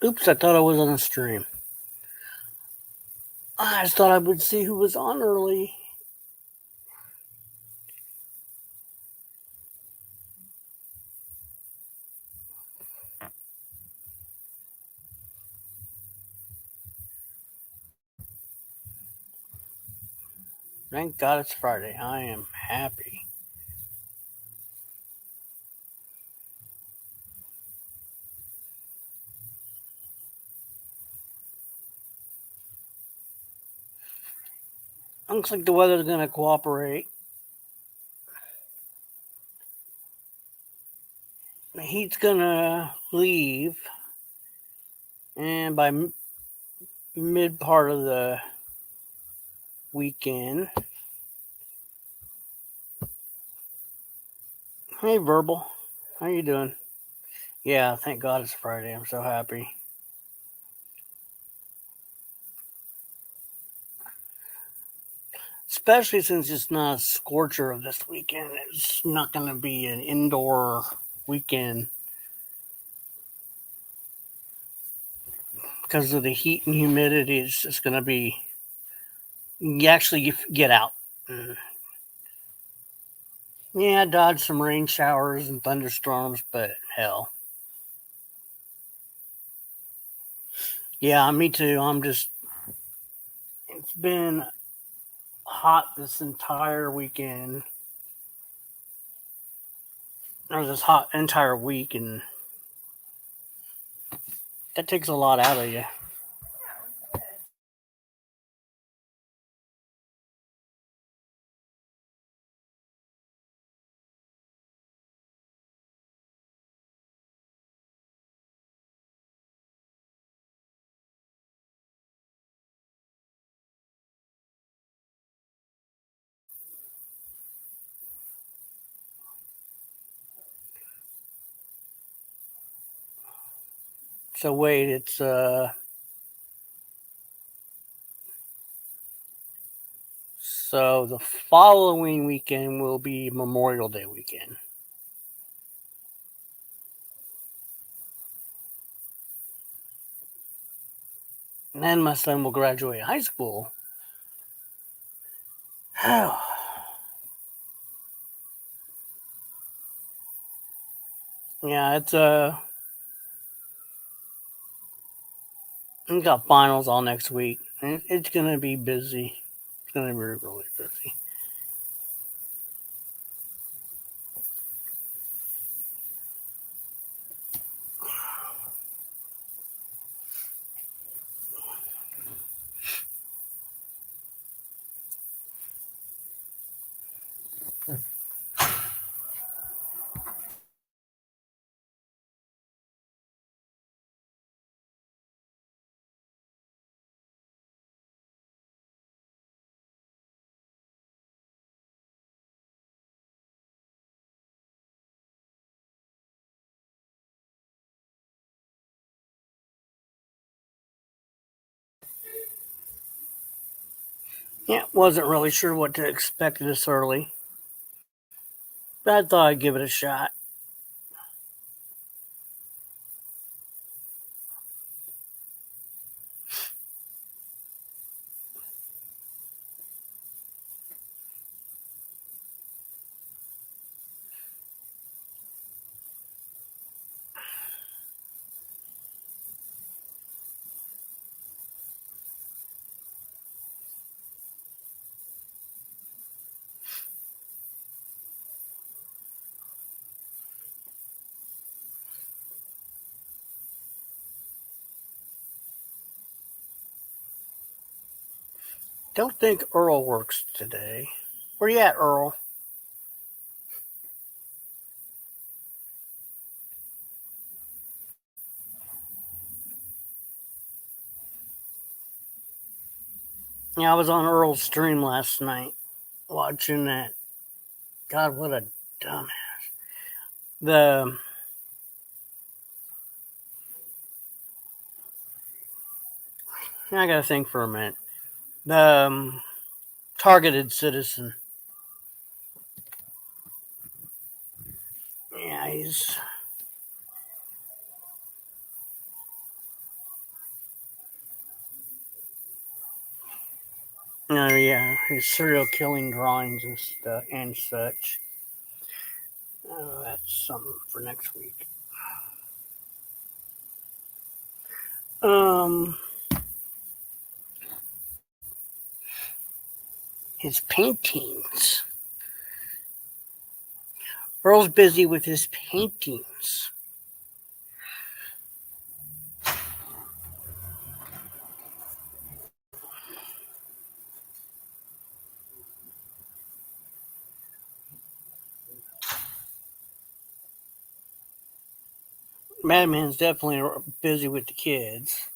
Oops, I thought I was on a stream. I just thought I would see who was on early. Thank God it's Friday. I am happy. Looks like the weather's going to cooperate. The heat's going to leave. And by mid part of the weekend. Hey, Verbal. How you doing? Yeah, thank God it's Friday. I'm so happy. Especially since it's not a scorcher this weekend. It's not going to be an indoor weekend because of the heat and humidity. It's just going to be, you actually get out. Yeah, dodge some rain showers and thunderstorms, but hell. Yeah, me too. It's been hot this entire weekend, or this hot entire week, and that takes a lot out of you. So wait, it's so the following weekend will be Memorial Day weekend. And then my son will graduate high school. Yeah, it's we got finals all next week. It's gonna be busy. It's gonna be really busy. Yeah, wasn't really sure what to expect this early, but I thought I'd give it a shot. Don't think Earl works today. Where you at, Earl? Yeah, I was on Earl's stream last night watching that. God, what a dumbass. The I gotta think for a minute. The targeted citizen. Yeah, Oh yeah, his serial killing drawings and stuff and such. Oh, that's something for next week. Um, his paintings. Earl's busy with his paintings. Madman's definitely busy with the kids.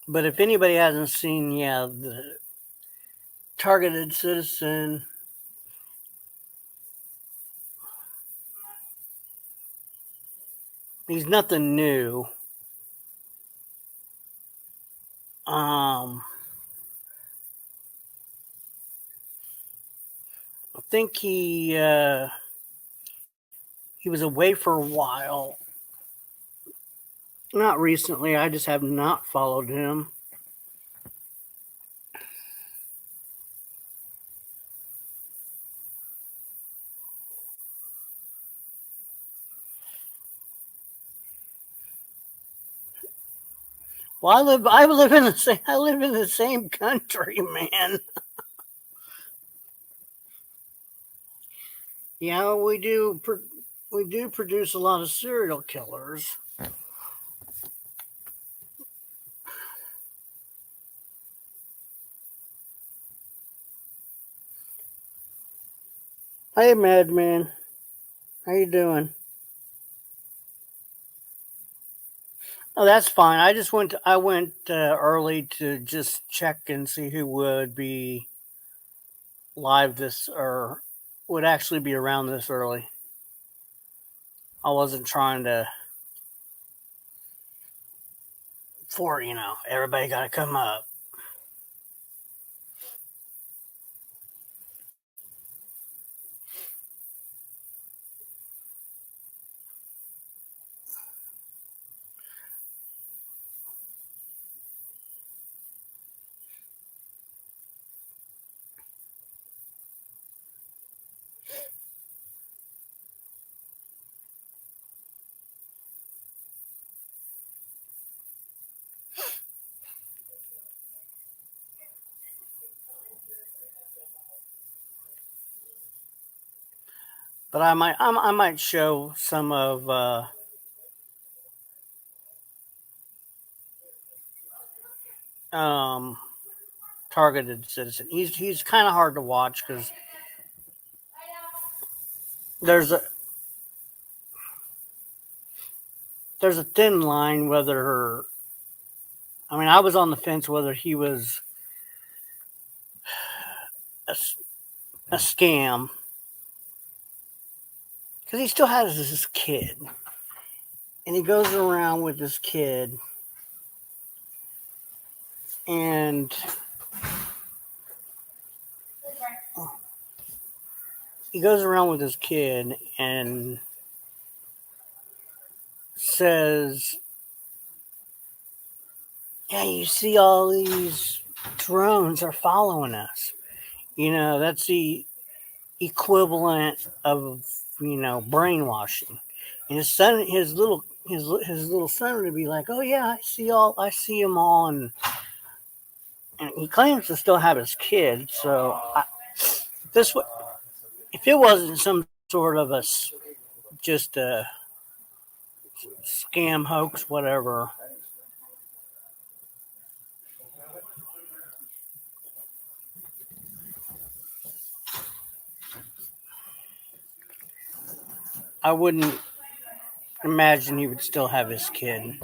But if anybody hasn't seen, yeah, the targeted citizen, he's nothing new. Um, I think he was away for a while. Not recently. I just have not followed him. Well, I live in the same country, man. Yeah, we do produce a lot of serial killers. Hey, Madman, how you doing? Oh, that's fine. I went early to just check and see who would be live this or would actually be around this early. I wasn't trying to for everybody got to come up. But I might show some of um, targeted citizen. He's kind of hard to watch because there's a there's a thin line whether I mean I was on the fence whether he was a, a scam because he still has this kid and he goes around with this kid and he goes around with his kid and says, "Yeah, you see all these drones are following us. That's the equivalent of brainwashing." And his little son would be like, "Oh yeah, I see them all," and he claims to still have his kid. So this if it wasn't some sort of just a scam hoax, whatever, I wouldn't imagine he would still have his kid.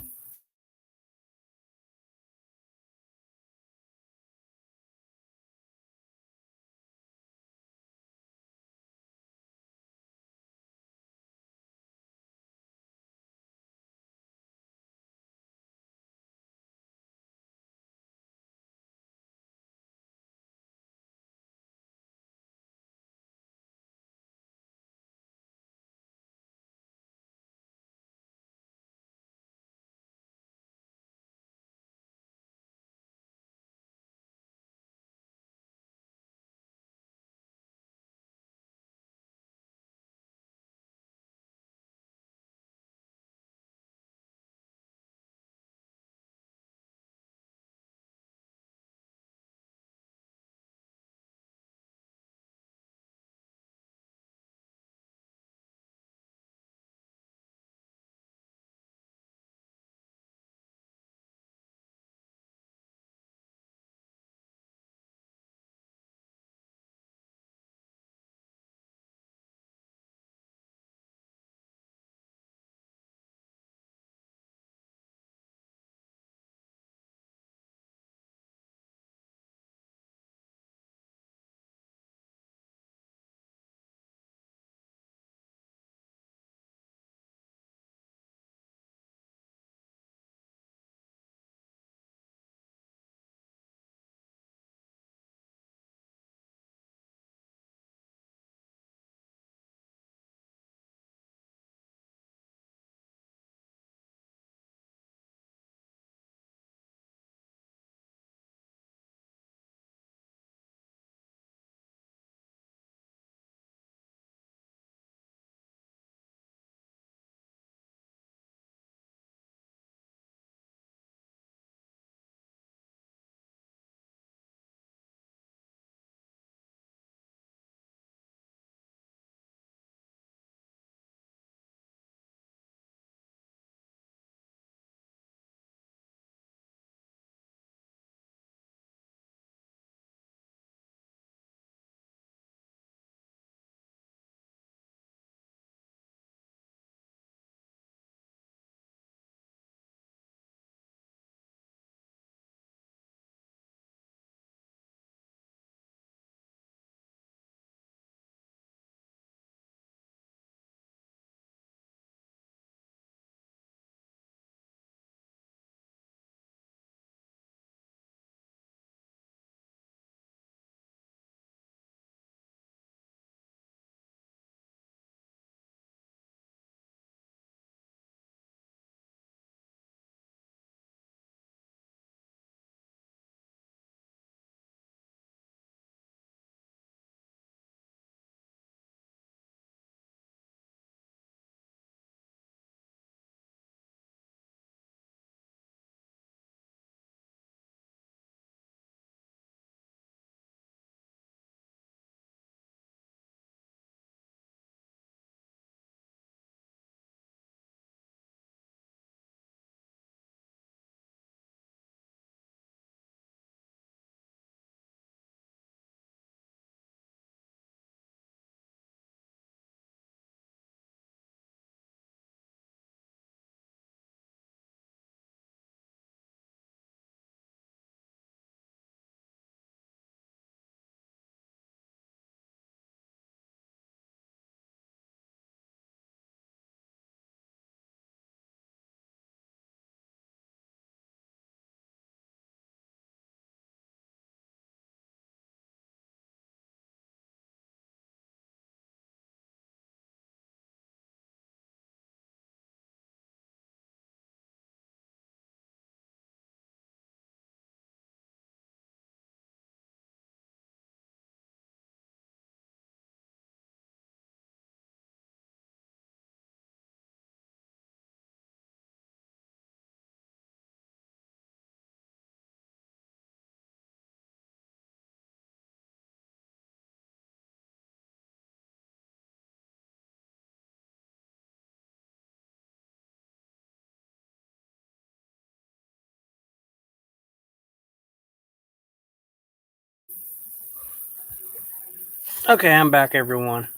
Okay, I'm back, everyone.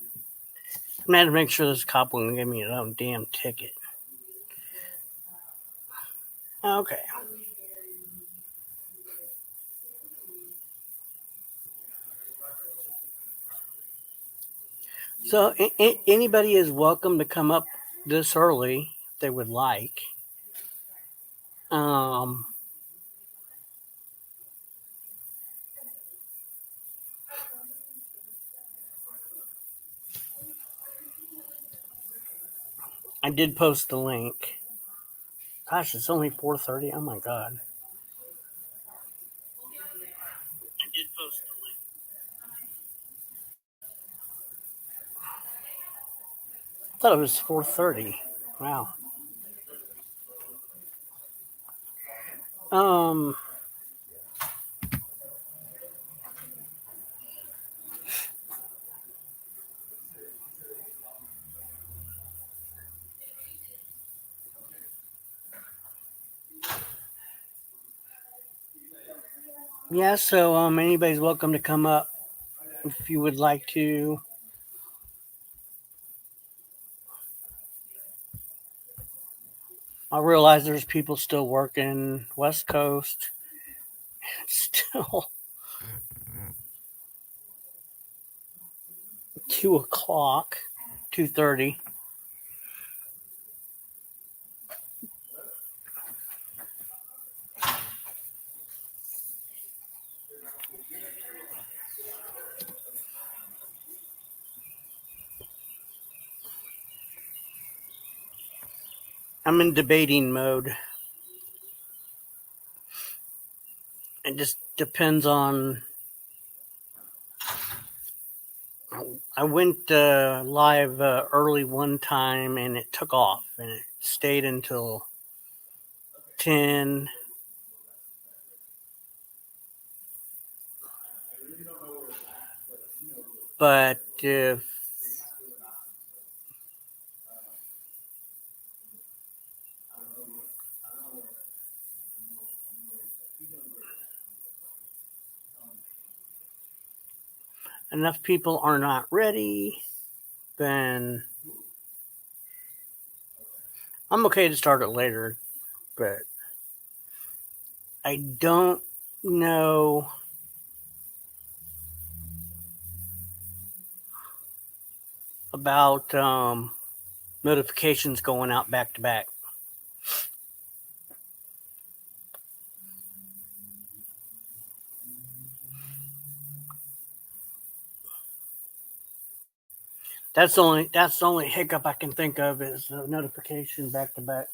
I'm gonna have to make sure this cop won't give me a damn ticket. Okay. So anybody is welcome to come up this early if they would like. Um, I did post the link. Gosh, it's only 4:30. Oh my god. I did post the link. I thought it was 4:30. Wow. Um, yeah, so anybody's welcome to come up if you would like to. I realize there's people still working West Coast. It's still 2 o'clock, 2:30. I'm in debating mode. It just depends on. I went live early one time and it took off and it stayed until 10. But if enough people are not ready, then I'm okay to start it later. But I don't know about notifications going out back to back. That's the only hiccup I can think of is the notification back to back.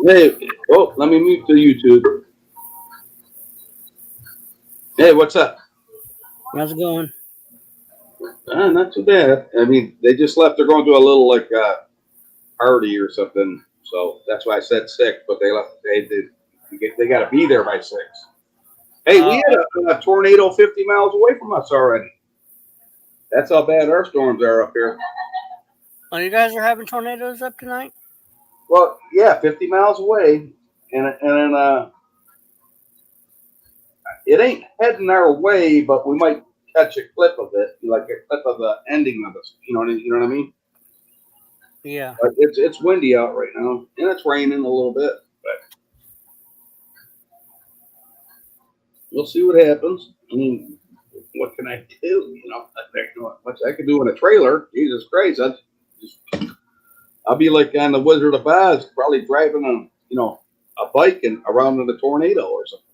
Hey, oh, let me move to YouTube. Hey, what's up? How's it going? Not too bad. I mean, they just left. They're going to a little like party or something. So that's why I said six. But they left. They got to be there by 6. Hey, we Uh, had a tornado 50 miles away from us already. That's how bad our storms are up here. oh, you guys are having tornadoes up tonight? Well, yeah, 50 miles away, and it ain't heading our way, but we might catch a clip of it, like a clip of the ending of it. You know what I mean? Yeah. But it's windy out right now, and it's raining a little bit. But we'll see what happens. I mean, what can I do? What I could do in a trailer. Jesus Christ, I'll be like on the Wizard of Oz, probably driving a bike and around in a tornado or something.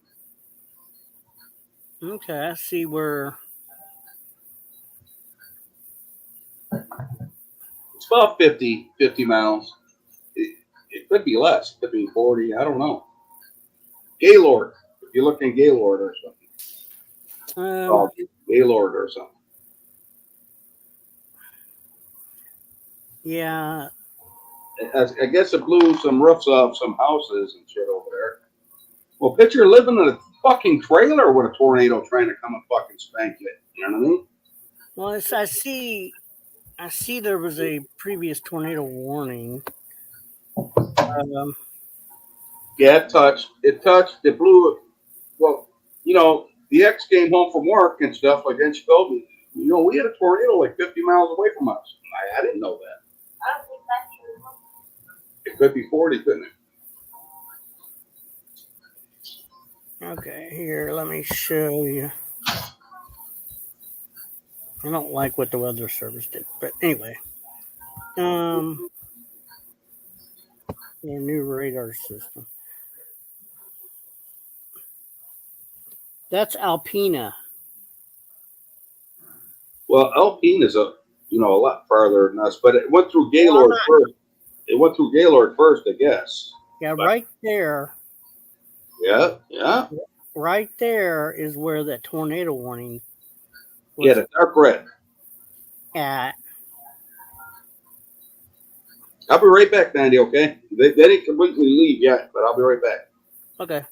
Okay, I see where. It's about 50 miles. It could be less. It could be 40. I don't know. Gaylord. If you look in Gaylord or something. Um, Oh, Gaylord or something. yeah. I guess it blew some roofs off some houses and shit over there. Well, picture living fucking trailer with a tornado trying to come and fucking spank you. You know what I mean? Well, I see there was a previous tornado warning. Yeah, it blew it. Well, the ex came home from work and stuff like that. She told me, we had a tornado like 50 miles away from us. I didn't know that. I don't think that's true. It could be 40, couldn't it? Okay, here, let me show you. I don't like what the weather service did, but anyway. Their new radar system. That's Alpena. Well, Alpine is a lot farther than us, but it went through Gaylord first. It went through Gaylord first, I guess. Yeah, right there. Yeah. Right there is where that tornado warning was. Yeah, the dark red. At. I'll be right back, Mandy, okay? They didn't completely leave yet, but I'll be right back. Okay.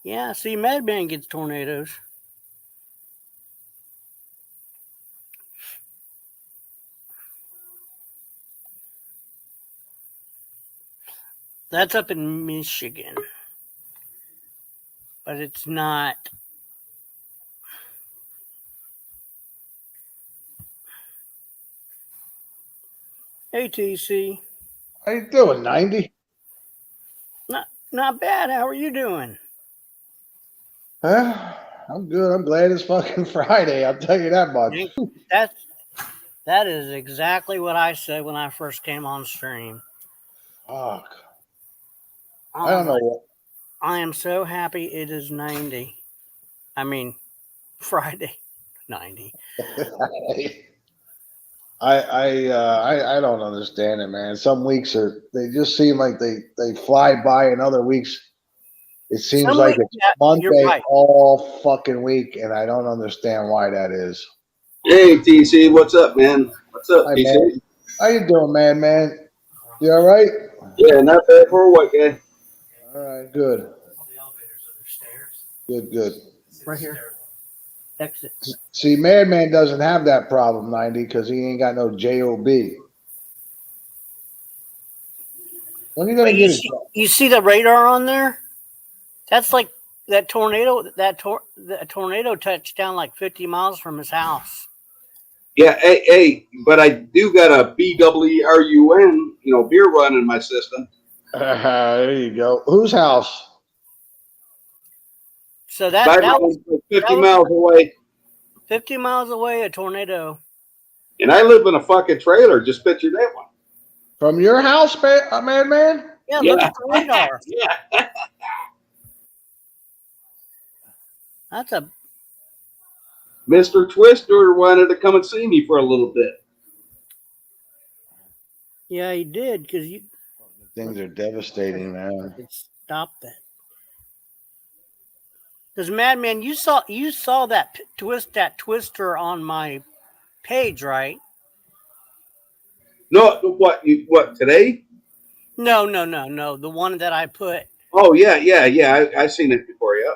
Yeah, see, Madman gets tornadoes. That's up in Michigan. But it's not. Hey, TC. How you doing, 90? Not bad. How are you doing? I'm good. I'm glad it's fucking Friday. I'll tell you that much. That is exactly what I said when I first came on stream. Fuck. I don't know what. I am so happy it is 90. I mean, Friday 90. I don't understand it, man. Some weeks they just seem like they fly by, and other weeks it seems like it's Monday all fucking week, and I don't understand why that is. Hey, TC, what's up, man? What's up, Hi, TC? man. How you doing, man? You all right? Yeah, not bad for a white guy. All right, good. Good. Right here. Exit. See, Madman doesn't have that problem, 90, because he ain't got no JOB. When are you gonna get it? You see the radar on there? That's like that tornado. That tornado touched down like 50 miles from his house. Yeah, hey, but I do got a BWRUN, beer run in my system. There you go. Whose house? So that was 50 miles away. 50 miles away, a tornado. And I live in a fucking trailer. Just picture that one. From your house, man? Yeah, look at the radar. Yeah. That's a. Mr. Twister wanted to come and see me for a little bit. Yeah, he did because you. Things are devastating, man. Stop that. Because Madman, you saw that twister on my page, right? No, what today? No. The one that I put. Oh yeah. I seen it before. Yeah.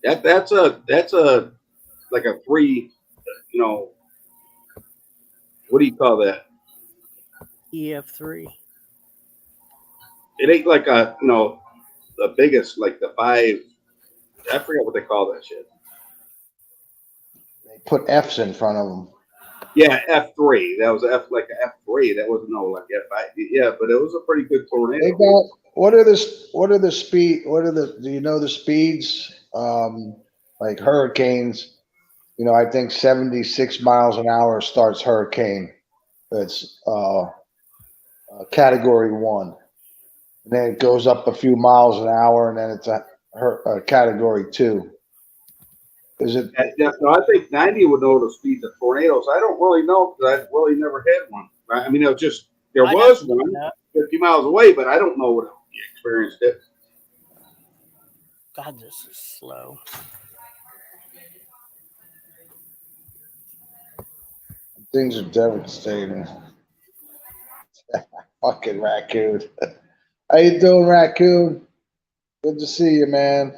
That's a like a 3. What do you call that? EF3. It ain't like the biggest, like the 5. I forget what they call that shit. They put F's in front of them. Yeah, F3. That was like an F3. That wasn't like F5. Yeah, but it was a pretty good tornado. They got what are the speed? Do you know the speeds? Like hurricanes. I think 76 miles an hour starts hurricane. That's category 1. And then it goes up a few miles an hour, and then it's a category 2. Is it? No, I think 90 would know the speeds of tornadoes. I don't really know because I really never had one. I mean, there was one 50 miles away, but I don't know what you experienced it. God, this is slow. Things are devastating. Fucking raccoon. How you doing, raccoon? Good to see you, man.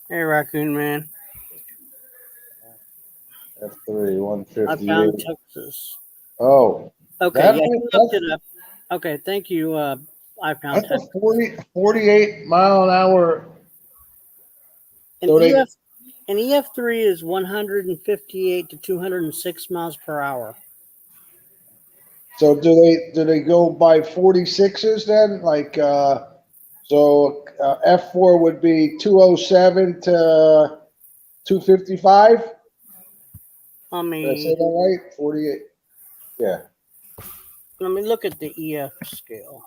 Hey, raccoon man. F3 I found 158. Texas. Oh, Okay, yeah, he looked it up. Okay, thank you. I found that's a Texas. 48 mile an hour. And So they EF3 is 158 to 206 miles per hour. so do they go by 46s then? Like F4 would be 207 to 255. Let Did I say me that right? 48. Yeah. look at the EF scale.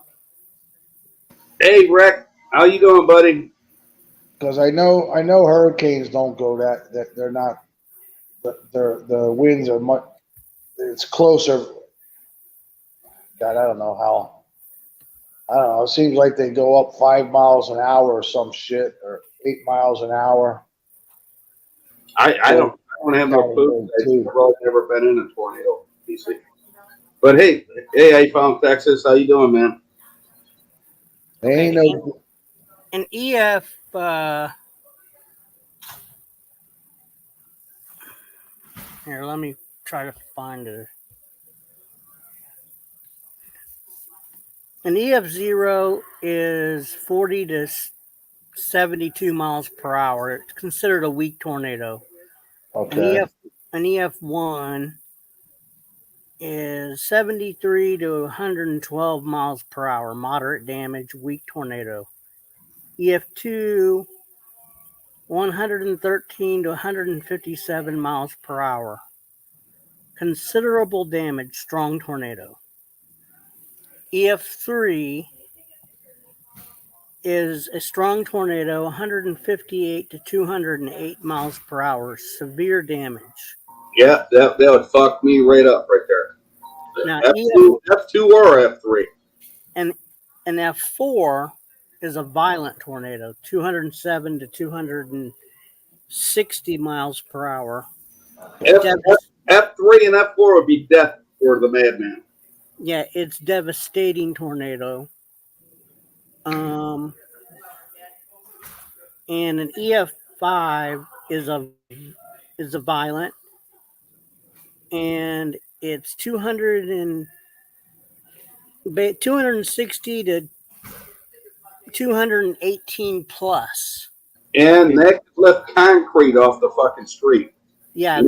Hey, Rick, how you doing, buddy? Because I know hurricanes don't go that they're not the winds are much it's closer. God, I don't know how. I don't know. It seems like they go up 5 miles an hour or some shit, or 8 miles an hour. I don't have no clue. I've really never been in a tornado, DC. But hey, I found Texas. How you doing, man? Okay, ain't no. An EF. Here, let me try to find it. An EF0 is 40 to 72 miles per hour. It's considered a weak tornado. Okay. An EF1 is 73 to 112 miles per hour. Moderate damage, weak tornado. EF2, 113 to 157 miles per hour. Considerable damage, strong tornado. EF3 is a strong tornado, 158 to 208 miles per hour, severe damage. Yeah, that would fuck me right up right there. Now, F2 or F3? And an F4 is a violent tornado, 207 to 260 miles per hour. F3 and F4 would be death for the madman. Yeah, it's devastating tornado. And an EF5 is a violent, and it's 260 to 218 plus. And that left concrete off the fucking street. Yeah,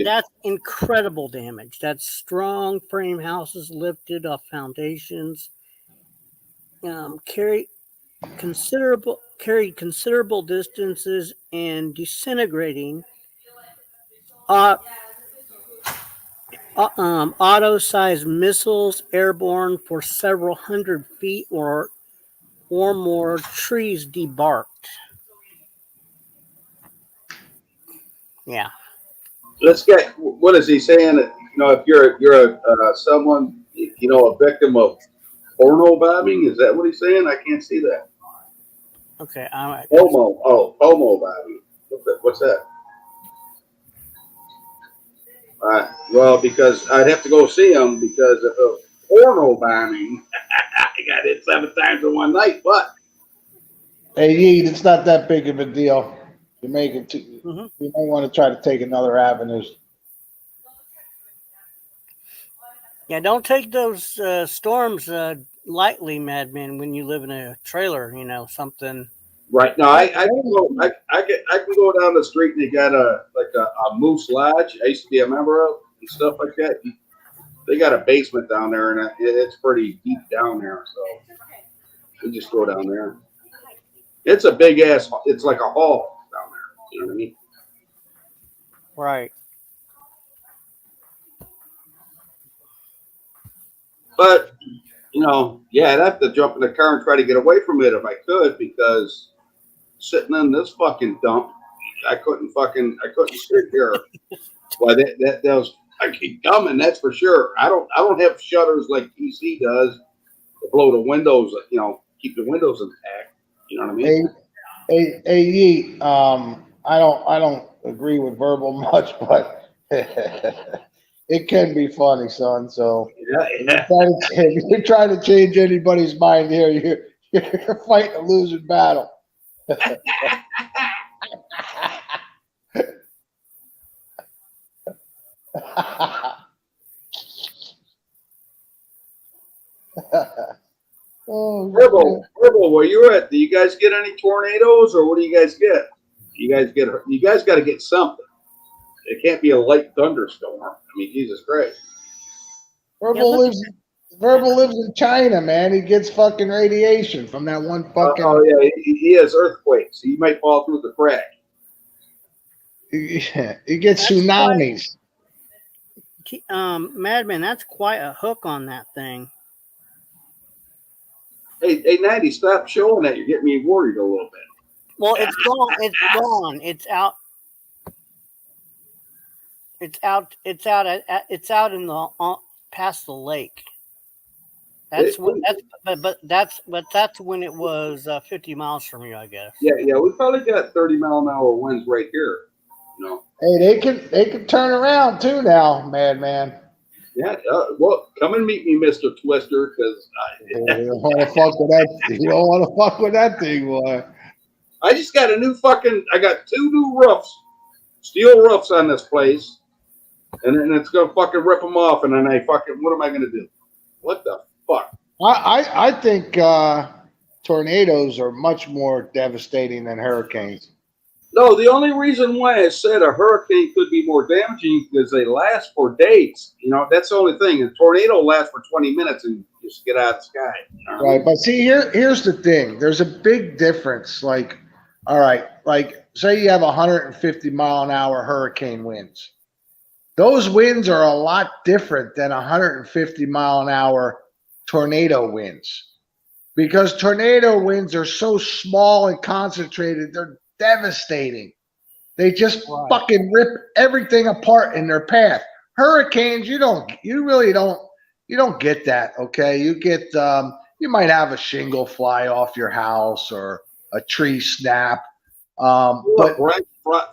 that's incredible damage. That's strong frame houses lifted off foundations. Carried considerable distances and disintegrating auto-sized missiles airborne for several hundred feet or more. Trees debarked. Yeah. Let's get. What is he saying? If you're someone, a victim of porno bombing, is that what he's saying? I can't see that. Okay. Homo bombing. What's that? Well, because I'd have to go see him because of porno bombing. I got hit 7 times in one night, but. Hey, Yeet, it's not that big of a deal. You make it too. Mm-hmm. You might want to try to take another avenues. Yeah, don't take those storms lightly, madman. When you live in a trailer, something. Right now, I can go down the street and they got a Moose Lodge. I used to be a member of and stuff like that. They got a basement down there, and it's pretty deep down there. So we just go down there. It's a big ass. It's like a hall down there. You know what I mean? Right. But I'd have to jump in the car and try to get away from it if I could, because sitting in this fucking dump, I couldn't sit here. Why that was fucking coming, that's for sure. I don't have shutters like PC does to blow the windows, keep the windows intact. You know what I mean? Hey, Yeet, I don't agree with verbal much, but It can be funny, son. So Yeah. if you're trying to change anybody's mind here, you're fighting a losing battle. Oh, Verbal, where you at? Do you guys get any tornadoes, or what do you guys get? You guys got to get something. It can't be a light thunderstorm. I mean, Jesus Christ. Verbal lives in China, man. He gets fucking radiation from that one fucking. Oh yeah, he has earthquakes. He might fall through the crack. He gets tsunamis. Madman, that's quite a hook on that thing. Hey, Natty, stop showing that. You're getting me worried a little bit. Well, it's gone. It's gone. It's out. It's out. It's out. It's out in the past the lake. That's what. That's when it was 50 miles from you, I guess. Yeah. We probably got 30-mile-an-hour winds right here. Hey, they can turn around too now, Madman. Yeah. Well, come and meet me, Mr. Twister, because you don't want to fuck with that. You don't want to fuck with that thing, boy. I just got I got 2 new roofs, steel roofs on this place, and then it's gonna fucking rip them off, and then what am I gonna do? What the fuck? I think tornadoes are much more devastating than hurricanes. No, the only reason why I said a hurricane could be more damaging is they last for days. That's the only thing. A tornado lasts for 20 minutes and you just get out of the sky. Right, but see, here's the thing. There's a big difference. Like, all right, like say you have 150-mile-an-hour hurricane winds. Those winds are a lot different than 150-mile-an-hour tornado winds, because tornado winds are so small and concentrated. They're devastating. They just fucking rip everything apart in their path. Hurricanes, you really don't get that. Okay, you get you might have a shingle fly off your house or a tree snap, but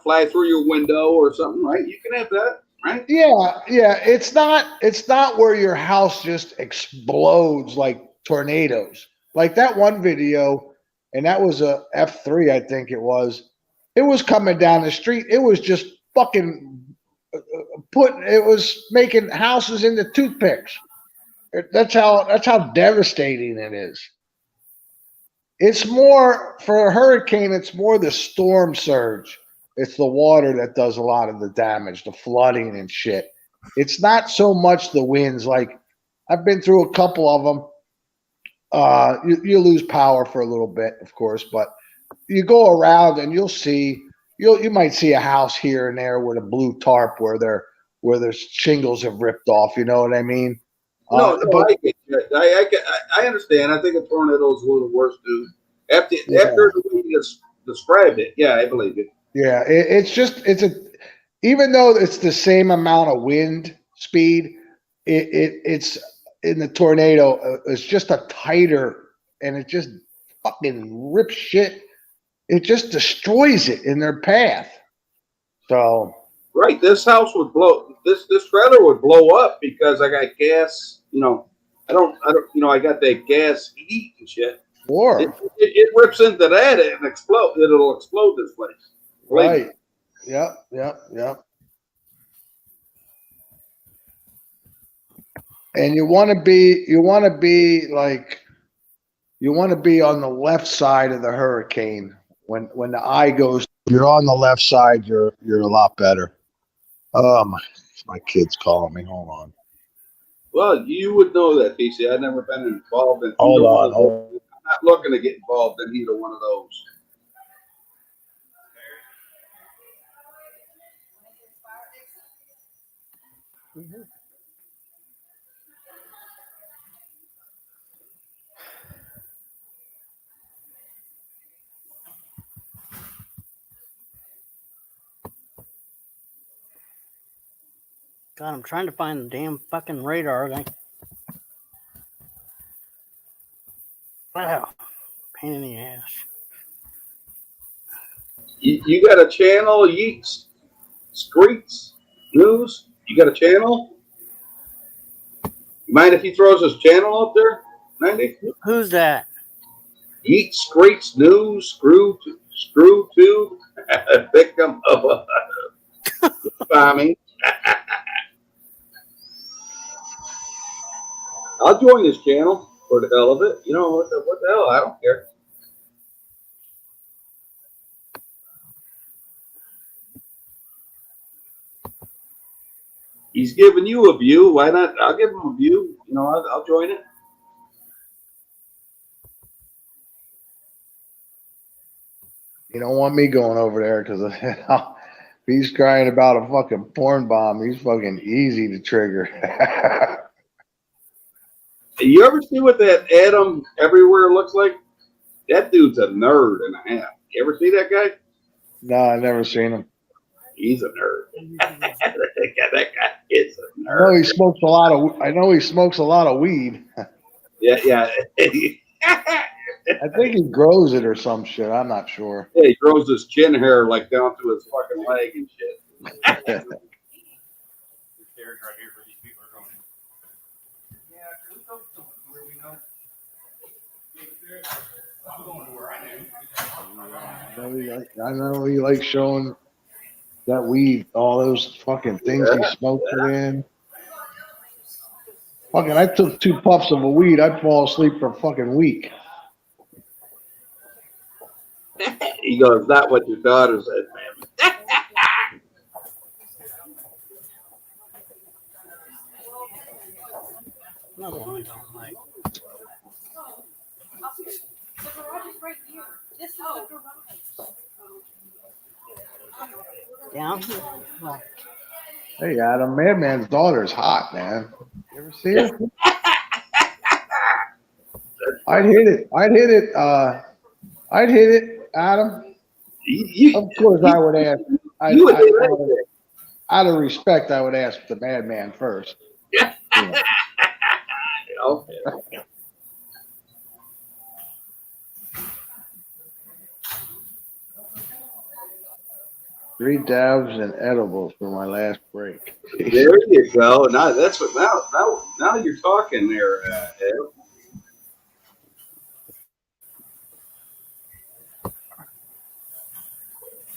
fly through your window or something, right? You can have that, right? Yeah. It's not where your house just explodes like tornadoes. Like that one video, and that was a F3, I think it was. It was coming down the street. It was just fucking it was making houses into toothpicks. That's how devastating it is. It's more for a hurricane. It's more the storm surge. It's the water that does a lot of the damage, the flooding and shit. It's not so much the winds. Like I've been through a couple of them. You lose power for a little bit, of course, but you go around and you might see a house here and there with a blue tarp where their shingles have ripped off. You know what I mean? No, I get you. I understand. I think a tornado is one of the worst, dude. After the way you described it, yeah, I believe it. Yeah, even though it's the same amount of wind speed, it's in the tornado. It's just a tighter, and it just fucking rips shit. It just destroys it in their path. So right, this house would blow. This trailer would blow up because I got gas. I don't. I got that gas heat and shit. Sure. It rips into that and explode. It'll explode this place. Right. Yep. And you want to be on the left side of the hurricane when the eye goes. You're on the left side. You're a lot better. My kid's calling me. Hold on. Well, you would know that, PC. I've never been involved in. Hold on. I'm not looking to get involved in either one of those. Mm-hmm. God, I'm trying to find the damn fucking radar. Wow, pain in the ass. You got a channel, Yeats Streets. News? You got a channel? You mind if he throws his channel up there, 90? Who's that? Yeet Scrates News, Screw Tube, victim of a bombing. I'll join his channel for the hell of it. You know, what the hell? I don't care. He's giving you a view. Why not? I'll give him a view. You know, I'll join it. You don't want me going over there because if he's crying about a fucking porn bomb, he's fucking easy to trigger. You ever see what that Adam Everywhere looks like? That dude's a nerd and a half. You ever see that guy? No, I never seen him. He's a nerd. that guy is a nerd. I know he smokes a lot of. I know he smokes a lot of weed. Yeah. I think he grows it or some shit. I'm not sure. Yeah, he grows his chin hair like down to his fucking leg and shit. I know he likes showing that weed, all those fucking things he smoked it in. Fucking, I took 2 puffs of a weed, I'd fall asleep for a fucking week. He goes, not what your daughter said, man. Another one I don't like. The garage is right here. This is the garage. Down here. Well, Hey, Adam, Madman's daughter's hot, man. You ever see her? I'd hit it. I'd hit it, Adam. Of course, I would ask. Out of respect, I would ask the Madman first. Yeah. Okay. 3 dabs and edibles for my last break. There you go. Now that's what. Now you're talking there, Ed.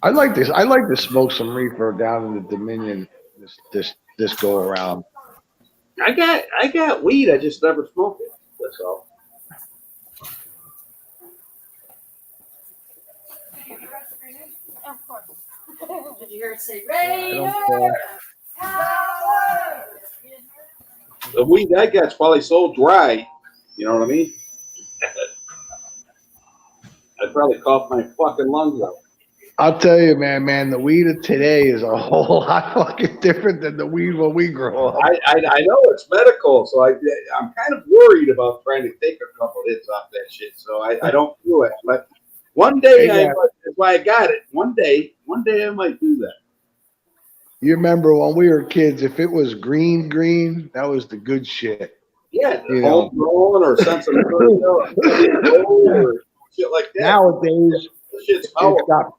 I'd like this. I'd like to smoke some reefer down in the Dominion this go around. I got weed. I just never smoked it. That's all. Of course. Did you hear it say Raider? Power! The weed I got's probably so dry. You know what I mean? I'd probably cough my fucking lungs out. I'll tell you, man, the weed of today is a whole lot fucking different than the weed when we grew up. I know it's medical, so I'm kind of worried about trying to take a couple hits off that shit. So I don't do it. But one day, that's why I got it. One day I might do that. You remember when we were kids, if it was green, that was the good shit. Yeah, homegrown or sensibility or shit like that.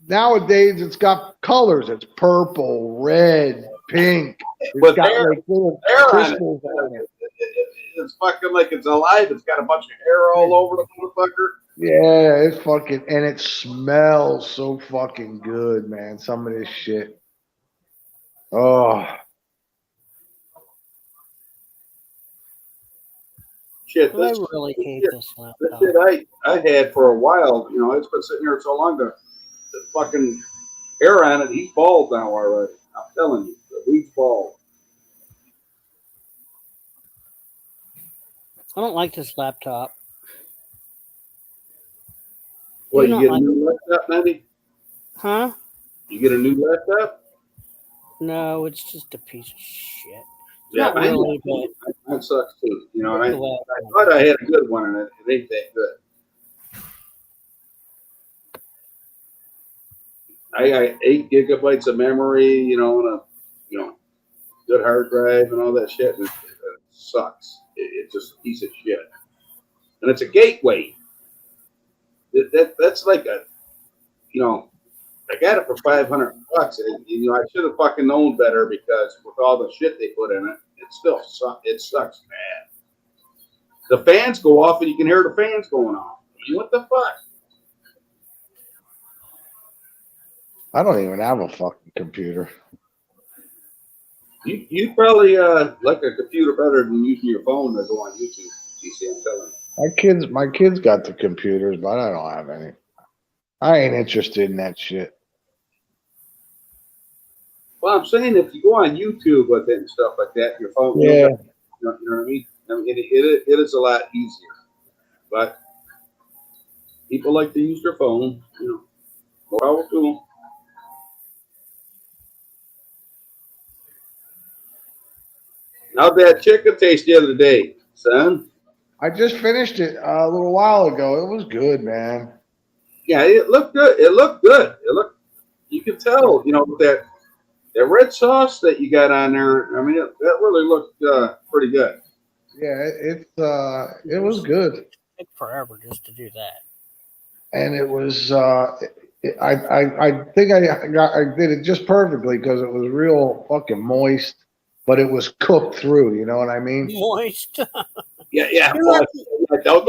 Nowadays, it's got colors. It's purple, red, pink. It's got like little crystals on it. It's fucking like it's alive. It's got a bunch of hair all over the motherfucker. Yeah, it's fucking, and it smells so fucking good, man. Some of this shit. Oh. Shit, I really hate this laptop. This shit I had for a while. You know, it's been sitting here so long. The fucking hair on it, he's bald now already. I'm telling you, the weed's bald. I don't like this laptop. What, you get a new laptop, Mandy? Huh? You get a new laptop? No, it's just a piece of shit. Yeah, Not really, but that sucks too. You know, and I thought I had a good one, and it ain't that good. I got 8 gigabytes of memory, you know, and a good hard drive and all that shit. And it sucks. It's just a piece of shit. And it's a gateway. That's like a, I got it for $500, and I should have fucking known better because with all the shit they put in it, it sucks bad. The fans go off, and you can hear the fans going off. I mean, what the fuck? I don't even have a fucking computer. You probably like a computer better than using your phone to go on YouTube. TC, I'm telling you. My kids got the computers, but I don't have any. I ain't interested in that shit. Well, I'm saying if you go on YouTube with it and stuff like that, your phone, Yeah. you know what I mean? I mean, it is a lot easier. But people like to use their phone, more power to them. How'd that chicken taste the other day, son? I just finished it a little while ago. It was good, man. Yeah, it looked good. It looked good. You could tell, with that red sauce that you got on there. I mean, that really looked pretty good. Yeah, it was good. It took forever just to do that. And it was I think I did it just perfectly because it was real fucking moist, but it was cooked through. You know what I mean? Moist. Yeah. Don't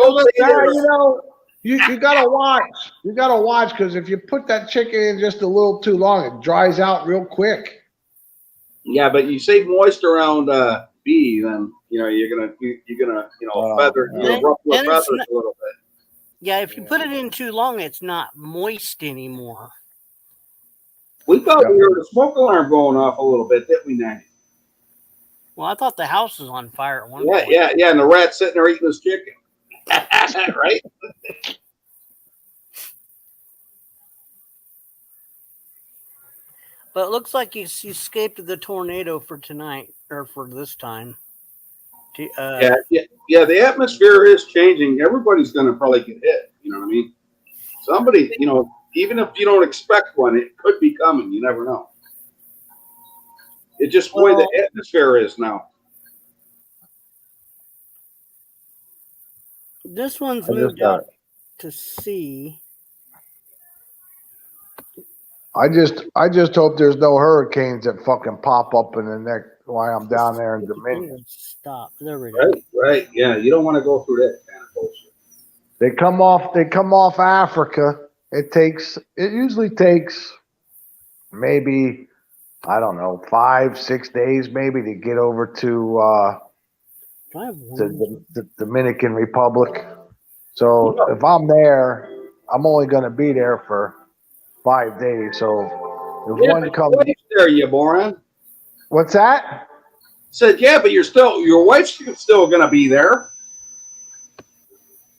you gotta watch. You gotta watch because if you put that chicken in just a little too long, it dries out real quick. Yeah, but you say moist around B, then you're gonna feather ruffle the feathers a little bit. Yeah, if you put it in too long, it's not moist anymore. We thought we heard a smoke alarm going off a little bit, didn't we, Nanny? Well, I thought the house was on fire at one point. Yeah, and the rat's sitting there eating his chicken. Right? But it looks like you escaped the tornado for tonight, or for this time. Yeah. The atmosphere is changing. Everybody's going to probably get hit. You know what I mean? Somebody, even if you don't expect one, it could be coming. You never know. It's just the way the atmosphere is now. This one's moved out to sea. I just hope there's no hurricanes that fucking pop up in the neck while I'm down there in Dominion. Stop. There we go. Right. Yeah, you don't want to go through that kind of bullshit. They come off Africa. It usually takes maybe, I don't know, 5-6 days maybe to get over to the Dominican Republic. So if I'm there, I'm only going to be there for 5 days. So if one comes there, you moron. What's that? Said, yeah, but your wife's still going to be there.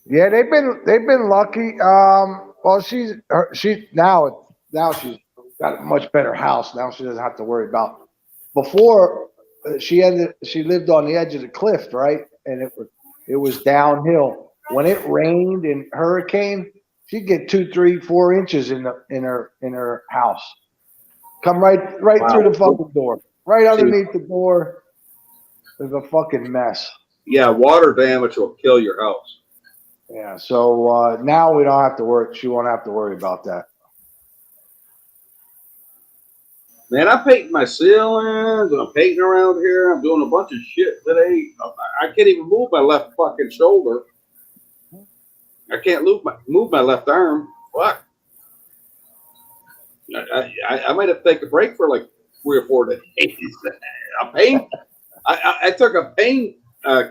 Yeah, they've been lucky. Well, she's now she's got a much better house. Now she doesn't have to worry about. Before she lived on the edge of the cliff, right, and it was downhill. When it rained and hurricane, she'd get 2, 3, 4 inches in her house. Come right through the fucking door, right underneath the door. There's a fucking mess. Yeah, water damage will kill your house. Yeah, so now we don't have to worry. She won't have to worry about that. Man, I'm painting my ceilings. I'm painting around here. I'm doing a bunch of shit today. I can't even move my left fucking shoulder. I can't move my left arm. Fuck. I might have to take a break for like 3 or 4 days. I took a pain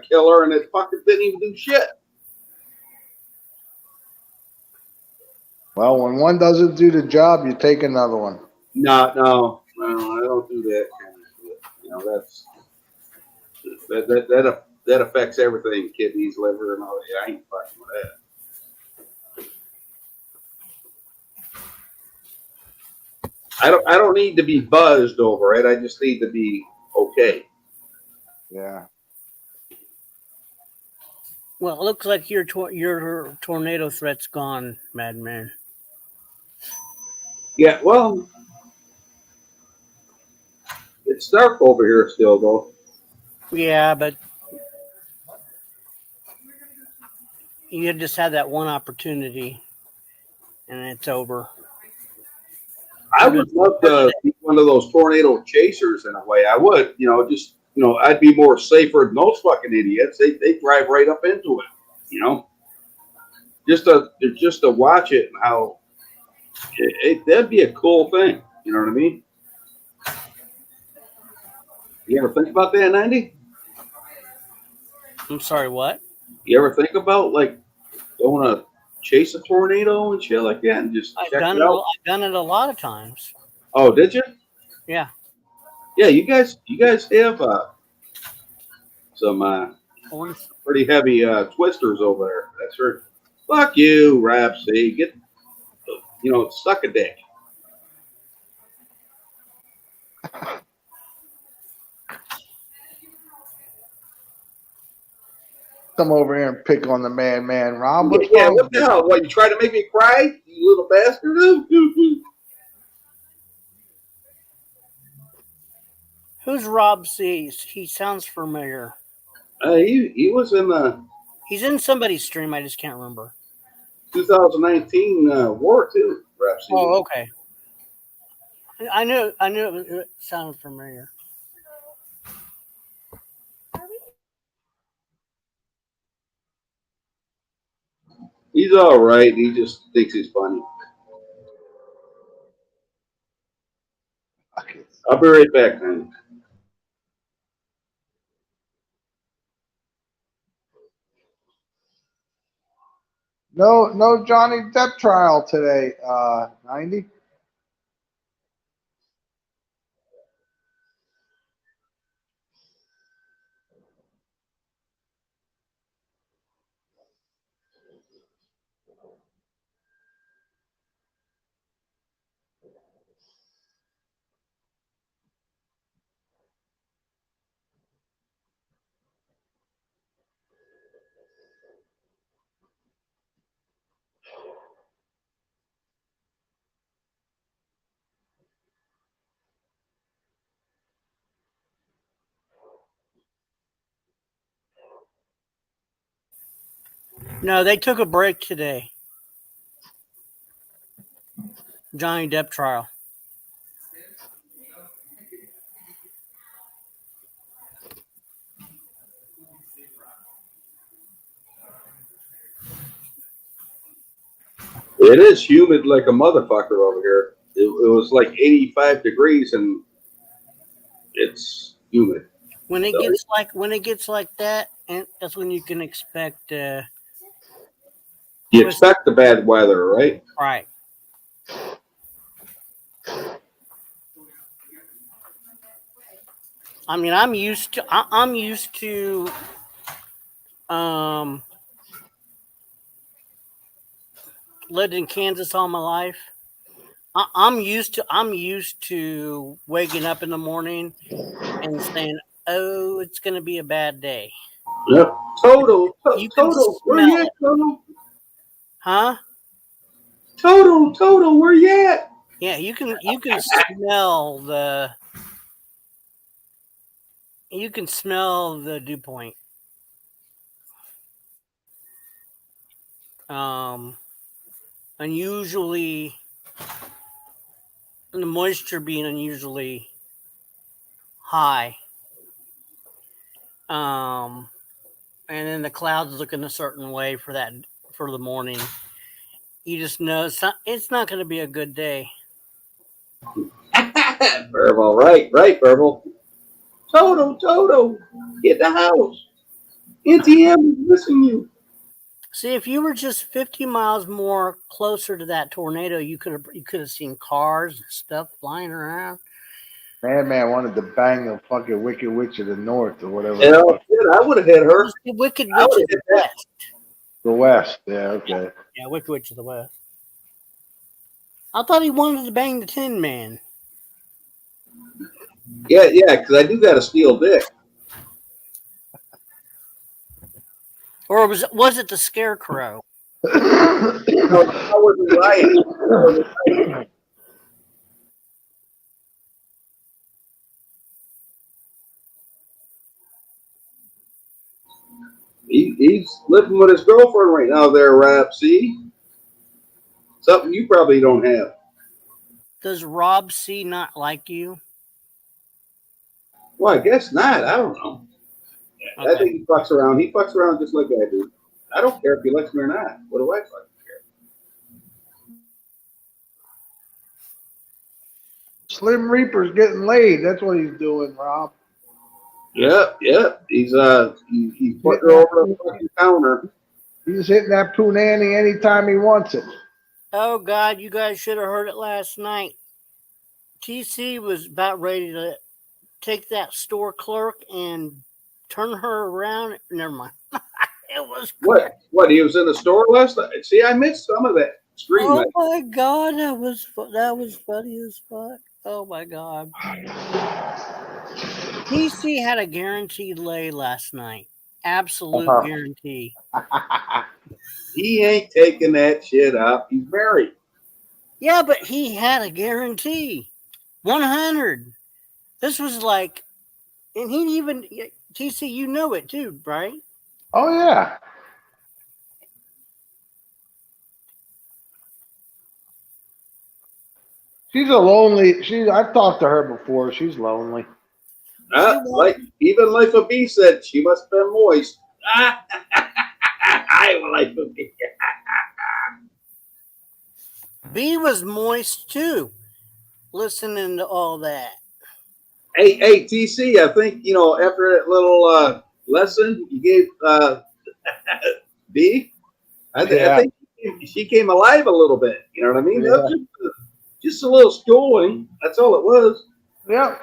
killer and it fucking didn't even do shit. Well, when one doesn't do the job, you take another one. No, I don't do that kind of shit. That affects everything, kidneys, liver, and all that. I ain't fucking with that. I don't need to be buzzed over it. I just need to be okay. Yeah. Well, it looks like your tornado threat's gone, Madman. Yeah, well, it's dark over here still, though. Yeah, but you just had that one opportunity, and it's over. I would love to be one of those tornado chasers in a way. I would, just I'd be more safer than those fucking idiots. They drive right up into it, just to watch it and how that'd be a cool thing. You know what I mean? You ever think about that, 90? I'm sorry, what? You ever think about like going to chase a tornado and shit like that and just check it out? I've done it a lot of times. Oh, did you? Yeah. Yeah, you guys have some pretty heavy twisters over there. That's right. Fuck you, Rapsy. Get suck a dick. Come over here and pick on the man, Rob. What's Yeah, wrong what with the you? hell? What, you try to make me cry, you little bastard? Who's Rob C? He sounds familiar. He was in the He's in somebody's stream. I just can't remember. 2019 war too, Rapsy. Oh, okay. I knew it sounded familiar. He's all right. He just thinks he's funny. I'll be right back, man. No Johnny Depp trial today, 90. No, they took a break today. Johnny Depp trial. It is humid like a motherfucker over here. It was like 85 degrees and it's humid. When it gets like that, and that's when you can expect. You expect the bad weather, right? Right. I mean, I'm used to lived in Kansas all my life. I'm used to waking up in the morning and saying, "Oh, it's going to be a bad day." Yep. Total. Where you at, Total? Huh? Total, where you at? Yeah, you can smell the dew point. Unusually, the moisture being unusually high. And then the clouds looking a certain way for the morning. You just know it's not going to be a good day. Verbal, right, Verbal. Toto, get the house. NTM is missing you. See, if you were just 50 miles more closer to that tornado, you could have seen cars and stuff flying around. Man wanted to bang the fucking Wicked Witch of the North or whatever. Yeah, I would have hit her. The Wicked Witch of the West. The West, yeah, okay. Yeah, Wicked Witch of the West. I thought he wanted to bang the Tin Man. Yeah, because I do got a steel dick. Or was it the Scarecrow? No, I wasn't lying. He's living with his girlfriend right now there, Rap. See? Something you probably don't have. Does Rob C not like you? Well, I guess not. I don't know. Okay. I think he fucks around. He fucks around just like I do. I don't care if he likes me or not. What do I fucking care? Slim Reaper's getting laid. That's what he's doing, Rob. Yep. He's putting her over the fucking counter. He's hitting that punani anytime he wants it. Oh God, you guys should have heard it last night. TC was about ready to take that store clerk and turn her around. Never mind. It was What? What? He was in the store last night. See, I missed some of that stream. Oh my God, that was funny as fuck. Oh my God. TC had a guaranteed lay last night. Absolute guarantee. He ain't taking that shit up. He's married. Yeah, but he had a guarantee. 100. This was like, and he even, TC, you know it too, right? Oh, yeah. She's a lonely, I've talked to her before. She's lonely. Like even Life of B said, she must have been moist. I Life of B. B was moist too, listening to all that. Hey, TC, I think, after that little lesson you gave B, I think she came alive a little bit. You know what I mean? Yeah. Just a little schooling. That's all it was. Yeah.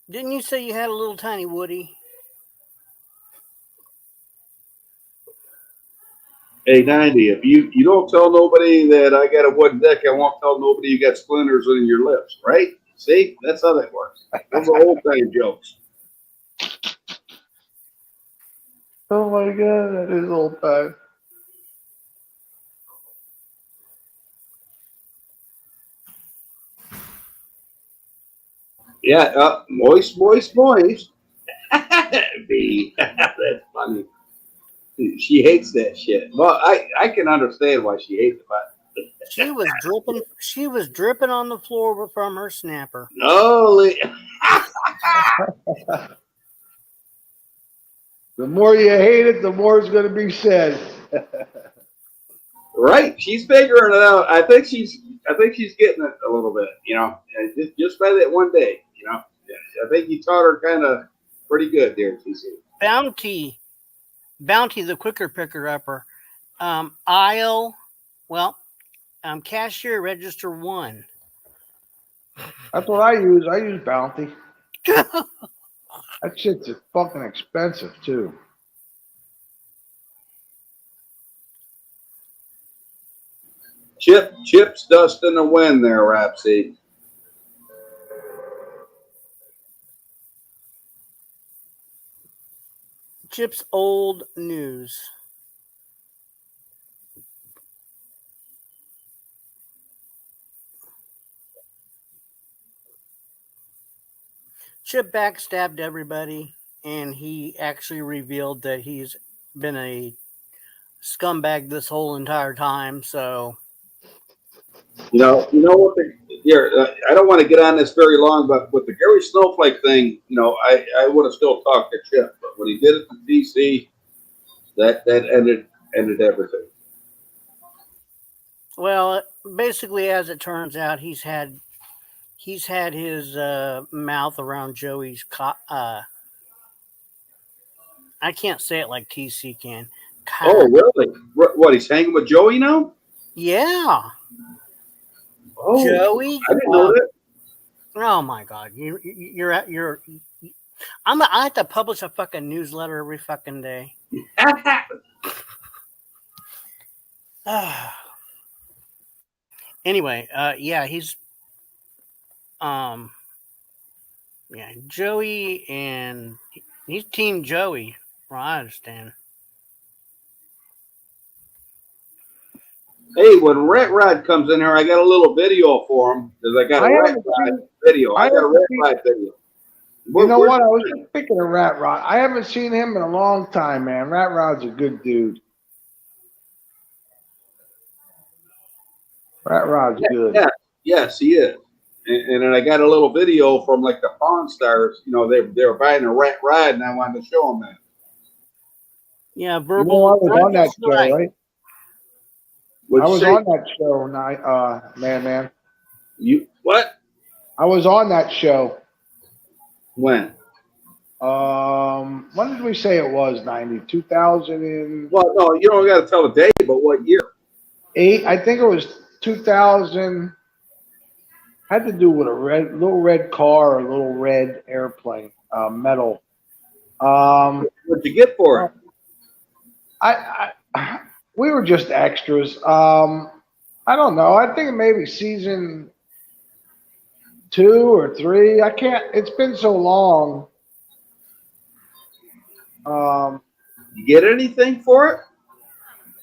Didn't you say you had a little tiny Woody? Hey, 90, if you don't tell nobody that I got a wooden deck, I won't tell nobody you got splinters in your lips, right? See? That's how that works. Those are old time jokes. Oh my God, that is old time. Yeah, moist. B. That's funny. She hates that shit. Well, I can understand why she hates it, but She was dripping. She was dripping on the floor from her snapper. holy. The more you hate it, the more it's going to be said. Right, she's figuring it out. I think she's getting it a little bit, and just by that one day, I think you taught her kind of pretty good there, TC. Bounty, the quicker picker upper, aisle, cashier register 1. That's what I use. I use Bounty. That shit's fucking expensive too. Chips, dust in the wind there, Rapsy. Chip's old news. Chip backstabbed everybody, and he actually revealed that he's been a scumbag this whole entire time. So, You know what? I don't want to get on this very long, but with the Gary Snowflake thing, I would have still talked to Chip, but when he did it to DC, that ended everything. well, basically, as it turns out, he's had his mouth around Joey's. I can't say it like TC can. Oh, really? What? He's hanging with Joey now? Yeah. Oh, Joey. I didn't know that. Oh my God! I have to publish a fucking newsletter every fucking day. Anyway, he's Joey, and he's Team Joey, from what I understand. Hey, when Rat Rod comes in here, I got a little video for him because I got a Rat Rod video. I got a Rat Rod video. You know what? I was just thinking of Rat Rod. I haven't seen him in a long time, man. Rat Rod's a good dude. Rat Rod's good. Yeah, yes, he is. And then I got a little video from like the Pawn Stars. You know, they were buying a Rat Ride, and I wanted to show them that. Yeah, You know, verbal. I was on that show, right? What'd I you was say? on that show, man. You what? I was on that show. When? When did we say it was? 90, 2008? Well, no, you don't got to tell the day, but what year? I think it was 2000. Had to do with a little red car or a little red airplane, metal. What'd you get for it? We were just extras. I don't know. I think maybe season 2 or 3. I can't. It's been so long. You get anything for it?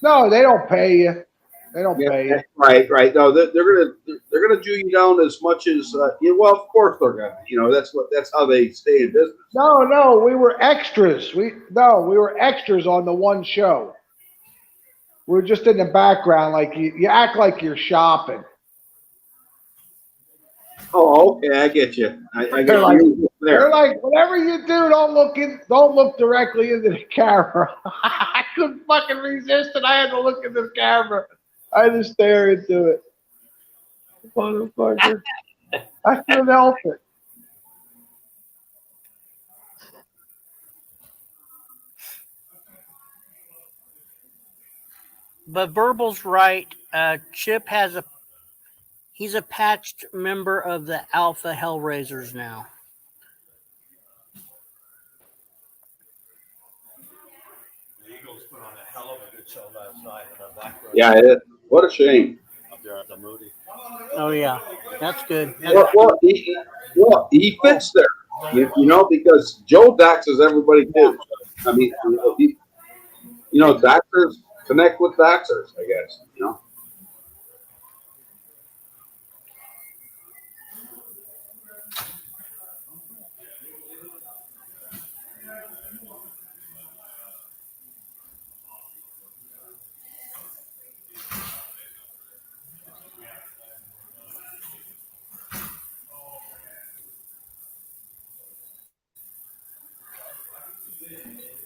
No, they don't pay you. They don't pay you. Right. No, they're gonna Jew you down as much as well. Of course they're gonna. You know, that's how they stay in business. No, we were extras. We were extras on the one show. We're just in the background, like you act like you're shopping. Oh, okay, I get you. I get like, you there. They're like, whatever you do, don't look directly into the camera. I couldn't fucking resist it. I had to look at the camera. I had to stare into it. Motherfucker. I couldn't help it. But Verbal's right. Chip he's a patched member of the Alpha Hellraisers now. The Eagles put on a hell of a good show last night in the back row. Yeah, what a shame. Up there at the Moody. Oh yeah, that's good. Well, he fits there. You know, because Joe doxes everybody too. I mean, doctors connect with doctors, I guess. You know.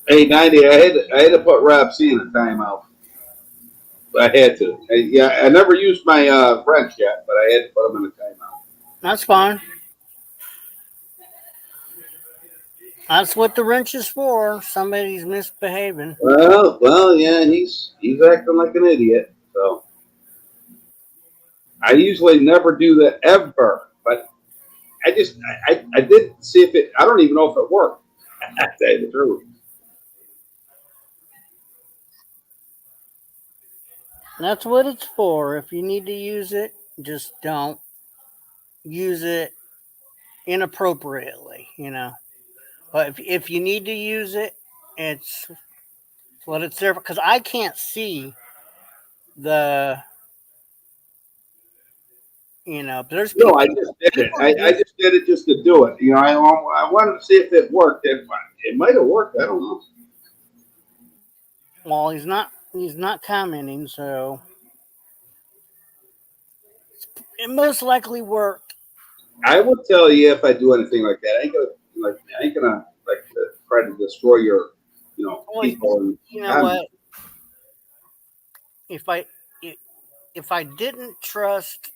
Hey, 90, I had to put Rob C in a timeout. I had to. I never used my wrench yet, but I had to put him in a timeout. That's fine. That's what the wrench is for. Somebody's misbehaving. Well, yeah, he's acting like an idiot. So I usually never do that ever, but I did see if it. I don't even know if it worked. I tell you the truth. That's what it's for. If you need to use it, just don't use it inappropriately, But if you need to use it, it's what it's there for. Because I can't see there's people. No, I just did it. I just did it just to do it. I wanted to see if it worked. It might have worked. I don't know. Well, he's not commenting, so it most likely worked. I would tell you if I do anything like that. I ain't gonna try to destroy your, people. You know what? If I didn't trust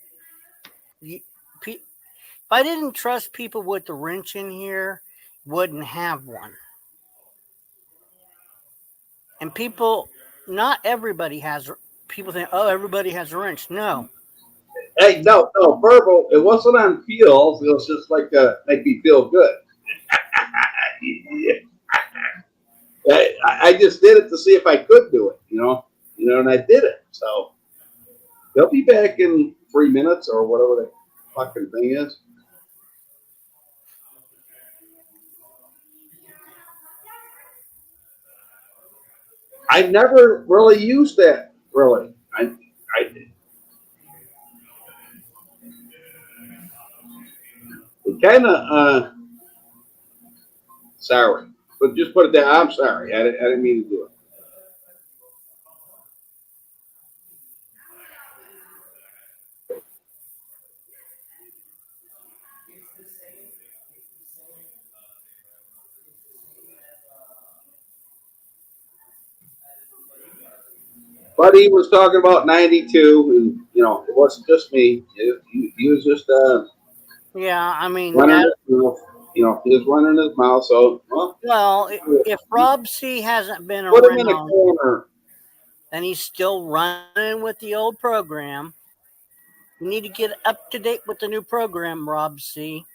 if I didn't trust people with the wrench in here, wouldn't have one. And not everybody has. People think, oh, everybody has a wrench. No. Hey, no, verbal. It wasn't on feels. It was just like make me feel good. I just did it to see if I could do it, and I did it. So they'll be back in 3 minutes or whatever the fucking thing is. I never really used that. Really, I did. It kind of Sorry. But just put it there. I'm sorry. I didn't mean to do it. But he was talking about 92, and it wasn't just me. He was just Yeah, I mean, running his mouth. He was running his mouth. So, well, if Rob C hasn't been put him in a around, corner. and he's still running with the old program, you need to get up to date with the new program, Rob C.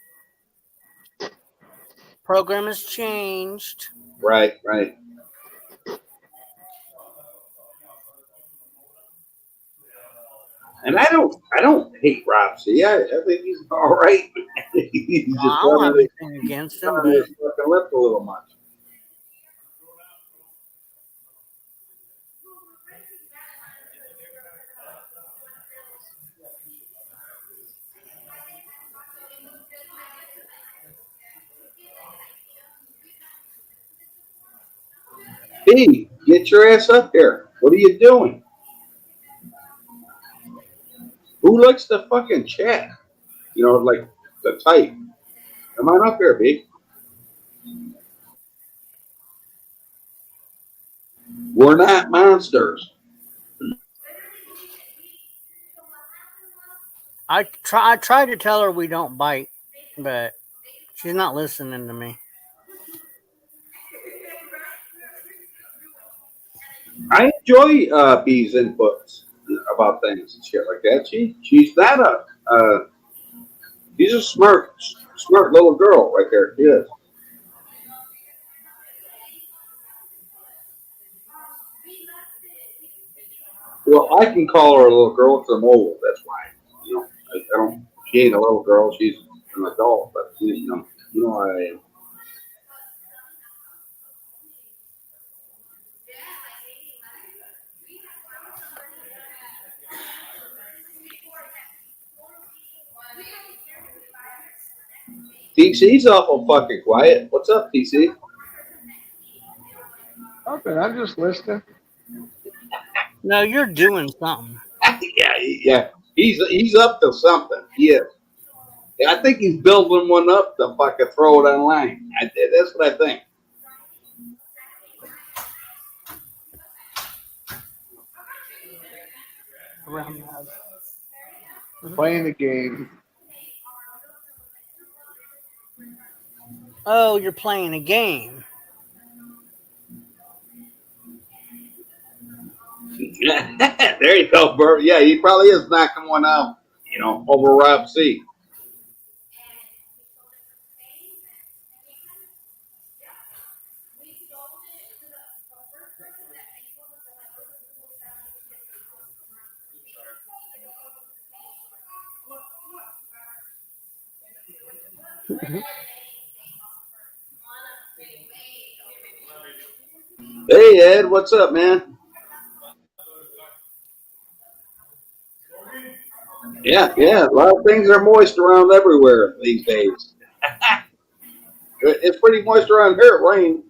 Program has changed. Right, right. And I don't hate Rob C. I think he's all right. He's just I don't have running anything against him, running but his fucking lips a little much. Hey, get your ass up here. What are you doing? Who likes to fucking chat? Like the type. Come on up here, B. We're not monsters. I try to tell her we don't bite, but she's not listening to me. I enjoy B's inputs about things and shit like that. She's not she's a smart little girl right there. She is. Well, I can call her a little girl because I'm old. That's why. I don't. She ain't a little girl. She's an adult. But you know how I am. TC's awful fucking quiet. What's up, TC? Nothing. I'm just listening. No, you're doing something. Yeah. He's up to something. He is. Yeah, I think he's building one up to fucking throw it online. That's what I think. Around the Playing the game. Oh, you're playing a game. There you go, Bert. Yeah, he probably is knocking one out, over Rob C. Hey, Ed, what's up, man? Yeah. A lot of things are moist around everywhere these days. It's pretty moist around here. It rained.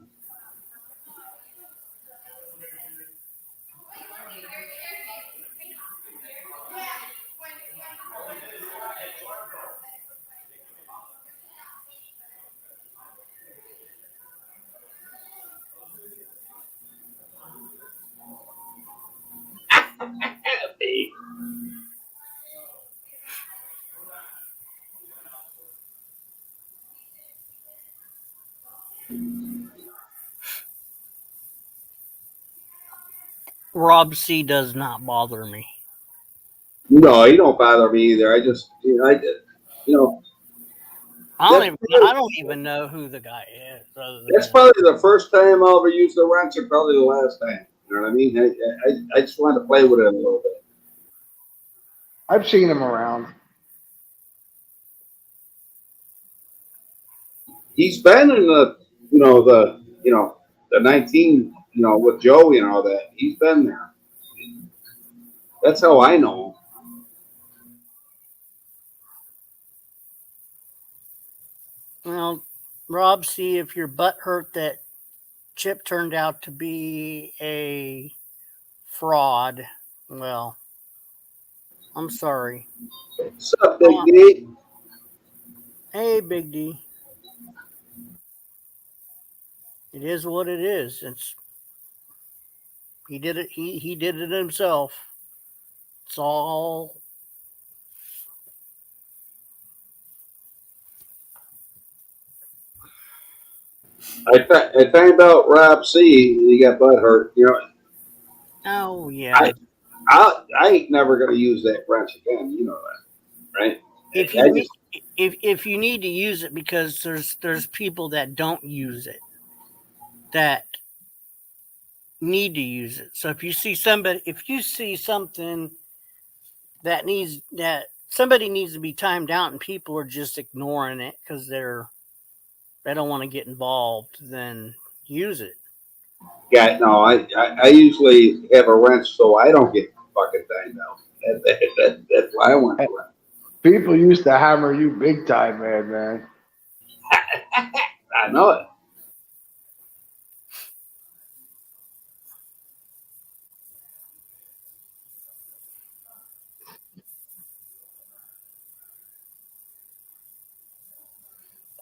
Rob C does not bother me. No, he don't bother me either. I just, I did. I don't even know who the guy is. That's probably the first time I'll ever use the wrench, and probably the last time. You know what I mean? I just wanted to play with it a little bit. I've seen him around. He's been in the 19, with Joey and all that. He's been there. That's how I know him. Well, Rob, see if your butt hurt that Chip turned out to be a fraud. Well, I'm sorry. What's up, Big Oh, D? hey, Big D. It is what it is. He did it. He did it himself. It's all. I found out Rob C. He got butt hurt. You know, Oh yeah. I I ain't never gonna use that wrench again. You know that, right? If I you need just if you need to use it, because there's people that don't use it, that need to use it. So if you see something that somebody needs to be timed out and people are just ignoring it because they don't want to get involved, then use it. yeah no. I usually have a wrench so I don't get fucking banged out. That's why I want to wrench. People used to hammer you big time, man. I know it.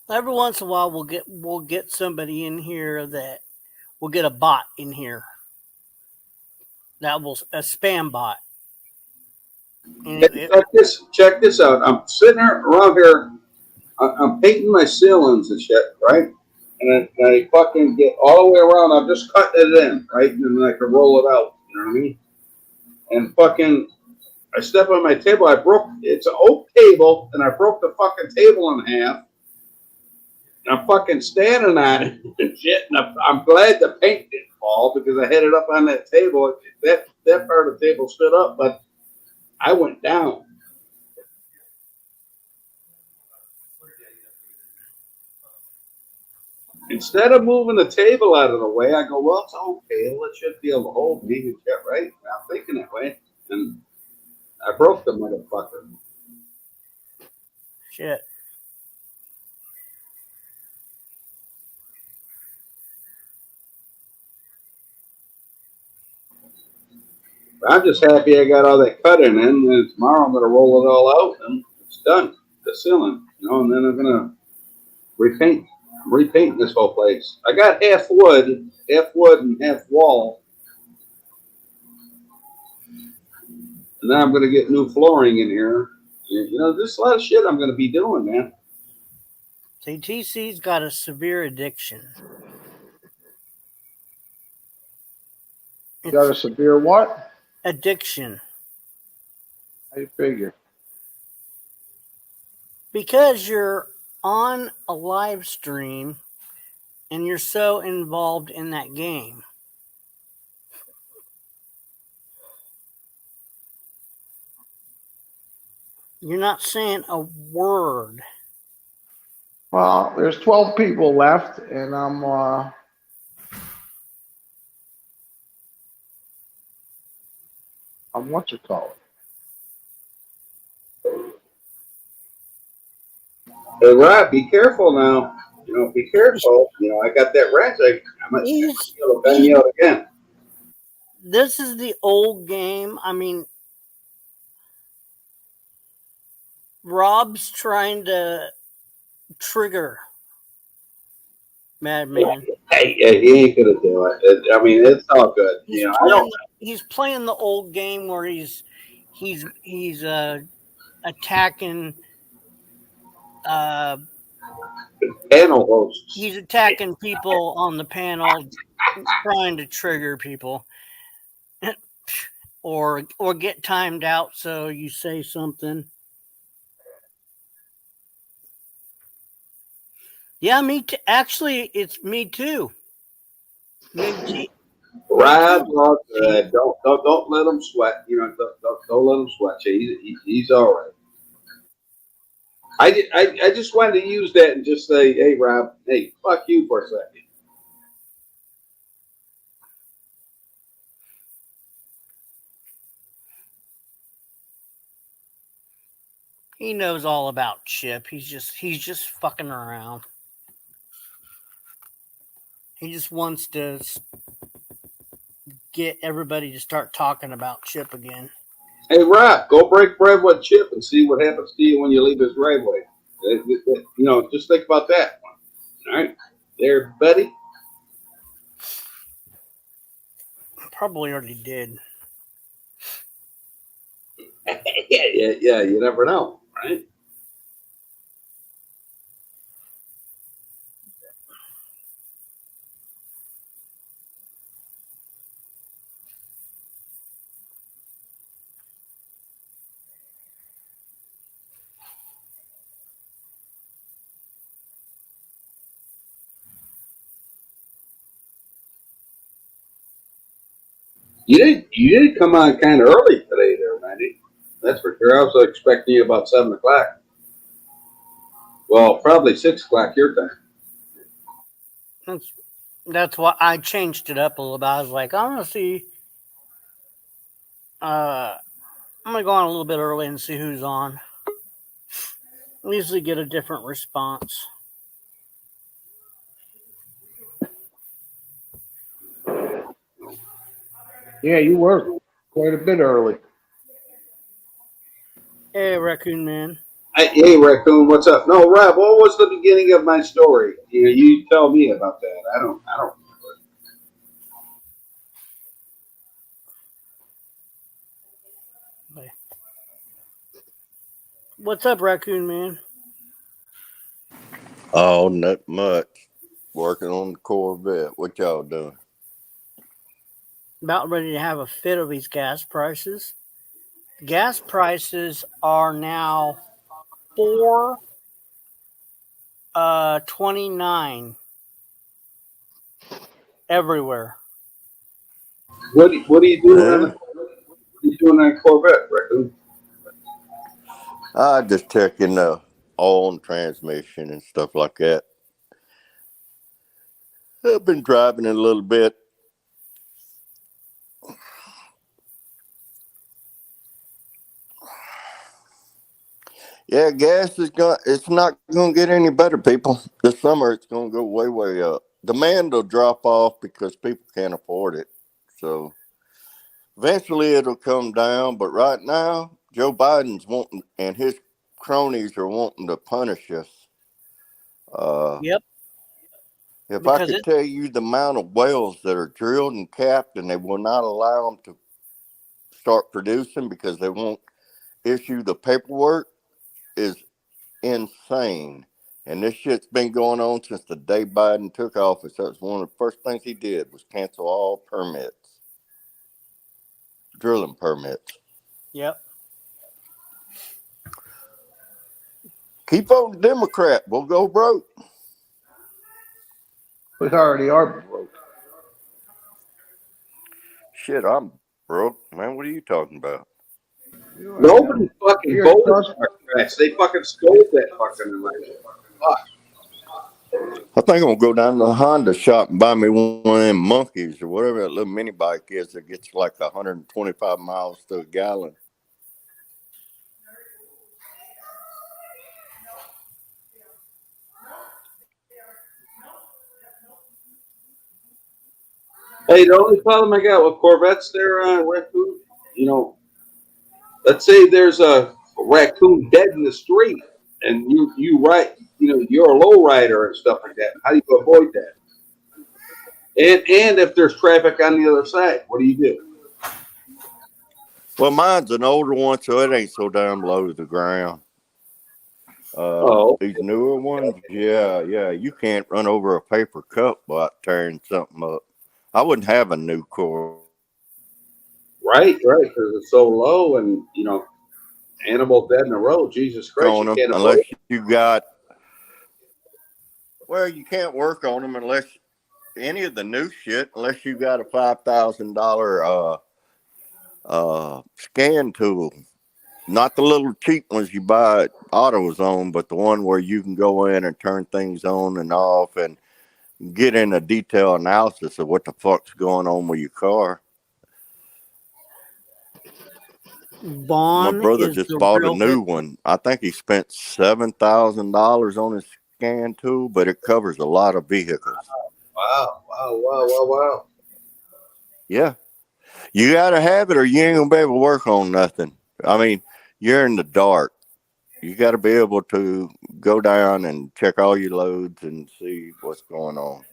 Every once in a while, we'll get somebody in here that we'll get a bot in here that will a spam bot. And Check this out. I'm sitting around here. I'm painting my ceilings and shit, right? And I fucking get all the way around. I'm just cutting it in, right? And then I can roll it out. You know what I mean? And fucking, I step on my table. It's an oak table, and I broke the fucking table in half. And I'm fucking standing on it and shit. And I'm glad the paint didn't fall because I had it up on that table. That part of the table stood up, but I went down. Instead of moving the table out of the way, I go, well, it's okay. Well, it should be able to hold me and shit, right? And I'm thinking that way. And I broke the motherfucker. shit. But I'm just happy I got all that cutting in. And tomorrow I'm going to roll it all out and it's done. The ceiling, you know, and then I'm going to repaint this whole place. I got half wood and half wall. And then I'm going to get new flooring in here. You know, there's a lot of shit I'm going to be doing, man. See, TC's got a severe addiction. You got a It's severe what? addiction. How you figure? Because you're on a live stream and you're so involved in that game. You're not saying a word. Well, there's 12 people left, and I'm what you call it. Hey, Rob, be careful now. You know, be careful. You know, I got that wrench. I might be He's, able to bang he's you out again. this is the old game. I mean, Rob's trying to trigger Madman. Hey, he ain't gonna do it. I mean, it's all good. He's You know, I don't. playing. He's playing the old game where he's attacking. Uh, Panel hosts. he's attacking people on the panel, trying to trigger people, or get timed out. So you say something. Yeah, me too. Actually, it's me too. Me Rob, too. well, don't let him sweat. You know, don't let him sweat. He's all right. I just wanted to use that and just say, hey, Rob, hey, fuck you for a second. He knows all about Chip. He's just fucking around. He just wants to get everybody to start talking about Chip again. Hey, Rob, go break bread with Chip and see what happens to you when you leave his driveway. Just think about that one. All right, there, buddy. Probably already did. Yeah. You never know, right? You did come on kind of early today, there, Randy. That's for sure. I was expecting you about 7 o'clock. Well, probably 6 o'clock your time. That's why I changed it up a little bit. I was like, I'm gonna see. I'm gonna go on a little bit early and see who's on. I usually get a different response. Yeah, you work quite a bit early. Hey, Raccoon Man. Hey, Raccoon, what's up? No, Rob, what was the beginning of my story? You tell me about that. I don't remember. What's up, Raccoon Man? Oh, not much. Working on the Corvette. What y'all doing? About ready to have a fit of these gas prices. Gas prices are now $4.29 everywhere. What are you doing on Yeah. the Corvette, Raccoon? I just checking the oil and transmission and stuff like that. I've been driving it a little bit. Yeah, gas is going. It's not going to get any better, people. This summer, it's going to go way, way up. Demand will drop off because people can't afford it. So eventually, it'll come down. But right now, Joe Biden's wanting, and his cronies are wanting to punish us. Uh, Yep, if I because could tell you the amount of wells that are drilled and capped, and they will not allow them to start producing because they won't issue the paperwork, is insane. And this shit's been going on since the day Biden took office. That's one of the first things he did was cancel all permits, drilling permits. yep. Keep voting Democrat. We'll go broke. We already are broke. Shit, I'm broke, man. What are you talking about? Nobody fucking voted for us. They fucking stole that fucking election. Fuck. I think I'm gonna go down to the Honda shop and buy me one of them monkeys or whatever that little mini bike is that gets like 125 miles to a gallon. Hey, the only problem I got with Corvettes there, Raccoon, let's say there's a raccoon dead in the street and you ride, you're a low rider and stuff like that. How do you avoid that? And if there's traffic on the other side, what do you do? Well, mine's an older one, so it ain't so damn low to the ground. Oh, These newer ones, yeah, you can't run over a paper cup without tearing something up. I wouldn't have a new Corvette. right, because it's so low and, animal dead in the road. Jesus Christ, On you them can't avoid unless it. you got. Well, you can't work on them unless any of the new shit unless you got a $5,000 scan tool. Not the little cheap ones you buy at AutoZone, but the one where you can go in and turn things on and off and get in a detailed analysis of what the fuck's going on with your car. My Vaughn brother is just the bought a real new hit. one. I think he spent $7,000 on his scan tool, but it covers a lot of vehicles. Wow. Yeah. You got to have it or you ain't going to be able to work on nothing. I mean, you're in the dark. You got to be able to go down and check all your loads and see what's going on.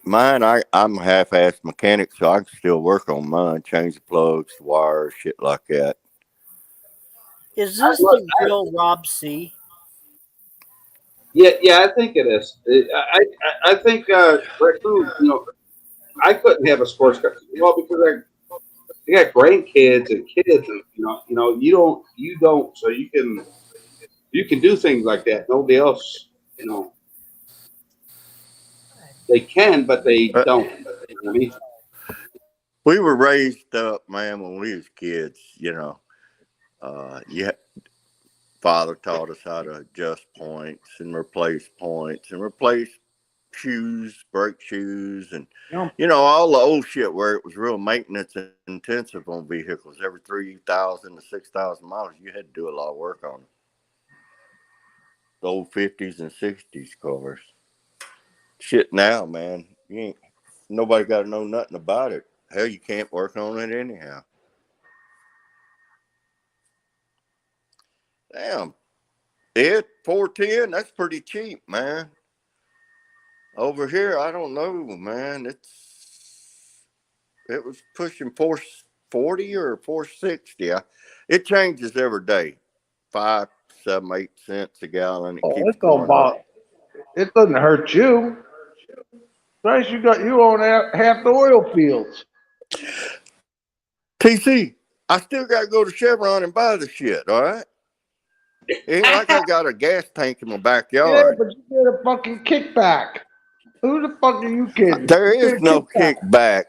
Mine, I'm a half-assed mechanic, so I can still work on mine, change the plugs, the wires, shit like that. Is this the real Rob C? Yeah, I think it is. I think Raccoon, I couldn't have a sports car. Well, because I got grandkids and kids, and you don't, so you can do things like that. Nobody else, they can, but they Uh, don't. You know what I mean? we were raised up, man, when we was kids. Yeah, father taught us how to adjust points and replace shoes, brake shoes, and all the old shit where it was real maintenance intensive on vehicles. Every 3,000 to 6,000 miles, you had to do a lot of work on it. The old 50s and 60s cars. Shit now, man, you ain't nobody got to know nothing about it. Hell, you can't work on it anyhow. Damn, it 410. That's pretty cheap, man. Over here, I don't know, man. It was pushing 440 or 460. It changes every day. 5, 7, 8 cents a gallon. It Oh, keeps it's all going up. about. It doesn't hurt you. Christ, you own half the oil fields. TC, I still got to go to Chevron and buy the shit. All right. It ain't like I got a gas tank in my Yeah, backyard. but you get a fucking kickback. Who the fuck are you kidding? There You is get a no kickback. kickback.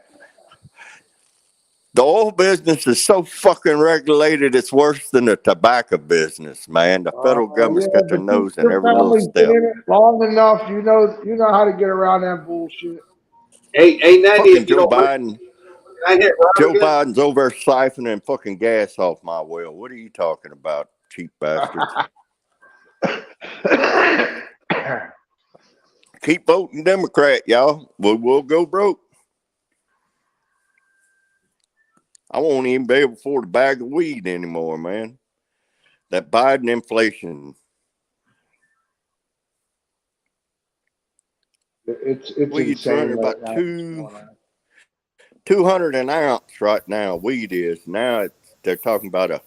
The oil business is so fucking regulated, it's worse than the tobacco business, man. The federal government's Yeah, got their but nose in your every little family's been step. in it long enough. You know how to get around that bullshit. Hey, 90, Fucking if you Joe don't mind, Biden. can I hit Rob Joe again? Biden's over there siphoning fucking gas off my well. What are you talking about, cheap bastards? Keep voting Democrat, y'all. We'll go broke. I won't even be able to afford a bag of weed anymore, man. That Biden inflation. It's Weed's insane running right about now. 200 an ounce right now. Weed is now. They're talking about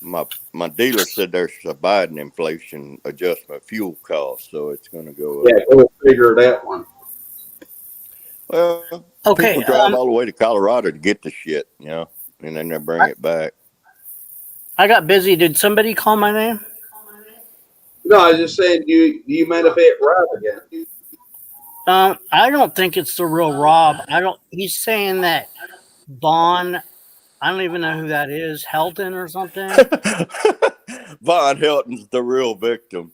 my dealer said there's a Biden inflation adjustment fuel cost, so it's going to go Yeah, up. go figure that one. Well, people Okay. drive all the way to Colorado to get the shit, and then they bring it back. I got busy. Did somebody call my name? No, I was just saying, do you mind if I hit Rob again? I don't think it's the real Rob. I don't. He's saying that Vaughn. I don't even know who that is. Helton or something. Von Hilton's the real victim.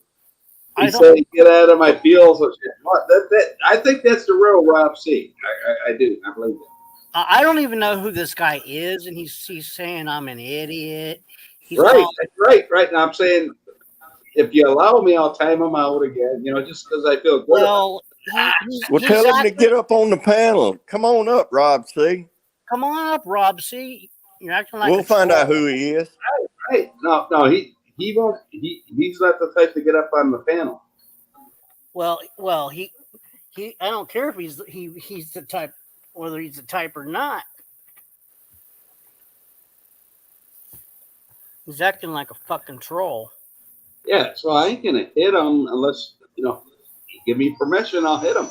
He I don't. said, "Get out of my fields." I think that's the real Rob C. I do. I believe it. I don't even know who this guy is, and he's saying I'm an idiot. He's Right, calling. right. Now I'm saying, if you allow me, I'll time him out again. Just because I feel good about it. Well, Well, he's tell him to acting. get up on the panel. Come on up, Rob C. Come on up, Rob. See, you're acting like a We'll find out troll. who he is. Right? No, he won't. He's not the type to get up on the panel. Well, he. I don't care if he's the type, whether he's the type or not. He's acting like a fucking troll. Yeah, so I ain't gonna hit him unless he give me permission. I'll hit him.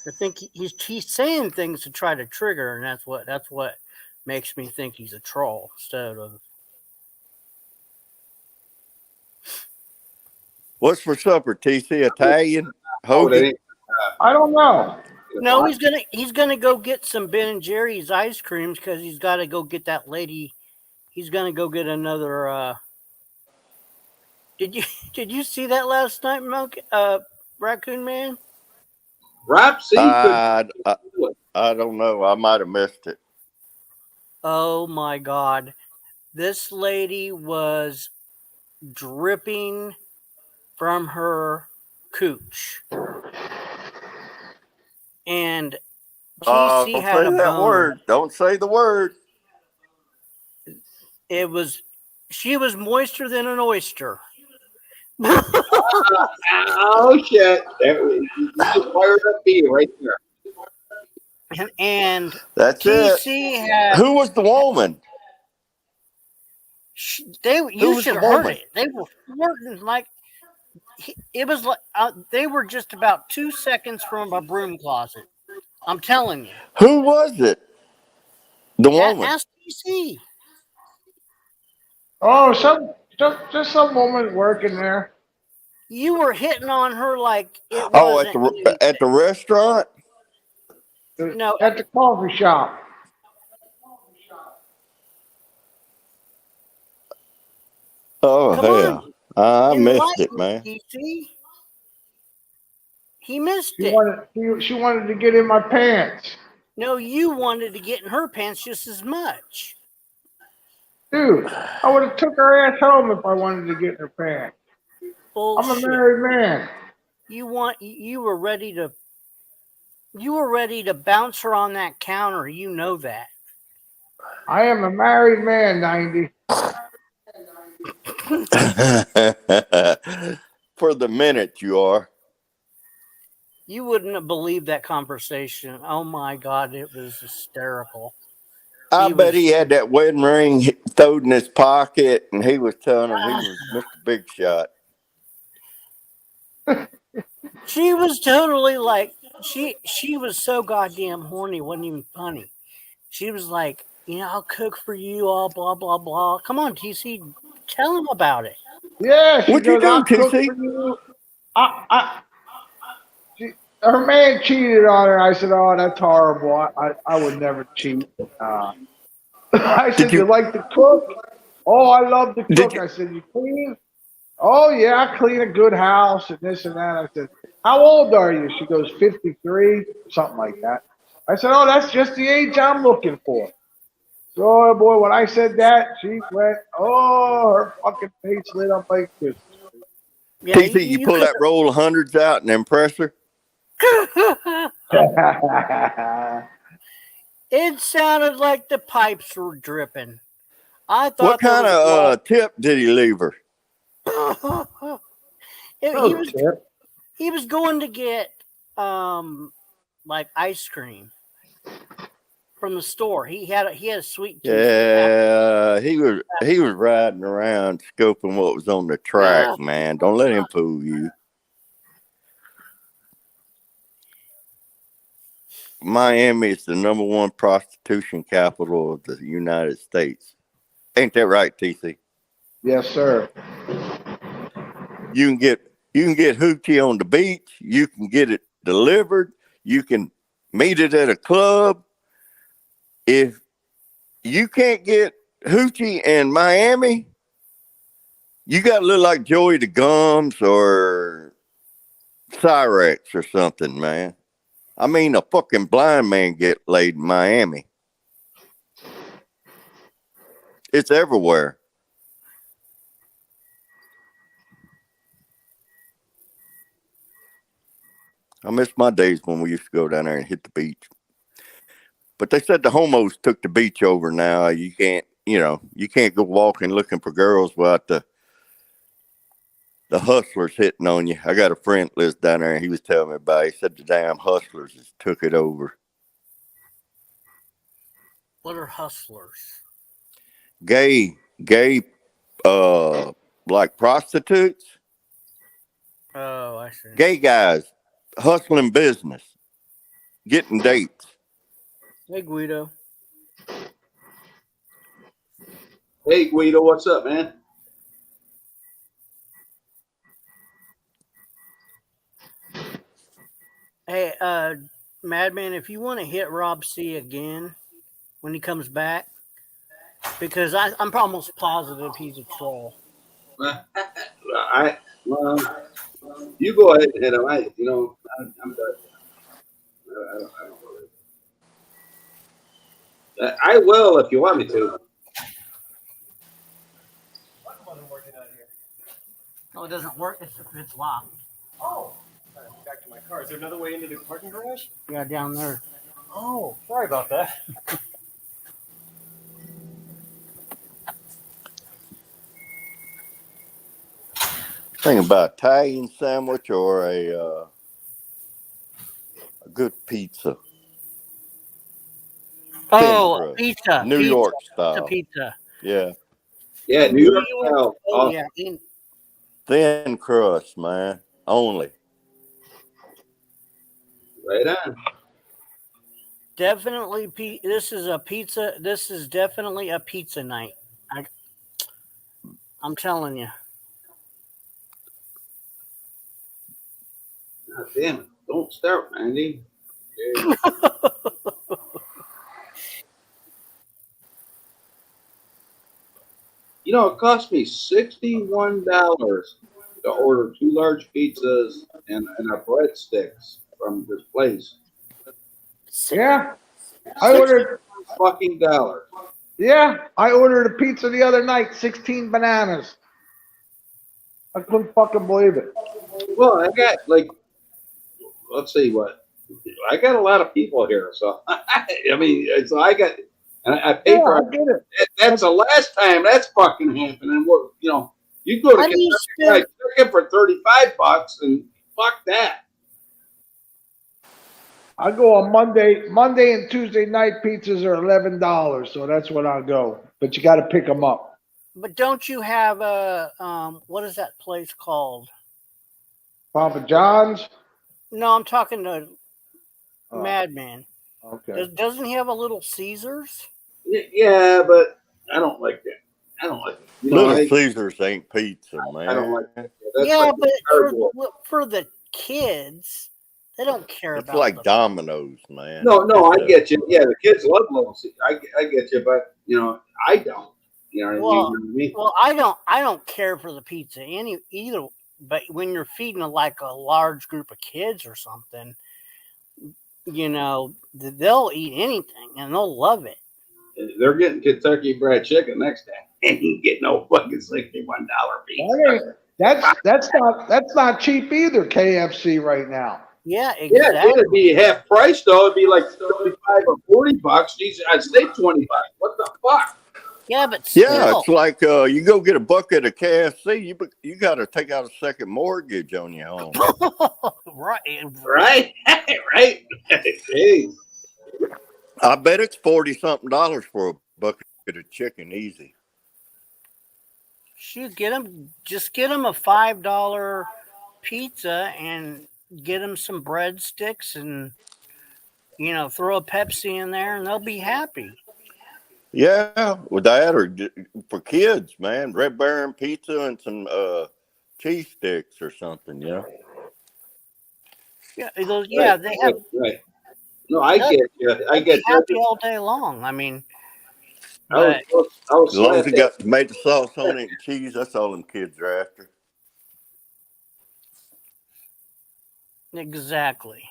I think he's saying things to try to trigger, and that's what makes me think he's a troll instead of. What's for supper, TC? Italian? Oh, that Hoagie? ain't. I don't know. No, he's gonna go get some Ben and Jerry's ice creams because he's got to go get that lady. He's gonna go get another. Did you did you see that last night, Raccoon Man? Rob C could I, I, do it. I don't know. I might have missed it. Oh my God, this lady was dripping from her cooch. And Oh, TC don't had say a that boner. word. Don't say the word. She was moister than an oyster. Oh shit! You just fired up me right there. And That's it. TC had Who was the woman? Who you was should the have heard woman? it. They were flirting like it was like they were just about 2 seconds from a broom closet. I'm telling you. Who was it? The woman. Ask TC. Oh, just some woman working there. You were hitting on her like it Oh, wasn't anything. at the restaurant. No, At the coffee shop. Oh come on. hell, I missed it, Enlighten man. TC. He missed She it. wanted to get in my pants. No, you wanted to get in her pants just as much. Dude, I would have took her ass home if I wanted to get in her pants. I'm a Bullshit. married man. You were ready to bounce her on that counter. You know that. I am a married man, 90. For the minute, you are. You wouldn't have believed that conversation. Oh my God, it was hysterical. I bet he had that wedding ring thrown in his pocket, and he was telling him he was Mr. Big Shot. She was totally like she was so goddamn horny. It wasn't even funny. She was like, I'll cook for you, all blah blah blah. Come on, TC, tell him about it. Yeah, she What'd you goes, do, I'll cook TC? for you. Her man cheated on her. I said, oh, that's horrible. I would never cheat. I said, you like to cook? Oh, I love to Did cook. you? I said, you clean? Oh, yeah, I clean a good house and this and that. I said, how old are you? She goes, 53, something like that. I said, oh, that's just the age I'm looking for. So, oh, boy, when I said that, she went, oh, her fucking face lit up like this. Yeah, TC, you pull that roll of hundreds out and impress her? It sounded like the pipes were dripping. I thought What kind of tip did he leave her? He was going to get like ice cream from the store. He had a sweet tooth. Yeah, he was riding around scoping what was on the track, man. Don't let him fool you. Miami is the #1 prostitution capital of the United States. Ain't that right, TC? Yes, sir. You can get hoochie on the beach. You can get it delivered. You can meet it at a club. If you can't get hoochie in Miami, you got to look like Joey the Gums or Cyrex or something, man. I mean, a fucking blind man get laid in Miami. It's everywhere. I miss my days when we used to go down there and hit the beach. But they said the homos took the beach over now. You can't go walking looking for girls without the hustlers hitting on you. I got a friend that lives down there, and he was telling me about it. He said the damn hustlers has took it over. What are hustlers? Gay, like prostitutes. Oh, I see. Gay guys hustling business, getting dates. Hey, Guido. Hey, Guido, what's up, man? Hey, Madman, if you want to hit Rob C again when he comes back, because I'm almost positive he's a troll. You go ahead and hit him. I'm done. I don't believe. I will if you want me to. No, it doesn't work if it's locked. Oh. My car. Is there another way into the parking garage? Yeah, down there. Oh, sorry about that. Think about Italian sandwich or a good pizza, thin Oh, crust, pizza, New pizza, York pizza, style. pizza. Yeah, Yeah, New New York York. style. Oh yeah, thin crust, man. Only. Right on. definitely. This is a pizza. This is definitely a pizza night. I'm telling you. God damn it. Don't start, Andy. Yeah. You know, it cost me $61 to order 2 large pizzas and a breadsticks from this place. Yeah, I 60. ordered. Fucking dollars. Yeah, I ordered a pizza the other night. 16 bananas. I couldn't fucking believe it. Well, I got like, let's see what. I got a lot of people here, so I mean, so I got, and I pay Yeah, for I it. get it. That's the last time that's fucking happening. We're, you go to How do you Kentucky spend? Fried Chicken for $35, and fuck that. I go on Monday and Tuesday night pizzas are $11, so that's when I go. But you got to pick them up. But don't you have a what is that place called? Papa John's. No, I'm talking to Oh, Madman. okay. Doesn't he have a Little Caesars? Yeah, but I don't like that. I don't like it. Little Caesars ain't pizza, I don't man. like that. That's Yeah, like but cardboard. for the kids, they don't care It's about like the. Domino's, man. No, I It's get you. Yeah, the kids love Little Caesars. I get you, but I don't. You know what I mean? Well, I don't care for the pizza either. But when you're feeding like a large group of kids or something, they'll eat anything and they'll love it. They're getting Kentucky Fried Chicken next time. Ain't get no fucking $61 pizza. That's not cheap either. KFC right now. Yeah, Yeah, exactly. it'd be half price though. It'd be like 35 or $40. Jesus, I'd stay 25. What the fuck? Yeah, but Yeah, still, it's like you go get a bucket of KFC, you got to take out a second mortgage on your home. right? Right? Right? Jeez. I bet it's $40-something for a bucket of chicken, easy. Shoot, get them a $5 pizza and get them some breadsticks and throw a Pepsi in there and they'll be happy. Yeah, with that or for kids, man, Red Baron pizza and some cheese sticks or something. Yeah. Yeah, Right, they have. right. No, I get you. I They'll get be happy you. all day long. I mean, I was but As long as slapped it got tomato sauce on it and cheese, that's all them kids are after. exactly.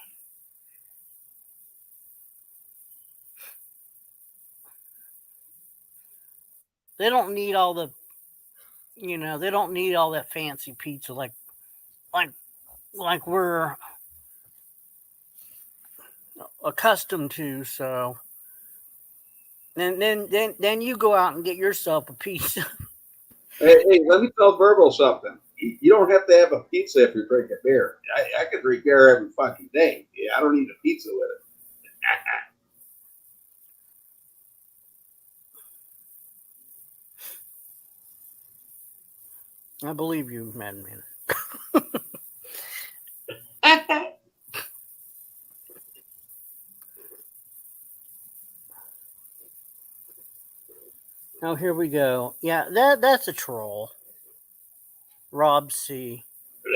They don't need all the, they don't need all that fancy pizza like we're accustomed to. So then you go out and get yourself a pizza. Hey, let me tell Verbal something. You don't have to have a pizza if you drink a beer. I could drink beer every fucking day. Yeah, I don't need a pizza with it. I believe you, Madman. Oh, here we go. Yeah, that's a troll. Rob C.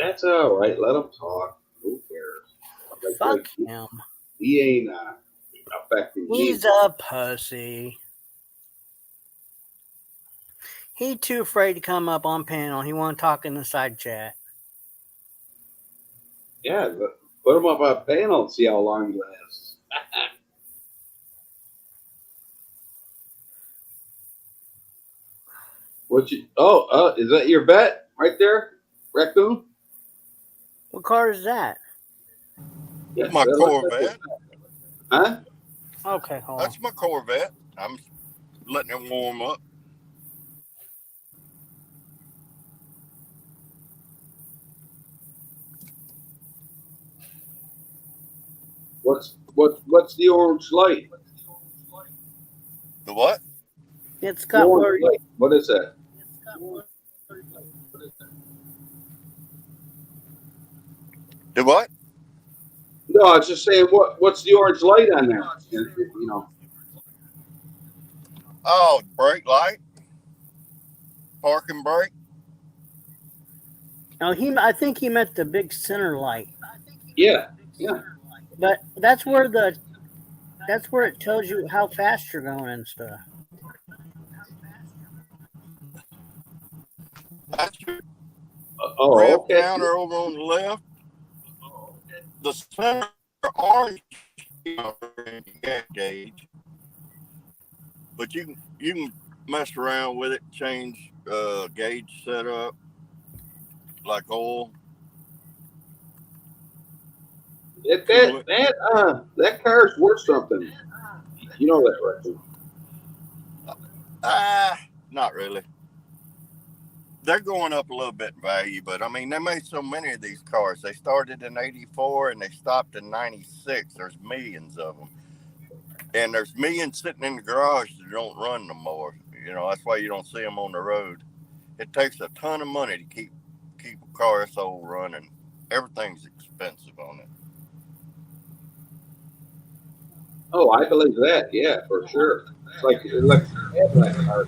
That's all right. Let him talk. Who cares? Fuck him. He ain't affecting me. He's a pussy. He too afraid to come up on panel. He want to talk in the side chat. Yeah, but put him up on a panel and see how long he lasts. Is that your bet right there, Raccoon? What car is that? Yeah, My Corvette. Huh? Okay, hold on. That's my Corvette. I'm letting it warm up. What's the orange light? The what? It's The got orange where light. What is that? The what? No, I was just saying what's the orange light on there? You know. Oh, brake light, parking brake. no, I think he meant the big center light, Yeah. Yeah. but that's where it tells you how fast you're going and stuff. That's your Oh, rev okay. counter over on the left. The center orange gas gauge, but you can mess around with it, change gauge setup like oil, coolant. That car's worth something. You know that, right? Not really. They're going up a little bit in value, but I mean, they made so many of these cars. They started in '84 and they stopped in '96. There's millions of them, and there's millions sitting in the garage that don't run no more. You know, that's why you don't see them on the road. It takes a ton of money to keep a car this old running. Everything's expensive on it. Oh, I believe that. Yeah, for sure. It's like Cadillac cars.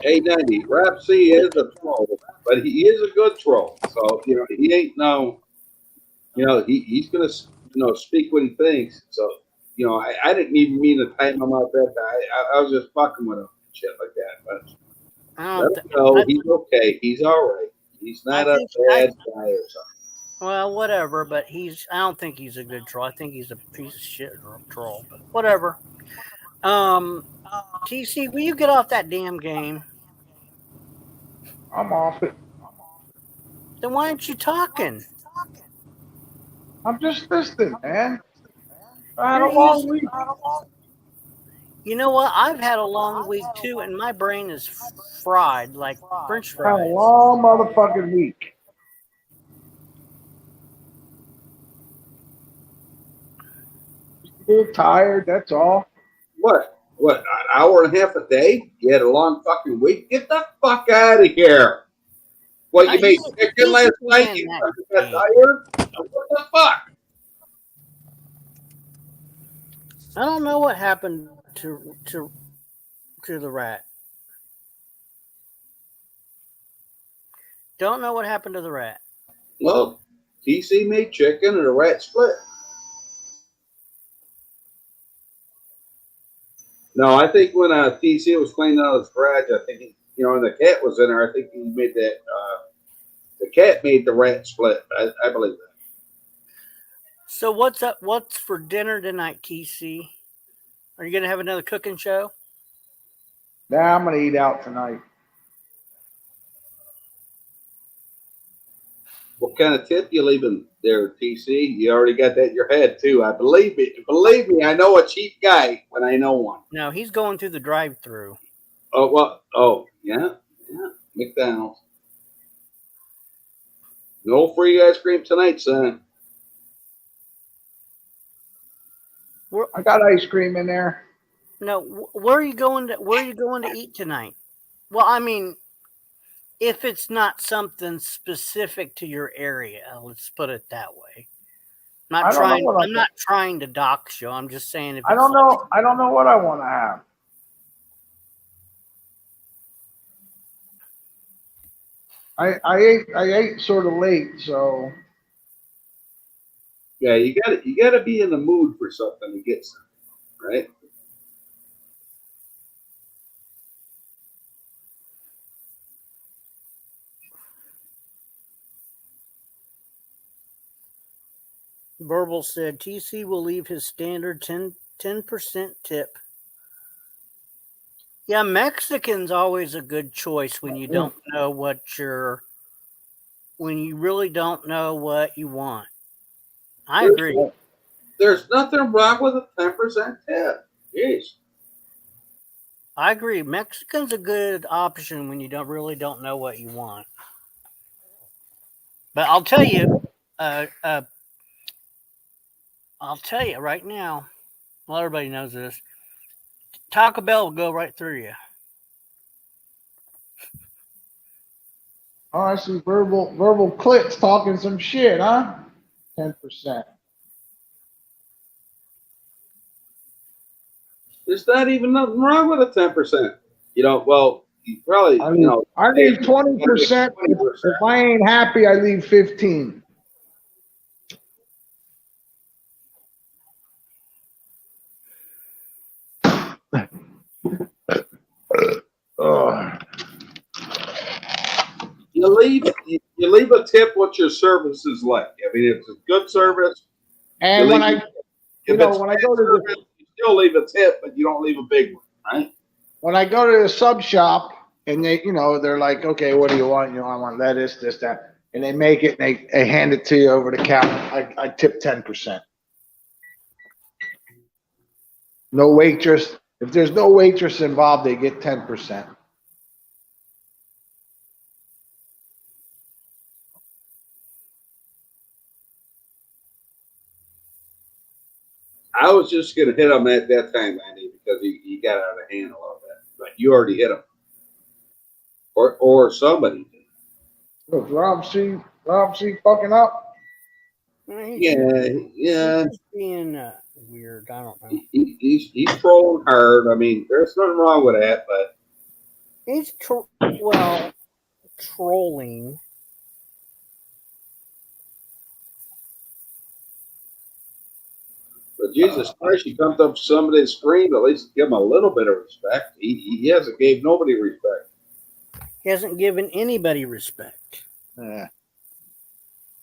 Hey, 90. Rap C is a troll, but he is a good troll. So he ain't no. He's gonna speak what he thinks. So I didn't even mean to type him out that guy. I was just fucking with him and shit like that. But I let don't. him know he's okay. He's all right. He's I not a think. bad guy or something. Well, whatever. But I don't think he's a good troll. I think he's a piece of shit troll. But whatever. TC, will you get off that damn game? I'm off it. Then why aren't you talking? I'm just listening, man. I had You're a long using. week. You know what? I've had a long week too, and my brain is fried like French I had a fries. long motherfucking week. A little tired, that's all. What? What? An hour and a half a day? You had a long fucking week? Get the fuck out of here! What, you made chicken He's last night? playing You that fucking got game. tired? What the fuck? I don't know what happened to the rat. Don't know what happened to the rat. Well, TC made chicken and a rat split. No, I think when TC was cleaning out his garage, I think and the cat was in there. I think he made that. The cat made the rat split. I believe that. So what's up? What's for dinner tonight, TC? Are you gonna have another cooking show? Now I'm gonna eat out tonight. What kind of tip you leaving there, TC? You already got that in your head too. I believe it. Believe me, I know a cheap guy when I know one. No, he's going through the drive-through. Oh what? Oh yeah. McDonald's. No free ice cream tonight, son. I got ice cream in there. No, where are you going to? Where are you going to eat tonight? Well, I mean, if it's not something specific to your area, let's put it that way. I don't know what I'm not trying to dox you. I'm just saying if I it's don't know. I don't know what I want to have. I ate sort of late, so Yeah, you gotta be in the mood for something to get something, right? Verbal said TC will leave his standard 10% tip. Yeah, Mexican's always a good choice when you don't know when you really don't know what you want. I agree. There's nothing wrong with a 10% tip. Jeez. I agree. Mexican's a good option when you don't know what you want. But I'll tell you right now. Well, everybody knows this. Taco Bell will go right through you. Oh, I see verbal clits talking some shit, huh? 10%. There's not even nothing wrong with a 10%. You know, well, you probably, I leave 20%. If I ain't happy, I leave 15. You leave a tip what your service is like. I mean, if it's a good service, And when I go to service, you still leave a tip, but you don't leave a big one, right? When I go to the sub shop and they're like, okay, what do you want? I want lettuce, this, that, and they make it and they hand it to you over the counter. I tip 10%. No waitress. If there's no waitress involved, they get 10%. I was just going to hit him at that time, Andy, because he got out of hand a little bit. But you already hit him. Or somebody did. Look, Rob C fucking up. Yeah. He's being weird. I don't know. He's trolling hard. I mean, there's nothing wrong with that, but He's trolling. But Jesus Christ, he comes up to somebody's screen, at least give him a little bit of respect. He hasn't gave nobody respect. He hasn't given anybody respect. Yeah.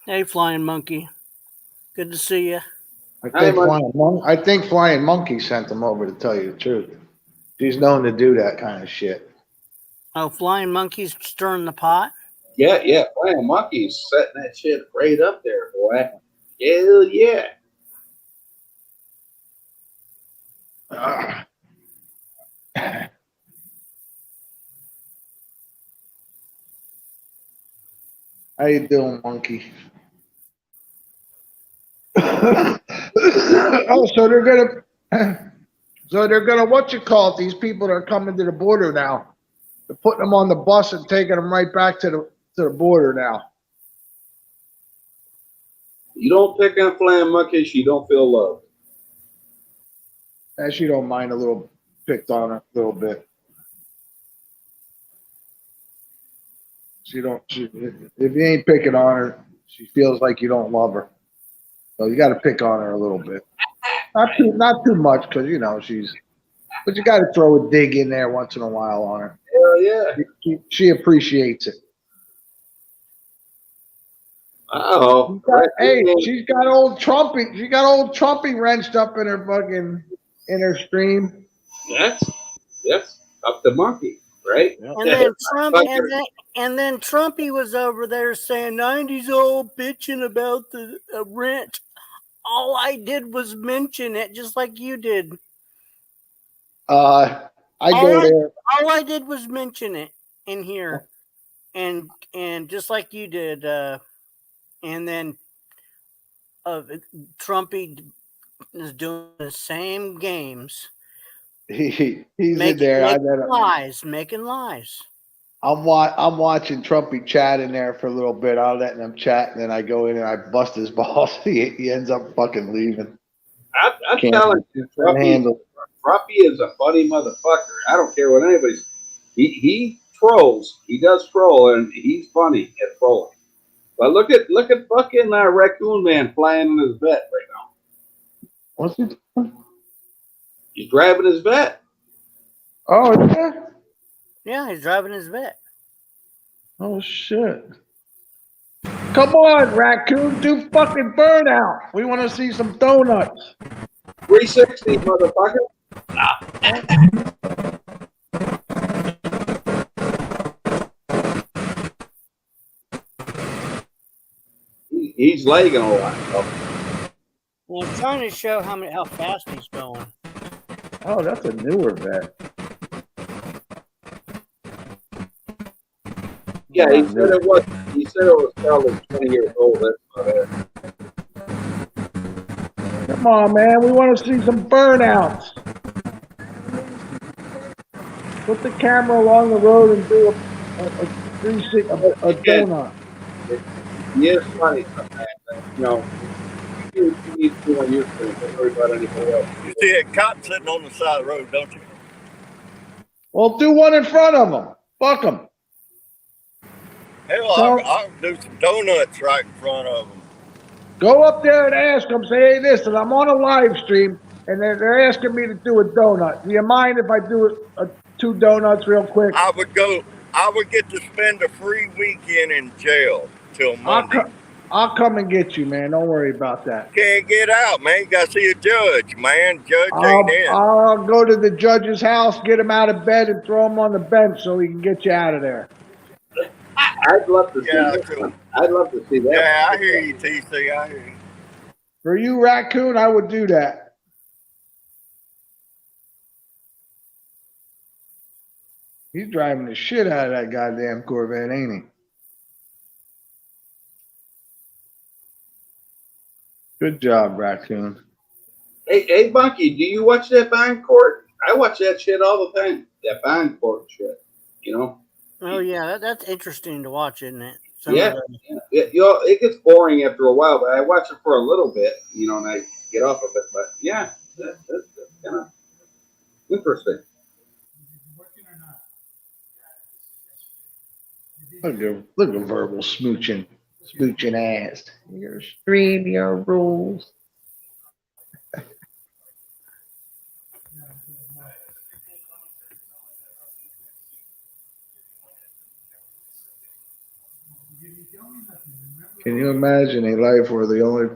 Hey, Flying Monkey. Good to see you. I think Flying Monkey sent him over to tell you the truth. She's known to do that kind of shit. Oh, Flying Monkey's stirring the pot? Yeah. Flying Monkey's setting that shit right up there, boy. Hell yeah. How you doing, Monkey? So they're gonna what you call it? These people that are coming to the border now. They're putting them on the bus and taking them right back to the border now. You don't pick on Flying Monkeys, you don't feel loved. And she don't mind a little picked on her a little bit. If you ain't picking on her, she feels like you don't love her. So you got to pick on her a little bit. Not too much, because but you got to throw a dig in there once in a while on her. Hell yeah. She appreciates it. Oh, she's got old Trumpy. She got old Trumpy wrenched up in her stream. Yes, up the monkey, right? And then Trumpy was over there saying 90s old bitching about the rent. All I did was mention it, just like you did. All I did was mention it in here, and just like you did, and then Trumpy is doing the same games. He's in there. Making lies. I'm watching Trumpy chat in there for a little bit. I'm letting him chat, and then I go in and I bust his balls. He ends up fucking leaving. I'm telling you, Trumpy is a funny motherfucker. I don't care what anybody's. He trolls. He does troll, and he's funny at trolling. But look at fucking Raccoon Man flying in his vet right now. What's he doing? He's driving his vet. Oh yeah. Yeah, he's driving his vet. Oh shit. Come on, raccoon, do fucking burnout. We want to see some donuts. 360, motherfucker. He's lagging a lot. Well, I'm trying to show how fast he's going. Oh, that's a newer vet. Yeah, he said it was. He said it was probably 20 years old. That's about it. Come on, man. We want to see some burnouts. Put the camera along the road and do a donut. He is funny sometimes. You know, you need to do on your screen. Don't worry about anything else. You see that cop sitting on the side of the road, don't you? Well, do one in front of them. Fuck them. Hell, I'll do some donuts right in front of them. Go up there and ask them. Say, hey, listen, I'm on a live stream, and they're asking me to do a donut. Do you mind if I do 2 donuts real quick? I would get to spend a free weekend in jail till Monday. I'll come and get you, man. Don't worry about that. Can't get out, man. You gotta see a judge, man. Judge ain't in. I'll go to the judge's house, get him out of bed, and throw him on the bench so he can get you out of there. I'd love to see that. I'd love to see that. Yeah, I hear you, TC. I hear you. For you, raccoon, I would do that. He's driving the shit out of that goddamn Corvette, ain't he? Good job, raccoon. Hey, Bunky, do you watch that Bond Court? I watch that shit all the time. That Bond Court shit, you know? Oh yeah, that's interesting to watch, isn't it? It gets boring after a while, but I watch it for a little bit, you know, and I get off of it. But yeah, that's kind of interesting. Look at verbal smooching ass. Your stream, your rules. Can you imagine a life where the only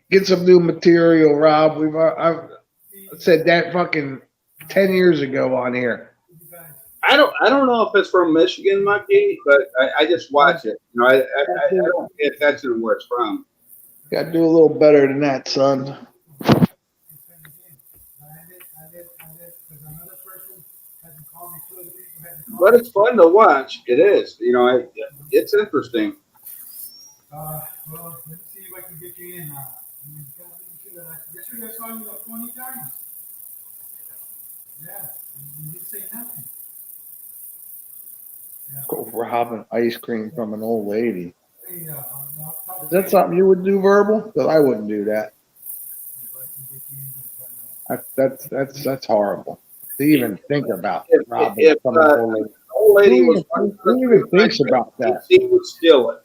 get some new material, Rob? I've said that fucking 10 years ago on here. I don't know if it's from Michigan, Monkey, but I just watch it. You know, I don't pay attention to where it's from. Got to do a little better than that, son. But it's fun to watch. It is. You know, it's interesting. Well, let me see if I can get you in. Yesterday I saw you like 20 times. Yeah, you didn't say nothing. Yeah. Go robbing ice cream from an old lady. Is that something you would do, verbal? Because I wouldn't do that. That's horrible. To even think about robbing from an old lady. Old lady was who even thinks about that? He would steal it.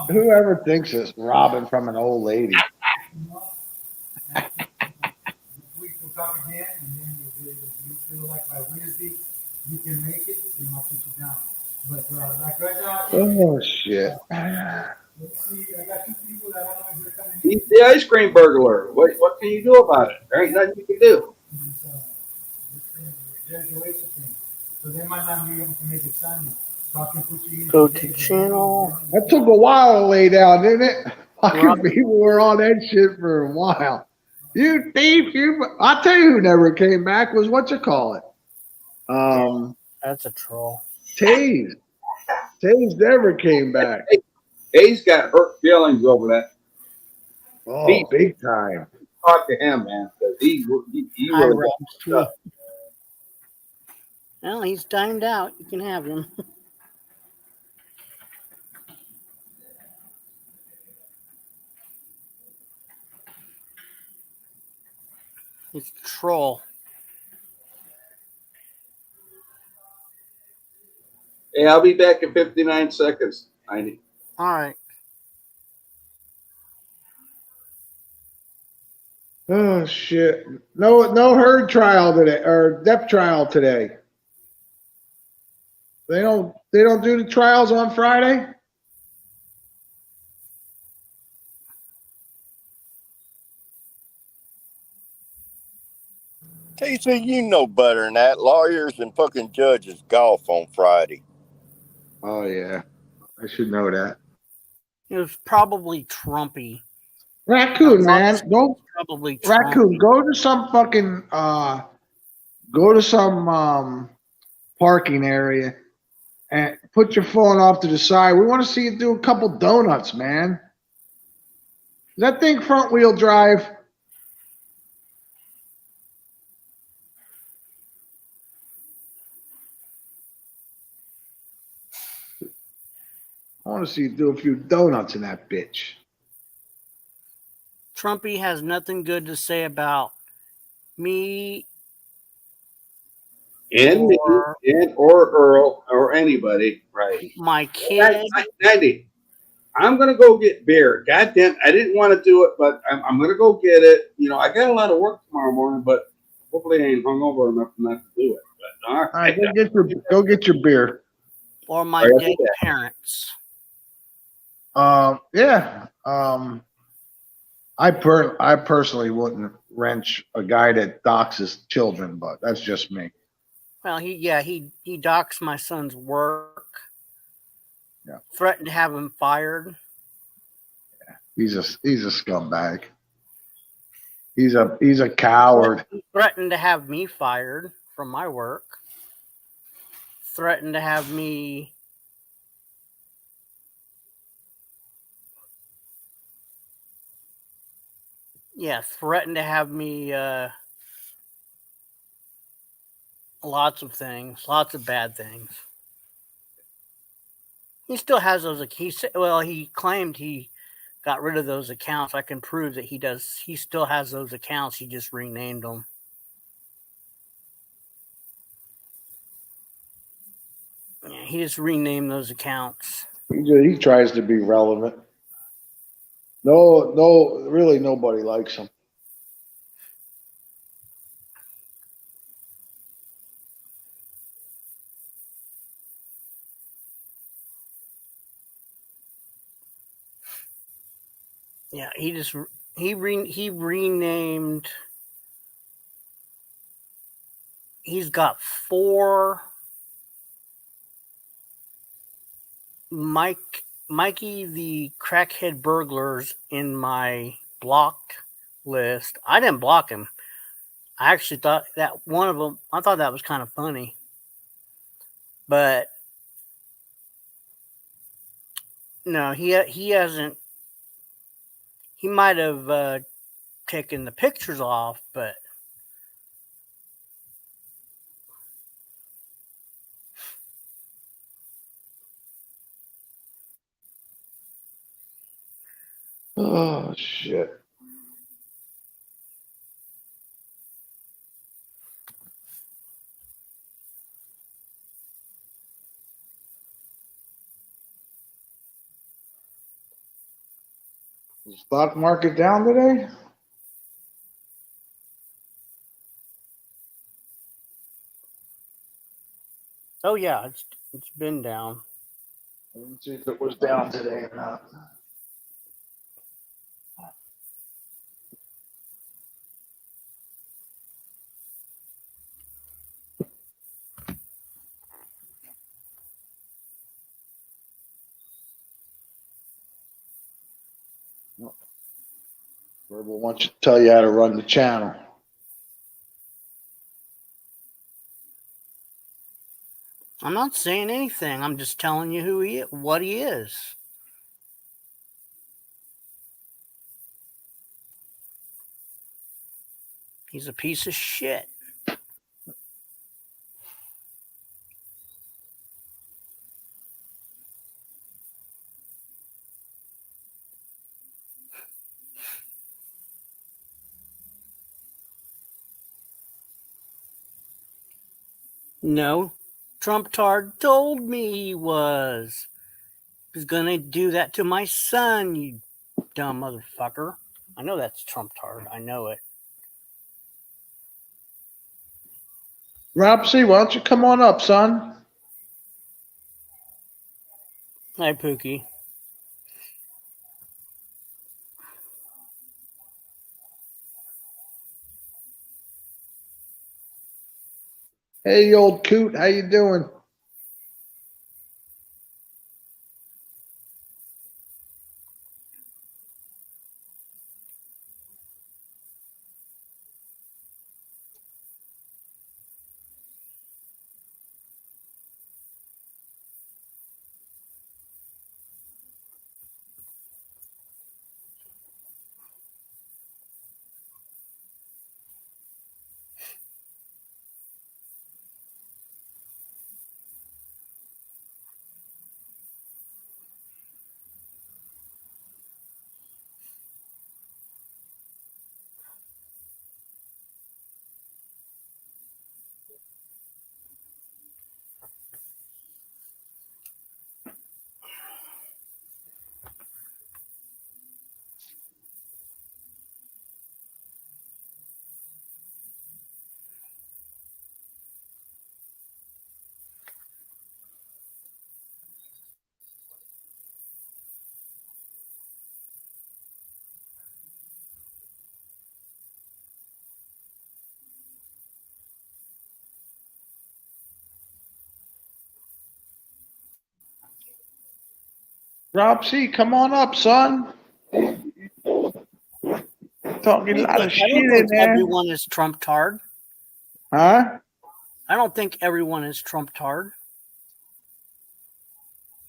Whoever thinks it's robbing from an old lady. We will talk again, and then if you feel like by Wednesday you can make it, then I'll put you down. But like right now, oh shit! Let's see. I got 2 people that I don't know if they're coming in. He's the ice cream burglar. What can you do about it? There ain't nothing you can do. Graduation thing. So they might not be able to make it Sunday. So I can put you in. Go to channel. That took a while to lay down, didn't it? Fucking people were on that shit for a while. You thief! I'll tell you who never came back was what you call it. That's a troll. Taze never came back. He's got hurt feelings over that. Oh, big time. Talk to him, man, because he really got stuff. Well, he's timed out. You can have him. He's a troll. Hey, I'll be back in 59 seconds. All right. Oh shit! No herd trial today or depth trial today. They don't do the trials on Friday? TC, you know better than that. Lawyers and fucking judges golf on Friday. Oh yeah. I should know that. It was probably Trumpy. Raccoon, man. Go Probably Raccoon, Trumpy. go to some fucking go to some parking area and put your phone off to the side. We want to see you do a couple donuts, man. Is that thing front wheel drive? I want to see you do a few donuts in that bitch. Trumpy has nothing good to say about me And me, or or Earl, or anybody, right? my kid. 90. I'm gonna go get beer. Goddamn, I didn't want to do it, but I'm gonna go get it. You know, I got a lot of work tomorrow morning, but hopefully I ain't hungover enough not to do it. But all All right, right, go get your beer. Or my All right, dead parents. Yeah. I personally wouldn't wrench a guy that docks his children, but that's just me. Well, he docks my son's work. Yeah. Threatened to have him fired. He's a scumbag. He's a coward. Threatened to have me fired from my work. Threatened to have me threatened to have me lots of things, lots of bad things. He still has those. He claimed he got rid of those accounts. I can prove that he does. He still has those accounts. He just renamed them. Yeah, he just renamed those accounts. He tries to be relevant. No, really, nobody likes him. Yeah, he renamed. He's got 4 Mikey the crackhead burglars in my blocked list. I didn't block him. I actually thought that one of them. I thought that was kind of funny, but no, he hasn't. He might have taken the pictures off, but Oh shit! Is the stock market down today? oh yeah, it's been down. Let's see if it was down today or not. Verbal wants to tell you how to run the channel. I'm not saying anything. I'm just telling you what he is. He's a piece of shit. No, Trump Tard told me he was gonna do that to my son. You dumb motherfucker. I know that's Trump Tard. I know it. Rob C, why don't you come on up, son? Hi, Pookie. Hey, old coot, how you doing? Rob C, come on up, son. Talking a lot of I shit don't in think there. everyone is Trump hard. Huh? I don't think everyone is Trump hard.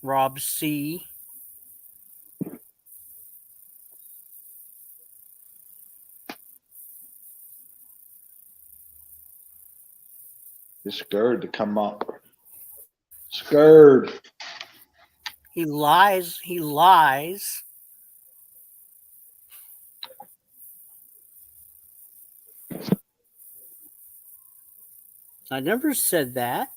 Rob C. He's scared to come up. Scared. He lies. He lies. I never said that.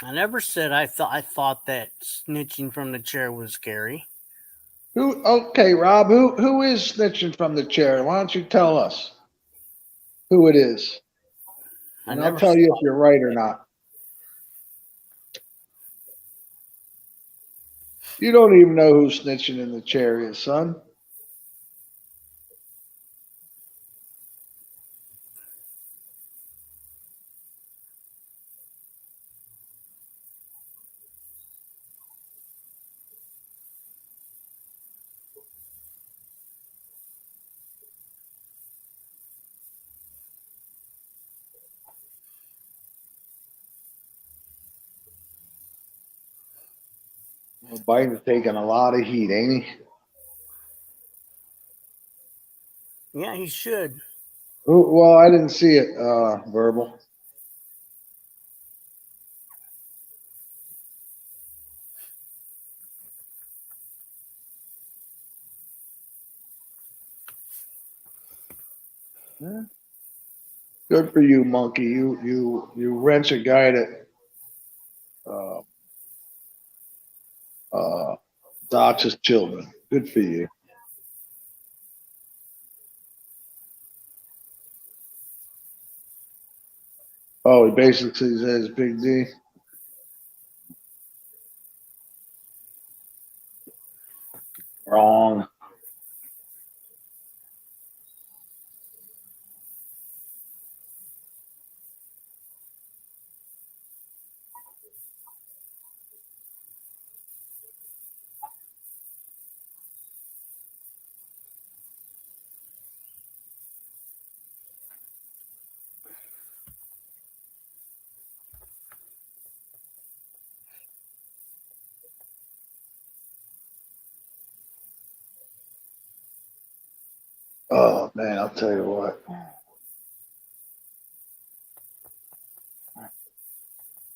I never said I thought that snitching from the chair was scary. Who? Okay, Rob. Who is snitching from the chair? Why don't you tell us who it is, I and I'll never tell you if you're right or not. You don't even know who snitching in the chair is, son. Well, Biden's taking a lot of heat, ain't he? Yeah, he should. Well, I didn't see it. Verbal. Yeah. Good for you, monkey. You wrench a guy that uh, uh, doxes children. Good for you. Oh, he basically says Big D. Wrong. Oh man, I'll tell you what.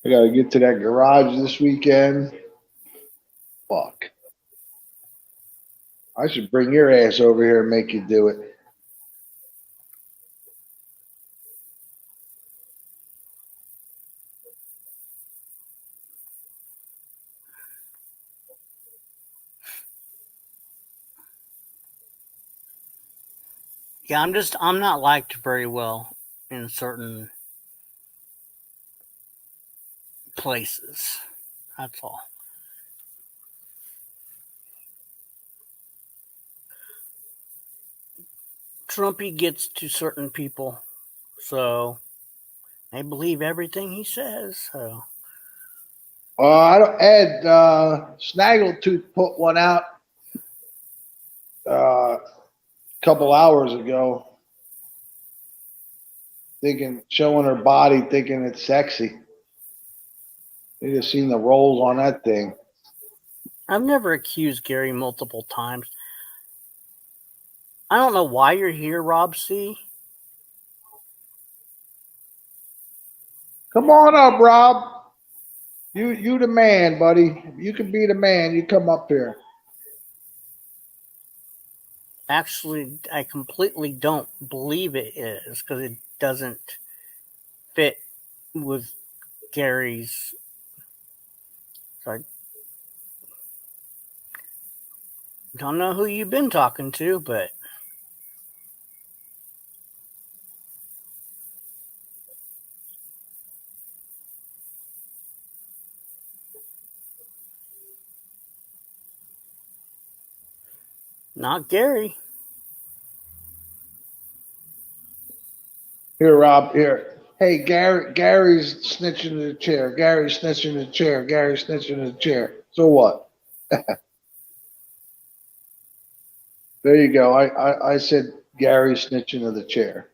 I gotta get to that garage this weekend. Fuck. I should bring your ass over here and make you do it. Yeah, I'm not liked very well. in certain places. That's all. Trumpy gets to certain people, so they believe everything he says. So I don't, Ed Snaggletooth put one out a couple hours ago, showing her body, thinking it's sexy. You just seen the rolls on that thing. I've never accused Gary multiple times. I don't know why you're here, Rob C. Come on up, Rob. You the man, buddy. You can be the man. You come up here. Actually, I completely don't believe it is because it doesn't fit with Gary's. I don't know who you've been talking to, but not Gary. Here, Rob. Here. Hey, Gary's snitching in the chair. Gary's snitching in the chair. Gary's snitching in the chair. So what? There you go. I said Gary's snitching in the chair.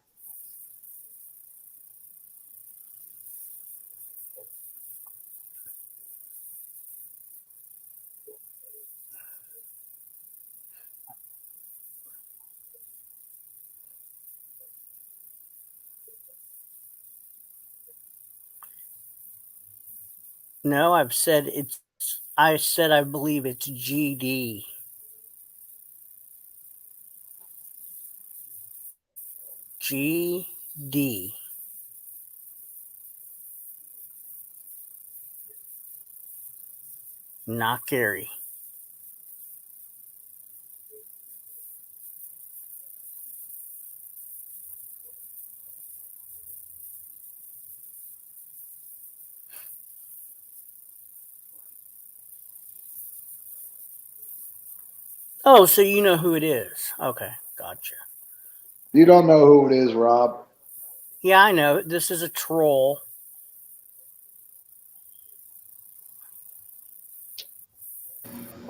No, I've said it's. I said I believe it's GD. GD. Not Gary. Oh, so you know who it is. Okay, gotcha. You don't know who it is, Rob. Yeah, I know. This is a troll.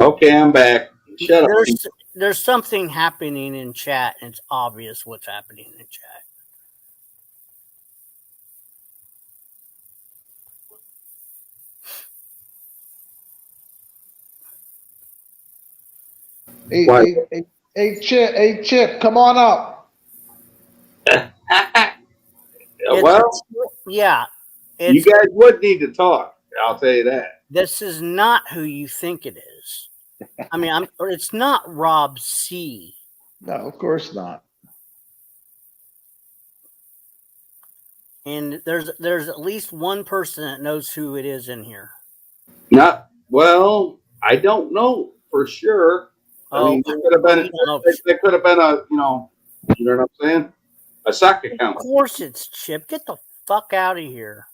Okay, I'm back. Shut up. There's something happening in chat, and it's obvious what's happening in chat. Hey, Chip, come on up. Well, yeah, you guys would need to talk. I'll tell you that. This is not who you think it is. I mean, it's not Rob C. No, of course not. And there's at least one person that knows who it is in here. Not well. I don't know for sure. I mean, it could have been. It could have been a. You know what I'm saying? A sock account. Of course, it's Chip. Get the fuck out of here.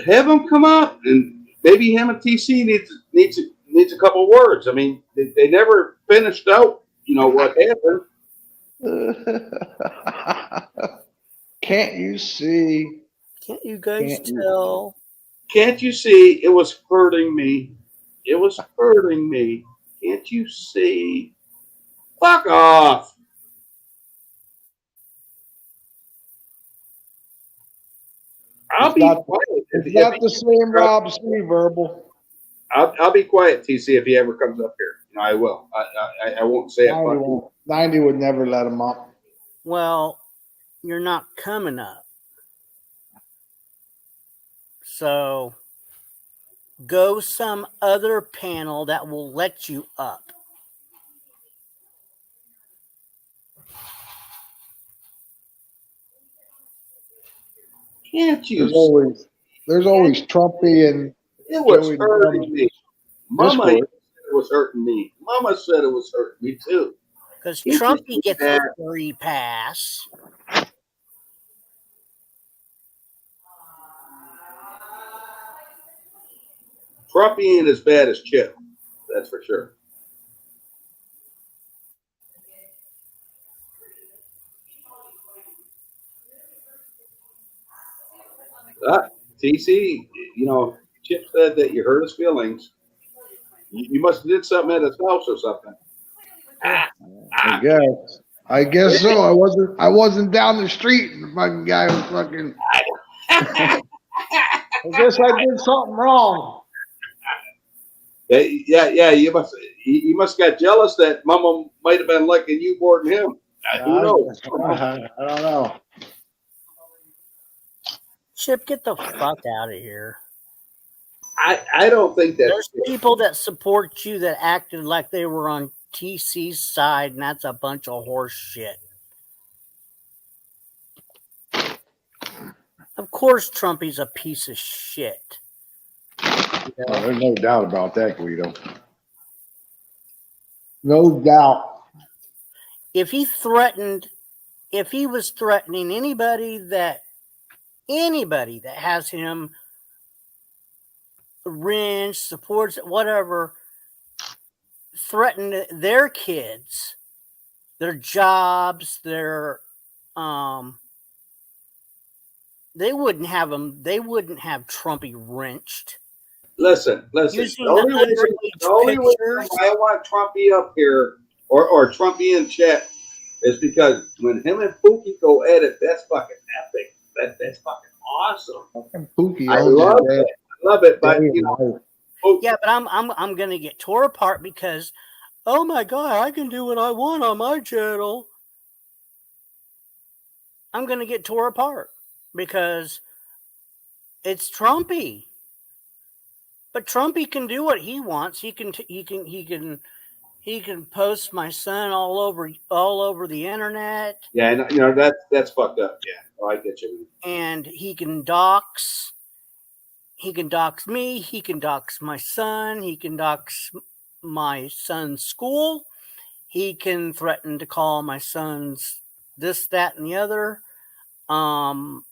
Have him come up, and maybe him and TC needs a couple words. I mean, they never finished out. You know what happened? Can't you see? Can't you guys tell? Can't you see? It was hurting me. It was hurting me. Can't you see? Fuck off. I'll be quiet. It's not the same Rob C. Verbal. I'll be quiet, TC, if he ever comes up here. You know, I will. I won't say it. 90 would never let him up. Well, you're not coming up. So go some other panel that will let you up. Can't you? There's always Trumpy and it was Joey hurting me. Mama said it was hurting me. Mama said it was hurting me too. Because Trumpy gets a free pass. Trumpy ain't as bad as Chip. That's for sure. TC, Chip said that you hurt his feelings. You must have did something at his house or something. I guess so. I wasn't down the street and the fucking guy was fucking I guess I did something wrong. Yeah. You must got jealous that Mama might have been liking you more than him. Who knows? I don't know. Chip, get the fuck out of here. I don't think that there's people that support you that acted like they were on TC's side, and that's a bunch of horse shit. Of course, Trumpy's a piece of shit. There's no doubt about that, Guido. No doubt. If he was threatening anybody that has him wrench, supports it, whatever, threaten their kids, their jobs, their they wouldn't have Trumpy wrenched. Listen. Using the only reason I want Trumpy up here or Trumpy in chat is because when him and Pookie go at it, that's fucking epic. That's fucking awesome. Pookie, I love it, but yeah, but I'm gonna get tore apart because, oh my god, I can do what I want on my channel. I'm gonna get tore apart because it's Trumpy. But Trumpy can do what he wants. He can post my son all over the internet. Yeah, that's fucked up. Yeah, I get you. And he can dox. He can dox me. He can dox my son. He can dox my son's school. He can threaten to call my son's this, that, and the other. And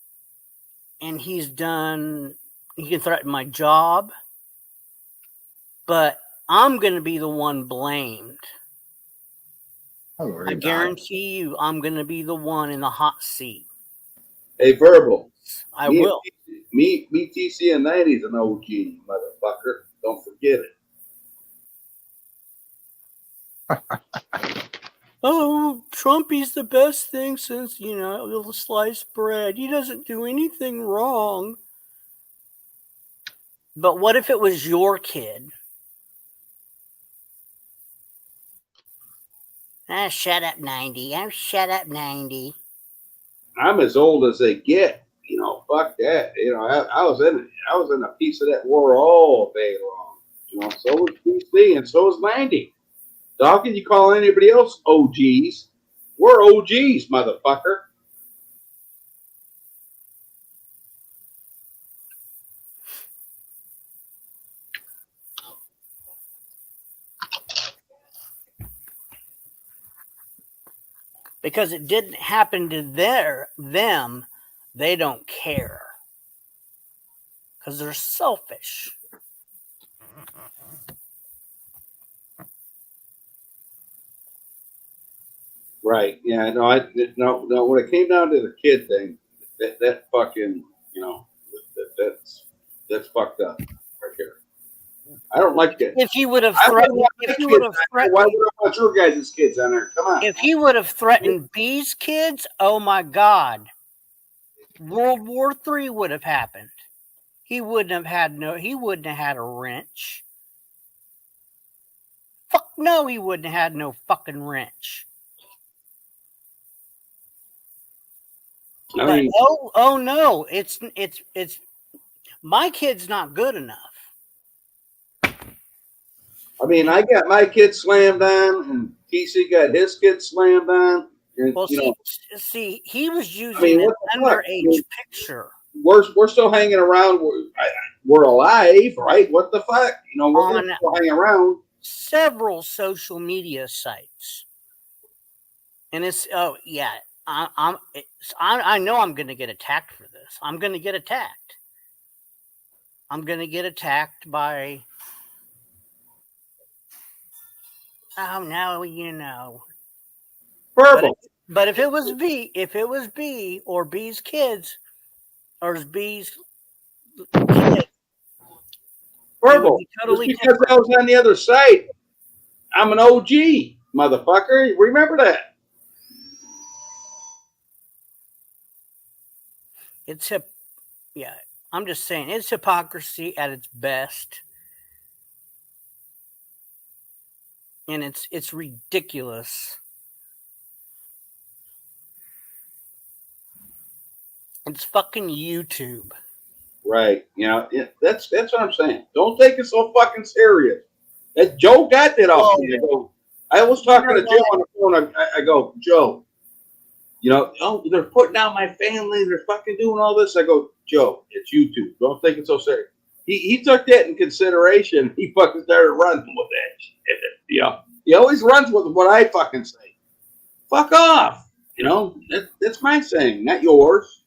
he can threaten my job. But I'm going to be the one blamed. I guarantee you I'm going to be the one in the hot seat. Hey, Verbal. I will. Me, TC in 90's an OG, motherfucker. Don't forget it. Oh, Trumpy's the best thing since, little sliced bread. He doesn't do anything wrong. But what if it was your kid? Shut up, 90. Shut up, 90. I'm as old as they get. Fuck that. I was in a piece of that war all day long. So was PC and so was 90. So how can you call anybody else OGs? We're OGs, motherfucker. Because it didn't happen to them, they don't care. Because they're selfish. Right. Yeah. No. When it came down to the kid thing, that fucking, that's fucked up right here. I don't like that. If he would have threatened, why would I want your guys' kids on there? Come on. If he would have threatened B's kids, oh my God, World War III would have happened. He wouldn't have had a wrench. Fuck no, he wouldn't have had no fucking wrench. But oh no, it's my kid's not good enough. I mean, I got my kid slammed on, and TC got his kid slammed on. And, well, see, he was using an underage picture. We're still hanging around. We're alive, right? What the fuck? We're still hanging around. Several social media sites, and it's I know I'm going to get attacked for this. I'm going to get attacked. I'm going to get attacked by Oh no, you know. Verbal. But if it was B or B's kids or B's kid, it would Verbal. be Just totally because I different. was on the other side, I'm an OG, motherfucker. Remember that. It's yeah. I'm just saying it's hypocrisy at its best, and it's ridiculous. It's fucking YouTube. Right. That's what I'm saying. Don't take it so fucking serious. That Joe got that off Well, me. I was you talking know to Joe what? on the phone. I go, Joe, oh, they're putting out my family. They're fucking doing all this. I go, Joe, it's YouTube. Don't take it so serious. He took that in consideration. He fucking started running with that shit. He always runs with what I fucking say. Fuck off. That's my saying, not yours.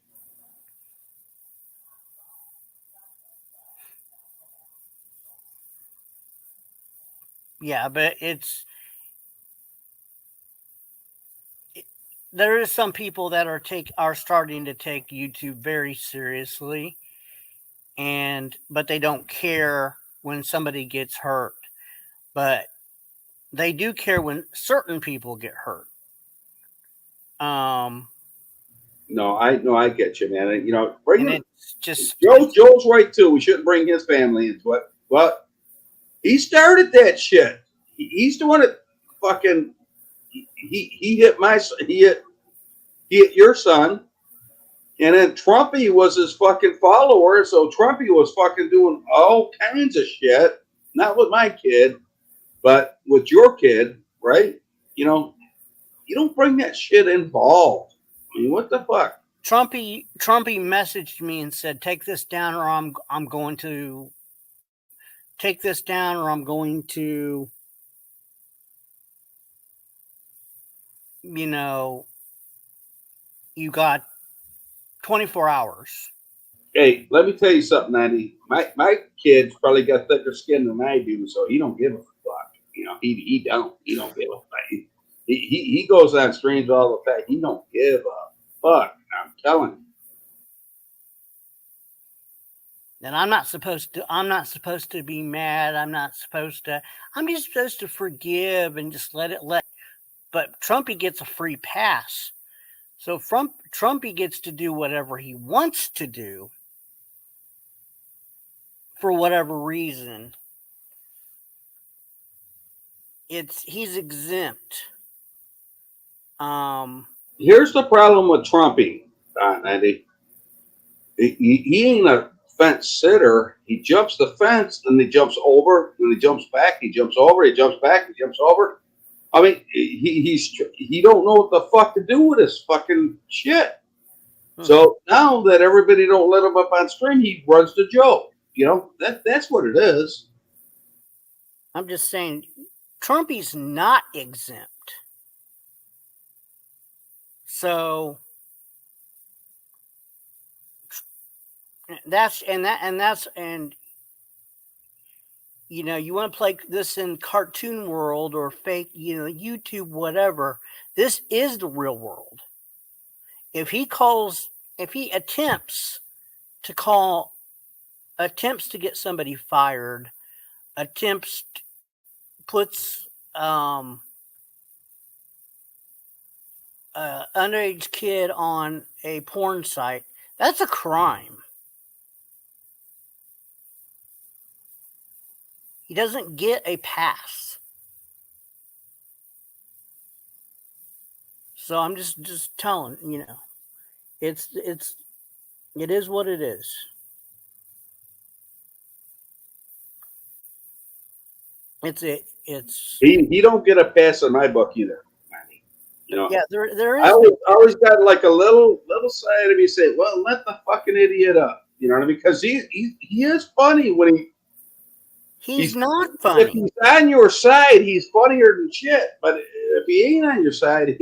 Yeah, but there is some people that are starting to take YouTube very seriously, but they don't care when somebody gets hurt, but they do care when certain people get hurt. Um, No, I get you, man. and Bringing it's just Joe's right too. We shouldn't bring his family into it, but he started that shit. He's the one that fucking he hit he hit your son, and then Trumpy was his fucking follower. So Trumpy was fucking doing all kinds of shit, not with my kid, but with your kid, right? You don't bring that shit involved. I mean, what the fuck? Trumpy messaged me and said, "Take this down, or I'm going to take this down, or I'm going to, you know, you got 24 hours." Hey, let me tell you something, Andy. My kid's probably got thicker skin than I do, so he don't give a fuck. He don't give a fuck. He goes on streams all the time. He don't give a fuck. I'm telling you. And I'm not supposed to be mad. I'm just supposed to forgive and just let. But Trumpy gets a free pass. So Trumpy gets to do whatever he wants to do for whatever reason. He's exempt. Um, Here's the problem with Trumpy, Andy. He ain't a fence sitter. He jumps the fence, and he jumps over, and he jumps back. He jumps over. He jumps back. He jumps over. I mean, he don't know what the fuck to do with his fucking shit. So now that everybody don't let him up on stream, he runs to Joe. That's what it is. I'm just saying, Trumpy's not exempt. So and you want to play this in cartoon world or fake, YouTube, whatever. This is the real world. If he attempts to get somebody fired, attempts puts underage kid on a porn site, that's a crime. He doesn't get a pass. So I'm just telling, it is what it is. It's He don't get a pass in my book either. yeah, there I is always got like a little side of me say, well, let the fucking idiot up. You know what I mean? Because he is funny when he's not funny. If he's on your side, he's funnier than shit. But if he ain't on your side,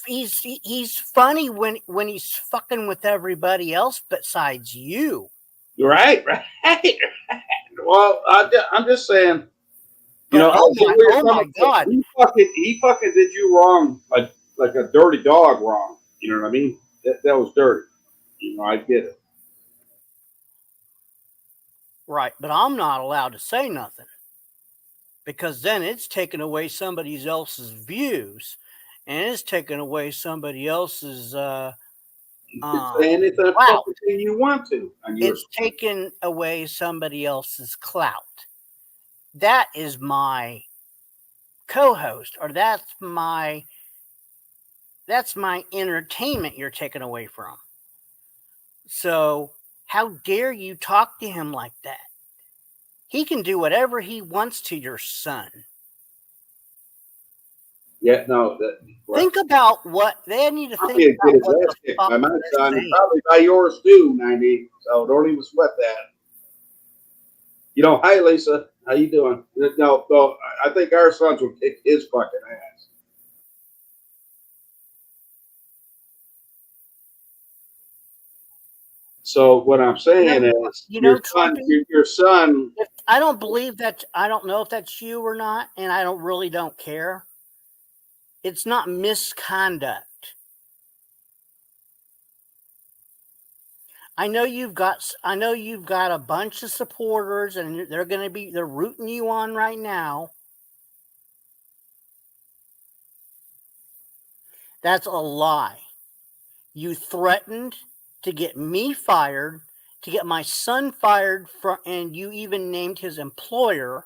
he's funny when he's fucking with everybody else besides you. Right. Well, I'm just saying, You know, oh I see my, where you're oh my coming from. God. He fucking did you wrong, like a dirty dog wrong. You know what I mean? That was dirty. You know, I get it. Right, but I'm not allowed to say nothing because then it's taking away somebody else's views, and it's taking away somebody else's You can say anything clout. fucking thing you want to on yours. It's taking away somebody else's clout. That is my co-host, or that's my entertainment you're taking away from. So how dare you talk to him like that? He can do whatever he wants to your son. Yeah, no. Think about what they need to think Get about. his What ass the kicked fuck by my they're son, and saying. probably by yours too, 90. So don't even sweat that. You know, hi Lisa, how you doing? No, I think our sons will kick his fucking ass. So what I'm saying is, your son, Trumpy, your son. I don't believe that. I don't know if that's you or not, and I don't care. It's not misconduct. I know you've got a bunch of supporters, and they're rooting you on right now. That's a lie. You threatened to get me fired, to get my son fired, and you even named his employer.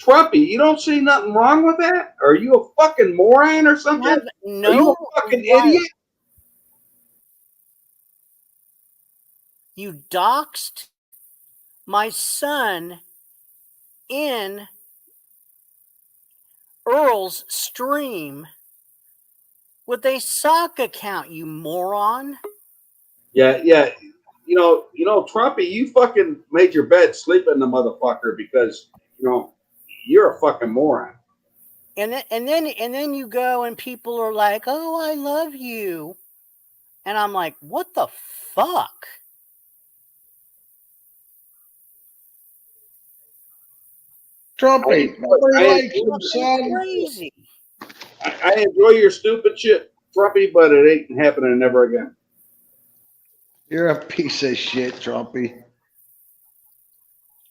Trumpy, you don't see nothing wrong with that? Are you a fucking moron or something? Are you a fucking idiot? You doxed my son in Earl's stream with a sock account, you moron. Yeah. You know, Trumpy, you fucking made your bed, sleep in the motherfucker because you're a fucking moron. And then you go and people are like, "Oh, I love you," and I'm like, "What the fuck?" Trumpy, nobody likes you, son. Crazy. I enjoy your stupid shit, Trumpy, but it ain't happening never again. You're a piece of shit, Trumpy.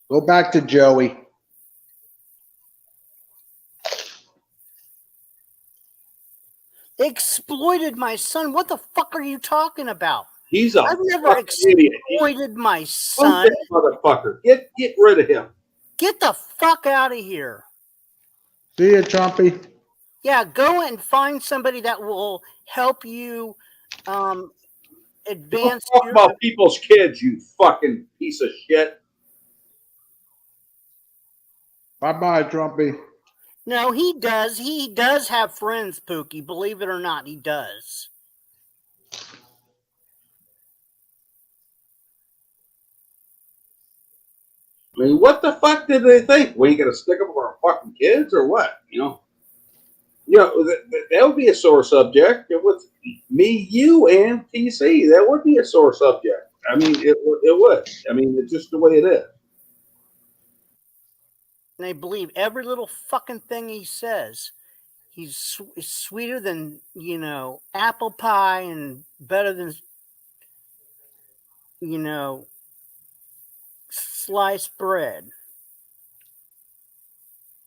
Go back to Joey. Exploited my son. What the fuck are you talking about? He's a I've never exploited my son. That motherfucker. Get rid of him. Get the fuck out of here. See ya, Trumpy. Yeah, go and find somebody that will help you advance. Don't talk about people's kids, you fucking piece of shit. Bye-bye, Trumpy. No, he does. He does have friends, Pookie. Believe it or not, he does. I mean, what the fuck did they think? We gonna stick up for our fucking kids or what? That would be a sore subject with me, you, and TC. That would be a sore subject. I mean, it would. I mean, it's just the way it is. And they believe every little fucking thing he says. He's sweeter than, apple pie and better than, sliced bread.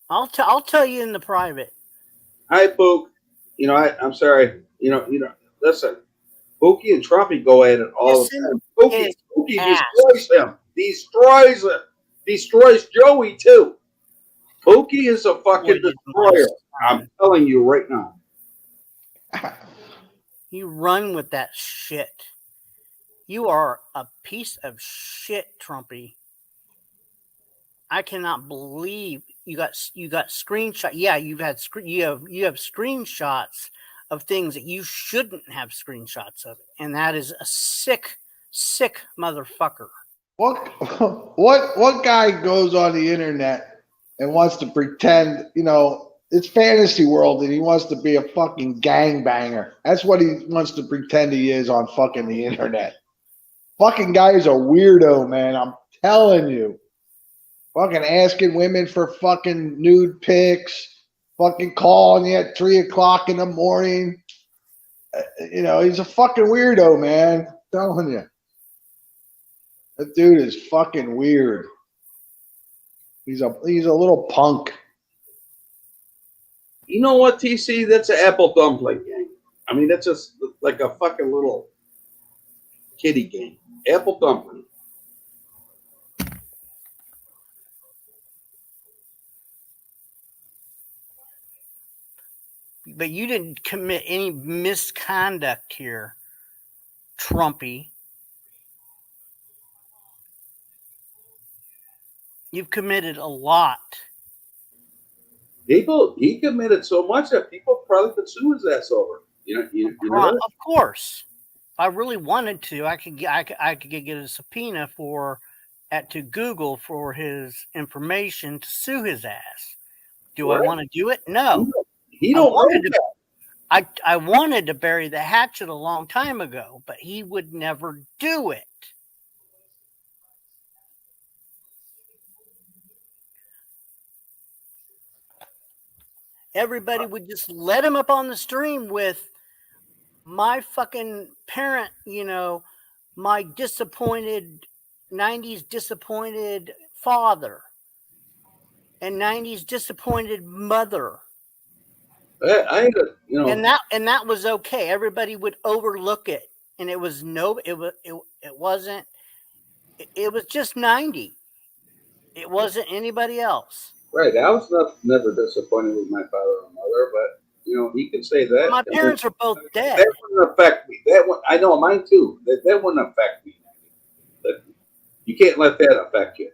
I'll tell you in the private. Hi, Pook. I'm sorry. Listen. Pookie and Trumpy go at it all the time. Pookie destroys him. Destroys Joey too. Pookie is a fucking destroyer. I'm telling you right now. You run with that shit. You are a piece of shit, Trumpy. I cannot believe you got screenshots. Yeah, you have screenshots of things that you shouldn't have screenshots of, and that is a sick motherfucker. What guy goes on the internet and wants to pretend, it's fantasy world and he wants to be a fucking gangbanger? That's what he wants to pretend he is on fucking the internet. Fucking guy is a weirdo, man. I'm telling you. fucking asking women for fucking nude pics, fucking calling you at 3 o'clock in the morning. You know, he's a fucking weirdo, man. I'm telling you. That dude is fucking weird. He's a little punk. You know what, TC? That's an apple dumpling game. I mean, that's just like a fucking little kiddie game. Apple dumpling. But you didn't commit any misconduct here, Trumpy. You've committed a lot. He committed so much that people probably could sue his ass over. You know that? Of course. If I really wanted to, I could get a subpoena to Google for his information to sue his ass. Do Right. I want to do it? No. He don't know that. I wanted to bury the hatchet a long time ago, but he would never do it. Everybody would just let him up on the stream with my fucking parent, you know, my disappointed 90s disappointed father and 90s disappointed mother. I you know, and that was okay. Everybody would overlook it, and it was wasn't. It was just 90. It wasn't anybody else. right. I was never disappointed with my father or mother, but you know, he could say that. My parents are both dead. That wouldn't affect me. That one, I know mine too. That wouldn't affect me. But you can't let that affect you.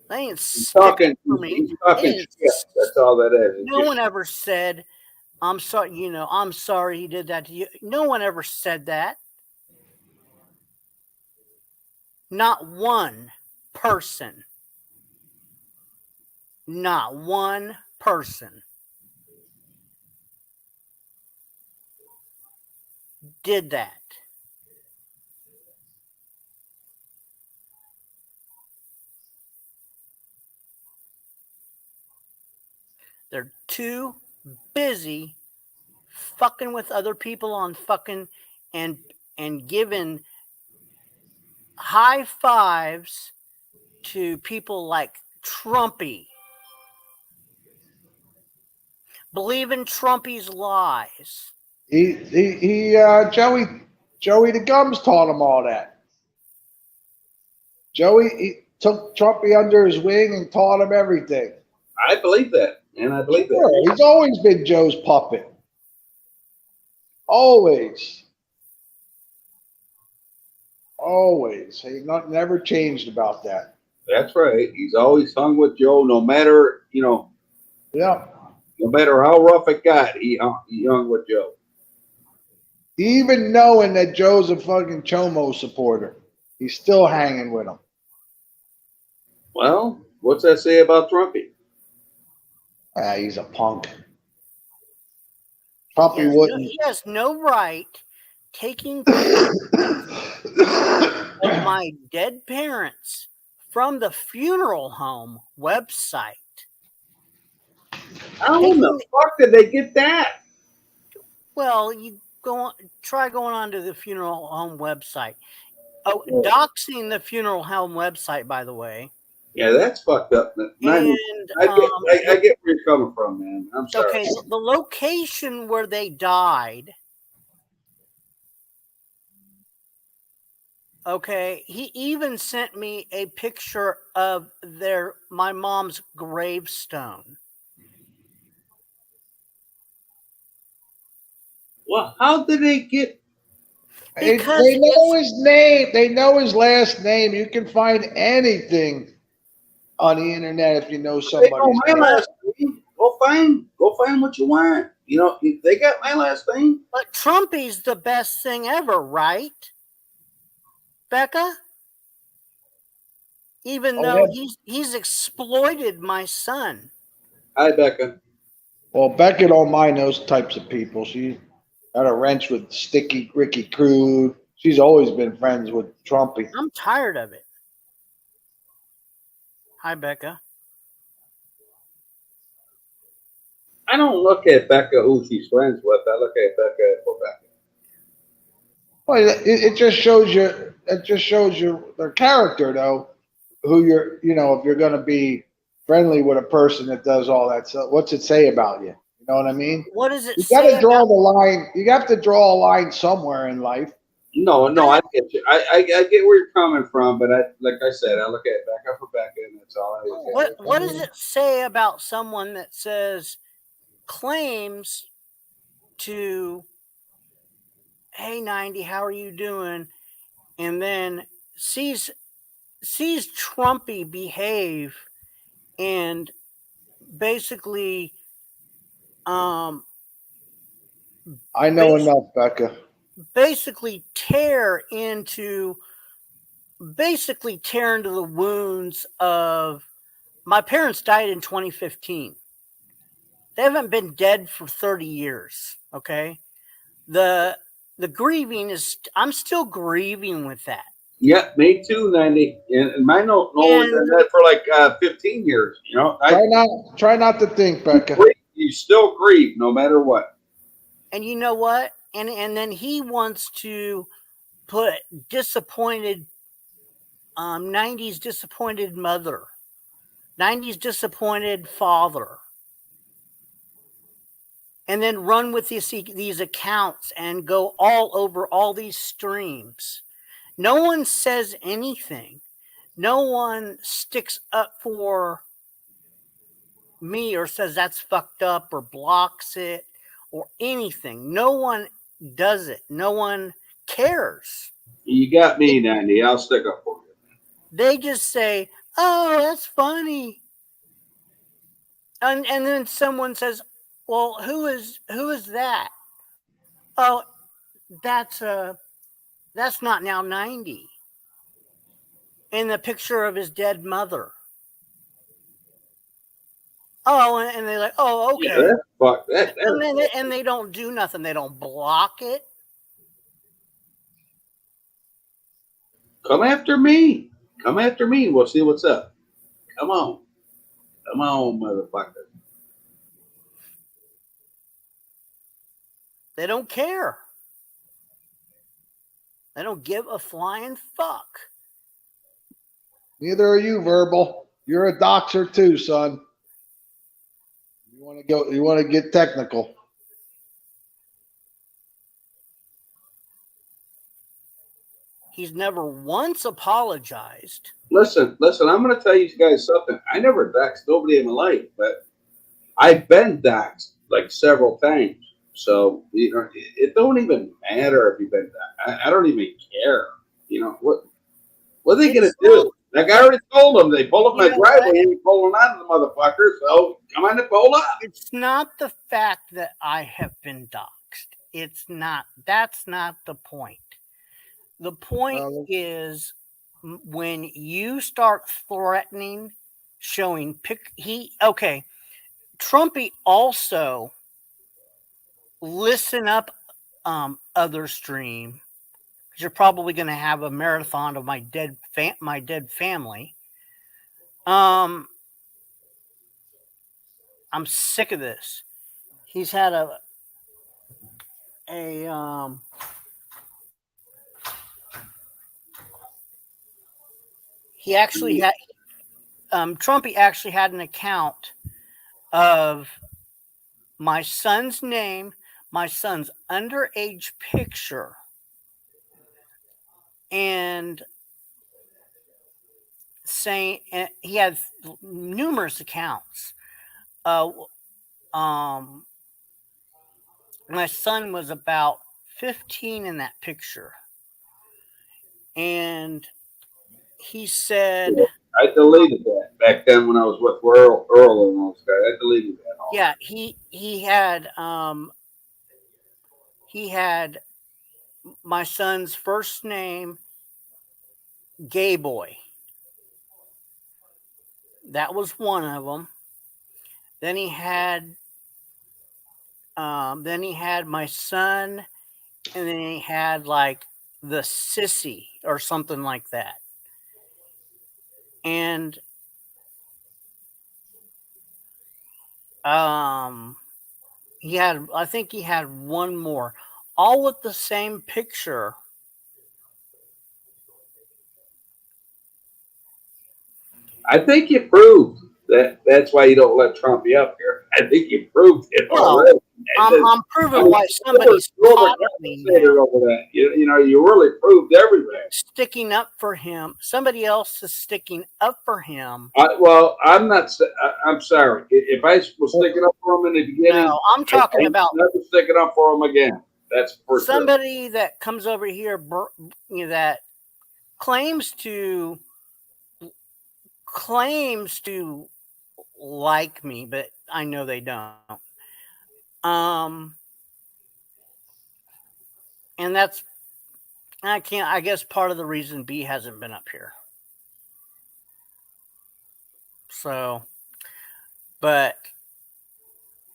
They ain't He's talking shit. shit. That's all that is. No one ever said, "I'm sorry." You know, I'm sorry he did that to you. No one ever said that. Not one person. Not one person did that. They're too busy fucking with other people on fucking and giving high fives to people like Trumpy. Believe in Trumpy's lies. Joey the Gums taught him all that. Joey took Trumpy under his wing and taught him everything. I believe that, and I believe Sure, that. he's always been Joe's puppet. Always. Always. He never changed about that. That's right. He's always hung with Joe, no matter Yeah. no matter how rough it got. He hung with Joe. Even knowing that Joe's a fucking Chomo supporter, he's still hanging with him. Well, what's that say about Trumpy? He's a punk. Trumpy wouldn't. He has no right taking of my dead parents from the funeral home website. How in the fuck did they get that? Well, you try going onto the funeral home website. Oh, doxing the funeral home website, by the way. Yeah, that's fucked up. I get where you're coming from, man. I'm sorry. Okay, the location where they died. Okay, he even sent me a picture of my mom's gravestone. Well, how did they get? They know his name. They know his last name. You can find anything on the internet if you know somebody. They know my last name. Go find what you want. You know, they got my last name. But Trumpy's the best thing ever, right, Becca? Even though he's exploited my son. Hi, Becca. Well, Becca don't mind those types of people. She got a wrench with Sticky Ricky Crude. She's always been friends with Trumpy. I'm tired of it. Hi, Becca. I don't look at Becca who she's friends with. I look at Becca for Becca. Well, it just shows you. It just shows you their character, though. Who you're, if you're going to be friendly with a person that does all that stuff, what's it say about you? You know what I mean? What does it You got say to draw about the line. You have to draw a line somewhere in life. No, I get you. I get where you're coming from, but like I said, I look at Becca for Becca, and that's all I look at. what does it say about someone that claims to, hey 90, how are you doing? And then sees Trumpy behave and basically I know enough, Becca. basically tear into the wounds of my parents died in 2015. They haven't been dead for 30 years, okay? The grieving is I'm still grieving with that. Yeah, me too, 90. And mine no And done that for like 15 years. Try not to think, Becca. You still grieve no matter what. and you know what? And then he wants to put disappointed 90s disappointed mother, 90s disappointed father, and then run with these accounts and go all over all these streams. No one says anything. No one sticks up for me or says that's fucked up or blocks it or anything. No one does it. No one cares. You got me, 90. I'll stick up for you. They just say, "Oh, that's funny," and then someone says, "Well, who is that?" Oh, that's not now 90. In the picture of his dead mother. Oh, and they're like, "Oh, okay." Yeah, fuck that. And they don't do nothing. They don't block it. Come after me. Come after me. We'll see what's up. Come on, motherfucker. They don't care. They don't give a flying fuck. Neither are you, Verbal. You're a doxer too, son. You want to go? You want to get technical? He's never once apologized. Listen. I'm going to tell you guys something. I never doxed nobody in my life, but I've been doxed like several times. So it don't even matter if you've been doxed. I don't even care. What are they going to do? Like I already told them, they pull up my driveway and pulling out of the motherfucker. So come on and pull up. It's not the fact that I have been doxxed. It's not. That's not the point. The point is when you start threatening, showing Trumpy also listen up, other stream. You're probably going to have a marathon of my dead family. I'm sick of this. He's had he actually had Trumpy actually had an account of my son's name, my son's underage picture, and saying he had numerous accounts. My son was about 15 in that picture, and he said, I deleted that back then when I was with Earl and those guys. I deleted that. Yeah, he had my son's first name, Gay Boy. That was one of them. Then he had my son, and then he had like the sissy or something like that. And I think he had one more, all with the same picture. I think you proved that. That's why you don't let Trump be up here. I think you proved it Well, already. I'm proving why somebody's You coddling him, overcompensated over that. You really proved everything. sticking up for him. Somebody else is sticking up for him. Well, I'm not. I'm sorry. If I was sticking up for him in the beginning, No, I'm talking I'm about never sticking up for him again. That's for sure. somebody that comes over here, that claims to like me, but I know they don't. Um, and that's I can't. I guess part of the reason B hasn't been up here. So, but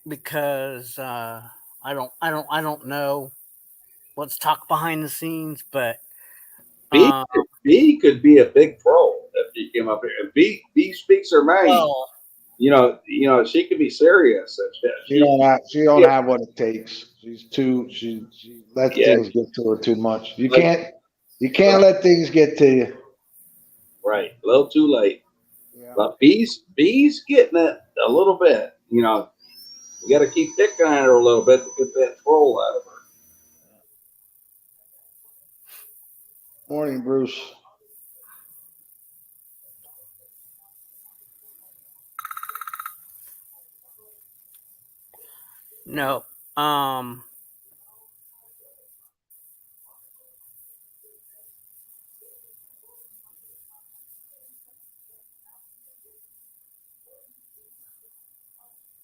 because I don't know. Let's talk behind the scenes, but B uh, B could be a big pro if he came up here. If B speaks her mind. well, She could be serious. She don't have what it takes. She lets Yeah, things get to her too much. You like can't let things get to you. right, a little too late. Yeah. But B's getting it a little bit. You got to keep picking at her a little bit to get that troll out of her. Morning, Bruce. no.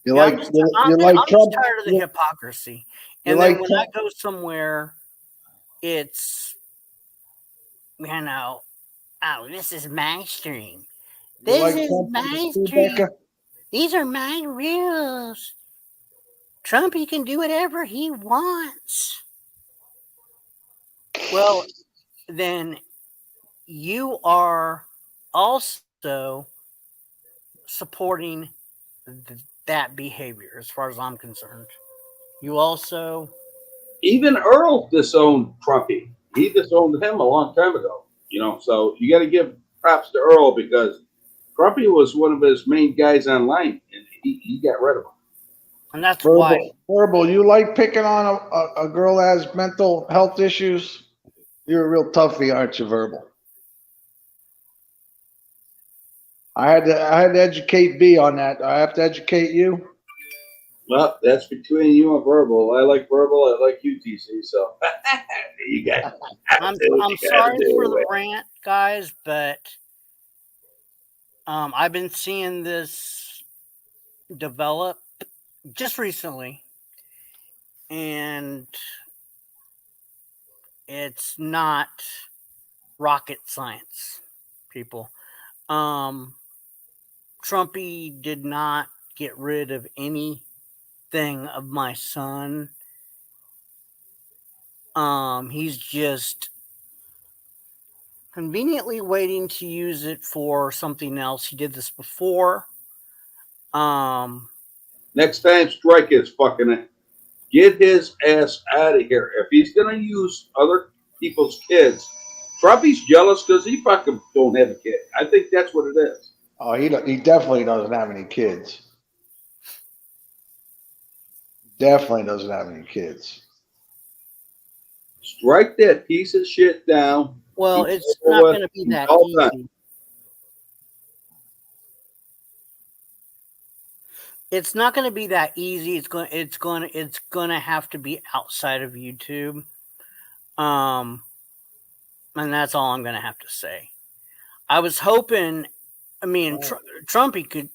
You Yeah, like you like I'm just Trump? tired of the hypocrisy. You And then like when I Trump? go somewhere, it's oh, this is my stream. You This like is Trump, my Becca? stream. These are my rules. Trump, he can do whatever he wants. Well, then you are also supporting that behavior, as far as I'm concerned. You also, Even Earl disowned Trumpy. He disowned him a long time ago. So you got to give props to Earl because Trumpy was one of his main guys online, and he got rid of him. and that's why. Verbal. You like picking on a girl that has mental health issues? You're a real toughie, aren't you, Verbal? I had to educate B on that. I have to educate you. Well, that's between you and Verbal. I like Verbal. I like UTC. So you got I'm you got to sorry for do the it. rant, guys, but I've been seeing this develop just recently, and it's not rocket science, people. Um, Trumpy did not get rid of anything of my son. He's just conveniently waiting to use it for something else. He did this before. Um, Next time, strike his fucking it. Get his ass out of here. If he's gonna use other people's kids, Trumpy's jealous because he fucking don't have a kid. I think that's what it is. Oh, he definitely doesn't have any kids. Definitely doesn't have any kids. Strike that piece of shit down. well, He's it's over not with. going to be He's that all done. easy. It's not going to be that easy. It's going to have to be outside of YouTube. Um, and that's all I'm going to have to say. I was hoping. I mean, Trumpy could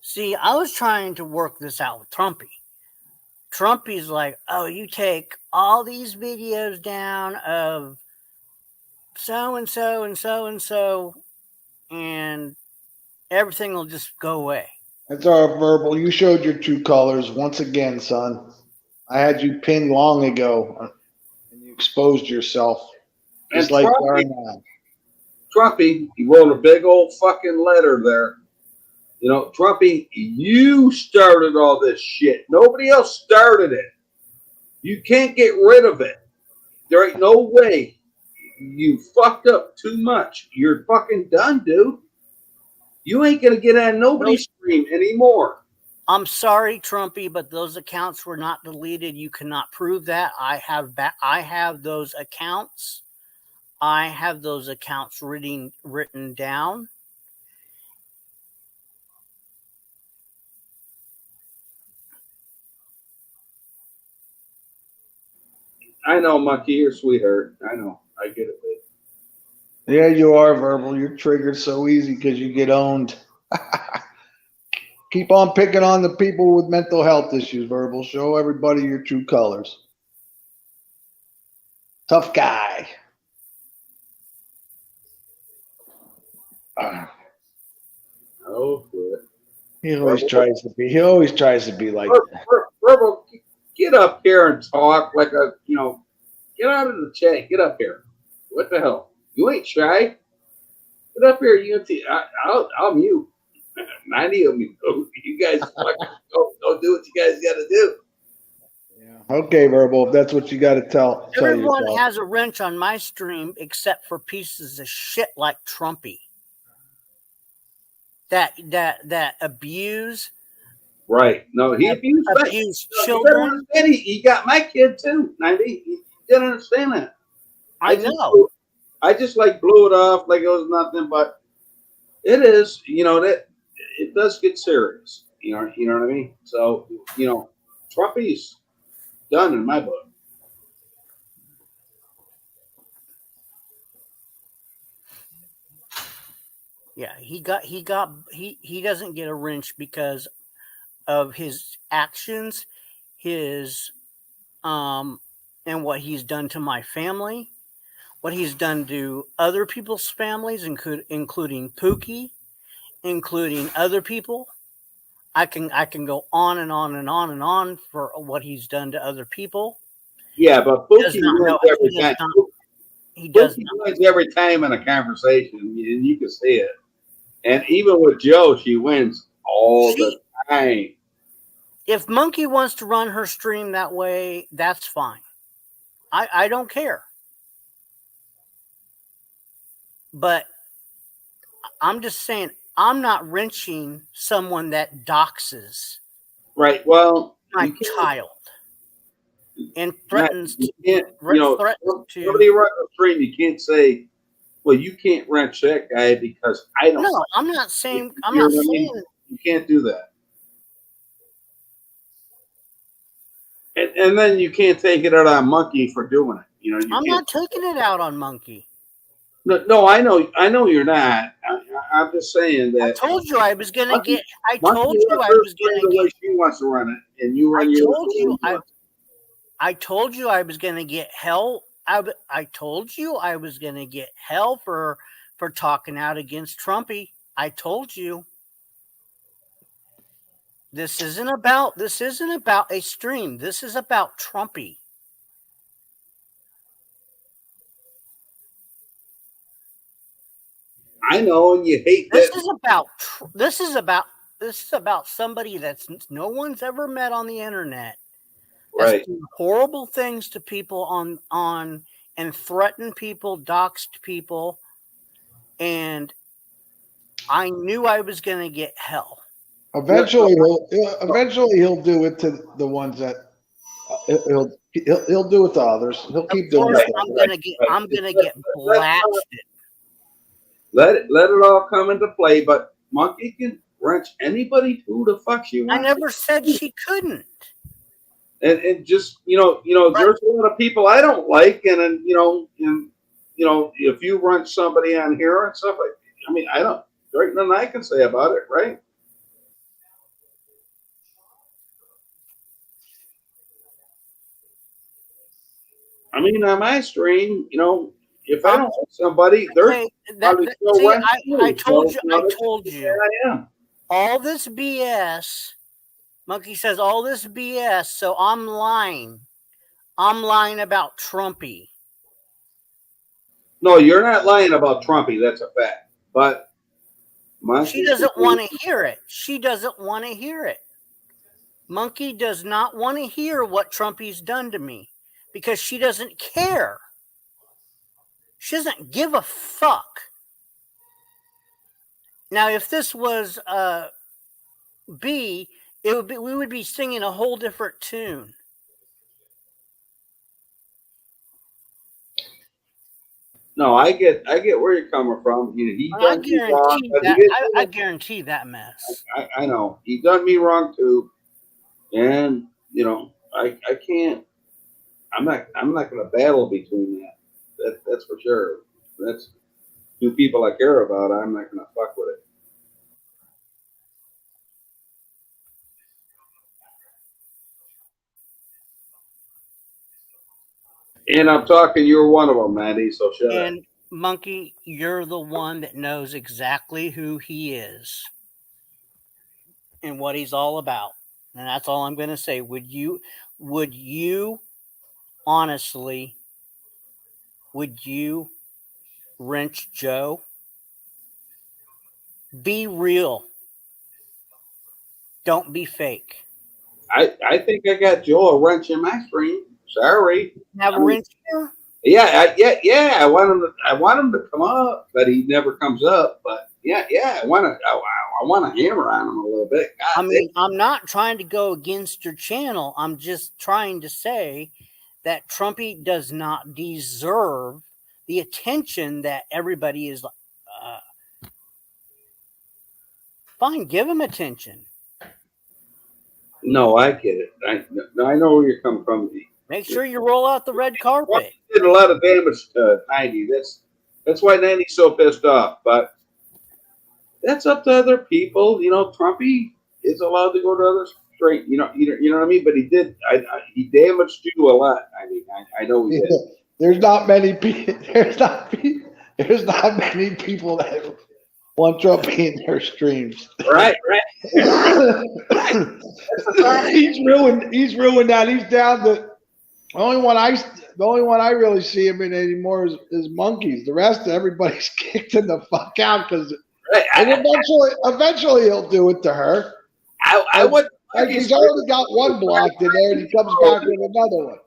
see. I was trying to work this out with Trumpy. Trumpy's like, oh, you take all these videos down of so and so and so and so, and everything will just go away. That's our Verbal. You showed your true colors once again, son. I had you pinned long ago, and you exposed yourself, just And like you are now. Trumpy, he wrote a big old fucking letter there. You know, Trumpy, you started all this shit. Nobody else started it. You can't get rid of it. There ain't no way. You fucked up too much. You're fucking done, dude. You ain't gonna get on nobody's stream anymore. I'm sorry, Trumpy, but those accounts were not deleted. You cannot prove that. I have those accounts. I have those accounts written down. I know, Monkey, you're a sweetheart. I know. I get it, babe. Yeah, you are, Verbal. You're triggered so easy because you get owned. Keep on picking on the people with mental health issues, Verbal. Show everybody your true colors. Tough guy. Oh, good. He always tries to be. He always tries to be like. Verbal, get up here and talk like a, you know, get out of the chat. Get up here. What the hell? You ain't shy. Get up here, UNT. I'll mute. 90 of me. You guys fucking go do what you guys got to do. Yeah. Okay, Verbal. If that's what you got to tell Everyone yourself. has a wrench on my stream except for pieces of shit like Trumpy that abuse. Right. No, he abused children. He got my kid too. 90. He didn't understand that. I know. I just like blew it off like it was nothing, but it is, you know, that it does get serious. You know what I mean? So, you know, Trumpy's done in my book. Yeah, he doesn't get a wrench because of his actions, his and what he's done to my family, what he's done to other people's families, including Pookie, including other people. I can go on and on and on and on for what he's done to other people. Yeah, but Pookie wins every time. He does Pookie wins every time in a conversation, and you can see it. And even with Joe, she wins all the time. If Monkey wants to run her stream that way, that's fine. I don't care. But I'm just saying, I'm not wrenching someone that doxes well, my child and threatens to. Somebody run the stream, you can't say, well, you can't wrench that guy because I don't. No, I'm not saying. You can't do that. And then you can't take it out on Monkey for doing it. You know, I'm not taking it out on Monkey. No, I know you're not. I'm just saying that. I told you I was going to get. I told you I was going to get. She wants to run it, and you run your. I told you I was going to get hell. I told you I was going to get hell for talking out against Trumpy. I told you. This isn't about a stream. This is about Trumpy. I know, and you hate this that. This is about somebody that's no one's ever met on the internet. Right. Doing horrible things to people on and threatened people, doxed people, and I knew I was going to get hell. Eventually, he'll do it to the ones that he'll do it to others. He'll keep doing it. I'm gonna get blasted. Let it all come into play, but Monkey can wrench anybody who the fuck she wants. I never said she couldn't. And just there's a lot of people I don't like, and if you wrench somebody on here and stuff, I don't. There's nothing I can say about it, right? On my stream, if I don't like somebody, they're I told you. All this BS. Monkey says all this BS, so I'm lying. I'm lying about Trumpy. No, you're not lying about Trumpy. That's a fact. But She doesn't want to hear it. She doesn't want to hear it. Monkey does not want to hear what Trumpy's done to me because she doesn't care. She doesn't give a fuck. Now, if this was B, we would be singing a whole different tune. No, I get where you're coming from. He done me wrong. I guarantee that mess. I know he done me wrong too, and I can't. I'm not going to battle between that. That's for sure. That's two people I care about. I'm not going to fuck with it. And I'm talking, you're one of them, Mandy. So shut up. And Monkey, you're the one that knows exactly who he is and what he's all about. And that's all I'm going to say. Would you honestly, would you wrench Joe? Be real. Don't be fake. I think I got Joe a wrench in my stream. Sorry. Have a wrench here? Yeah. I want him to come up, but he never comes up. But yeah. I want to hammer on him a little bit. God, I'm not trying to go against your channel. I'm just trying to say that Trumpy does not deserve the attention that everybody is. Fine, give him attention. No, I get it. I know where you're coming from. Make sure you roll out the red carpet. He did a lot of damage to 90. That's why 90's so pissed off. But that's up to other people. Trumpy is allowed to go to other straight. You know what I mean. But he did. He damaged you a lot. I know he did. There's not many people. There's not many people that want Trumpy in their streams. Right. He's ruined that. He's down to the only one I really see him in anymore is Monkeys. The rest of everybody's kicked in the fuck out because and eventually he'll do it to her. He's already got one blocked in there and he comes back with another one.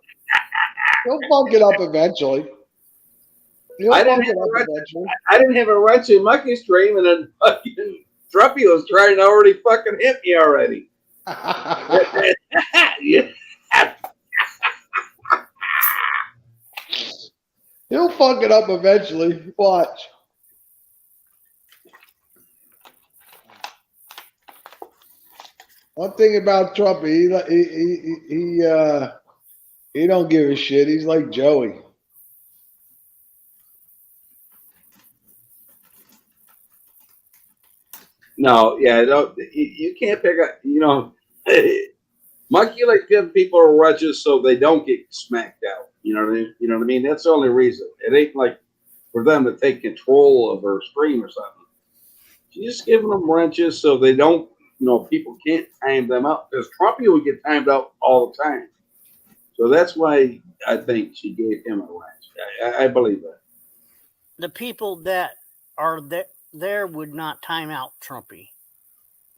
He'll bunk it up eventually. I didn't have a wrench in Monkey's stream, and then fucking Trumpy was trying to already fucking hit me already. Yeah. He'll fuck it up eventually. Watch. One thing about Trumpy, he don't give a shit. He's like Joey. No, yeah, you can't pick up. Monkey likes giving people wrenches so they don't get smacked out. You know what I mean? That's the only reason. It ain't like for them to take control of her stream or something. She's just giving them wrenches so they don't. People can't time them out because Trumpy would get timed out all the time. So that's why I think she gave him a wrench. I believe that. The people that are there would not time out Trumpy,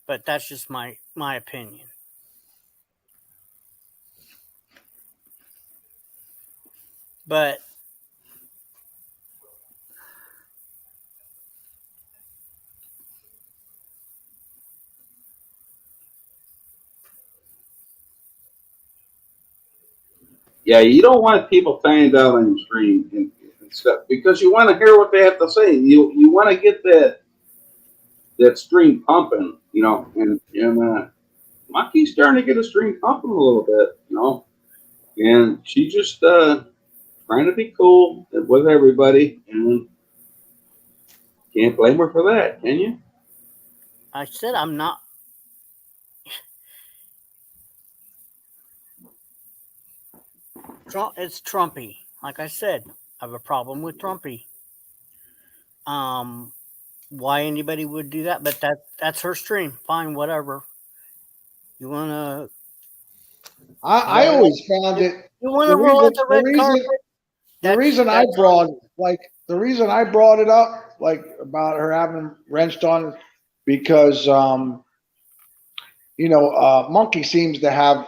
but that's just my opinion. But yeah, you don't want people timed out on your stream and stuff because you want to hear what they have to say. You want to get that stream pumping, and Monkey's starting to get a stream pumping a little bit, and she just trying to be cool with everybody, and can't blame her for that, can you? I said I'm not. It's Trumpy. Like I said, I have a problem with Trumpy. Why anybody would do that, but that's her stream. Fine, whatever. You wanna? I always found it. You wanna roll out the red carpet? The reason I brought it up, like about her having wrenched on because Monkey seems to have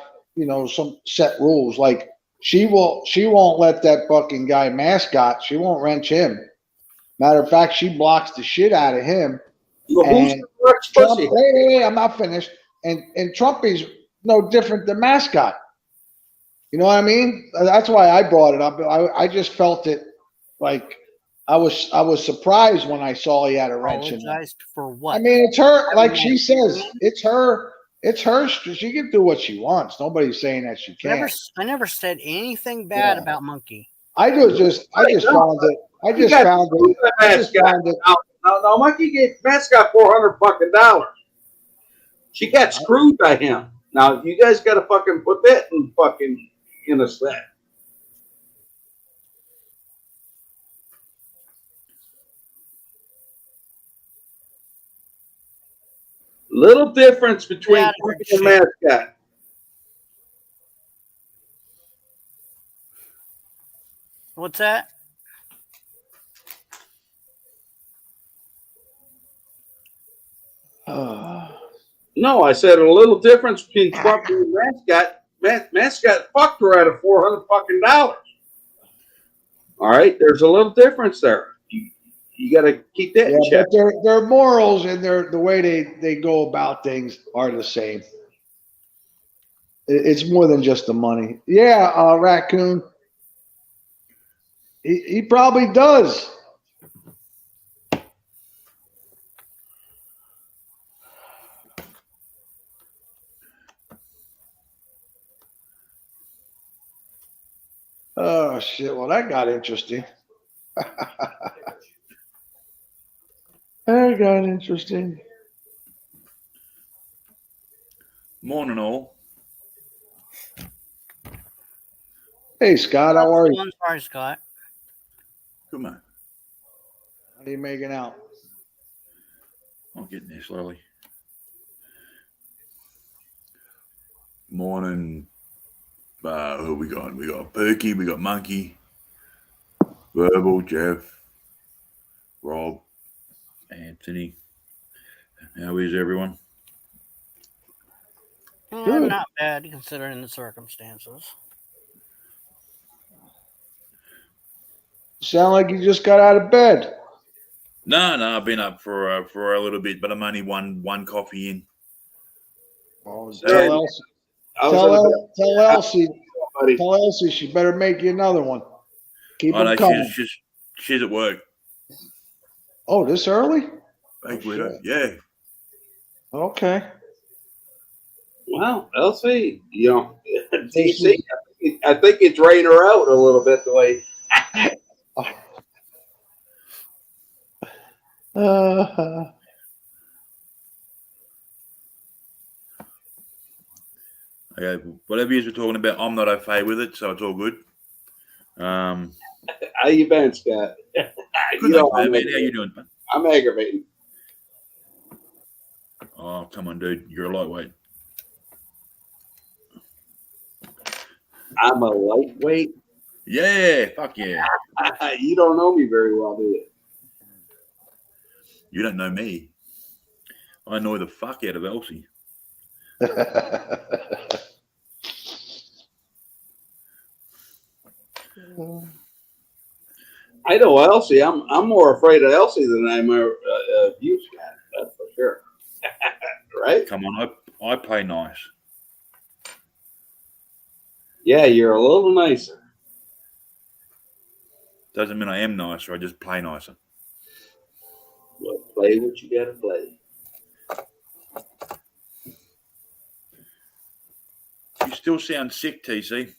some set rules. Like she won't let that fucking guy Mascot. She won't wrench him. Matter of fact, she blocks the shit out of him. Well, who's And the first Trump, pussy? hey, I'm not finished. And Trumpy's no different than Mascot. You know what I mean? That's why I brought it up. I just felt it like I was surprised when I saw he had a wrench in there. Apologized for what? I mean, it's her, like she says, it's her. It's her. She can do what she wants. Nobody's saying that she can't. I never said anything bad Yeah. about Monkey. I just found it. I just found it. No, Monkey gave Mascot $400 She got screwed by him. Now you guys got to fucking put that in a set. Little difference between Monkey and Mascot. What's that? No, I said a little difference between Trump and Mascot. Mascot fucked her out of $400. All right, there's a little difference there. You got to keep that in check. But their morals and the way they go about things are the same. It's more than just the money. Yeah, Raccoon. He probably does. Oh shit! Well, that got interesting. That got interesting. Morning, all. Hey, Scott, how are you? I'm sorry, Scott. Good man. How are you making out? I'm getting there slowly. Morning. Who we got? We got Perky, we got Monkey, Verbal, Jeff, Rob, Anthony. How is everyone? Good. Not bad considering the circumstances. Sound like you just got out of bed. No, I've been up for a little bit, but I'm only one coffee in. Oh, tell Elsie she better make you another one. Keep them coming. She's at work. Oh, this early? Thank you. Yeah. Okay. Well, Elsie, DC, I think you drained her out a little bit the way. Okay, whatever you're talking about, I'm not okay with it, so it's all good. How you been, Scott? Good, man. How you doing, man? I'm aggravating. Oh, come on, dude. You're a lightweight. I'm a lightweight. Yeah, fuck yeah. You don't know me very well, do you? You don't know me. I know the fuck out of Elsie. I know Elsie. I'm more afraid of Elsie than I'm of you, Scott. That's for sure. Right? Come on, I play nice. Yeah, you're a little nicer. Doesn't mean I am nicer. I just play nicer. Well, play what you gotta play. You still sound sick, TC.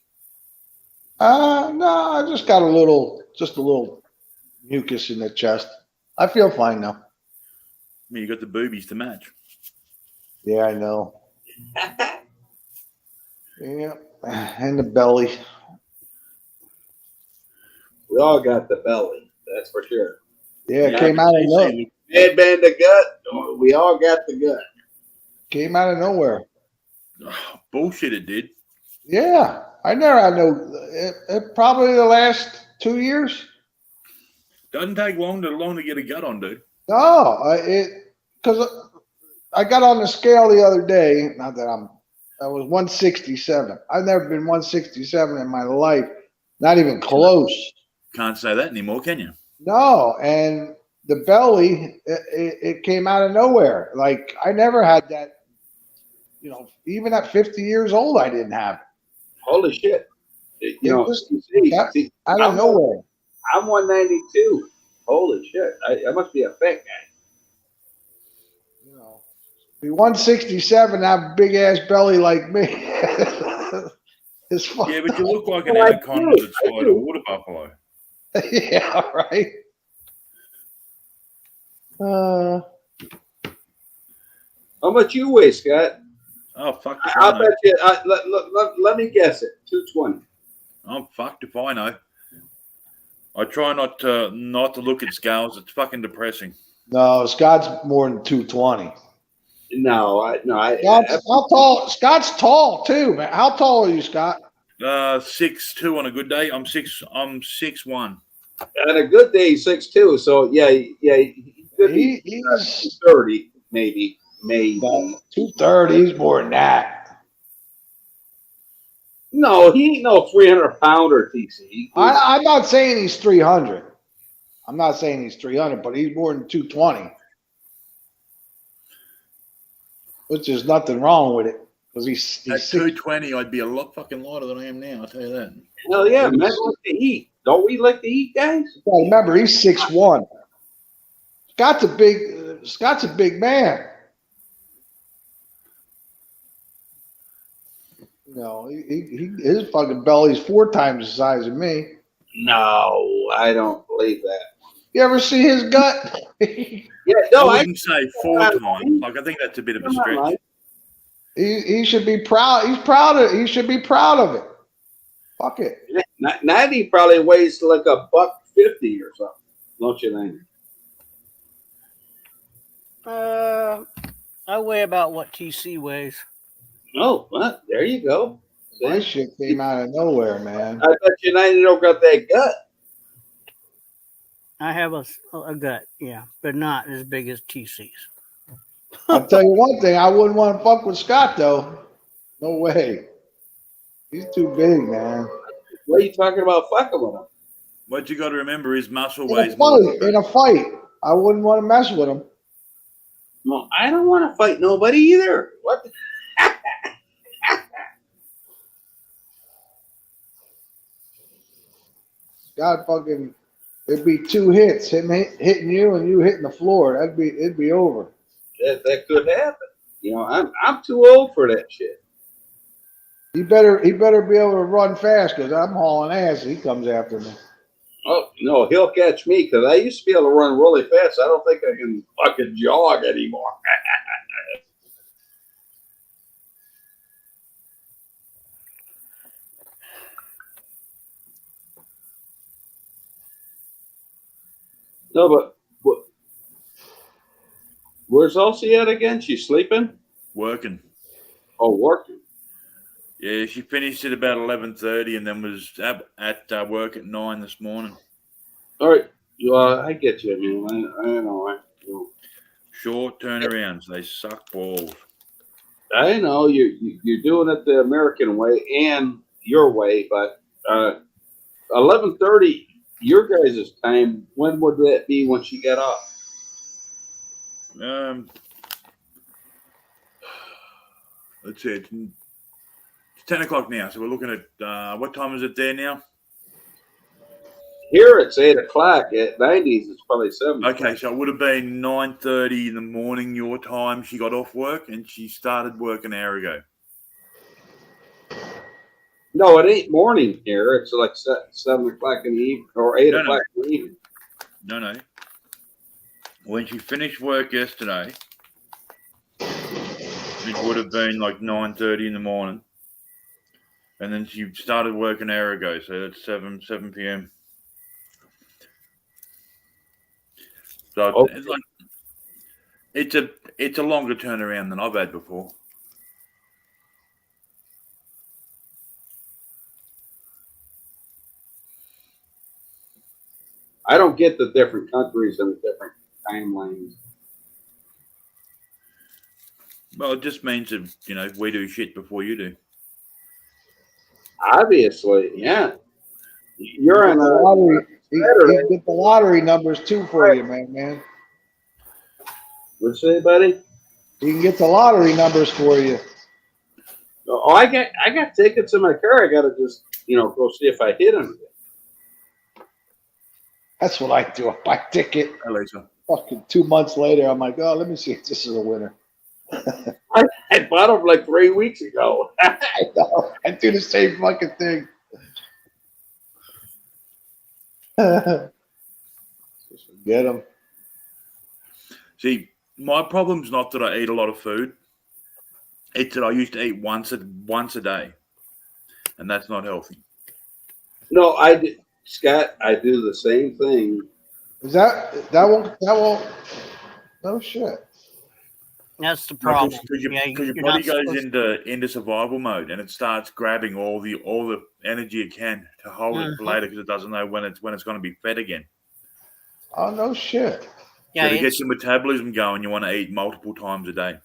No, I just got a little mucus in the chest. I feel fine now. I mean, you got the boobies to match. Yeah, I know. Yeah, and the belly. We all got the belly. That's for sure. Yeah, it came out of nowhere. Bad man, the gut. We all got the gut. Came out of nowhere. Oh, bullshit, it did. Yeah, I never had it probably the last 2 years. Doesn't take long to get a gut on, dude. No, because I got on the scale the other day. Not that I was 167. I've never been 167 in my life. Not even close. Can't say that anymore, can you? No, and the belly, it came out of nowhere. Like I never had that. You know, even at 50 years old, I didn't have it. Holy shit! You It know, just see, out of nowhere. I'm 192. Holy shit! I must be a fat guy. You know, be 167, have a big ass belly like me. It's fun. Yeah, but you look like an Well, I anaconda do. that's I fired a do. water buffalo. Yeah, right. How much you weigh, Scott? Oh, fucked if I I'll know. bet you. Let me guess it. 220. I'm fucked if I know. I try not to look at scales. It's fucking depressing. No, Scott's more than 220. No, How tall? Scott's tall too, man. How tall are you, Scott? 6'2" on a good day. I'm 6'1". on a good day, 6'2". So yeah, he could be He's 30, maybe. 230. He's more than that. No, he ain't no 300-pounder, TC. I'm not saying he's 300. I'm not saying he's 300, but he's more than 220. Which is nothing wrong with it because he's At 6. 220, I'd be a lot fucking lighter than I am now. I'll tell you that. Hell yeah, man, like to eat. Don't we like to eat, guys? Well, remember, he's 6'1". Scott's a big man. You know, his fucking belly's 4 times the size of me. No, I don't believe that. You ever see his gut? Yeah, no, I wouldn't say 4 times. Like, I think that's a bit of a stretch. He should be proud. He's proud of. He should be proud of it. Fuck it. 90 probably weighs like $150 or something. Don't you think? I weigh about what TC weighs. Oh, well, there you go. My shit came out of nowhere, man. I bet you 90 don't got that gut. I have a gut, yeah, but not as big as TC's. I'll tell you one thing. I wouldn't want to fuck with Scott though. No way. He's too big, man. What are you talking about fucking with him? What you got to remember is muscle In weighs a more. fight, in a fight, I wouldn't want to mess with him. Well, I don't want to fight nobody either. What? Scott fucking, it'd be 2 hits, him hitting you and you hitting the floor. It'd be over. That could happen. You know, I'm too old for that shit. He better be able to run fast because I'm hauling ass. He comes after me. Oh no, he'll catch me because I used to be able to run really fast. I don't think I can fucking jog anymore. No, but where's Elsie at again? She's sleeping? Working. Oh, working. Yeah, she finished at about 11:30 and then was at work at 9 this morning. All right. I get you, man. I know. Short turnarounds. They suck balls. I know you're doing it the American way and your way, but 11:30 your guys' time. When would that be when she got off? Let's see. It's 10 o'clock now, so we're looking at what time is it there now? Here it's 8 o'clock. At 90s, it's probably 7. Okay, so it would have been 9:30 in the morning your time. She got off work and she started work an hour ago. No, it ain't morning here. It's like 7 o'clock in the evening or 8 o'clock in the evening. No. When she finished work yesterday, it would have been like 9:30 in the morning, and then she started work an hour ago. So that's 7 p.m. So Okay. it's a longer turnaround than I've had before. I don't get the different countries and the different timelines. Well, it just means that we do shit before you do. Obviously, yeah. You're Get on the a lottery. He Saturday. get the lottery numbers too for you, man. What's that, buddy? He can get the lottery numbers for you. Oh, I got tickets in my car. I got to just go see if I hit them. That's what I do. I buy a ticket. Hey, Lisa. Fucking 2 months later, I'm like, oh, let me see if this is a winner. I bought them like 3 weeks ago. I know. I do the same fucking thing. Just forget them. See, my problem's not that I eat a lot of food. It's that I used to eat once a day, and that's not healthy. No, Scott. I do the same thing. Is that won't no shit. That's the problem. Because your body goes into survival mode, and it starts grabbing all the energy it can to hold it for later because it doesn't know when it's going to be fed again. Oh no shit. Yeah, so to get your metabolism going, you want to eat multiple times a day.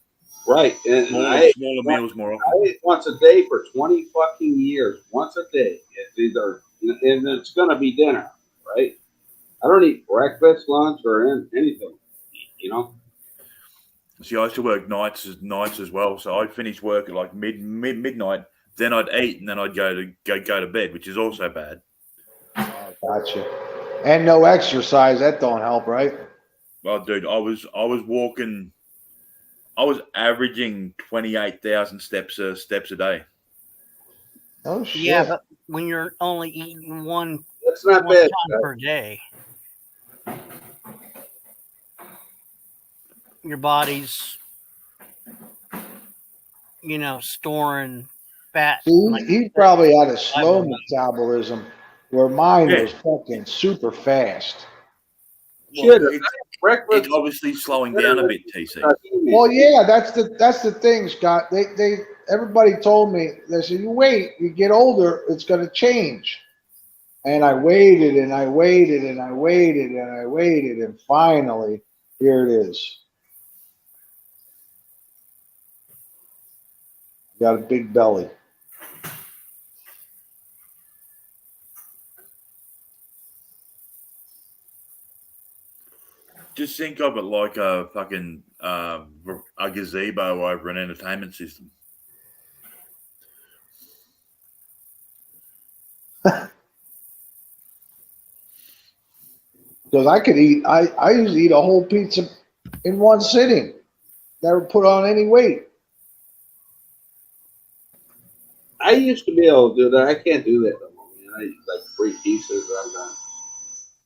Right, and smaller meals more often. I ate once a day for 20 fucking years. Once a day. It's either, and it's going to be dinner, right? I don't eat breakfast, lunch, or anything. See, I used to work nights as well, so I'd finish work at like midnight. Then I'd eat, and then I'd go to bed, which is also bad. Oh, gotcha. And no exercise, that don't help, right? Well, dude, I was walking. I was averaging 28,000 steps a day. Oh shit. Yeah, but when you're only eating one not bad time per day, your body's storing fat. See, he probably had a slow metabolism where mine was fucking super fast. Shit, breakfast. It's obviously slowing down a bit, TC. Well, yeah, that's the thing, Scott. Everybody told me, they said, you get older, it's gonna change. And I waited and I waited and I waited and I waited, and finally, here it is. Got a big belly. Just think of it like a fucking a gazebo over an entertainment system. Because I could eat, I usually eat a whole pizza in one sitting. Never put on any weight. I used to be able to do that. I can't do that no more. I eat like 3 pieces. I'm done.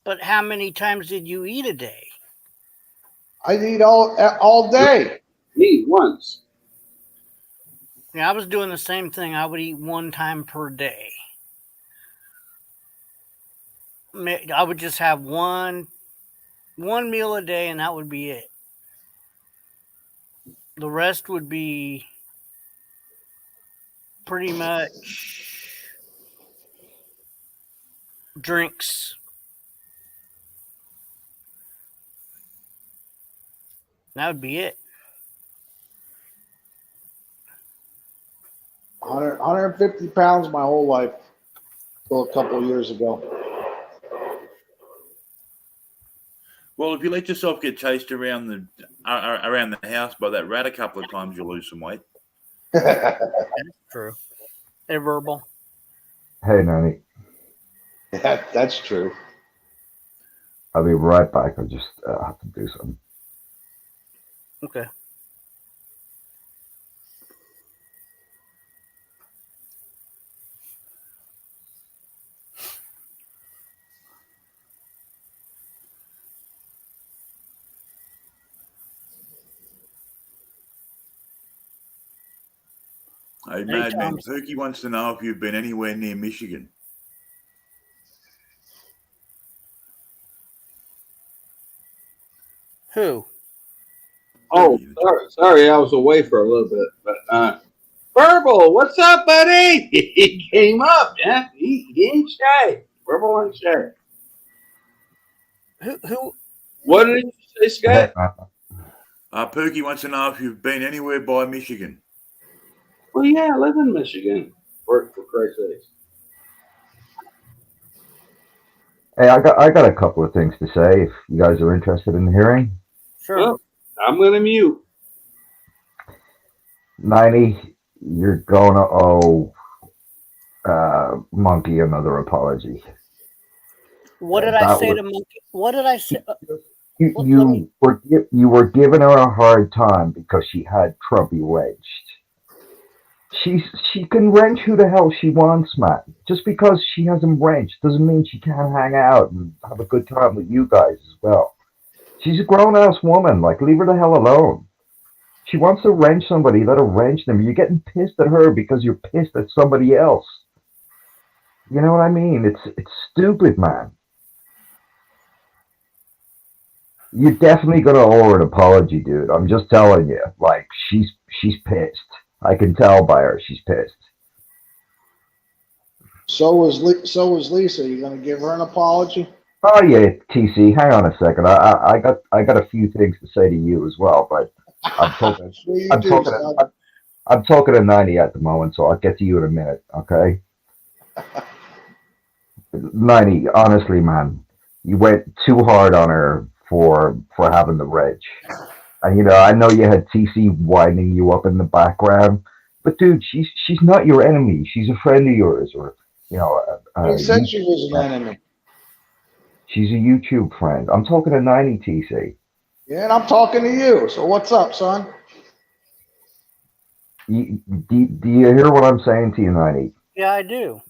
But how many times did you eat a day? I eat all day. Me once. Yeah, I was doing the same thing. I would eat one time per day. I would just have one meal a day, and that would be it. The rest would be pretty much drinks. That would be it. 150 pounds my whole life until a couple of years ago. Well, if you let yourself get chased around the house by that rat a couple of times, you'll lose some weight. That's true. They're verbal. Hey, Nanny. Yeah, that's true. I'll be right back. I just have to do something. Okay. Hey, Madman, Perky wants to know if you've been anywhere near Michigan. Who? Oh, sorry, I was away for a little bit. But Verbal, what's up, buddy? He came up, yeah. He ain't shy. Verbal ain't shy. Who? What did you say, Scott? Perky wants to know if you've been anywhere by Michigan. Well, yeah, I live in Michigan. For Christ's sakes. Hey, I got a couple of things to say if you guys are interested in hearing. Sure. Well, I'm going to mute. 90, you're going to owe Monkey another apology. What did I say to Monkey? What did I say? You were giving her a hard time because she had Trumpy wedged. She can wrench who the hell she wants, man. Just because she has him wrenched doesn't mean she can't hang out and have a good time with you guys as well. She's a grown ass woman. Like, leave her the hell alone. She wants to wrench somebody, let her wrench them. You're getting pissed at her because you're pissed at somebody else. You know what I mean? It's stupid, man. You're definitely gonna owe her an apology, dude. I'm just telling you. Like, she's pissed. I can tell by her she's pissed. So is Lisa. You gonna give her an apology? Oh yeah, TC. Hang on a second. I got a few things to say to you as well, but I'm talking. I'm talking to 90 at the moment, so I'll get to you in a minute. Okay. 90. Honestly, man, you went too hard on her for having the reg. And I know you had TC winding you up in the background, but dude, she's not your enemy. She's a friend of yours, or He said she was an enemy. She's a YouTube friend. I'm talking to 90 TC. Yeah, and I'm talking to you. So what's up, son? Do you hear what I'm saying to you, 90? Yeah, I do.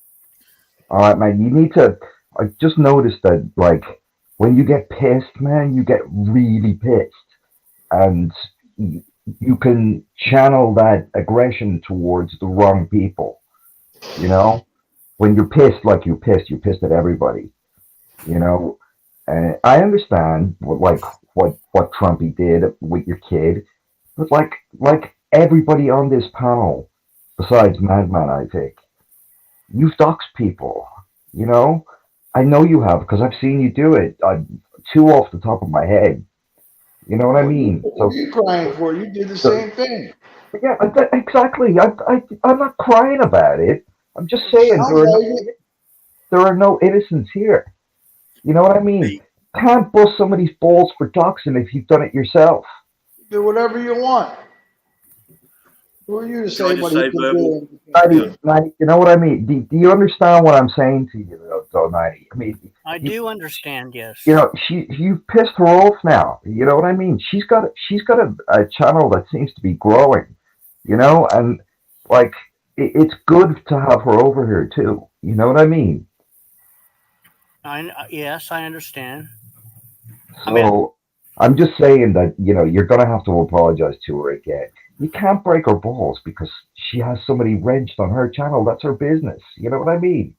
All right, man. You need to. I just noticed that, like, when you get pissed, man, you get really pissed, and you can channel that aggression towards the wrong people. When you're pissed, like you're pissed at everybody. And I understand what Trumpy did with your kid, but like everybody on this panel, besides Madman, I think, you've doxed people. I know you have because I've seen you do it. Two off the top of my head. You know what I mean? What are you crying for? You did the same thing. Yeah, exactly. I'm not crying about it. I'm just saying there are no innocents here. You know what I mean? Can't bust somebody's balls for doxing if you've done it yourself. Do whatever you want. Who are you to say what he can do? 90, you know what I mean? Do you understand what I'm saying to you, though, 90? I mean, I do understand. Yes. You've pissed her off now. You know what I mean? She's got a channel that seems to be growing. And like it's good to have her over here too. You know what I mean? Yes, I understand. So I'm just saying that you're gonna have to apologize to her again. You can't break her balls because she has somebody wrenched on her channel. That's her business. You know what I mean?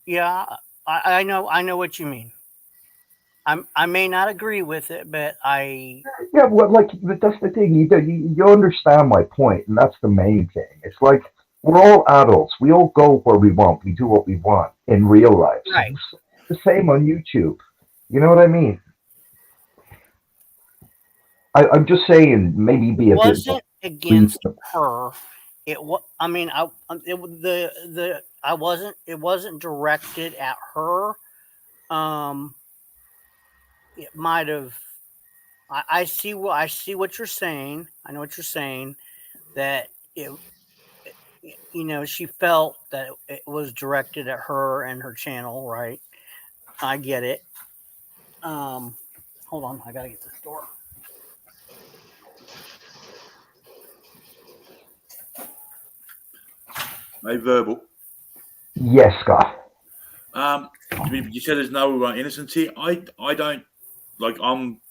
Yeah, I know what you mean. I may not agree with it, but yeah. Well, that's the thing. You understand my point, and that's the main thing. It's like we're all adults. We all go where we want. We do what we want in real life. Right. So the same on YouTube. You know what I mean? I'm just saying, maybe be a bit. It wasn't against her. It was. I mean, I wasn't. It wasn't directed at her. It might have. I see what you're saying. I know what you're saying. That she felt that it was directed at her and her channel. Right. I get it. Hold on. I gotta get this door. Hey, verbal. Yes, Scott. You said there's no innocence here. I don't like. I'm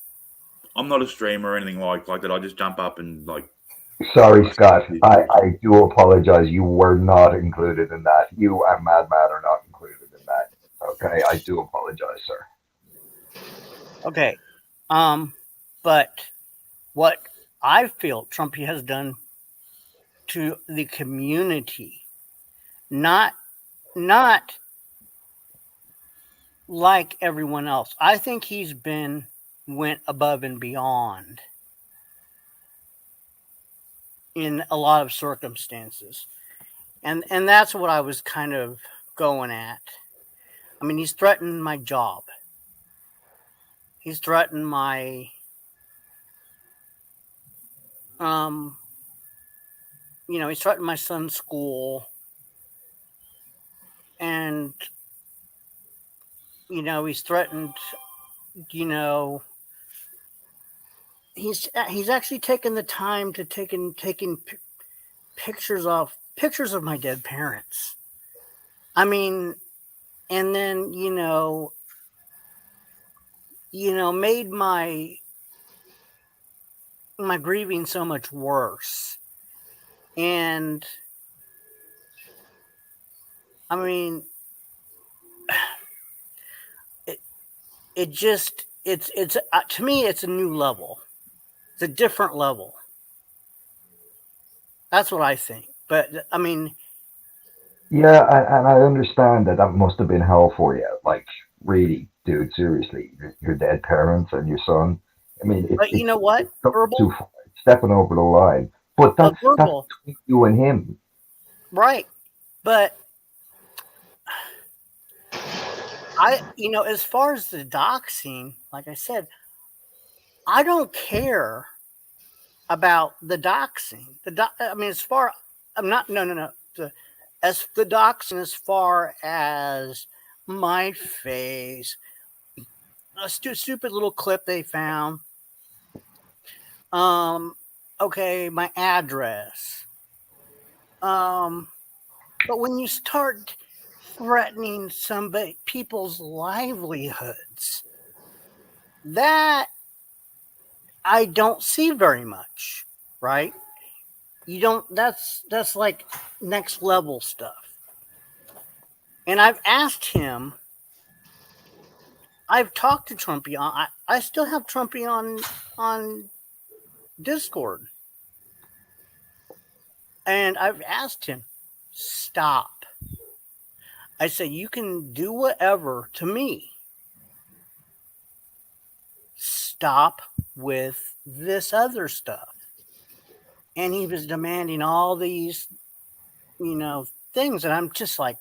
not a streamer or anything like that. I just jump up and like. Sorry, Scott. I do apologize. You were not included in that. You and Madman are not included in that. Okay, I do apologize, sir. Okay, but what I feel Trumpy has done to the community, not like everyone else. I think he's been went above and beyond in a lot of circumstances. And that's what I was kind of going at. I mean, he's threatened my job. He's threatened my um he's threatened my son's school, and he's threatened, you know he's actually taken the time to taking pictures of my dead parents. I mean, and then made my grieving so much worse. And I mean, it just it's to me it's a new level. It's a different level. That's what I think. But I mean, Yeah, and I understand that that must have been hell for you. Like, really, dude, seriously, your dead parents and your son. I mean, but you know what, it's going too verbal, far, it's stepping over the line. But but that's verbal, between you and him. right? But as far as the doxing, like I said, I don't care about the doxing. I mean, as far I'm not no. As the doxing, as far as my face, a stupid little clip they found. Okay, my address. But when you start threatening people's livelihoods, that I don't see very much, right? You don't. That's like next level stuff. And I've asked him. I've talked to Trumpy on. I still have Trumpy on Discord, and I've asked him, stop. I said, you can do whatever to me. Stop with this other stuff. And he was demanding all these, things. And I'm just like,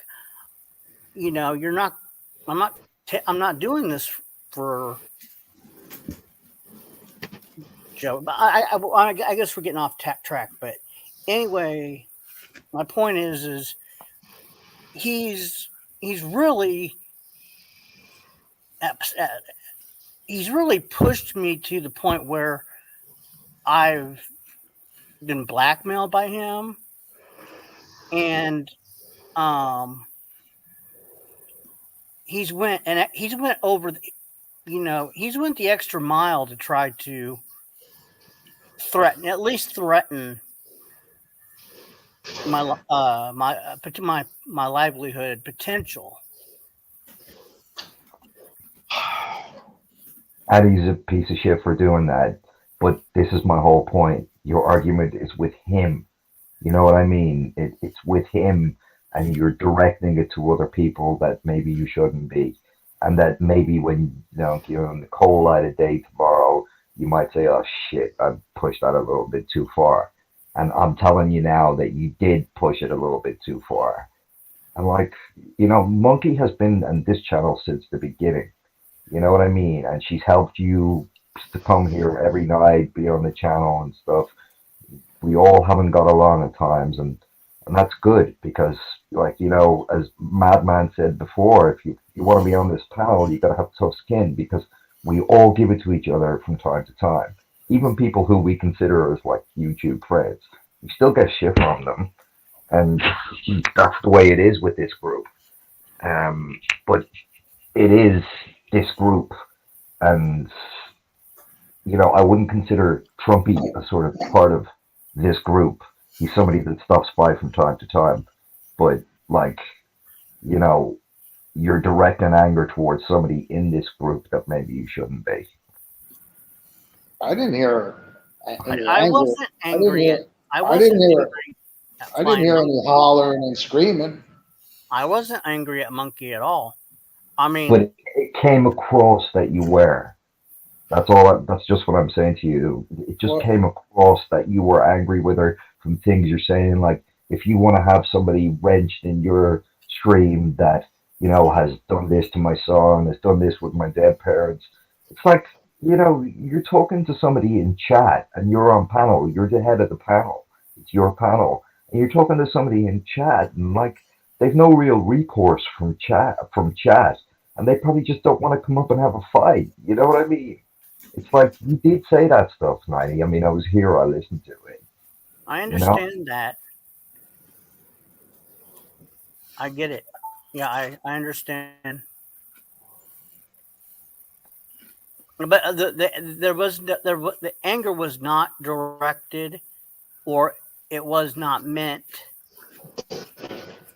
you're not, I'm not doing this for Joe. But I guess we're getting off track. But anyway, my point is he's really he's really pushed me to the point where I've been blackmailed by him, and he's went over he's went the extra mile to try to threaten my livelihood potential. And he's a piece of shit for doing that. But this is my whole point. Your argument is with him. You know what I mean? It's with him, and you're directing it to other people that maybe you shouldn't be. And that maybe when you're in the cold light of day tomorrow, you might say, oh shit, I pushed that a little bit too far. And I'm telling you now that you did push it a little bit too far. And like, Monkey has been on this channel since the beginning. You know what I mean? And she's helped you to come here every night, be on the channel and stuff. We all haven't got along at times, and that's good because, like, as Madman said before, if you want to be on this panel, you got to have tough skin because we all give it to each other from time to time. Even people who we consider as like YouTube friends, we still get shit from them, and that's the way it is with this group. But it is this group, and I wouldn't consider Trumpy a sort of part of this group. He's somebody that stops by from time to time, but like, you're directing anger towards somebody in this group that maybe you shouldn't be. I didn't hear any I anger. wasn't angry. I didn't hear any hollering and screaming. I wasn't angry at Monkey at all. I mean, but it came across that you were. That's just what I'm saying to you. It just Well, came across that you were angry with her from things you're saying. Like if you want to have somebody wrenched in your stream that has done this to my son, has done this with my dead parents, it's like you're talking to somebody in chat and you're on panel. You're the head of the panel. It's your panel, and you're talking to somebody in chat, and like they've no real recourse from chat, and they probably just don't want to come up and have a fight. You know what I mean? It's like you did say that stuff, Nighty. I mean, I was here, I listened to it. I You know, understand that. I get it. Yeah, I understand. But there was the anger was not directed, or it was not meant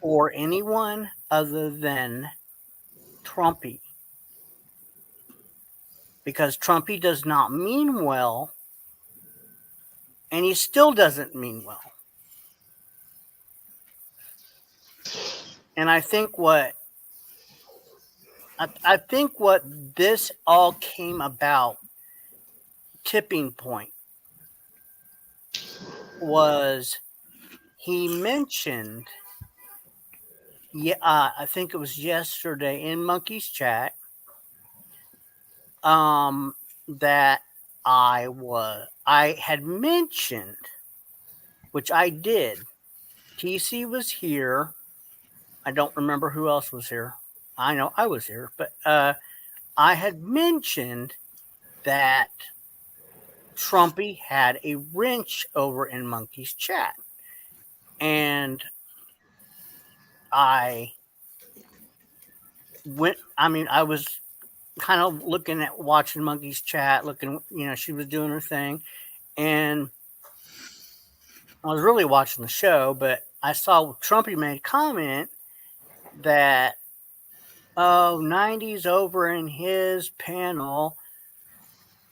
for anyone other than Trumpy, because Trumpy does not mean well, and he still doesn't mean well. And I think what this all came about, tipping point, was he mentioned, yeah, I think it was yesterday in Monkey's chat, that I had mentioned, which I did. TC was here. I don't remember who else was here. I know I was here, but I had mentioned that Trumpy had a wrench over in Monkey's chat, and I went. I mean, I was kind of looking at watching Monkey's chat, looking. She was doing her thing, and I was really watching the show. But I saw Trumpy made a comment that, oh, 90's over in his panel,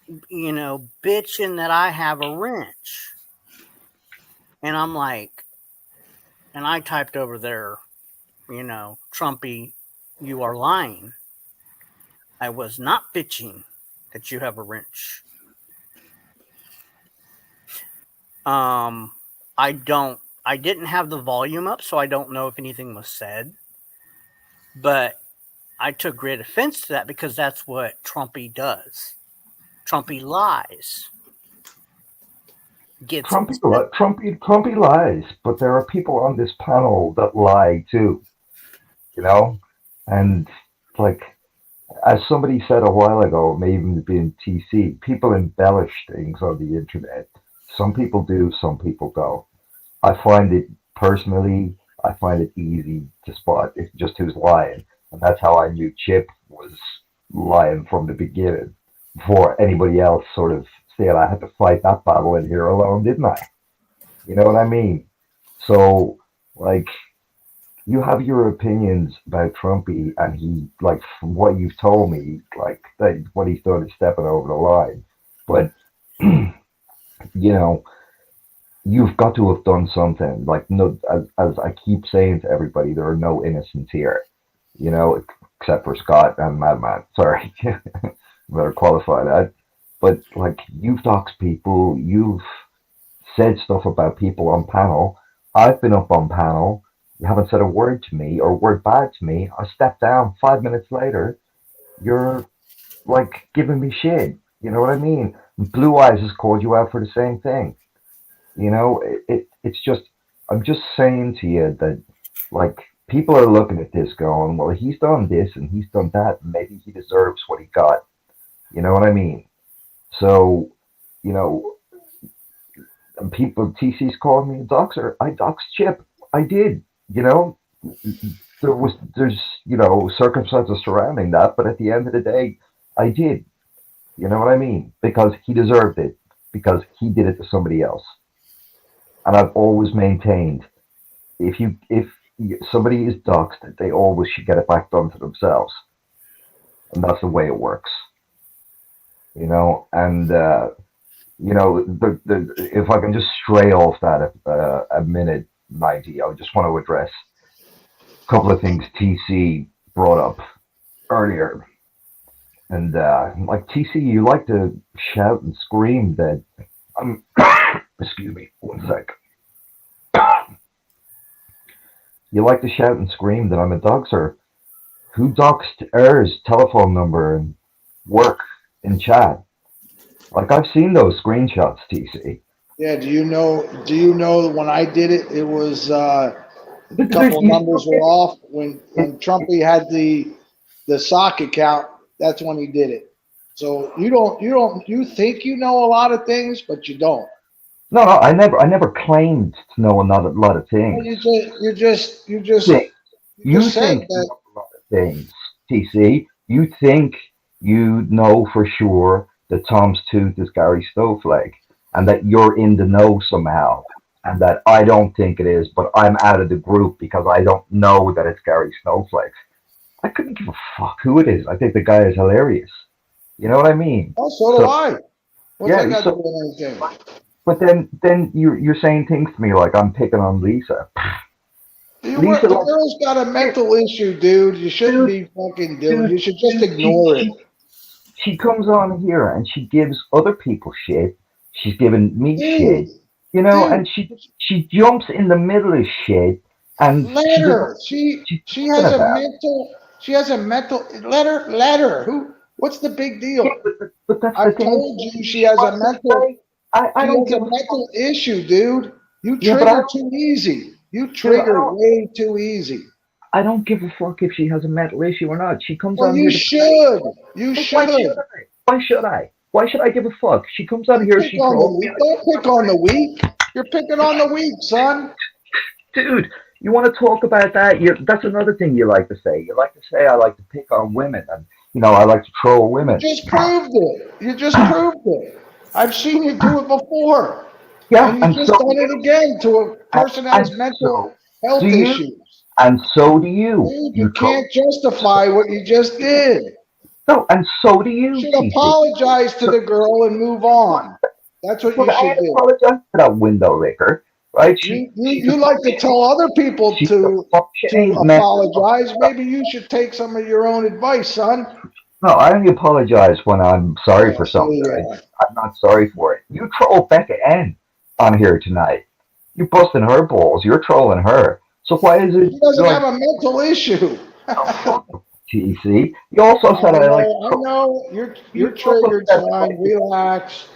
bitching that I have a wrench. And I'm like, and I typed over there, Trumpy, you are lying. I was not bitching that you have a wrench. Um, I didn't have the volume up, so I don't know if anything was said. But I took great offense to that because that's what Trumpy does. Trumpy lies. Gets Trumpy lies, but there are people on this panel that lie too. You know, and like as somebody said a while ago, maybe being TC, people embellish things on the internet. Some people do, some people don't. I find it personally, I find it easy to spot it's just who's lying, and that's how I knew Chip was lying from the beginning. Before anybody else sort of said I had to fight that battle in here alone, didn't I? You know what I mean? So, like, you have your opinions about Trumpy, and he, like, from what you've told me, like, that what he's done is stepping over the line. But, you know, you've got to have done something. Like, no, as I keep saying to everybody, there are no innocents here, except for Scott and Madman. Sorry, better qualify that. But like, you've doxed people, you've said stuff about people on panel. I've been up on panel. You haven't said a word to me or a word bad to me. I step down 5 minutes later. You're like giving me shit. You know what I mean? Blue Eyes has called you out for the same thing. It's just, I'm just saying to you that, like, people are looking at this going, well, he's done this and he's done that, and maybe he deserves what he got. You know what I mean? So, you know, and people, TC's called me a doxer. I doxed Chip. I did. You know, there's, circumstances surrounding that, but at the end of the day, I did. You know what I mean? Because he deserved it, because he did it to somebody else. And I've always maintained if somebody is doxed, they always should get it back done to themselves, and that's the way it works. And if I can just stray off that a minute, 90, I just want to address a couple of things TC brought up earlier. And like TC, you like to shout and scream that I'm. Excuse me, one sec. You like to shout and scream that I'm a doxer. Who doxed Er's telephone number and work in chat? Like I've seen those screenshots, TC. Yeah, do you know? Do you know when I did it? It was a couple of You- numbers were off. When Trumpy had the sock account, that's when he did it. So you think you know a lot of things, but you don't. No, I never claimed to know a lot of things. You You just said think you that. know a lot of things, TC. You think you know for sure that Tom's tooth is Gary Snowflake, and that you're in the know somehow, and that I don't think it is, but I'm out of the group because I don't know that it's Gary Snowflake. I couldn't give a fuck who it is. I think the guy is hilarious. You know what I mean? Oh, so do I. What's Yeah. that got to do So, with anything? but then you're saying things to me like I'm picking on Lisa. Lisa, The like, girl's got a mental issue, dude. You shouldn't be fucking doing. You should just ignore it. she comes on here and she gives other people shit. She's giving me shit, Dude, you know, dude, and she jumps in the middle of shit and let she doesn't. her. She She's has talking a about. mental. She has a mental. Let her. Who? What's the big deal? Yeah, but that's the I've thing. told you she has a Wants to mental. say, I She don't has a give a fuck. mental issue, dude. You Yeah, but trigger too easy. You dude, trigger way too easy. I don't give a fuck if she has a mental issue or not. She comes Well, on you here to play. should. You Why should should. I? Why should I? Why should I give a fuck? She comes on Don't here, pick she on the trolls me weak. like, Don't pick on the weak. You're picking on the weak, son. dude, you want to talk about that? That's another thing you like to say. You like to say I like to pick on women, and I like to troll You women. just proved it. You just proved it. I've seen you do it before, Yeah, and you and just so done do it you. again to a And, person that and has mental so do health you. issues. And so do you. Dude, you You troll. can't justify what you just did. No, and so do You you, should TC. apologize to So, the girl and move on. That's what but you I should ain't do. apologize for that window licker, right? You like to tell other people She's a to functioning member of apologize. society. Maybe you should take some of your own advice, son. No, I only apologize when I'm sorry Yeah, for so something. yeah. I'm not sorry for it. You troll Becca N on here tonight. You're busting her balls. You're trolling her. So why is it He doesn't like, have a mental issue. oh, fuck TC? You also said I like to I troll. know. You're You also triggered, said I son. like to. Relax.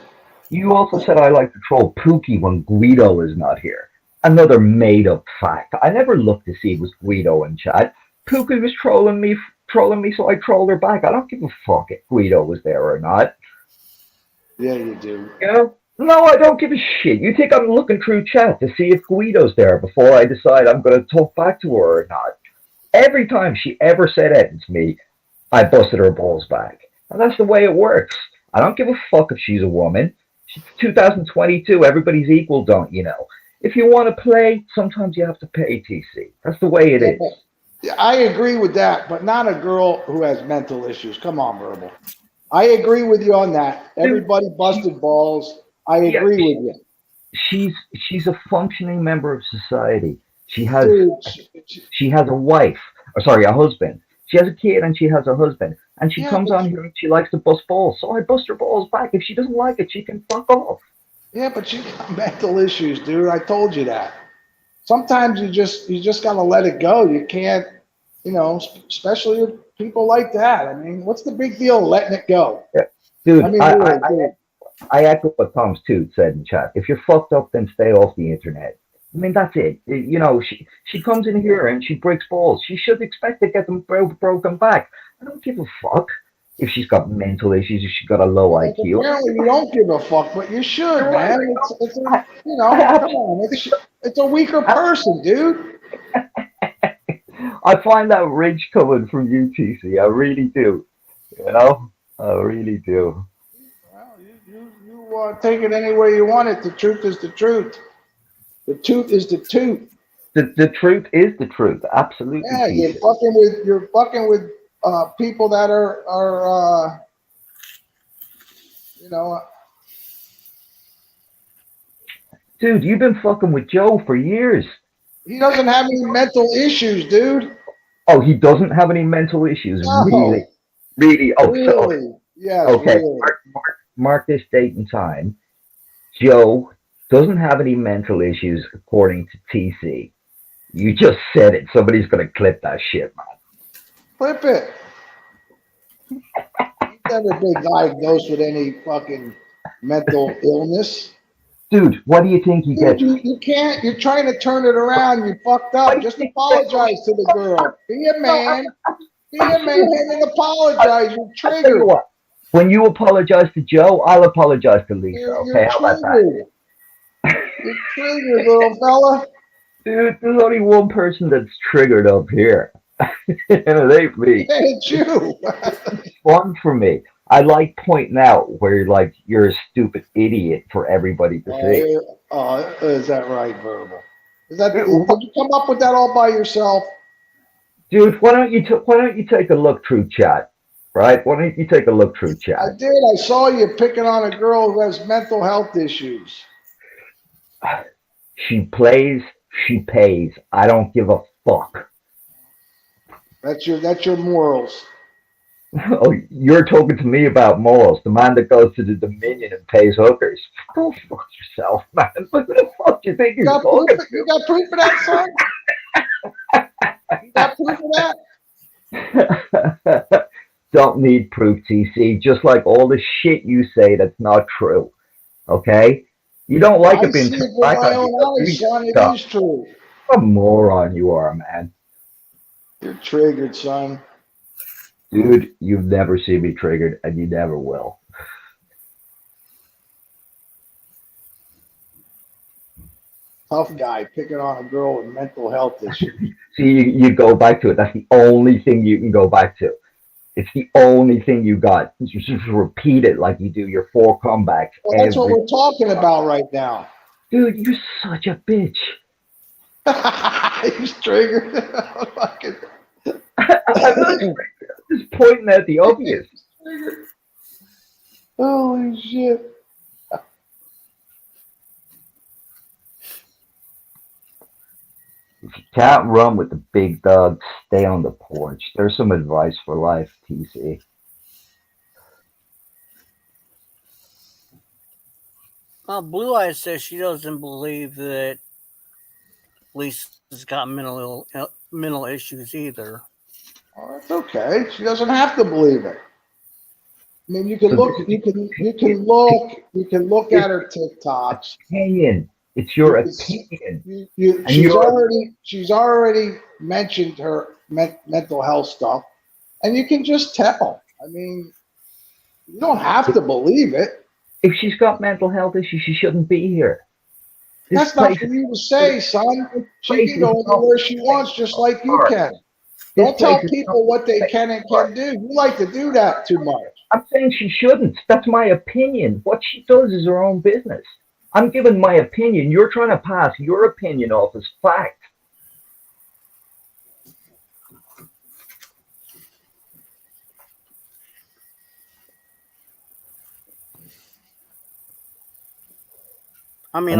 You also said I like to troll Pookie when Guido is not here. Another made-up fact. I never looked to see if it was Guido in chat. Pookie was trolling me, so I trolled her back. I don't give a fuck if Guido was there or not. Yeah, you do. You know? No, I don't give a shit. You think I'm looking through chat to see if Guido's there before I decide I'm going to talk back to her or not? Every time she ever said anything to me, I busted her balls back. And that's the way it works. I don't give a fuck if she's a woman. It's 2022. Everybody's equal, don't you know? If you want to play, sometimes you have to pay, TC. That's the way it is. Yeah, I agree with that, but not a girl who has mental issues. Come on, Verbal. I agree with you on that. Everybody busted balls. I agree with you. She's a functioning member of society. She has Dude, she has a wife, or sorry, a husband. She has a kid and she has a husband. And she yeah, comes but on here and she likes to bust balls. So I bust her balls back. If she doesn't like it, she can fuck off. yeah, but you got mental issues, dude. I told you that. Sometimes you just gotta let it go. You can't, especially with people like that. I mean, what's the big deal letting it go? Yeah. Dude, I mean, I, really, I echo what Tom's Tooth said in chat. If you're fucked up, then stay off the internet. I mean, that's it. She comes in here and she breaks balls. She should expect to get them broken back. I don't give a fuck if she's got mental issues, if she's got a low IQ. apparently you don't give a fuck, but you should, man. It's a, come on. It's a weaker person, dude. I find that rage coming from you, TC. I really do. I really do. Well, you take it any way you want it. The truth is the truth. The truth is the truth. The truth is the truth. Absolutely. Yeah, TC. you're fucking with people that are Dude, you've been fucking with Joe for years. he doesn't have any mental issues, dude. Oh, he doesn't have any mental issues, No, really? Really? Oh, so Really? Yes, okay. really. Mark this date and time. Joe doesn't have any mental issues according to TC. You just said it. Somebody's gonna clip that shit, man. Flip it. He's never been diagnosed with any fucking mental illness. Dude, what do you think he Dude, gets? you can't. You're trying to turn it around. You fucked What do up. you Just think he gets? apologize to the girl. Be a No, man. Be a man and apologize. You're I'll tell you triggered. what. When you apologize to Joe, I'll apologize to Lisa. You're Okay, how about that? triggered. You're triggered, little fella. Dude, there's only one person that's triggered up here, and it ain't me. It's you. It's fun for me. I like pointing out where you're a stupid idiot for everybody to see. Is that right, Verbal? Did you come up with that all by yourself? Dude, why don't you take a look through chat, right? Why don't you take a look through I chat? did. I saw you picking on a girl who has mental health issues. She plays, she pays. I don't give a fuck. That's your morals. Oh, you're talking to me about morals, the man that goes to the Dominion and pays hookers. Go fuck yourself, man. What the fuck do you think you're talking to? You got proof of that, son? You got proof of that? Don't need proof, TC. Just like all the shit you say that's not true. Okay? You don't like I it being see it turned with back my on own you. eyes, son. It Stop. is true. What a moron you are, man. You're triggered, son. Dude, you've never seen me triggered, and you never will. Tough guy picking on a girl with mental health issues. See, you go back to it. That's the only thing you can go back to. It's the only thing you got. You just repeat it like you do your 4 comebacks. Well, that's what we're talking about right now. Dude, you're such a bitch. He's triggered. Fucking. I'm just pointing at the obvious. Holy shit. If you can't run with the big dog, stay on the porch. There's some advice for life, TC. Well, Blue Eyes says she doesn't believe that Lisa's got mental issues either. Oh, that's okay. She doesn't have to believe it. I mean, you can look at her TikToks. Opinion. It's your opinion. She's already mentioned her mental health stuff, and you can just tell. I mean, you don't have to believe it. If she's got mental health issues, she shouldn't be here. That's not for you to say, son. She can go anywhere she wants, just like you can. Don't tell people what they can and can't do. You like to do that too much. I'm saying she shouldn't. That's my opinion. What she does is her own business. I'm giving my opinion. You're trying to pass your opinion off as fact. I mean,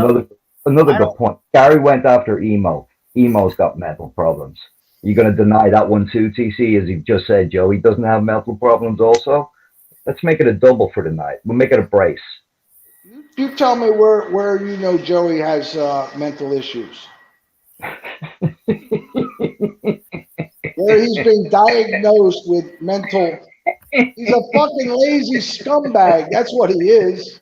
another good point. Gary went after Emo. Emo's got mental problems. You going to deny that one too, TC? As he just said, Joey doesn't have mental problems also? Let's make it a double for tonight. We'll make it a brace. You tell me where you know Joey has mental issues. Where he's been diagnosed with mental. He's a fucking lazy scumbag. That's what he is.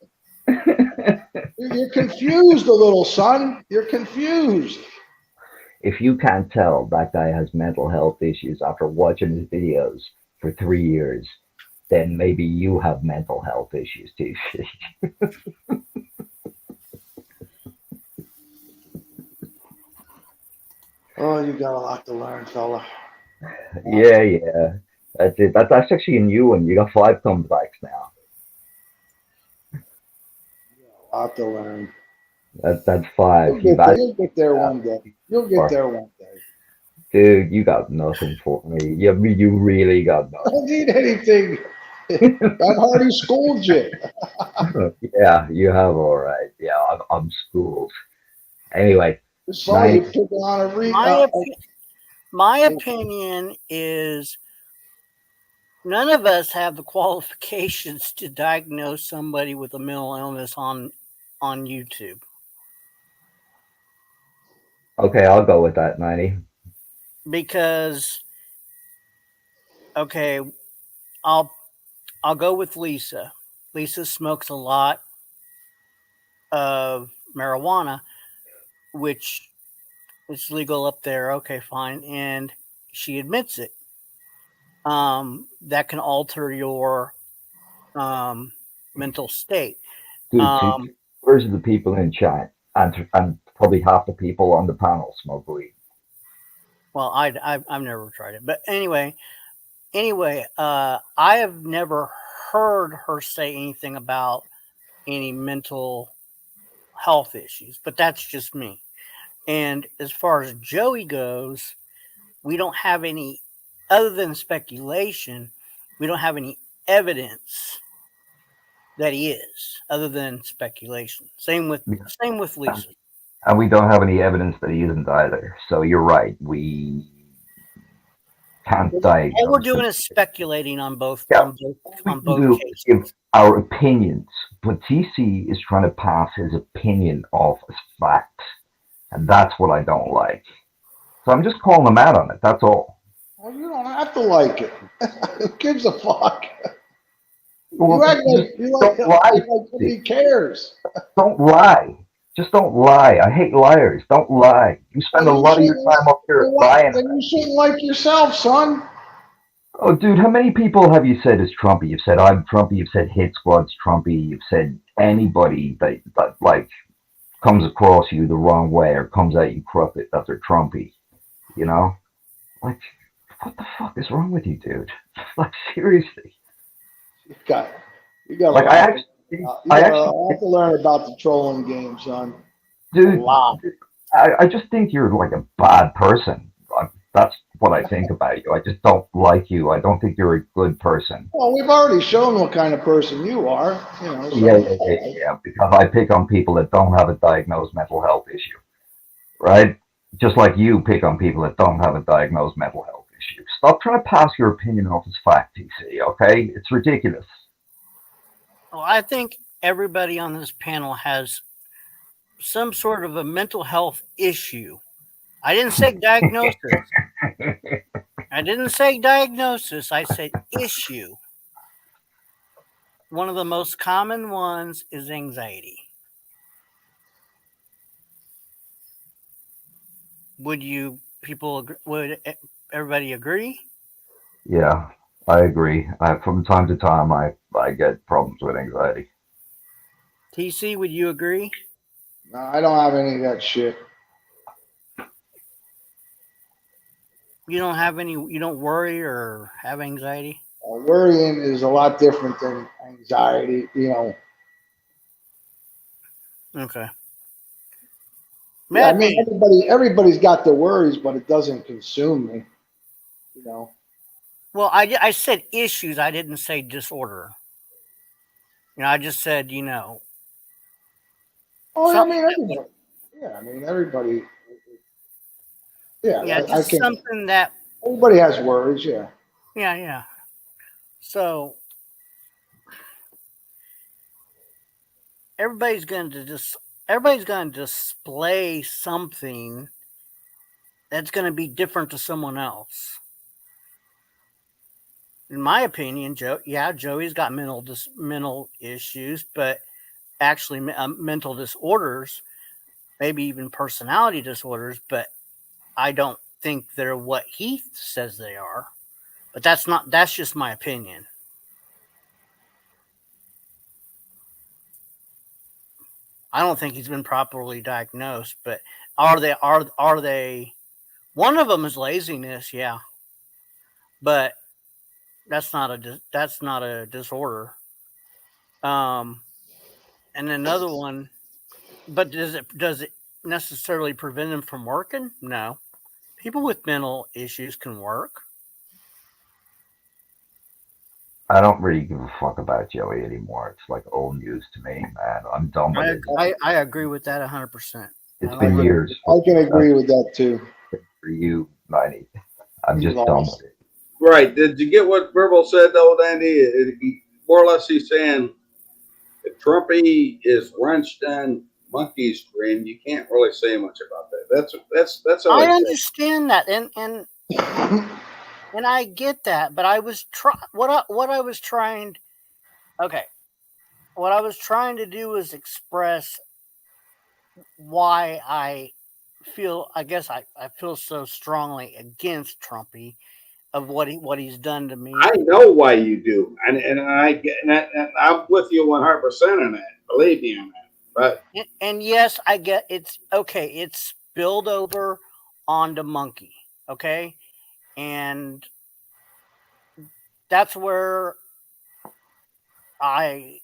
You're confused a little, son. You're confused. If you can't tell that guy has mental health issues after watching his videos for 3 years, then maybe you have mental health issues too. Oh, you got a lot to learn, fella. Yeah. That's it. That's actually a new one. You got 5 comebacks now. A lot to learn. That's 5. You'll get there one day. You'll get there one day. Dude, you got nothing for me. You really got nothing. I don't need anything. That Hardy schooled you. Yeah, you have all right. Yeah, I'm schooled. Anyway, my opinion is none of us have the qualifications to diagnose somebody with a mental illness on YouTube. Okay, I'll go with that, 90. Because okay, I'll go with Lisa. Lisa smokes a lot of marijuana, which is legal up there. Okay, fine, and she admits it. That can alter your mental state. Dude, Um, two-thirds of the people in chat and probably half the people on the panel smoke weed. well, I've never tried it, but anyway, I have never heard her say anything about any mental health issues, but that's just me. And as far as Joey goes, we don't have any, other than speculation, we don't have any evidence that he is, other than speculation. Same with Lisa. And we don't have any evidence that he isn't either. So you're right. We can't diagnose. All we're doing is speculating on both cases. Give our opinions, but TC is trying to pass his opinion off as fact, and that's what I don't like. So I'm just calling him out on it. That's all. Well, you don't have to like it. Who gives a fuck? Well, you act like nobody cares. Don't lie. Just don't lie. I hate liars. Don't lie. You spend a lot of your time up here lying. Then you shouldn't like yourself, son. Oh, dude, how many people have you said is Trumpy? You've said I'm Trumpy. You've said Hit Squad's Trumpy. You've said anybody that like comes across you the wrong way or comes at you crooked, that they're Trumpy. You know, like what the fuck is wrong with you, dude? Like seriously. You got like I actually. I have to learn about the trolling game, son. Dude, I just think you're like a bad person. That's what I think about you. I just don't like you. I don't think you're a good person. Well, we've already shown what kind of person you are. You know. So. Yeah. Because I pick on people that don't have a diagnosed mental health issue, right? Just like you pick on people that don't have a diagnosed mental health issue. Stop trying to pass your opinion off as fact, TC. Okay, it's ridiculous. Well, I think everybody on this panel has some sort of a mental health issue. I didn't say diagnosis. I didn't say diagnosis. I said issue. One of the most common ones is anxiety. Would everybody agree? Yeah, I agree. From time to time, I get problems with anxiety. TC, would you agree? No, I don't have any of that shit. You don't have any. You don't worry or have anxiety. Worrying is a lot different than anxiety. You know. Okay. Yeah, I mean, everybody's got their worries, but it doesn't consume me. You know. Well, I said issues. I didn't say disorder. You know, I just said, you know. Oh, I mean, everybody. Yeah, I mean, everybody. Yeah, just something that everybody has worries. Yeah. Yeah. So everybody's going to display something that's going to be different to someone else. In my opinion, Joey's got mental issues, but actually mental disorders, maybe even personality disorders, but I don't think they're what he says they are. But that's just my opinion. I don't think he's been properly diagnosed, but are they one of them is laziness, yeah. But that's not a disorder. And another one, but does it necessarily prevent him from working? No. People with mental issues can work. I don't really give a fuck about Joey anymore. It's like old news to me, man. I'm done with it. I agree with that 100%. It's been years. I can agree with that too. For you, 90. I'm just done with it. Right. Did you get what Verbal said though, Dandy? More or less, he's saying if Trumpy is wrenched on Monkey's dream, you can't really say much about that. That's how I I say. understand that, and I get that, but I was what I was trying. Okay, what I was trying to do was express why I guess I feel so strongly against Trumpy of what he's done to me. I know why you do, and I get and I'm with you 100% on that. Believe me on that. But And yes, I get it's okay. It's spilled over onto Monkey. Okay, and that's where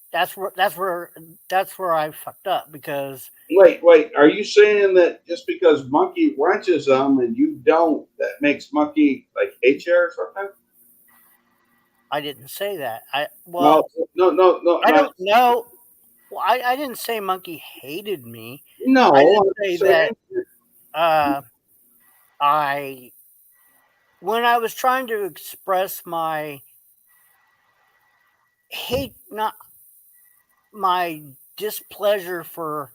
that's where I fucked up because wait, are you saying that just because Monkey wrenches them and you don't, that makes Monkey like hate you or something? I didn't say that. No, no, I not don't know. Well, I didn't say Monkey hated me. I no. just I'm say just that saying. uh, I when I was trying to express my hate, not my displeasure for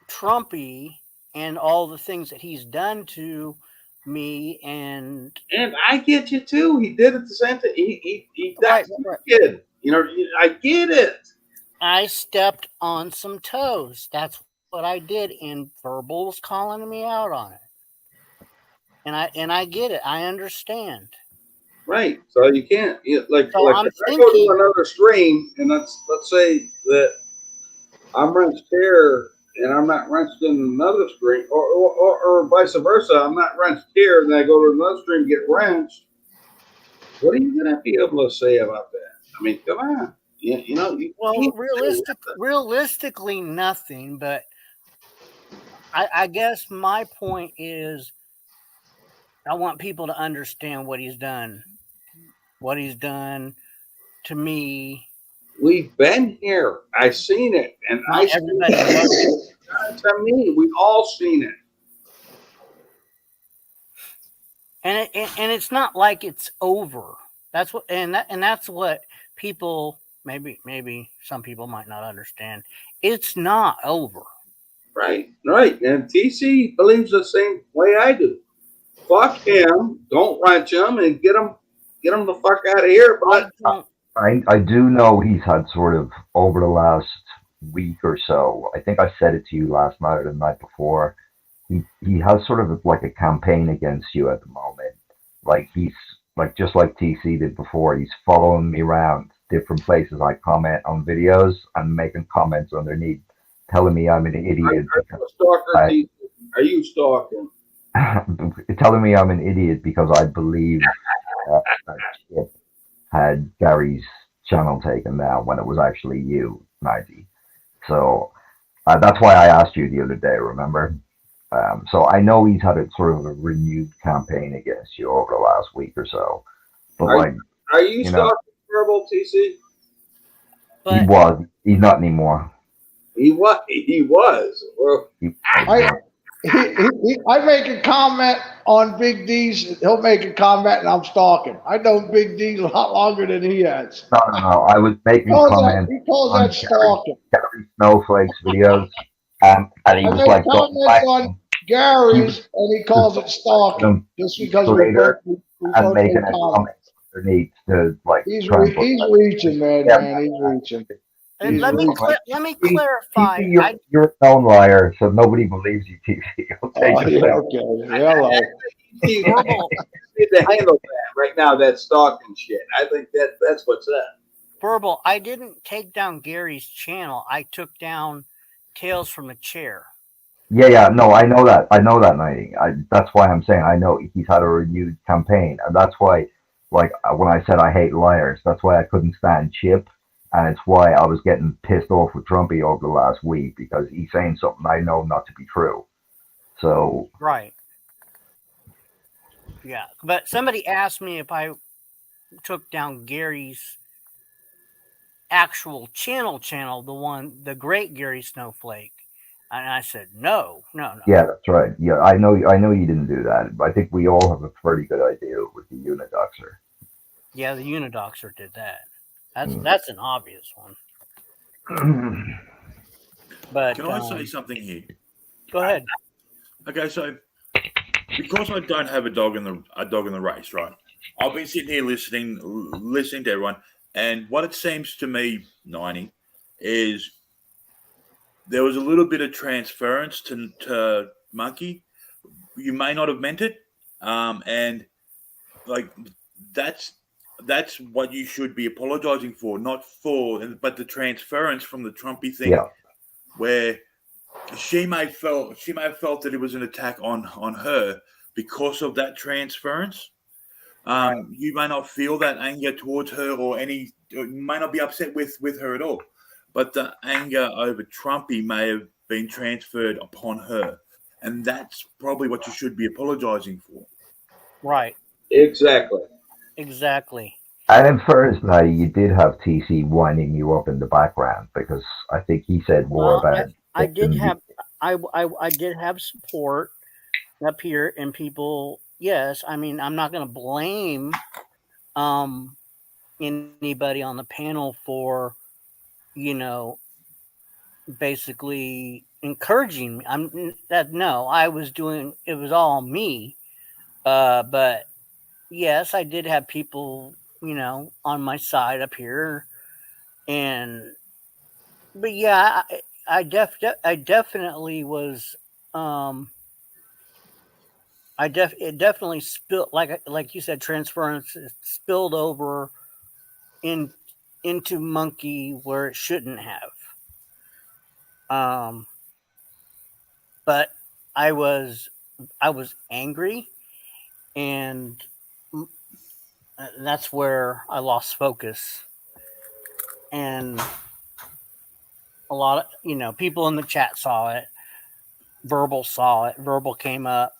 Trumpy and all the things that he's done to me, and And I get you too. He did it the same thing. He right, that's your kid. You know, I get it. I stepped on some toes. That's what I did, and Verbal was calling me out on it. And I get it. I understand. Right. So you can't So like I'm if I go to thinking, another stream and let's say that I'm wrenched here and I'm not wrenched in another stream, or vice versa. I'm not wrenched here, and then I go to another stream and get wrenched. What are you gonna be able to say about that? I mean, come on. You know, you well, can't say nothing. realistically, nothing. But I guess my point is, I want people to understand what he's done to me. We've been here. I seen it, and I Not seen everybody knows. it. To me, we all seen it. And it's not like it's over. That's what and that's what people maybe some people might not understand. It's not over. Right, right. And TC believes the same way I do. Fuck him. Don't wrench him and get him the fuck out of here. I But don't. I do know he's had sort of over the last week or so. I think I said it to you last night or the night before. He has sort of like a campaign against you at the moment. Like he's like just like TC did before. He's following me around different places I comment on videos and making comments underneath, telling me I'm an are idiot you because a stalker, I TC? Are you stalking? telling me I'm an idiot because I believe that Chip had Gary's channel taken down when it was actually you, 90. So that's why I asked you the other day, remember? So I know he's had a sort of a renewed campaign against you over the last week or so. But Are like, are you you know, stalking Verbal, TC? he But was. He's not anymore. He was. He was. Well, He was, I I make a comment on Big D's. He'll make a comment, and I'm stalking. I know Big D a lot longer than he has. no. I was making comments He calls on that stalking. Gary Snowflake's videos, and he I was make like going comments back on he was Gary's, and he calls it stalking them just weeks because later we and both making made a comments. comment underneath to like try and put He's like, reaching, man. yeah, He's reaching. He's let me reaching. let me TC, clarify. you're a known liar, so nobody believes you, TC. Okay, Oh just yeah, like okay. Hello. you Verbal, need to handle that right now. That stalking shit. I think that's what's up. verbal. I didn't take down Gary's channel. I took down Tales from a Chair. yeah, no, I know that, 90. That's why I'm saying I know he's had a renewed campaign, and that's why, like when I said I hate liars, that's why I couldn't stand Chip, and it's why I was getting pissed off with Trumpy over the last week because he's saying something I know not to be true. So Right. Yeah. But somebody asked me if I took down Gary's actual channel, the great Gary Snowflake. And I said, no, no, no. Yeah, that's right. Yeah, I know you didn't do that. I think we all have a pretty good idea with the unidoxer. Yeah, the unidoxer did that. Mm. That's an obvious one. But Can I say something here? go ahead. Okay, so because I don't have a dog in the race, right? I've been sitting here listening to everyone, and what it seems to me, 90, is there was a little bit of transference to Monkey. You may not have meant it, and like that's that's what you should be apologizing for, not for, but the transference from the Trumpy thing, Yeah. where she may have felt that it was an attack on her because of that transference. Right. You may not feel that anger towards her, you may not be upset with her at all, but the anger over Trumpy may have been transferred upon her, and that's probably what you should be apologizing for. Right. Exactly. Exactly. And in fairness, now you did have TC winding you up in the background because I think he said more Well, about I it did than you. have I did have support up here and people. Yes, I mean I'm not going to blame um anybody on the panel for you know basically encouraging me. I'm that no, I was doing it was all me. But yes, I did have people on my side up here, and but yeah, I definitely was. Um, it definitely spilled like you said, transference spilled over in into Monkey where it shouldn't have. Um, but I was I was angry, and that's where I lost focus. And a lot of people in the chat saw it. Verbal saw it. Verbal came up,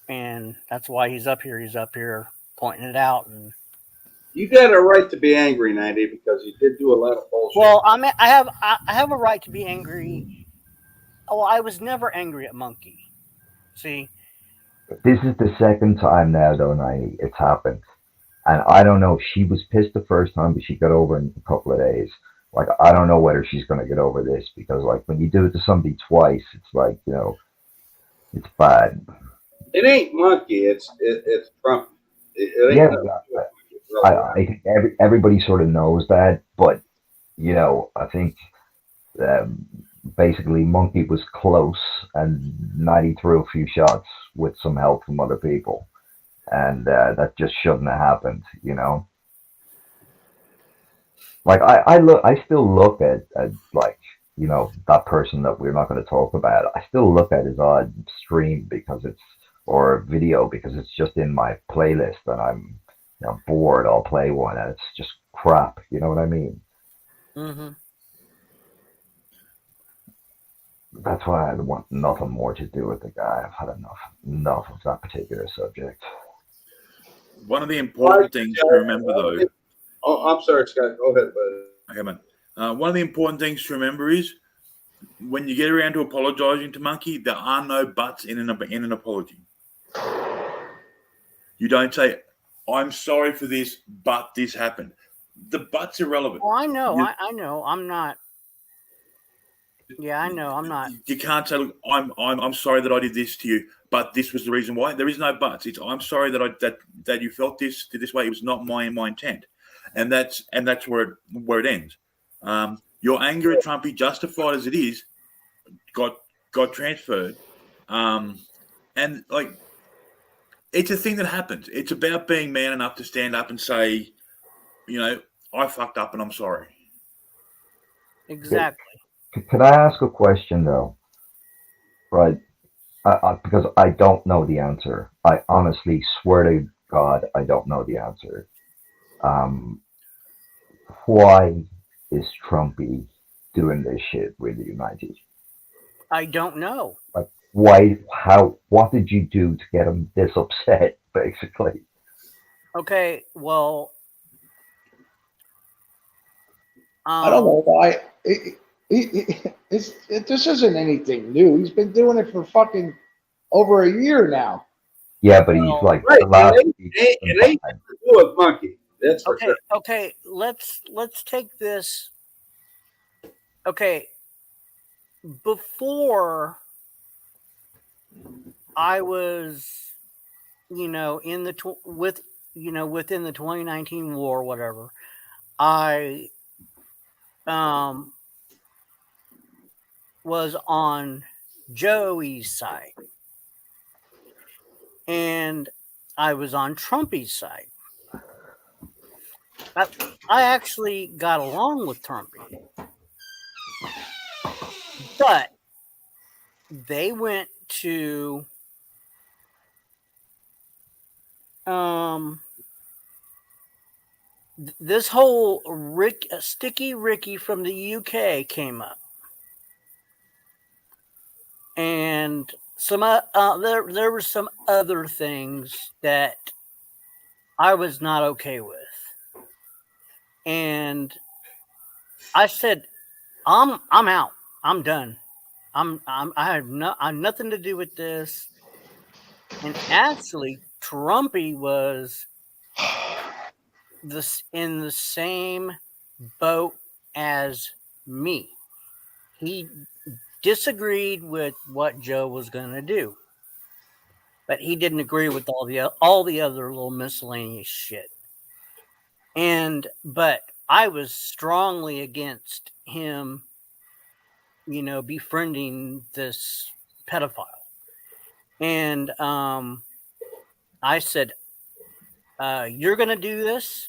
and that's why he's up here. He's up here pointing it out. And You got a right to be angry, 90, because you did do a lot of bullshit. well, I have a right to be angry. Oh, I was never angry at Monkey. See, This is the second time now, though, it's happened. And I don't know. She was pissed the first time, but she got over it in a couple of days. Like, I don't know whether she's going to get over this because, like, when you do it to somebody twice, it's like, it's bad. It ain't Monkey. It's Trump. It ain't Yeah, nothing to do with Monkey, I, really. I think everybody sort of knows that, but, I think basically Monkey was close and 90 threw a few shots with some help from other people. And that just shouldn't have happened. Like I still look at like that person that we're not going to talk about. I still look at his odd stream because it's or video because it's just in my playlist and I'm bored. I'll play one and it's just crap. You know what I mean? mm-hmm. That's why I want nothing more to do with the guy. I've had enough of that particular subject. One of the important things to remember, though. Oh, I'm sorry, Scott. Go ahead, buddy. Okay, man. One of the important things to remember is when you get around to apologizing to Monkey, there are no buts in an apology. You don't say, "I'm sorry for this, but this happened." The but's irrelevant. Oh, I know. I know. I'm not. Yeah, I know. I'm not. You can't say, "Look, I'm sorry that I did this to you, but this was the reason why." There is no buts. It's I'm sorry that you felt this way. It was not my intent, and that's where it ends. Your anger at Trumpy, justified as it is, got transferred, and like it's a thing that happens. It's about being man enough to stand up and say, I fucked up and I'm sorry. Exactly. Could I ask a question though? Right. Because I don't know the answer. I honestly swear to God, I don't know the answer. Um, why is Trumpy doing this shit with the United? I don't know. Like, why? How? What did you do to get him this upset? Basically. Okay. Well, I don't know why. This isn't anything new. He's been doing it for fucking over a year now. Yeah, but he's Well, like Right. the last week. It ain't to do with monkey. That's for okay, sure. okay. Let's take this. Okay, before I was, in the within the 2019 war, whatever. I was on Joey's side, and I was on Trumpy's side. I actually got along with Trumpy, but they went to this whole Sticky Ricky from the UK came up, and there were some other things that I was not okay with, and I said, I'm out. I'm done. I have nothing to do with this. And actually, Trumpy was in the same boat as me. He disagreed with what Joe was going to do, but he didn't agree with all the other little miscellaneous shit. But I was strongly against him, befriending this pedophile. And I said, "You're going to do this?"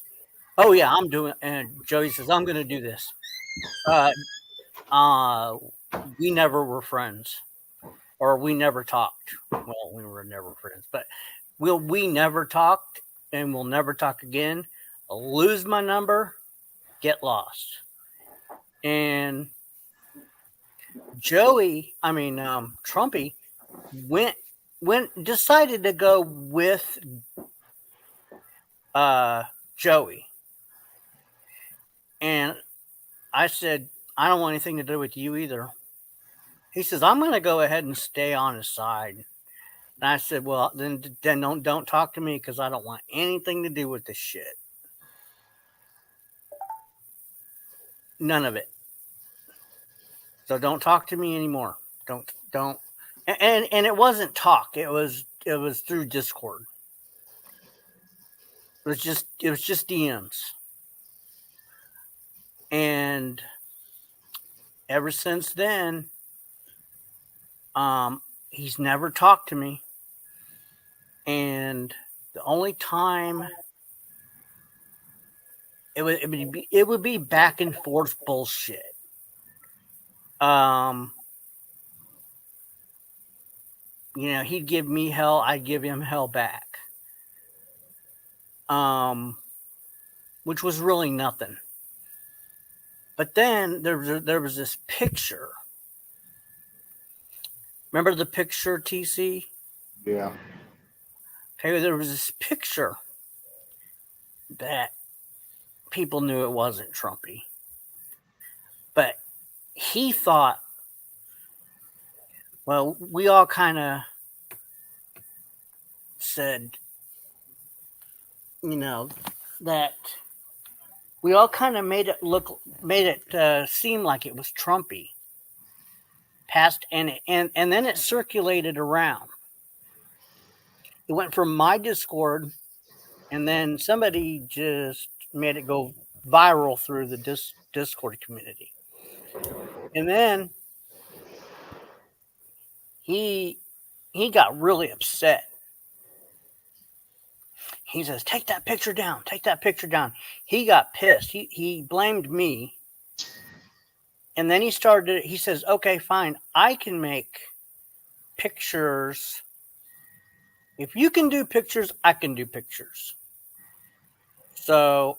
"Oh yeah, I'm doing." And Joey says, "I'm going to do this." We never were friends, or we never talked. Well, we were never friends, but we never talked, and we'll never talk again. I'll lose my number, get lost. And Trumpy decided to go with Joey. And I said, "I don't want anything to do with you either." He says, "I'm going to go ahead and stay on his side." And I said, "Well, then don't talk to me, because I don't want anything to do with this shit. None of it. So don't talk to me anymore. Don't." And it wasn't talk. It was through Discord. It was just DMs. And ever since then, he's never talked to me. And the only time it would be back and forth bullshit. He'd give me hell, I'd give him hell back. Which was really nothing. But then there was this picture. Remember the picture, TC? Yeah. Okay, there was this picture that people knew it wasn't Trumpy. But he thought, well, we all kind of said, that we all kind of made it seem like it was Trumpy. And then it circulated around. It went from my Discord, and then somebody just made it go viral through the Discord community. And then he got really upset. He says, "Take that picture down. Take that picture down." He got pissed. He blamed me. And then he says, "Okay, fine. I can make pictures. If you can do pictures, I can do pictures." So,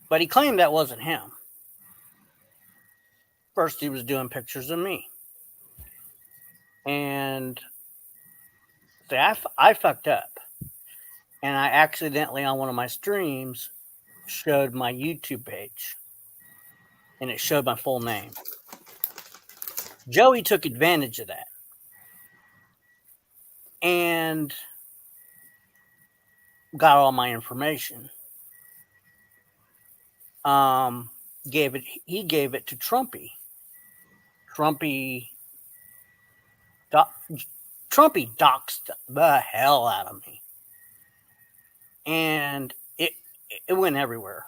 but he claimed that wasn't him. First, he was doing pictures of me. And see, I fucked up. And I accidentally, on one of my streams, showed my YouTube page. And it showed my full name. Joey took advantage of that and got all my information. He gave it to Trumpy. Trumpy Trumpy doxed the hell out of me, and it went everywhere.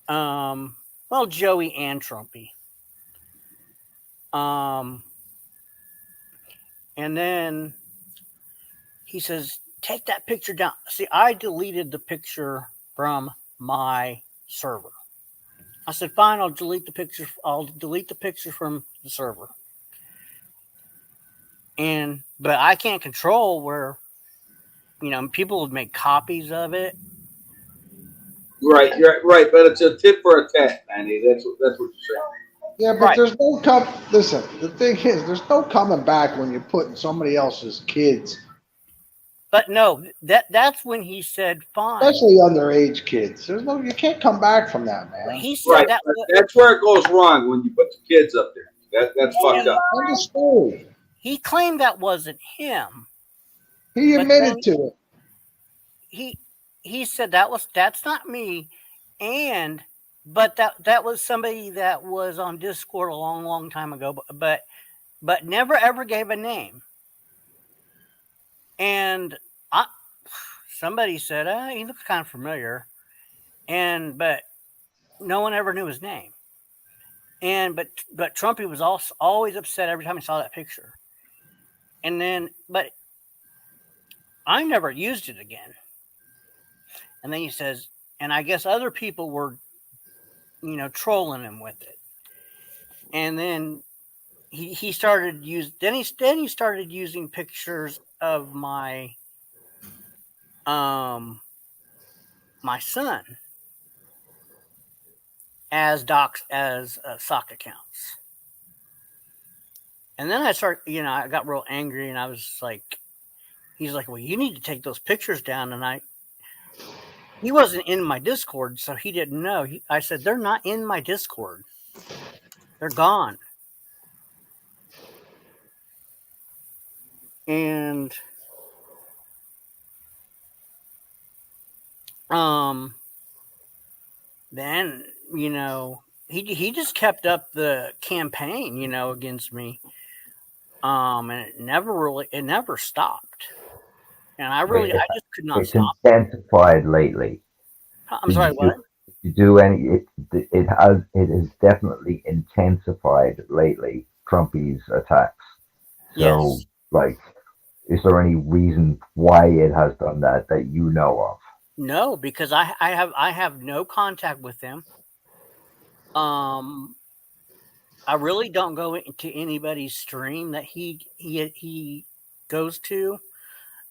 Well, Joey and Trumpy. And then he says, "Take that picture down." See, I deleted the picture from my server. I said, "Fine, I'll delete the picture. I'll delete the picture from the server." But I can't control where, people would make copies of it. Right, you're right, but it's a tit for a tat, Manny. That's what you're saying. Yeah, but Right. there's no listen, the thing is, there's no coming back when you're putting somebody else's kids, But no, that's when he said, "Fine." especially underage kids. You can't come back from that, man. He said Right, that. that's where it goes wrong when you put the kids up there. That's fucked up. Understood. He claimed that wasn't him. He admitted to it. He said that's not me, but that was somebody that was on Discord a long time ago, but never ever gave a name. And somebody said, he looks kind of familiar, but no one ever knew his name. But Trumpy was also always upset every time he saw that picture. But I never used it again. And then he says, and I guess other people were, trolling him with it. And then he started he started using pictures of my my son as sock accounts. And then I got real angry, and I was like, he's like, "Well, you need to take those pictures down." And he wasn't in my Discord, so he didn't know. I said, "They're not in my Discord. They're gone." And then he just kept up the campaign, against me. And it never stopped. And I just could not stop. It's intensified lately. I'm sorry, what? It has definitely intensified lately, Trumpy's attacks. So, Yes. Is there any reason why it has done that you know of? No, because I have no contact with him. I really don't go into anybody's stream that he goes to.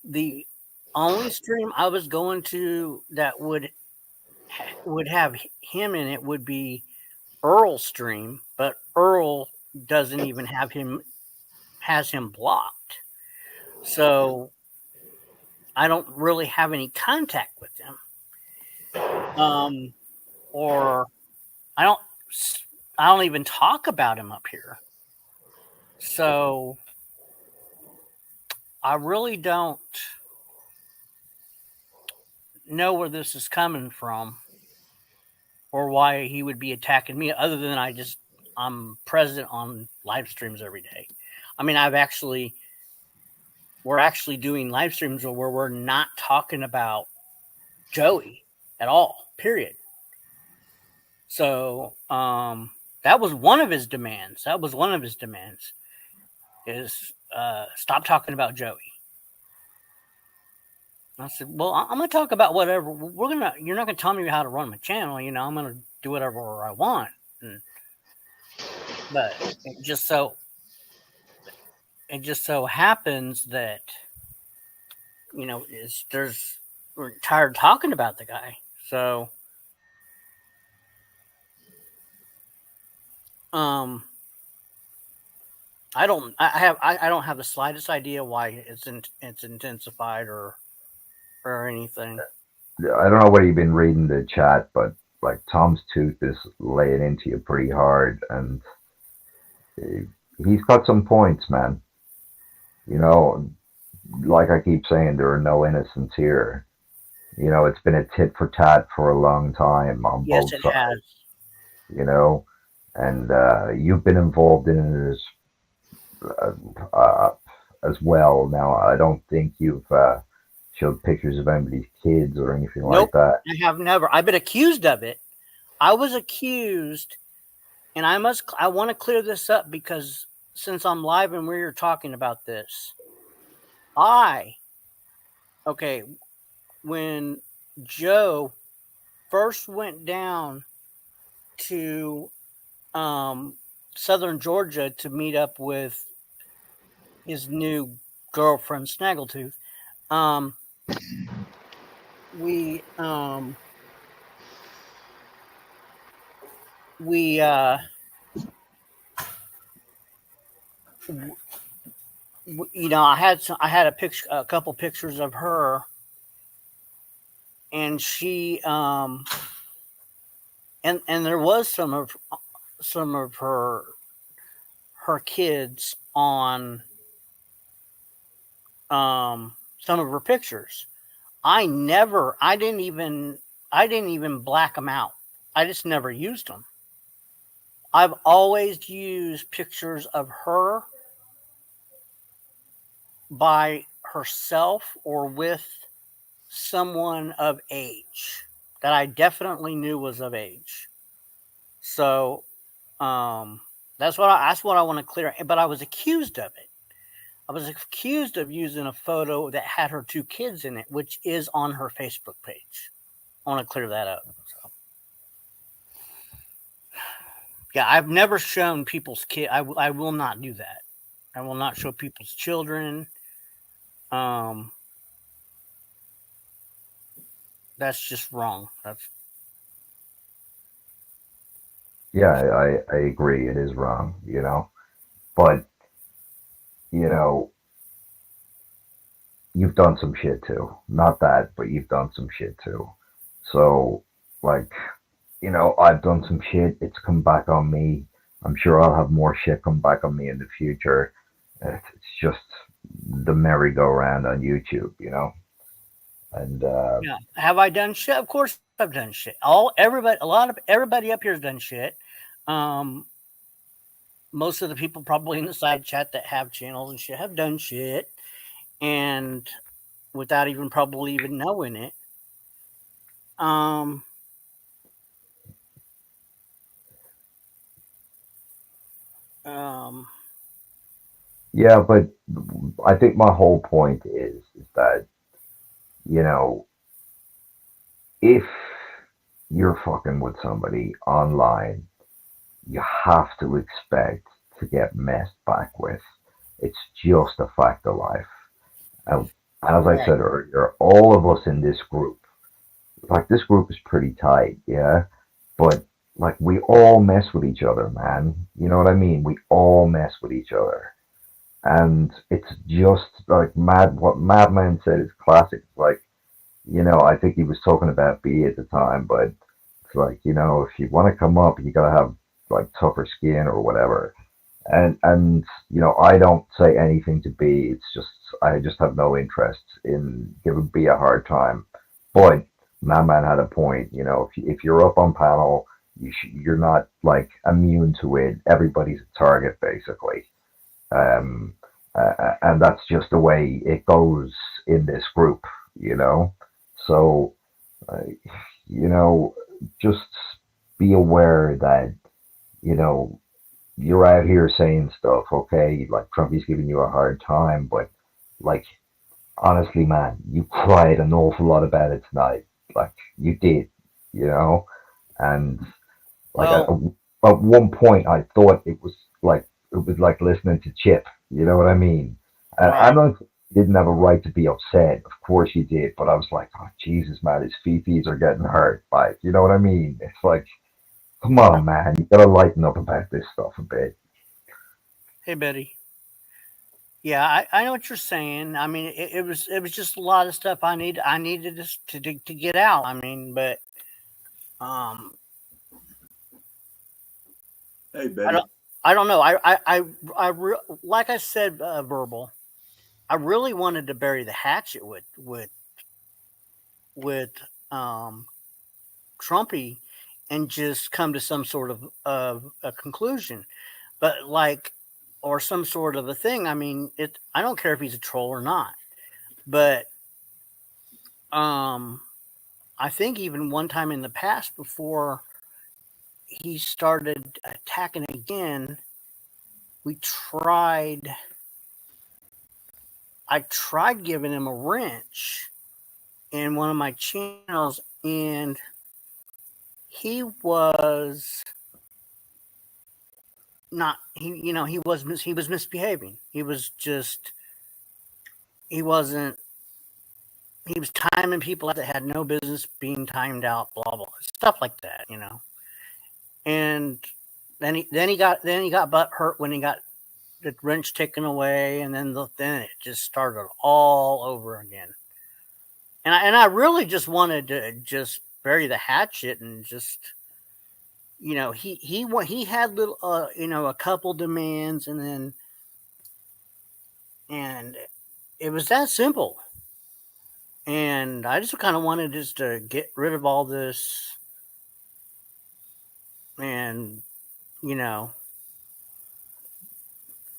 The only stream I was going to that would have him in it would be Earl's stream, but Earl doesn't even has him blocked. So I don't really have any contact with him. Or I don't even talk about him up here. So I really don't know where this is coming from or why he would be attacking me, other than I'm present on live streams every day. I mean, we're actually doing live streams where we're not talking about Joey at all, period. So that was one of his demands. Is stop talking about Joey. I said, "Well, I'm going to talk about whatever. You're not going to tell me how to run my channel. I'm going to do whatever I want." But it just so happens that we're tired of talking about the guy. So I don't have the slightest idea why it's intensified or anything. I don't know whether you've been reading the chat, but Tom's Tooth is laying into you pretty hard, and He's got some points, man. You know, like I keep saying, there are no innocents here. You know, it's been a tit for tat for a long time on Yes, both it sides. has. You know, and you've been involved in it as well. Now, I don't think you've showed pictures of anybody's kids or anything like Nope, that. I have never. I've been accused of it. I was accused, and I want to clear this up because since I'm live and we're talking about this, okay, when Joe first went down to um, southern Georgia to meet up with his new girlfriend Snaggletooth, um, we um, we you know, I had a couple pictures of her, and she and there was some of her kids on some of her pictures. I didn't even black them out. I just never used them. I've always used pictures of her by herself or with someone of age that I definitely knew was of age. So that's what I want to clear. But I was accused of it. I was accused of using a photo that had her two kids in it, which is on her Facebook page. I want to clear that up. So, yeah, I've never shown people's kid. I will not do that. I will not show people's children. Um, that's just wrong. That's Yeah, I agree. It is wrong, you know. But, you know, you've done some shit too. Not that, but you've done some shit too. So, like, you know, I've done some shit. It's come back on me. I'm sure I'll have more shit come back on me in the future. It's just the merry-go-round on YouTube, you know. And yeah. Have I done shit? Of course I've done shit. A lot of everybody up here has done shit. Um, most of the people probably in the side chat that have channels and shit have done shit, and without even probably even knowing it. Um, um, yeah, but I think my whole point is that, you know, if you're fucking with somebody online, you have to expect to get messed back with. It's just a fact of life. And as I right. said earlier, all of us in this group, like this group is pretty tight, yeah, but like we all mess with each other, man. You know what I mean? We all mess with each other. And it's just like what Madman said is classic. It's like, you know, I think he was talking about B at the time, but it's like, you know, if you want to come up, you gotta have like tougher skin or whatever. And you know, I don't say anything to B. It's just I just have no interest in giving B a hard time. But my man had a point. You know, if you're up on panel, you're not like immune to it. Everybody's a target basically. Um, and that's just the way it goes in this group. You know, so uh, you know, just be aware that you know you're out here saying stuff, okay, like Trumpy's giving you a hard time, but like honestly, man, you cried an awful lot about it tonight. Like you did, you know, and like Well, at one point I thought it was like listening to Chip. You know what I mean? And I'm right. not didn't have a right to be upset. Of course you did, but I was like, oh Jesus, man, his fifis are getting hurt. Like, you know what I mean? It's like, come on, man, you gotta lighten up about this stuff a bit. Hey, Betty. Yeah, I know what you're saying. I mean, it was just a lot of stuff I needed to get out. I mean, but um, Hey, I Betty. don't. I don't know. Like I said, verbal. I really wanted to bury the hatchet with um, Trumpy and just come to some sort of a conclusion. But like, or some sort of a thing. I mean, it. I don't care if he's a troll or not. But um, I think even one time in the past, before he started attacking again, we tried. I tried giving him a wrench in one of my channels, and he was not. He was misbehaving. He was just. He wasn't. He was timing people out that had no business being timed out. Blah blah stuff like that. And then he got butt hurt when he got the wrench taken away, and then it just started all over again. And I really just wanted to just bury the hatchet and just he had little a couple demands, and it was that simple. And I just kind of wanted just to get rid of all this, and you know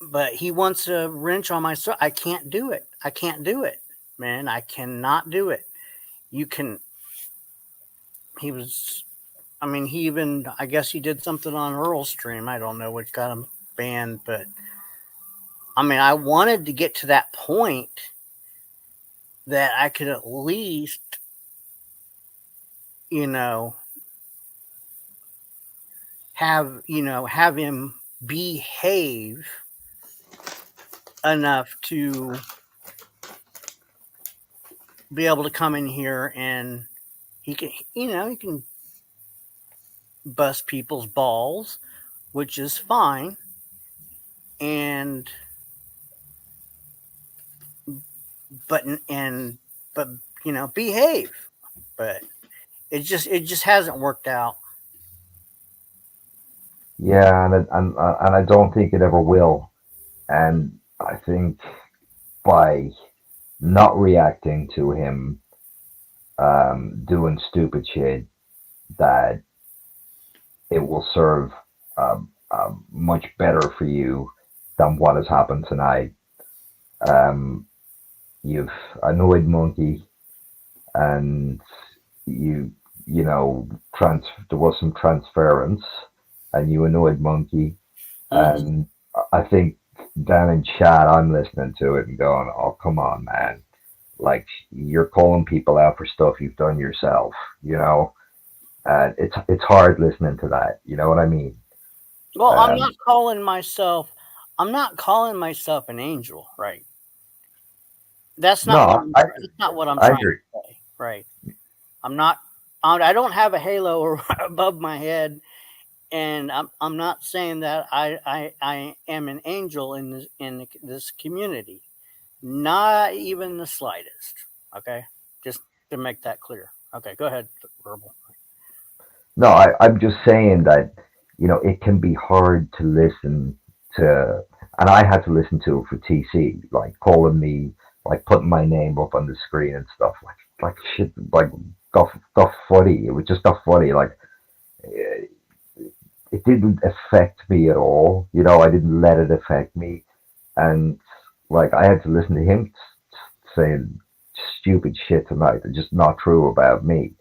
but he wants a wrench on my I can't do it. I can't do it, man. I cannot do it. You can. He was. I mean, he even. I guess he did something on Earl's stream. I don't know what got him banned, but I mean, I wanted to get to that point that I could at least, have him behave enough to be able to come in here, and he can bust people's balls, which is fine, and but behave. But it just hasn't worked out. Yeah, and I don't think it ever will. And I think by not reacting to him doing stupid shit, that it will serve much better for you than what has happened tonight. Um, you've annoyed Monkey, and there was some transference, and you annoyed Monkey, and I think down in chat, I'm listening to it and going, "Oh, come on, man! Like, you're calling people out for stuff you've done yourself, And it's hard listening to that. You know what I mean?" Well, I'm not calling myself an angel, right? That's not what I'm trying to say, right? I'm not. I don't have a halo above my head, and I'm not saying that I am an angel in this community, not even the slightest. Okay, just to make that clear. Okay, go ahead, verbal. No, I'm just saying that, it can be hard to listen to, and I had to listen to it for TC, like calling me, like putting my name up on the screen and stuff, like shit, like got funny. It was just got funny. Like, it didn't affect me at all. I didn't let it affect me, and like I had to listen to him saying stupid shit tonight that's just not true about me.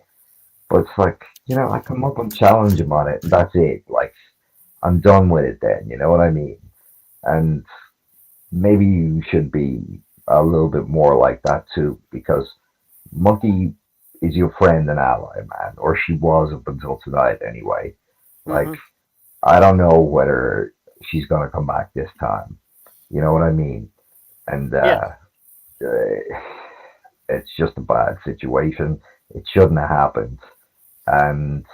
But it's like, I come up and challenge him on it, and that's it. Like, I'm done with it then, you know what I mean? And maybe you should be a little bit more like that too, because Monkey is your friend and ally, man, or she was up until tonight anyway. Like, I don't know whether she's gonna come back this time. You know what I mean? And it's just a bad situation. It shouldn't have happened. And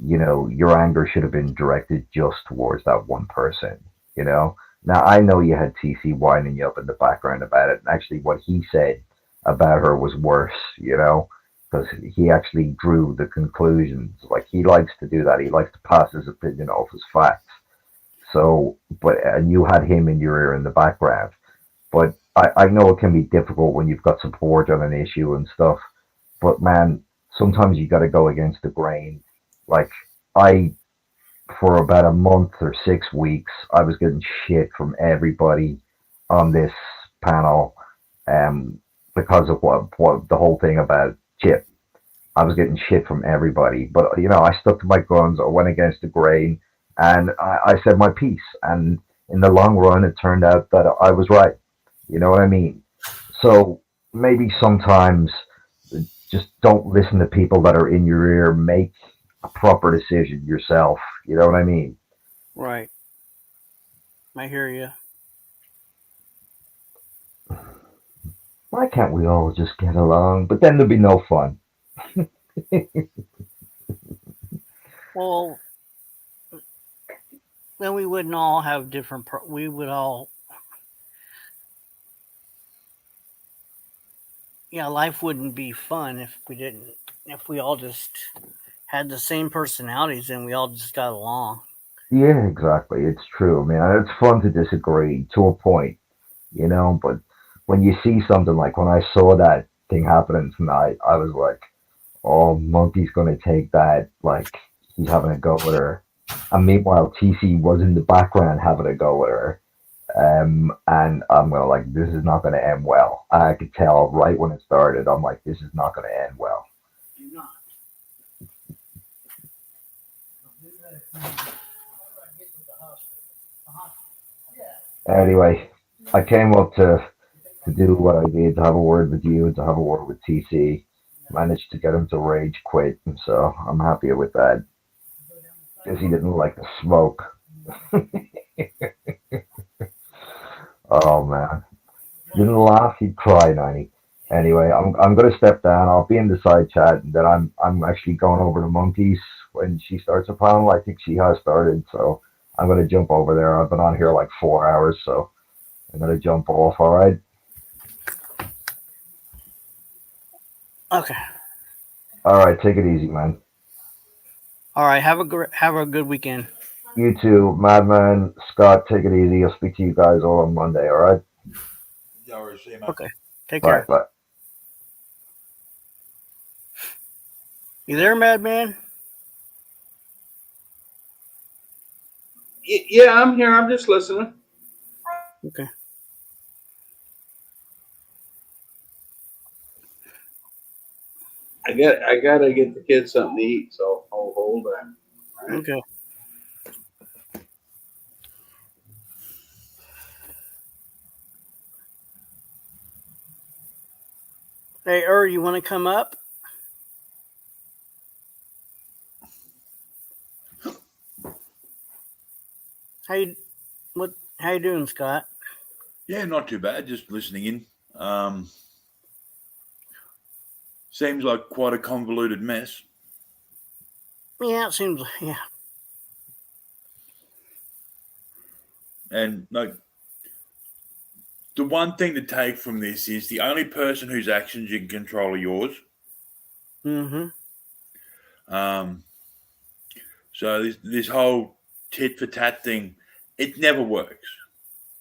your anger should have been directed just towards that one person. Now I know you had TC winding you up in the background about it, and actually what he said about her was worse, because he actually drew the conclusions. Like, he likes to do that. He likes to pass his opinion off as facts. So, but and you had him in your ear in the background. But I know it can be difficult when you've got support on an issue and stuff. But man, sometimes you got to go against the grain. Like I, for about a month or 6 weeks, I was getting shit from everybody on this panel, um, because of what the whole thing about Chip. I was getting shit from everybody, but I stuck to my guns. I went against the grain, and I said my piece. And in the long run, it turned out that I was right. You know what I mean? So maybe sometimes just don't listen to people that are in your ear. Make a proper decision yourself. You know what I mean? Right. I hear you. Why can't we all just get along? But then there'd be no fun. Well, then we wouldn't all have different. We would all. Yeah, life wouldn't be fun if we didn't. If we all just had the same personalities and we all just got along. Yeah, exactly. It's true. I mean, it's fun to disagree to a point, but when you see something like when I saw that thing happening tonight, I was like, oh, Monkey's going to take that like he's having a go with her. And meanwhile, TC was in the background having a go with her. And I'm going to like, this is not going to end well. I could tell right when it started. I'm like, this is not going to end well. Do not. Anyway, I came up to do what I did, to have a word with you, to have a word with TC. Managed to get him to rage quit, and so I'm happy with that. Because he didn't like the smoke. Oh man, didn't laugh, he'd cry, 90. Anyway, I'm gonna step down. I'll be in the side chat, and then I'm actually going over to Monkeys when she starts her panel. I think she has started, so I'm gonna jump over there. I've been on here like 4 hours, so I'm gonna jump off. All right. Okay. All right. Take it easy, man. All right. Have a good weekend. You too, Madman. Scott, take it easy. I'll speak to you guys all on Monday. All right. Okay. Take Bye. care. Bye. You there, Madman? Yeah, I'm here. I'm just listening. Okay. I gotta get the kids something to eat, so I'll hold on. Right. Okay. Hey, you want to come up? How you doing, Scott? Yeah, not too bad. Just listening in. Seems like quite a convoluted mess. Yeah, it seems. Yeah. And like, the one thing to take from this is the only person whose actions you can control are yours. Mm-hmm. So this whole tit for tat thing, it never works.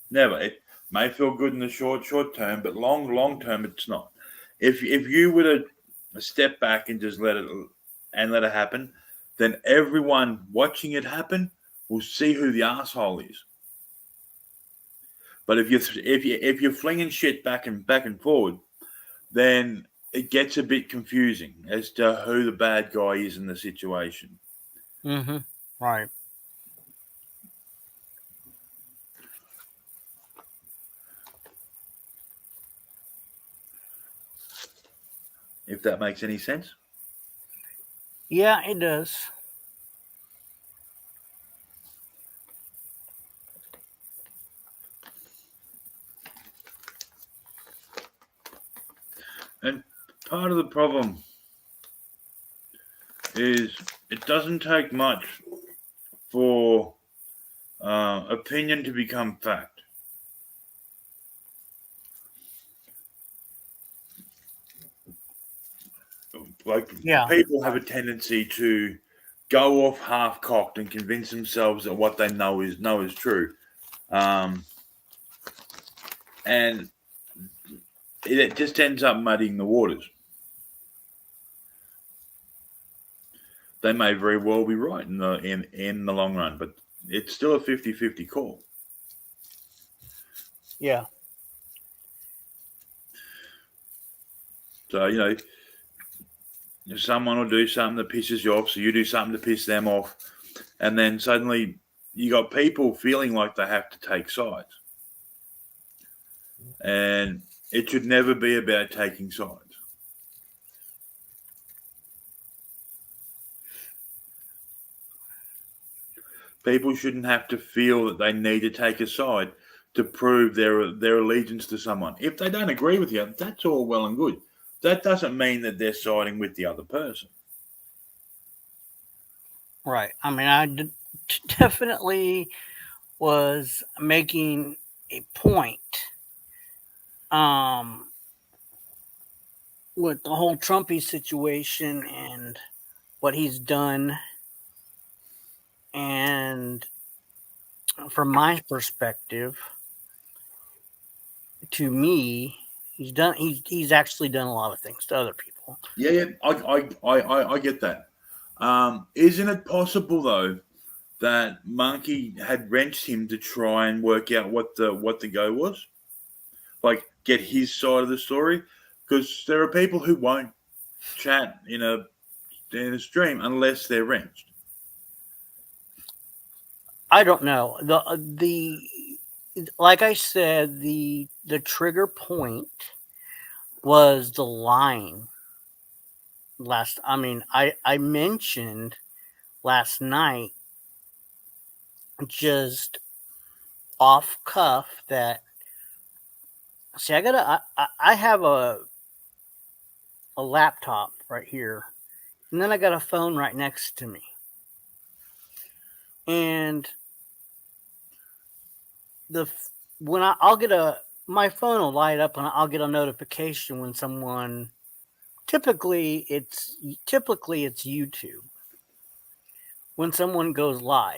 Never. It may feel good in the short term, but long term, it's not. If you were to step back and just let it happen, then everyone watching it happen will see who the asshole is. But if you're flinging shit back and forward, then it gets a bit confusing as to who the bad guy is in the situation. Mm-hmm. Right. If that makes any sense. Yeah, it does. And part of the problem is it doesn't take much for opinion to become fact. Like Yeah. people have a tendency to go off half cocked and convince themselves that what they know is true, and it just ends up muddying the waters. They may very well be right in the long run, but it's still a 50-50 call. Yeah. So, someone will do something that pisses you off, so you do something to piss them off, and then suddenly you got people feeling like they have to take sides. And it should never be about taking sides. People shouldn't have to feel that they need to take a side to prove their allegiance to someone. If they don't agree with you, that's all well and good. That doesn't mean that they're siding with the other person. Right. I mean, I definitely was making a point with the whole Trumpy situation and what he's done. And from my perspective, to me, he's actually done a lot of things to other people. Yeah, I get that. Isn't it possible though that Monkey had wrenched him to try and work out what the go was, like get his side of the story? Because there are people who won't chat in a stream unless they're wrenched. I don't know. The like I said, the trigger point was the line. I mentioned last night just off cuff that, see, I have a laptop right here, and then I got a phone right next to me, and when I'll get my phone will light up and I'll get a notification when someone, typically it's YouTube, when someone goes live,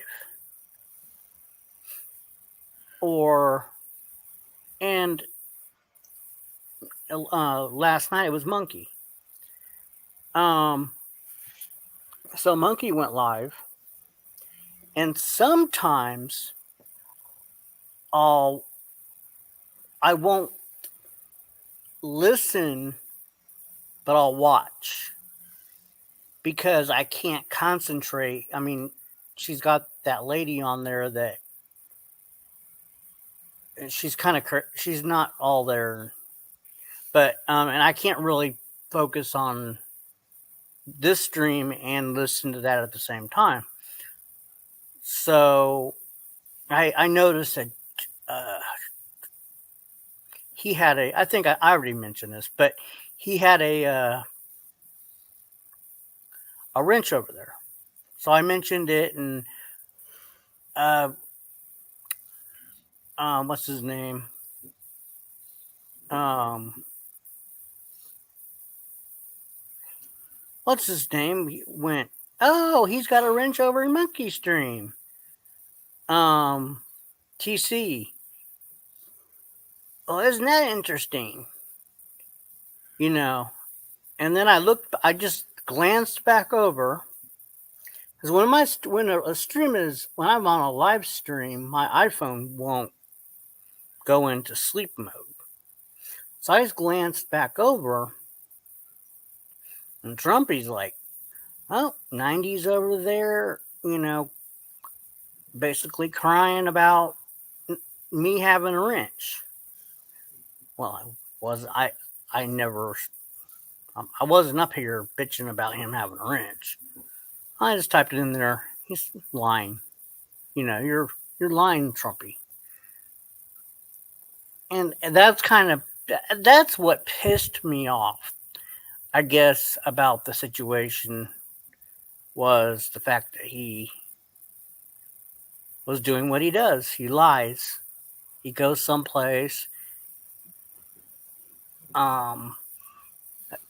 and last night it was Monkey. So Monkey went live, and sometimes I won't listen, but I'll watch because I can't concentrate. I mean, she's got that lady on there that she's she's not all there, but and I can't really focus on this stream and listen to that at the same time. So I noticed that he had I think I already mentioned this, but he had a wrench over there. So I mentioned it, and what's his name? What's his name? He went, oh, he's got a wrench over in Monkey Stream. TC. Well, isn't that interesting? And then I just glanced back over, because when when I'm on a live stream, my iPhone won't go into sleep mode. So I just glanced back over, and Trumpy's like, oh, 90's over there, basically crying about me having a wrench. Well, I never, I wasn't up here bitching about him having a wrench. I just typed it in there. He's lying. You're lying, Trumpy. And that's what pissed me off, I guess, about the situation, was the fact that he was doing what he does. He lies. He goes someplace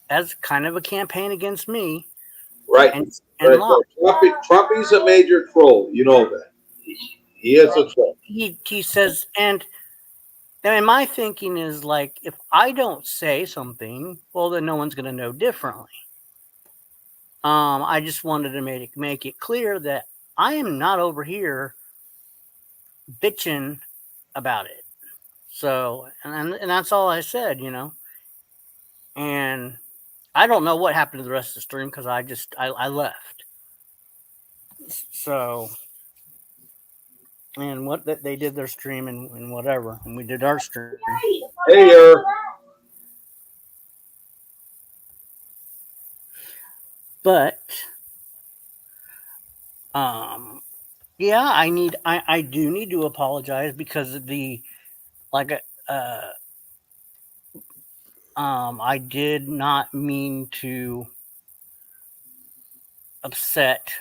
as kind of a campaign against me. Right. and lie. Trumpy's a major troll. You know that. He is a troll. He says, and my thinking is like, if I don't say something, well, then no one's going to know differently. I just wanted to make it clear that I am not over here bitching about it. So, and that's all I said, And I don't know what happened to the rest of the stream because I left. So, and what that they did their stream and whatever, and we did our stream. Hey, But, yeah, I do need to apologize because of the like I did not mean to upset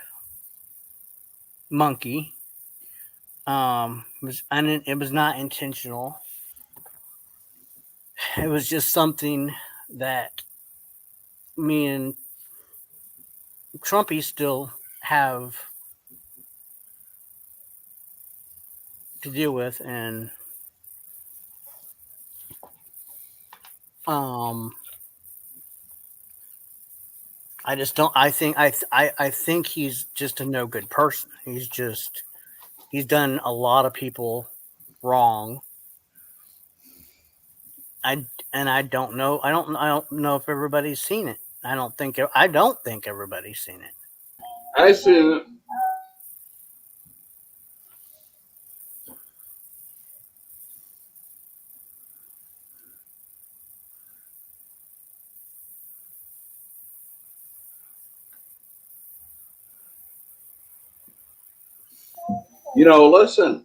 Monkey. It was not intentional. It was just something that me and Trumpy still have to deal with, and I just don't. I think he's just a no good person. He's done a lot of people wrong. I don't know. I don't know if everybody's seen it. I don't think everybody's seen it. I seen it. Listen,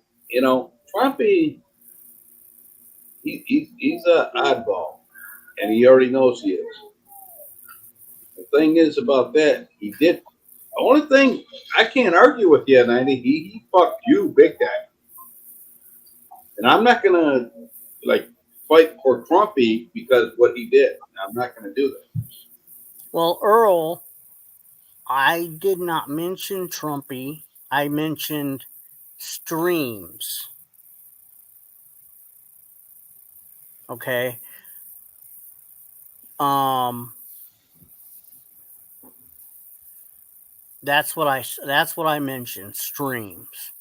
Trumpy, he's an oddball, and he already knows he is. The thing is about that, he did. The only thing I can't argue with you, 90, he fucked you big time. And I'm not gonna fight for Trumpy because what he did. I'm not gonna do that. Well, Earl, I did not mention Trumpy. I mentioned streams. Okay. That's what I mentioned. Streams.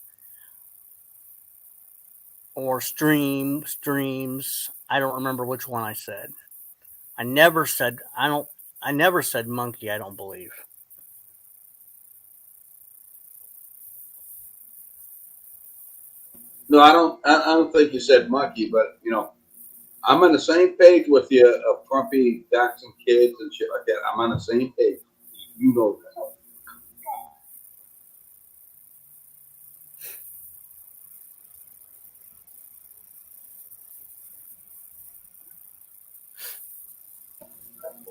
Or streams. I don't remember which one I said. I never said monkey, I don't believe. No, I don't think you said monkey, but I'm on the same page with you of Trumpy doxing kids and shit like that. I'm on the same page. You know that.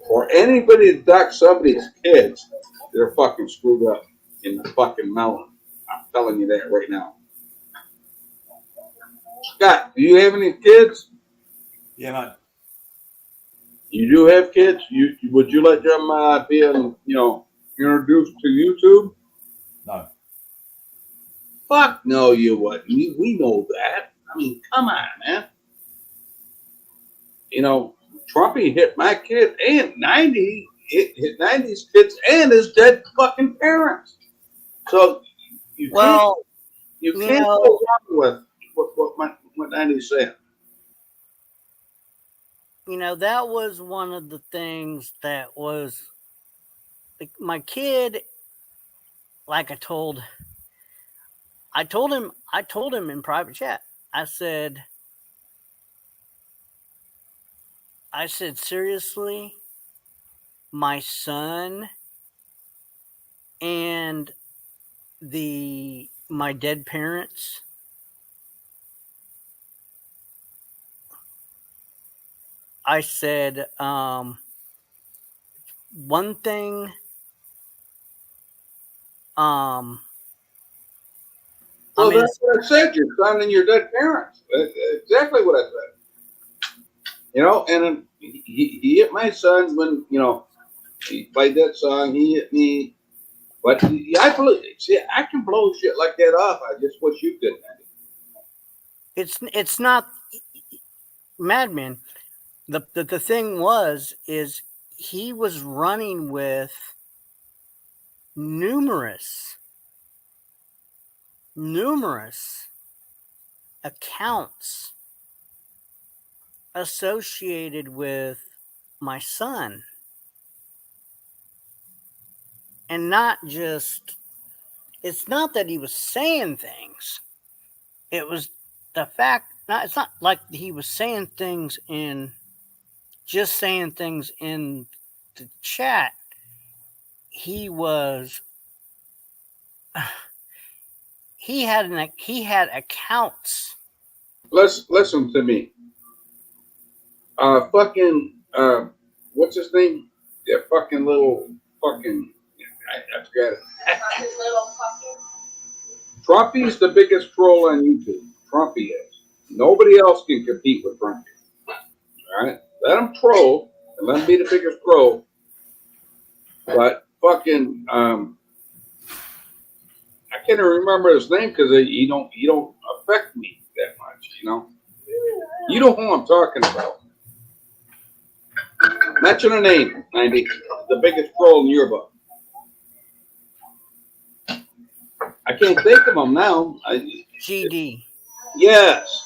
For anybody to dox somebody's kids, they're fucking screwed up in the fucking melon. I'm telling you that right now. Scott, do you have any kids? Yeah, mate. You do have kids? Would you let them be introduced to YouTube? No. Fuck no, you wouldn't. We know that. I mean, come on, man. Trumpy hit my kid and 90 hit 90's kids and his dead fucking parents. So you can't go wrong with what 90's saying. That was one of the things that was like my kid. Like I told him in private chat. I said, seriously, my son and my dead parents. I said, one thing, well, that's what I said. Your son and your dead parents. That's exactly what I said. And he hit my son when he played that song. He hit me But yeah, I can blow shit like that off. I just wish you could. It's not Madman. The thing is he was running with numerous accounts associated with my son, and not just, it's not that he was saying things, it was the fact, not, it's not like he was saying things in just saying things in the chat. He was he had accounts. Listen to me. What's his name? Yeah, fucking little fucking. I forgot it. Trumpy's the biggest troll on YouTube. Trumpy is. Nobody else can compete with Trumpy. All right, let him troll and let him be the biggest troll. But fucking, I can't remember his name because you don't affect me that much. You know who I'm talking about. Mention a name, 90. The biggest troll in your book. I can't think of him now. GD. Yes,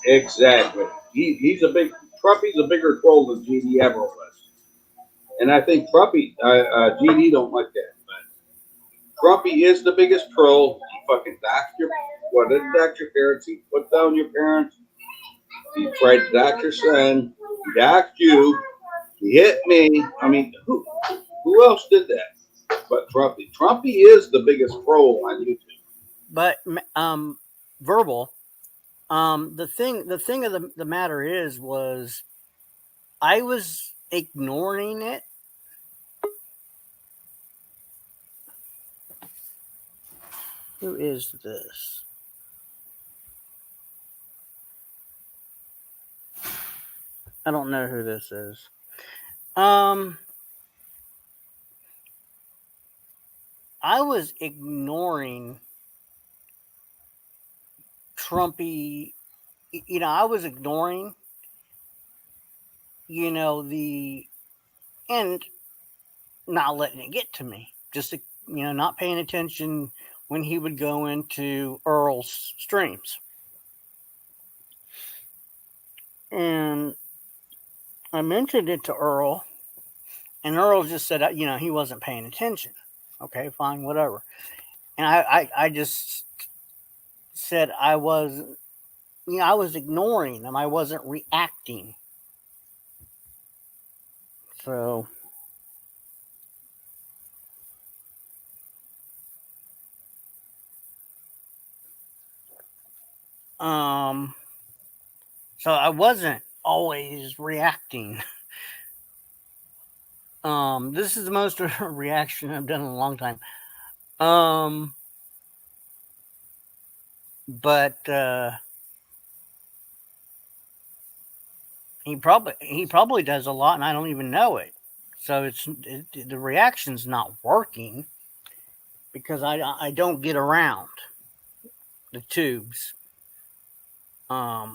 exactly. Trumpy's a bigger troll than GD ever was. And I think GD don't like that. But Trumpy is the biggest troll. He fucking doxed didn't dox your parents. He put down your parents. He tried to dox your son. He doxed you. He hit me. I mean, who else did that but Trumpy? Trumpy is the biggest troll on YouTube. But verbal. The thing of the matter was I was ignoring it. Who is this? I don't know who this is. I was ignoring Trumpy. I was ignoring, the and not letting it get to me. Just, not paying attention when he would go into Earl's streams. And I mentioned it to Earl, and Earl just said, he wasn't paying attention. Okay, fine, whatever. And I just said I was ignoring him. I wasn't reacting. So, so I wasn't always reacting. This is the most reaction I've done in a long time. But he probably does a lot, and I don't even know it. So the reaction's not working because I don't get around the tubes. I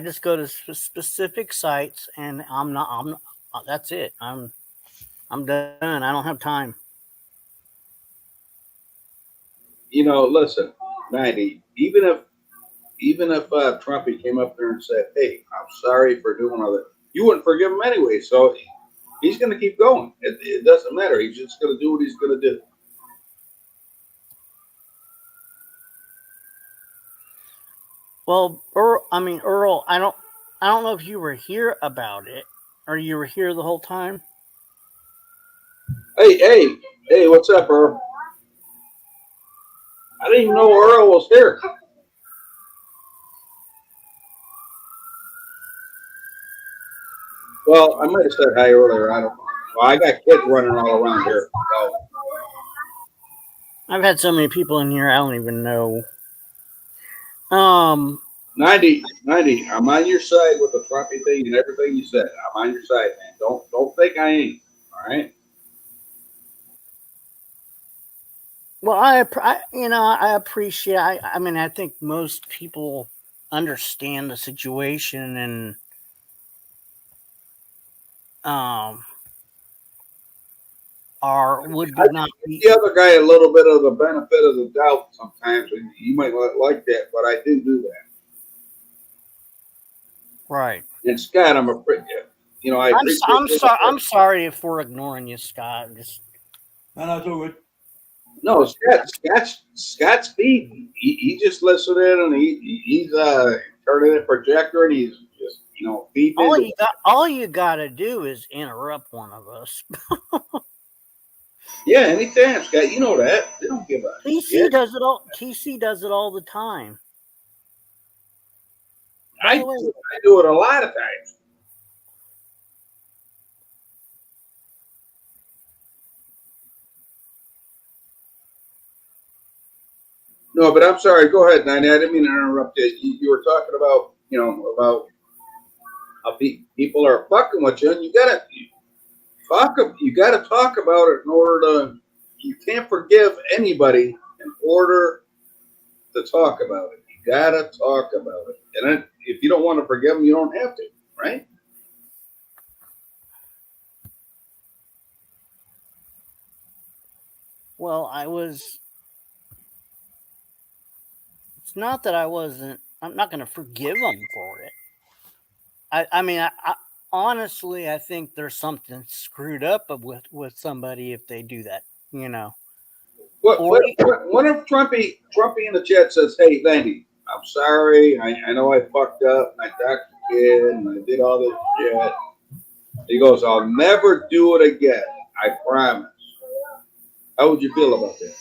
just go to specific sites, and that's it. I'm done. I don't have time. Listen, 90. Even if Trumpy came up there and said, "Hey, I'm sorry for doing all that," you wouldn't forgive him anyway. So he's going to keep going. It doesn't matter. He's just going to do what he's going to do. Well, Earl, I don't know if you were here about it or you were here the whole time. Hey, what's up, Earl? I didn't even know Earl was here. Well, I might have said hi earlier. I don't know. Well, I got kids running all around here. So. I've had so many people in here, I don't even know. 90, I'm on your side with the Trumpy thing and everything you said. I'm on your side, man. Don't think I ain't. All right. Well, I appreciate. I mean, I think most people understand the situation and um are would I be not give be the other guy a little bit of the benefit of the doubt sometimes. And you might not like that, but I do that. right. And Scott, I'm afraid, I appreciate I'm you. sorry. I'm sorry if we're ignoring you, Scott. Just No, it's all good. No, Scott's speed. He just listened in and he's turning the projector and he's just feeding into. all you got to do is interrupt one of us. Yeah, anytime, Scott. You know that they don't give a TC shit. does it all. TC does it all the time. By the way, I do it a lot of times. No, but I'm sorry. Go ahead, Nani. I didn't mean to interrupt you. You were talking about about how people are fucking with you, and you gotta talk. You gotta talk about it in order to. You can't forgive anybody in order to talk about it. You gotta talk about it, and then if you don't want to forgive them, you don't have to, right? well, I was. It's not that I wasn't. I'm not going to forgive them for it. I mean, honestly, I think there's something screwed up with somebody if they do that. You know, What or what what if Trumpy in the chat says, "Hey, Landy, I'm sorry. I know I fucked up. And I talked to the kid and I did all this shit." He goes, "I'll never do it again. I promise." How would you feel about that?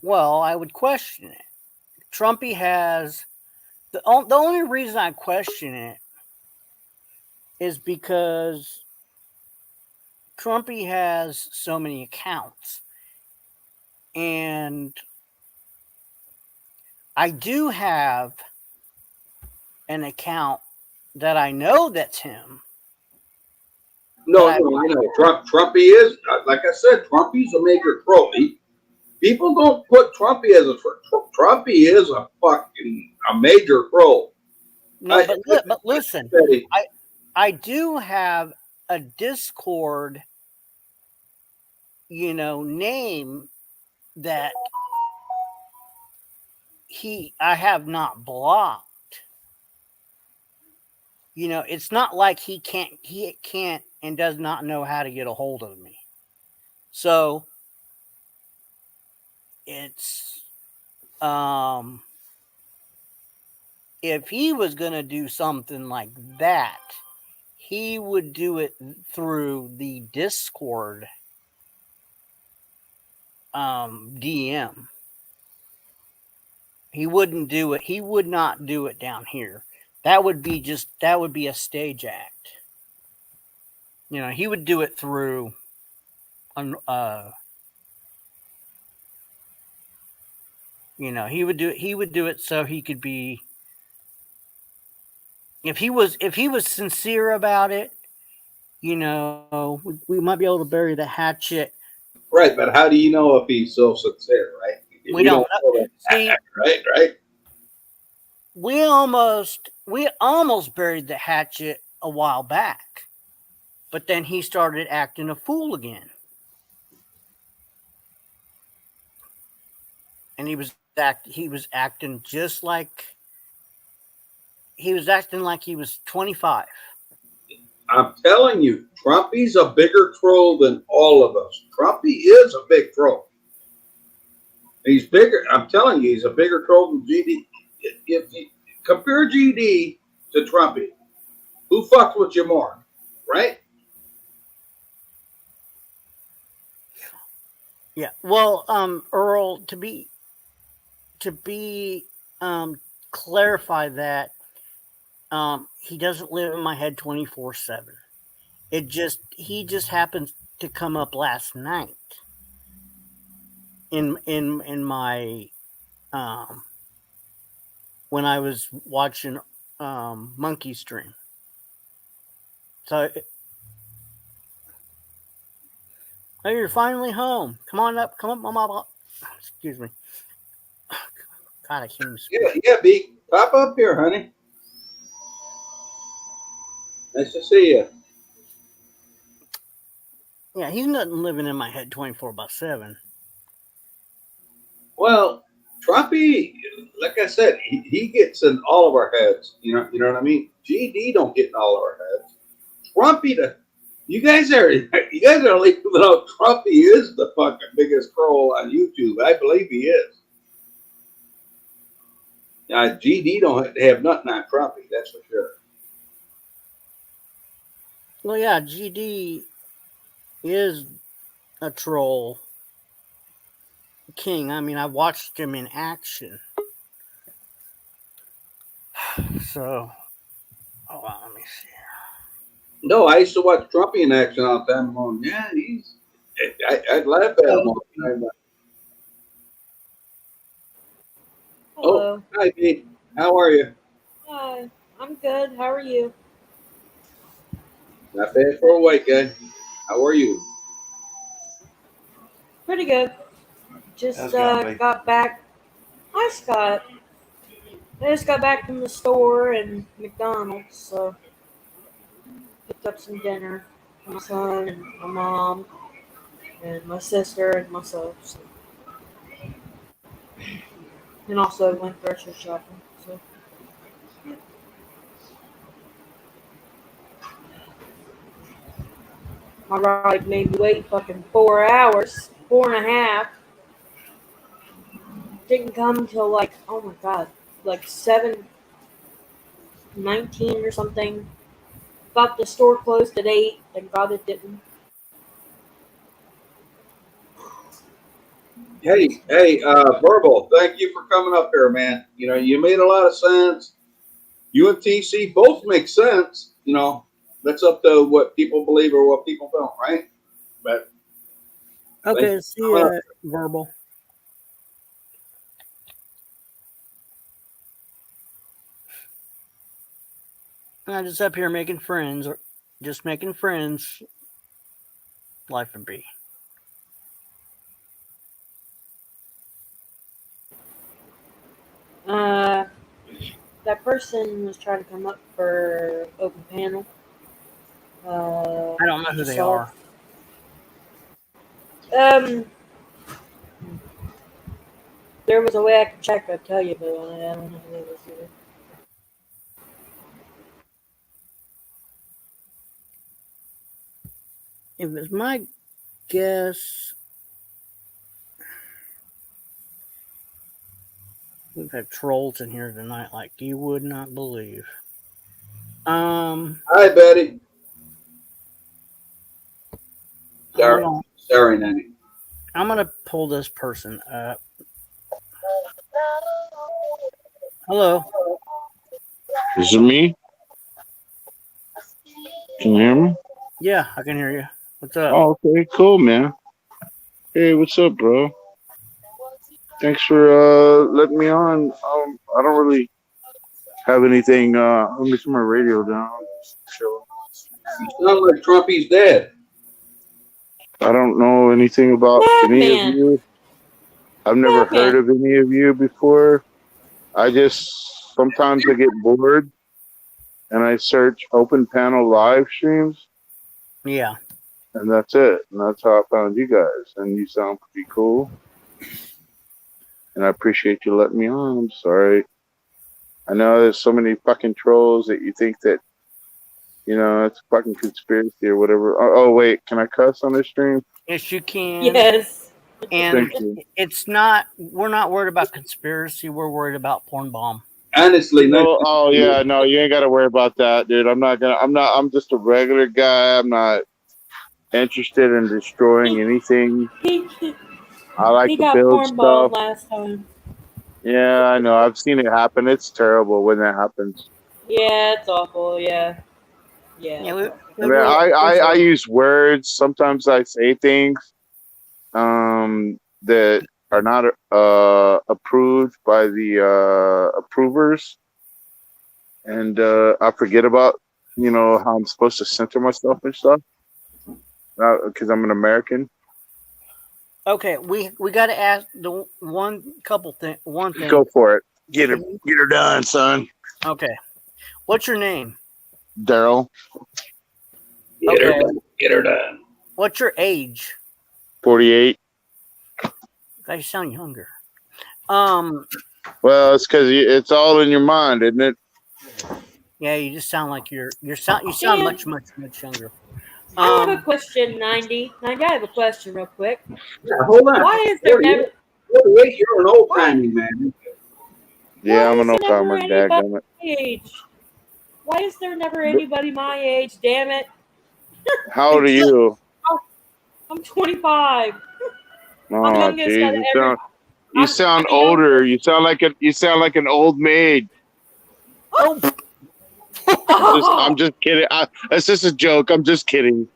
well, I would question it. Trumpy has the only reason I question it is because Trumpy has so many accounts, and I do have an account that I know that's him. That No, no, I know. Trumpy is like I said. Trumpy's a major troll. People don't put Trumpy as a troll. Trumpy is a major troll. no, but listen, I, I do have a Discord, name that I have not blocked. It's not like he can't and does not know how to get a hold of me. So it's if he was going to do something like that, he would do it through the Discord DM. He wouldn't do it. He would not do it down here. That would be a stage act. He would do it through he would do it so he could be if he was sincere about it, we might be able to bury the hatchet. right, but how do you know if he's so sincere, right? We We don't don't know see. that, right? We almost buried the hatchet a while back, but then he started acting a fool again, and he was acting like he was 25. I'm telling you, Trumpy's a bigger troll than all of us. Trumpy is a big troll. He's bigger. I'm telling you, he's a bigger troll than GD. If you compare GD to Trumpy, who fucks with you more, right? Yeah. Well, Earl, to be clarify that he doesn't live in my head 24/7. He just happens to come up last night in my um when I was watching Monkey Stream. So Oh, you're finally home. Come on up. Come up, Mama. Excuse me. God, I can't even speak. Yeah, B. Pop up here, honey. Nice to see you. Yeah, he's not living in my head 24/7. Well, Trumpy, like I said, he gets in all of our heads. You know what I mean? GD don't get in all of our heads. Trumpy, you guys are leaving out Trumpy is the fucking biggest troll on YouTube. I believe he is. GD don't have nothing on Trumpy, that's for sure. Well, yeah, GD is a troll king. I mean, I watched him in action. So, hold on, let me see. No, I used to watch Trumpy in action all the time. I'm going, yeah, I'd laugh at him all the time. Hello. Oh, hi, Pete. How are you? Hi. I'm good. How are you? Not bad for a white guy. How are you? Pretty good. Just How's it going, B? got back. Hi, Scott. I just got back from the store and McDonald's, so picked up some dinner for my son and my mom and my sister and myself. So. And also went grocery shopping. So. My ride made me wait fucking 4 hours, 4.5. Didn't come till like, oh my god, like 7:19 or something. Thought the store closed at 8. Thank God it didn't. Hey, Verbal, thank you for coming up here, man. You made a lot of sense. You and TC both make sense. That's up to what people believe or what people don't, right? But Okay, see ya, Verbal. I'm just up here making friends, or just making friends. Life would be. Uh, that person was trying to come up for open panel. I don't know who they Yourself. are. There was a way I could check. I'd tell you, but I don't know who it was either. It was my guess. We've had trolls in here tonight like you would not believe. Hi, Betty. Hold on. Sorry, Nanny. I'm gonna pull this person up. Hello. Is it me? Can you hear me? Yeah, I can hear you. What's up? Oh, okay, cool, man. Hey, what's up, bro? Thanks for letting me on. I don't really have anything. Let me turn my radio down. Chill. You sound like Trumpy's dad. I don't know anything about any of Madman. you. I've never heard of any of you before. I just sometimes I get bored and I search open panel live streams. Yeah. And that's it. And that's how I found you guys. And you sound pretty cool. And I appreciate you letting me on. I'm sorry. I know there's so many fucking trolls that you think that, it's a fucking conspiracy or whatever. Oh, wait. Can I cuss on this stream? Yes, you can. Yes. And it's not, we're not worried about conspiracy. We're worried about porn bomb. Honestly, no. Oh, yeah. No, you ain't got to worry about that, dude. I'm just a regular guy. I'm not interested in destroying anything. I like to build stuff. Last time. Yeah, I know. I've seen it happen. It's terrible when that happens. Yeah, it's awful. Yeah. I use words. Sometimes I say things that are not approved by the approvers, and I forget about how I'm supposed to center myself and stuff because I'm an American. Okay, we got to ask the one thing. Go for it. Get her done, son. Okay, what's your name? Daryl. Get her done. Get her done. What's your age? 48. You sound younger. Well, it's because it's all in your mind, isn't it? Yeah, you just sound like you sound much younger. I have a question, 90. 90, I have a question real quick. Yeah, hold on. Why is there never... 48, you're an old timey man. Yeah, I'm an old timer, dadgummit. Why is there never anybody my age? Damn it! How old are you? I'm 25. Oh, jeez, you sound older. You sound like an old maid. I'm just kidding. It's just a joke. I'm just kidding.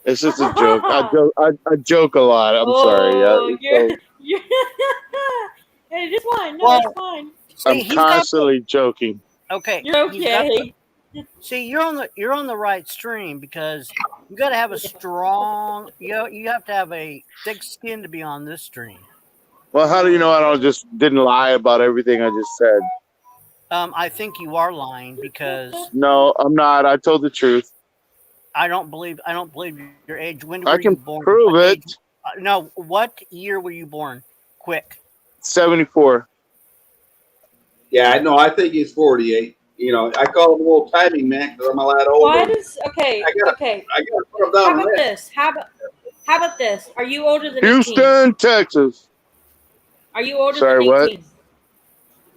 It's just a joke. I joke a lot. I'm sorry. Hey, just fine. No, it's fine. I'm constantly joking. Okay, you're okay. See, you're on the right stream because you got to have a strong. You have to have a thick skin to be on this stream. Well, how do you know I didn't lie about everything I just said? I think you are lying because no, I'm not. I told the truth. I don't believe your age. When were I can you born? prove it. No, what year were you born? Quick. 74. Yeah, no, I think he's 48. You know, I call him old timing man because I'm a lot older. Why does okay? I gotta put him down. How about this? How about this? Are you older than Houston, 18? Texas? Are you older Sorry, than 18? what?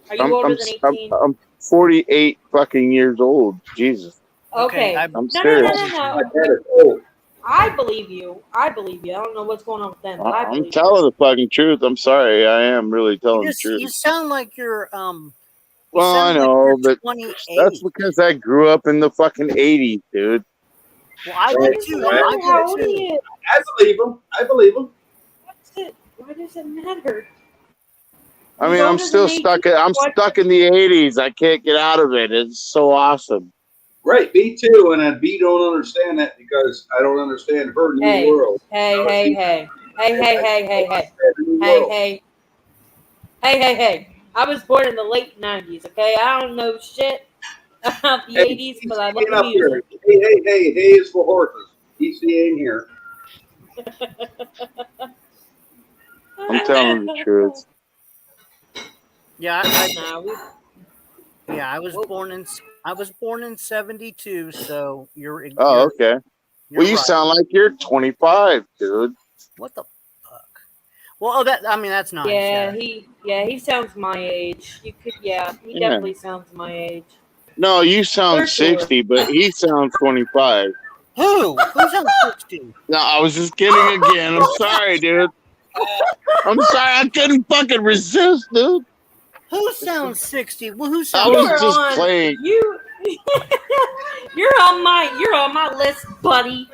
Are you older than 18? I'm 48 fucking years old. Jesus. Okay. I'm serious. No. I believe you. I don't know what's going on with them. But I'm telling the fucking truth. I'm sorry. I am really telling the truth. You sound like you're Well, I know, but 28. that's because I grew up in the fucking 80s, dude. Well, I did too. How old are you? I believe him. Why does it matter? I mean, I'm still stuck. I'm stuck in the 80s. I can't get out of it. It's so awesome. Right, me too. And B don't understand that because I don't understand her new world. Hey. I was born in the late 90s, okay? I don't know shit about the 80s, but I love the music. Hey is for horses. ECA in here. I'm telling the truth. Yeah, I was born in 72, so you're. Oh, okay. Well, you right. sound like you're 25, dude. What the fuck? Well, that's nice. Yeah, he sounds my age. He definitely sounds my age. No, you sound 60, but he sounds 25. Who sounds 60? No, I was just kidding again. I'm sorry, dude. I'm sorry. I couldn't fucking resist, dude. Who sounds 60? Well, who sounds? I was just playing. You're on my list, buddy.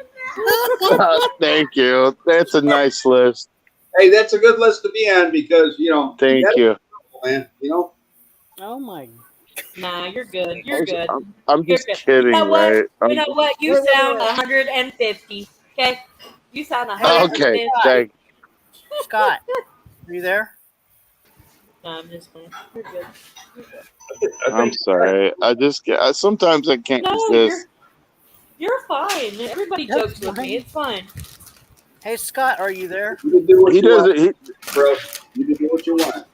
Thank you. That's a nice list. Hey, that's a good list to be on because Thank you, man. Oh my. Nah, you're good. You're good. I'm just kidding, you know what? right? You know what? You sound 150. Okay, you sound 150. Okay, thank you. Scott, are you there? No, I'm just playing. You're good. I'm sorry. Sometimes I can't resist. You're fine. Everybody jokes with me. It's fine. Hey, Scott, are you there? You can do what you want, bro. You can do what you want.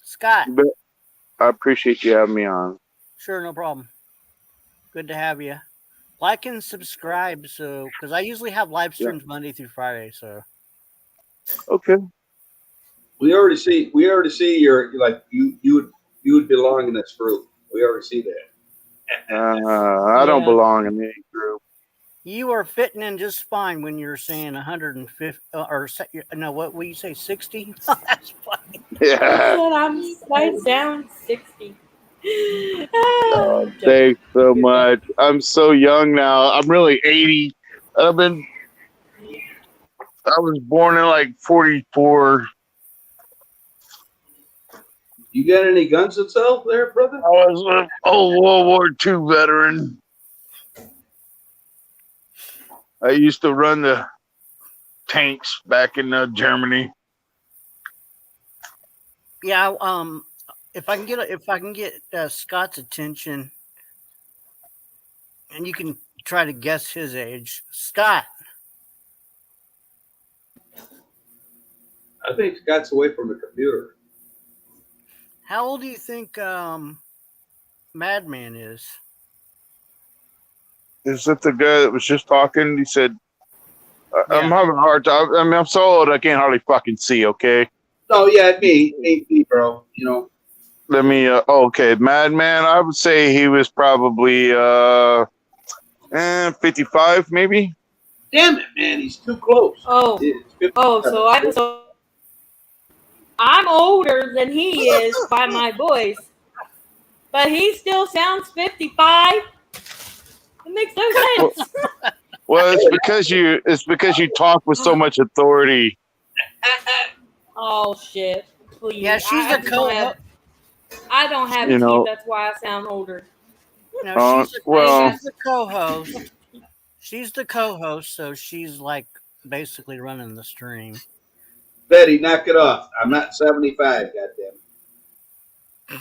Scott. I appreciate you having me on. Sure, no problem. Good to have you. Like and subscribe, because I usually have live streams Monday through Friday. So. Okay. We already see you're like you would belong in this group. We already see that. I don't belong in any group. You are fitting in just fine when you're saying 150 what will you say 60? That's funny. Yeah. I sound 60. Thanks so much. I'm so young now. I'm really 80. I was born in like 44. You got any guns itself there, brother? I was an old World War II veteran. I used to run the tanks back in Germany. Yeah. If I can get Scott's attention, and you can try to guess his age, Scott. I think Scott's away from the computer. How old do you think Madman is? Is that the guy that was just talking? He said, I'm Yeah. having a hard time. I mean, I'm so old I can't hardly fucking see, okay? Oh yeah, me, bro. You know, Let me, okay, Madman, I would say he was probably 55, maybe? damn it, man, he's too close. Oh, It's 55. so I'm older than he is by my voice, but he still sounds 55. It makes no sense. Well, it's because you talk with so much authority. Oh shit! Please. Yeah, she's the co-host. I don't have You teeth. know. That's why I sound older. No, she's well, the co-host. She's the co-host, so she's like basically running the stream. Betty, knock it off. I'm not 75, goddamn.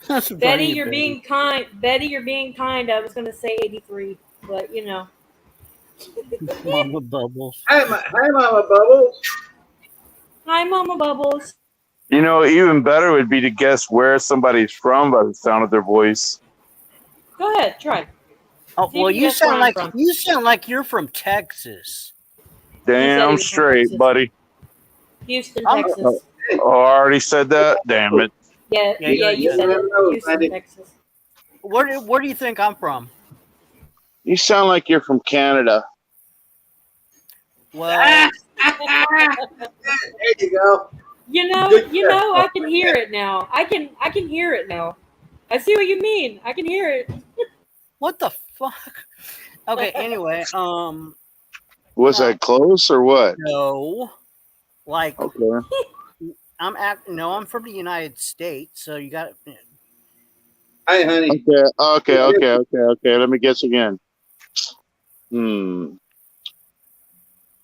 That's Betty, funny, you're being kind. Betty, you're being kind. I was going to say 83, but you know. Mama Bubbles. Hi, Mama Bubbles. Hi, Mama Bubbles. you know, even better would be to guess where somebody's from by the sound of their voice. Go ahead, try. Oh See if well, you you guess where sound I'm like from. you're from Texas. Damn was from straight, Texas. buddy. Houston, I'm- Texas. Oh, I already said that? Damn it. Yeah, Yeah, you you said never it. know, Houston, buddy. Texas. Where do you think I'm from? You sound like you're from Canada. Well, There you go. You know, I can hear it now. I can hear it now. I see what you mean. I can hear it. what the fuck? Okay, anyway, Was No. I close or what? no, like Okay. I'm from the United States, so you got Hi, honey. Okay. Let me guess again.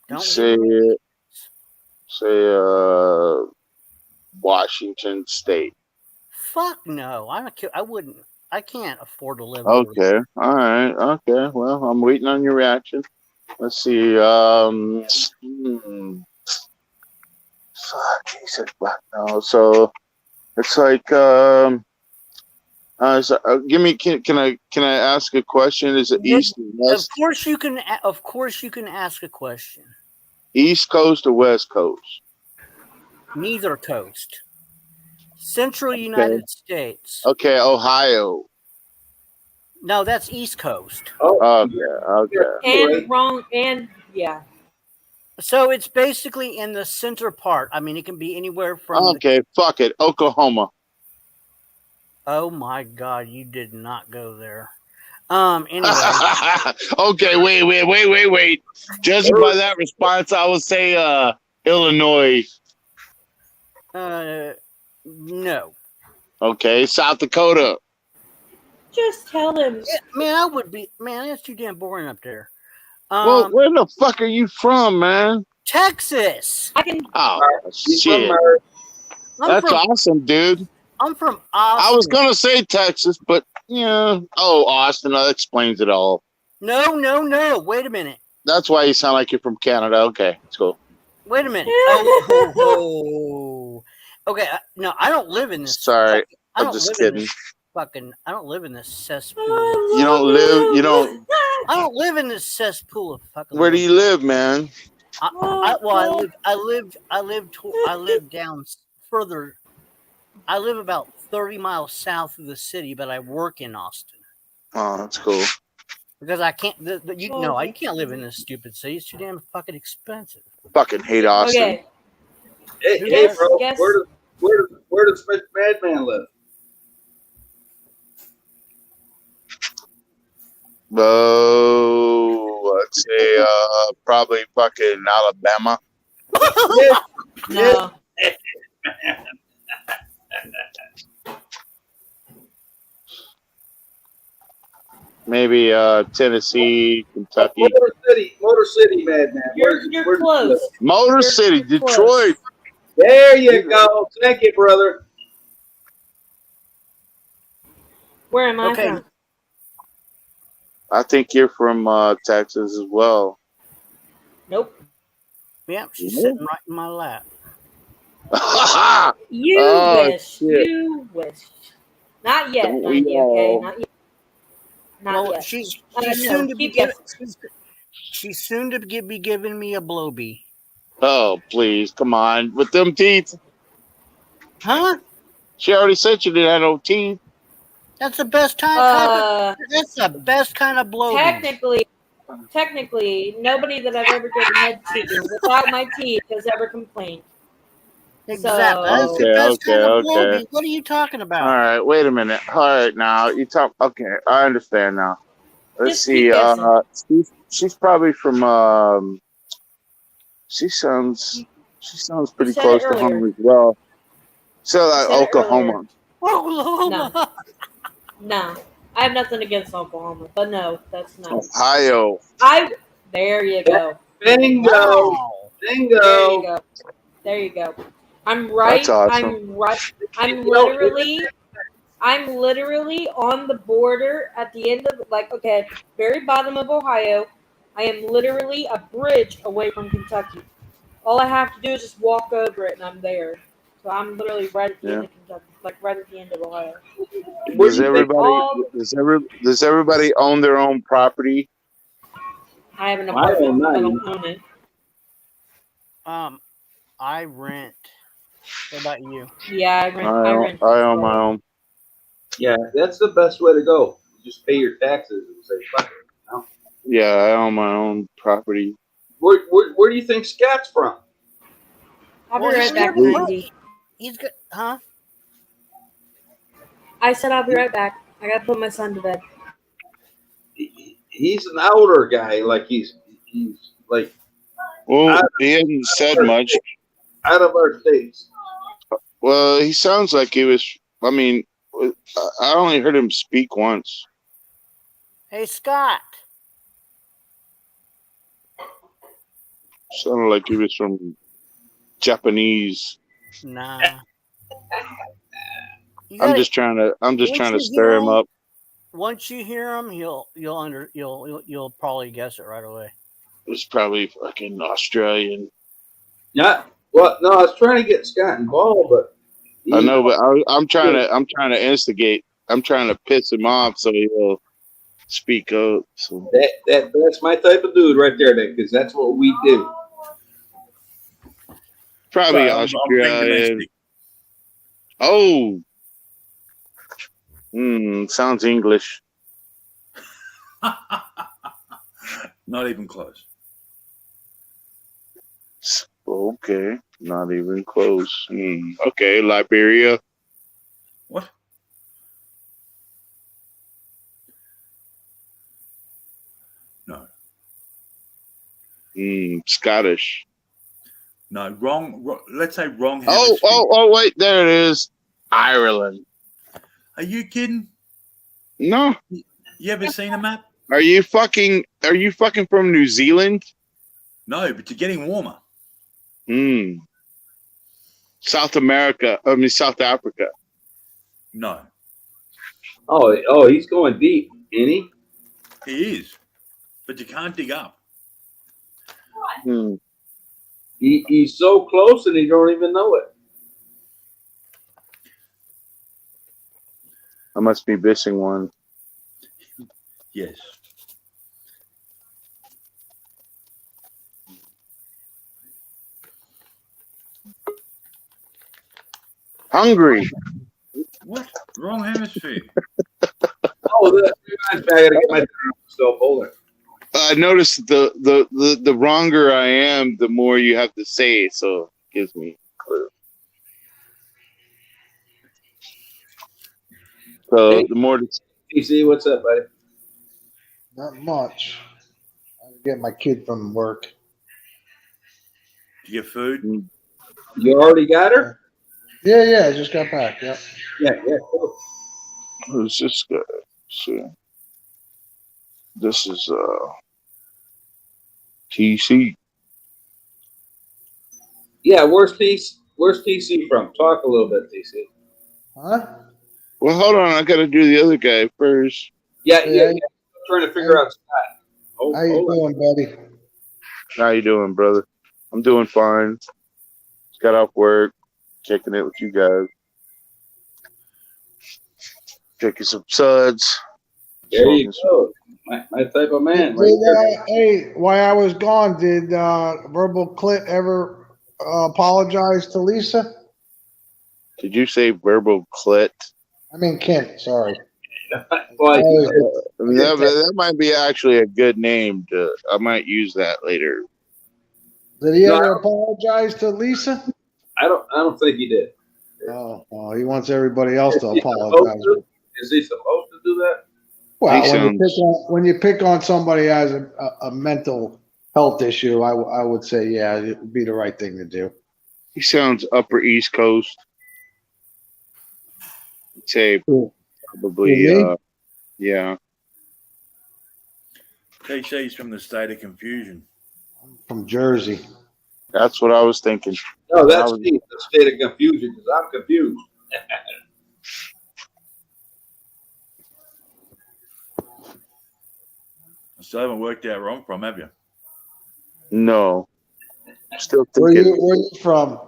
don't Say Washington State. fuck no. I wouldn't. I can't afford to live over Okay. All right. Okay. Well, I'm waiting on your reaction. Let's see. Fuck. He said black. No. So it's like give me. Can I ask a question? Is it east and Of west? course you can. Of course you can ask a question. East coast or west coast? Neither coast. Central United States. Okay. Ohio. No, that's East Coast. Okay. And wrong. And yeah. So it's basically in the center part. I mean, it can be anywhere from. Okay. Fuck it. Oklahoma. Oh my God! You did not go there. Anyway. Okay. Wait. Judging by that response, I would say Illinois. No. Okay. South Dakota. Just tell him. Man, I would be. Man, that's too damn boring up there. Well, where the fuck are you from, man? Texas. I can. Oh He's from shit! Mars. That's awesome, dude. I'm from Austin. I was gonna say Texas, but yeah. Oh, Austin. That explains it all. No. Wait a minute. That's why you sound like you're from Canada. Okay, let's go. Wait a minute. Oh. Okay. No, I don't live in this. Sorry, I I'm don't just live kidding. in this fucking. I don't live in this cesspool. You don't live. You don't. I don't live in this cesspool of fucking. Where do you live, man? I live down further. I live about 30 miles south of the city, but I work in Austin Oh, that's cool. because I can't. You can't live in this stupid city. It's too damn fucking expensive. Fucking hate Austin. Okay. Hey, bro. Guess. Where does Mr. Madman live? Oh, let's say probably fucking Alabama. No. maybe Tennessee, Kentucky. Motor City, Madman. You're close. Motor City, You're Detroit. close. There you go. Thank you, brother. Where am I Okay. from? I think you're from Texas as well. Nope. Yep, she's sitting right in my lap. You Oh, wish. shit. You wish. Not yet, Don't we 90, okay? all? Not yet. Not Well, yet. she's No, soon to be keep guessing. she's soon to be giving me a blow bee. Oh, please, come on. With them teeth. Huh? She already said she didn't have no teeth. That's the best kind. That's the best kind of blow bee. Technically, nobody that I've ever given head to without my teeth has ever complained. Exactly. That's the best kind of blow bee. What are you talking about? All right, wait a minute. All right, now you talk. Okay, I understand now. Let's Just see. keep She's probably from. She sounds pretty close to home as well. So like Oklahoma. Oklahoma. No, I have nothing against Oklahoma, but no, that's not. Ohio. There you go. Bingo. Wow. Bingo. There you go. I'm right. That's awesome. I'm literally on the border at the end of very bottom of Ohio. I am literally a bridge away from Kentucky. All I have to do is just walk over it and I'm there. So I'm literally right at the end of Kentucky, right at the end of Ohio. Does everybody own their own property? I have an apartment. I don't own it. I rent. What about you? Yeah, I rent. I own my own. Yeah, that's the best way to go. You just pay your taxes and say, fuck it. You know? Yeah, I own my own property. Where do you think Scott's from? I'll be right back, Andy. He's good, huh? I said I'll be right back. I gotta put my son to bed. He's an outer guy, like he's like. Well, he hasn't said much. Out of our states. Well, he sounds like he was. I mean, I only heard him speak once. Hey, Scott. Sounded like he was from Japanese. Nah. I'm just trying to stir him up. Once you hear him, you'll probably guess it right away. It's probably fucking Australian. Yeah. Well, no, I was trying to get Scott involved, but I know, but I'm trying to instigate. I'm trying to piss him off so he'll speak up. So that's my type of dude right there, because that's what we do. Probably Australian. Oh. Sounds English. Not even close. Okay, not even close. Okay, Liberia. What? No. Scottish. No, wrong. Let's say wrong. Oh, wait, there it is. Ireland. Are you kidding? No. You ever seen a map? Are you fucking from New Zealand? No, but you're getting warmer. South Africa. No. Oh, he's going deep, ain't he? He is, but you can't dig up. He's so close and he don't even know it. I must be missing one. Yes. Hungary. What? Wrong hemisphere. I gotta get my stuff older. I noticed the wronger I am, the more you have to say, so it gives me a clue. So Hey, the more TC, what's up, buddy? Not much. I get my kid from work. Do you get food? You already got her? Yeah, I just got back. Yeah. Yeah, cool. who's this guy? So, This is TC. Yeah, where's TC from? Talk a little bit, TC. Huh? Well, hold on. I got to do the other guy first. Yeah. Hey, I'm trying to figure out Scott. how you doing, buddy? How you doing, brother? I'm doing fine. Just got off work, kicking it with you guys. Drinking some suds. There you go. My type of man. Right there. Hey, while I was gone, did Verbal Clit ever apologize to Lisa? Did you say verbal clit? I mean, Kent, sorry. Well, that might be actually a good name. I might use that later. Did he ever apologize to Lisa? I don't think he did. Oh, he wants everybody else to apologize. Is he supposed to do that? Well, when you pick on somebody who has a mental health issue, I would say, yeah, it would be the right thing to do. He sounds Upper East Coast. I'd say probably, yeah. They say he's from the state of confusion. From Jersey. That's what I was thinking. No, that's the state of confusion because I'm confused. Still haven't worked out where I'm from, have you? No. Still thinking. Where you from?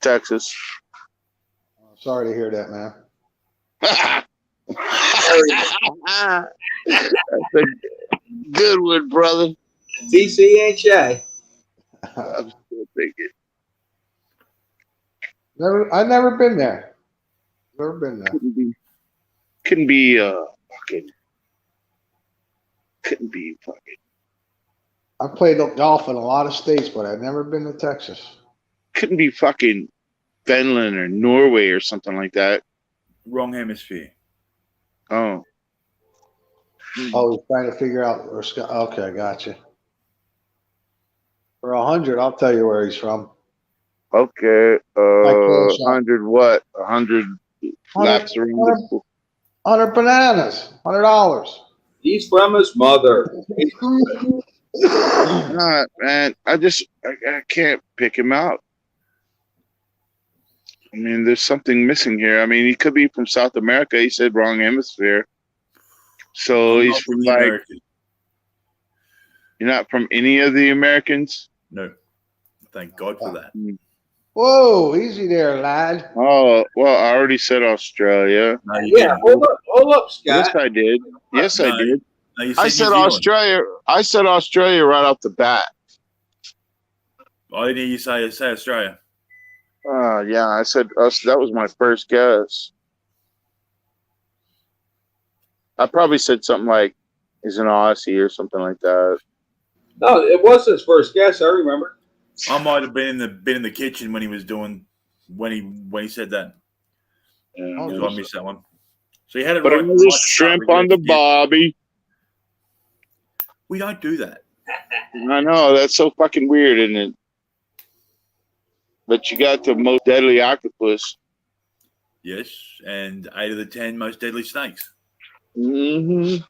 Texas. Sorry to hear that, man. That's a good one, brother. TC ain't shy. I'm still thinking. I've never been there. Never been there. Couldn't be fucking. I've played golf in a lot of states, but I've never been to Texas. Couldn't be fucking Finland or Norway or something like that. Wrong hemisphere. Oh. Oh, he's trying to figure out where Scott. Okay, gotcha. For 100, I'll tell you where he's from. Okay. 100 what? 100 laps around the pool. 100 bananas. $100. He's from his mother. Nah, man. I can't pick him out. I mean, there's something missing here. I mean, he could be from South America. He said wrong hemisphere. So he's from like. American. You're not from any of the Americans? No. Thank God for that. Whoa, easy there, lad. Oh, well, I already said Australia. No, yeah, hold up, Scott. Yes, I did. Yes, I did. No, I said Australia. I said Australia right off the bat. Why didn't you say Australia? Yeah, I said that was my first guess. I probably said something like, "He's an Aussie" or something like that. No, it was his first guess. I remember. I might have been in the kitchen when he was doing when he said that. Yeah, so I missed that one. So you had it but right. But it was shrimp on the bobby. We don't do that. I know, that's so fucking weird, isn't it? But you got the most deadly octopus. Yes, and 8 of the 10 most deadly snakes. Mm-hmm.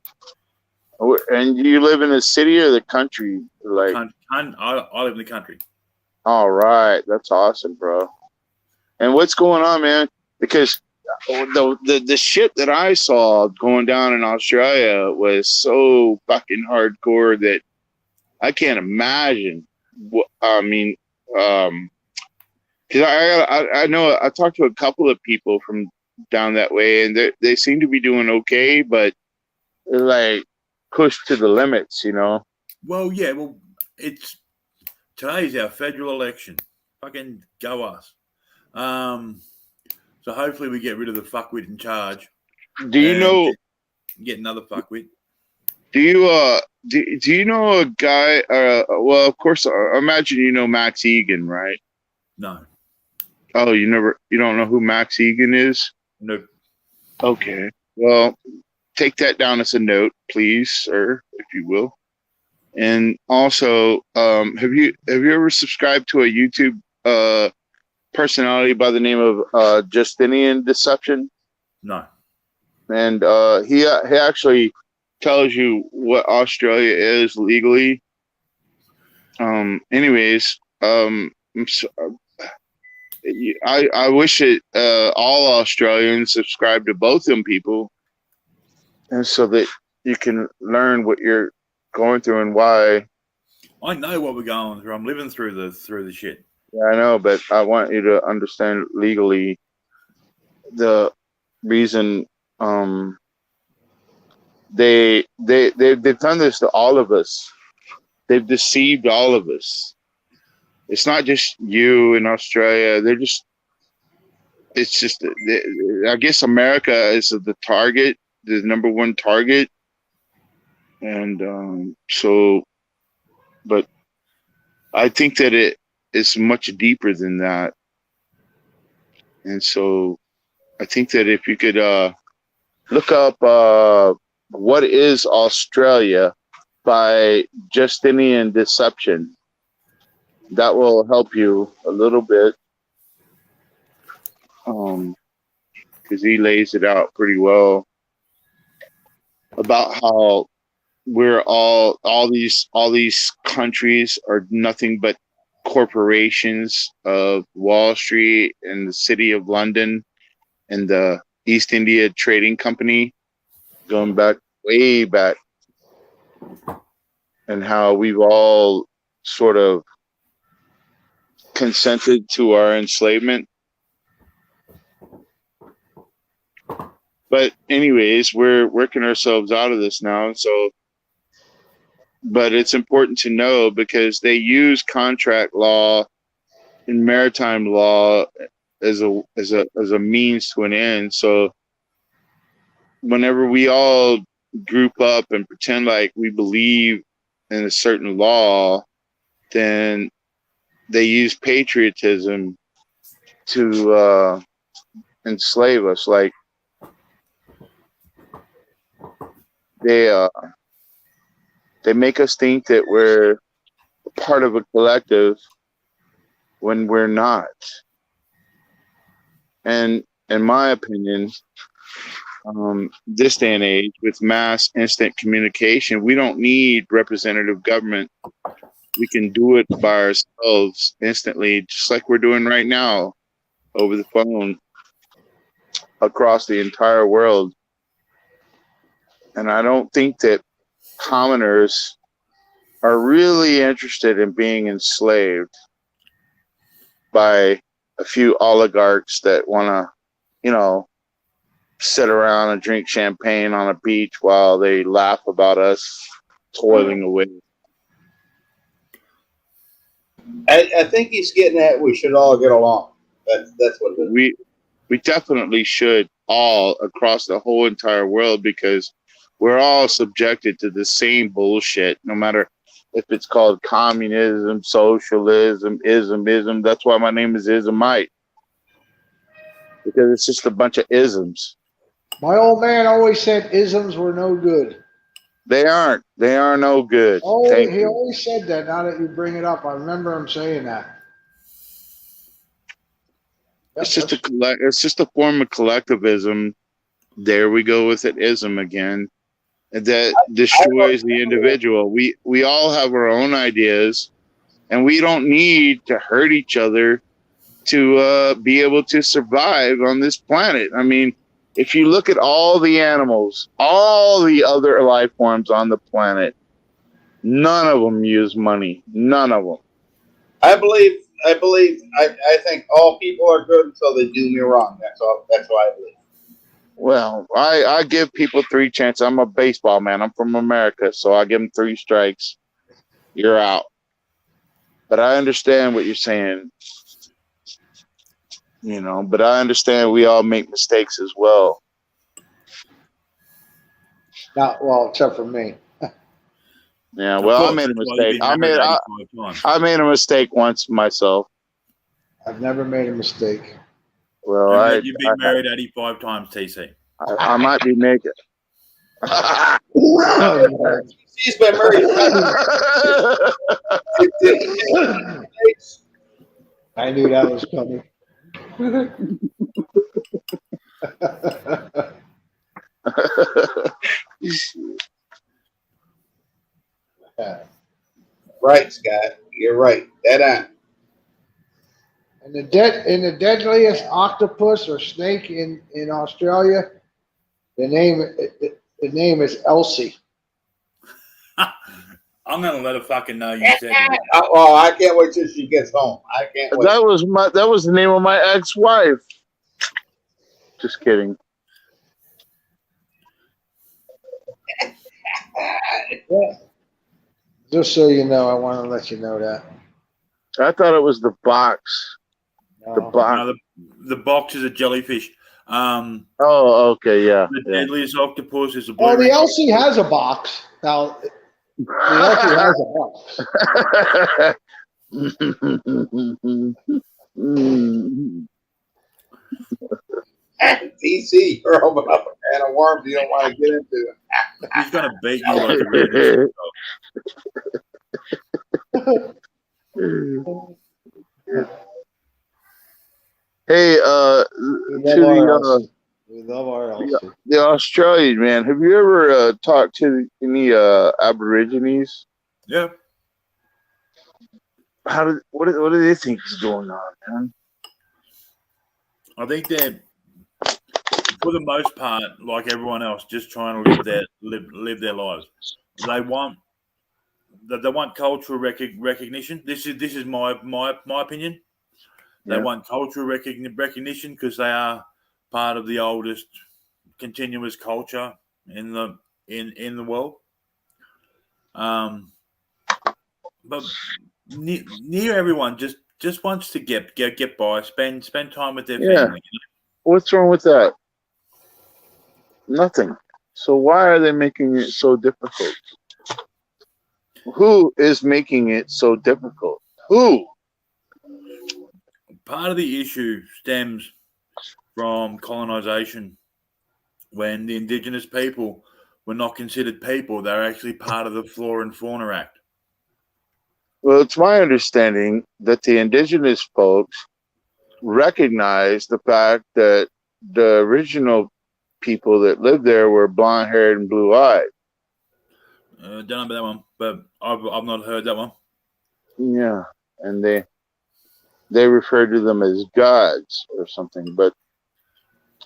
And you live in the city or the country? Like, I live in the country. All right, that's awesome, bro. And what's going on, man? Because the shit that I saw going down in Australia was so fucking hardcore that I can't imagine. I mean, because I know I talked to a couple of people from down that way, and they seem to be doing okay, but they're like pushed to the limits, you know. Well, yeah. Well, today's our federal election. Fucking go us. So hopefully we get rid of the fuckwit in charge. Do you know? Get another fuckwit. Do you know a guy? Well, of course, I imagine you know Max Egan, right? No. Oh, you don't know who Max Egan is? No. Okay. Well, take that down as a note, please, sir, if you will. And also, have you ever subscribed to a YouTube personality by the name of Justinian Deception? No. And he actually tells you what Australia is legally. Anyways, I wish it all Australians subscribe to both them people, and so that you can learn what you're going through and why. I know what we're going through. I'm living through the shit. Yeah, I know, but I want you to understand legally the reason. They've done this to all of us. They've deceived all of us. It's not just you in Australia. It's just, I guess America is the target, the number one target. And but I think that it is much deeper than that. And so I think that if you could look up What is Australia by Justinian Deception, that will help you a little bit. Because he lays it out pretty well about how we're all these countries are nothing but corporations of Wall Street and the City of London and the East India Trading Company, going back way back, and how we've all sort of consented to our enslavement. But anyways, we're working ourselves out of this now. So, but it's important to know because they use contract law and maritime law as a means to an end. So whenever we all group up and pretend like we believe in a certain law, then they use patriotism to enslave us. Like they make us think that we're part of a collective when we're not. And in my opinion, this day and age with mass instant communication, we don't need representative government. We can do it by ourselves instantly, just like we're doing right now over the phone across the entire world. And I don't think that commoners are really interested in being enslaved by a few oligarchs that want to, sit around and drink champagne on a beach while they laugh about us toiling away. I think he's getting at we should all get along. That's what it is. We definitely should, all across the whole entire world, because we're all subjected to the same bullshit, no matter if it's called communism, socialism, ism. That's why my name is Ismite, because it's just a bunch of isms. My old man always said isms were no good. They aren't. They are no good. Oh, he always said that. Now that you bring it up, I remember him saying that. It's just it's just a form of collectivism. There we go with it, ism again. That destroys the individual. We all have our own ideas, and we don't need to hurt each other to be able to survive on this planet. I mean, if you look at all the animals, all the other life forms on the planet, none of them use money. None of them. I think all people are good until they do me wrong. That's all. That's what I believe. Well, I give people 3 chances. I'm a baseball man. I'm from America, so I give them 3 strikes. You're out. But I understand what you're saying. But I understand we all make mistakes as well. Not well, except for me. Yeah, well, I made a mistake. I made a mistake once myself. I've never made a mistake. Well, you've been married 85 times, TC. I might be naked. She's been married. I knew that was coming. Yeah. Right, Scott. You're right. Dead on. And the deadliest octopus or snake in Australia, the name is Elsie. I'm gonna let her fucking know you said that. Oh, I can't wait till she gets home. I can't wait. That was the name of my ex-wife. Just kidding. Yeah. Just so you know, I want to let you know that. I thought it was the box. The No. box. No, the box is a jellyfish. Oh, okay, yeah. The yeah. deadliest octopus is a Oh, blue the ring. Elsie has a box. Now, the Elsie has a box. DC, you're opening up a can of worms you don't want to get into. He's gonna beat you like a redneck. Hey, We love our Elsie. the Australian man. Have you ever talked to any Aborigines? Yeah. What do they think is going on, man? I think they're, for the most part, like everyone else, just trying to live their lives. They want cultural recognition. This is my opinion. They want cultural recognition because they are part of the oldest continuous culture in the world. But near everyone just wants to get by, spend time with their family. You know? What's wrong with that? Nothing. So why are they making it so difficult? Who is making it so difficult? Who? Part of the issue stems from colonization, when the indigenous people were not considered people; they're actually part of the Flora and Fauna Act. Well, it's my understanding that the indigenous folks recognize the fact that the original people that lived there were blonde-haired and blue-eyed. Don't know about that one, but I've not heard that one. Yeah, and they refer to them as gods or something. But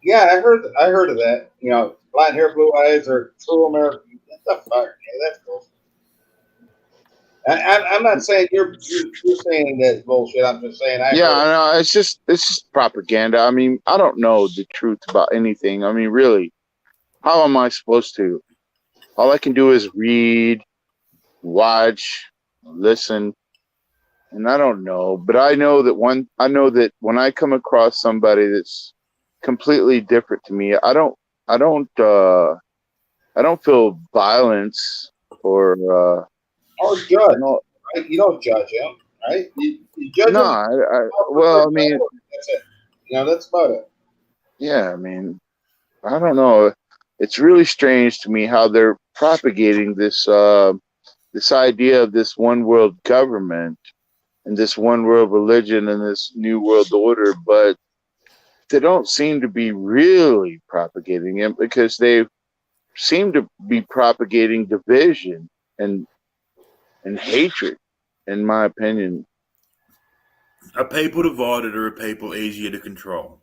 Yeah, I heard of that. You know, blonde hair, blue eyes, or true American. What the fuck? Yeah, that's cool. I'm not saying you're saying that's bullshit. I'm just saying I no, it's just propaganda. I mean, I don't know the truth about anything. I mean, really, how am I supposed to? All I can do is read, watch, listen, and I don't know. But I know that when I come across somebody that's completely different to me, I don't feel violence or judge. Right? You don't judge him, right? You judge no. him. Well, I mean, that's it. You know, that's about it. yeah. I mean, I don't know. It's really strange to me how they're propagating this idea of this one world government and this one world religion and this new world order, but they don't seem to be really propagating it because they seem to be propagating division and hatred, in my opinion. A people divided are a people easier to control.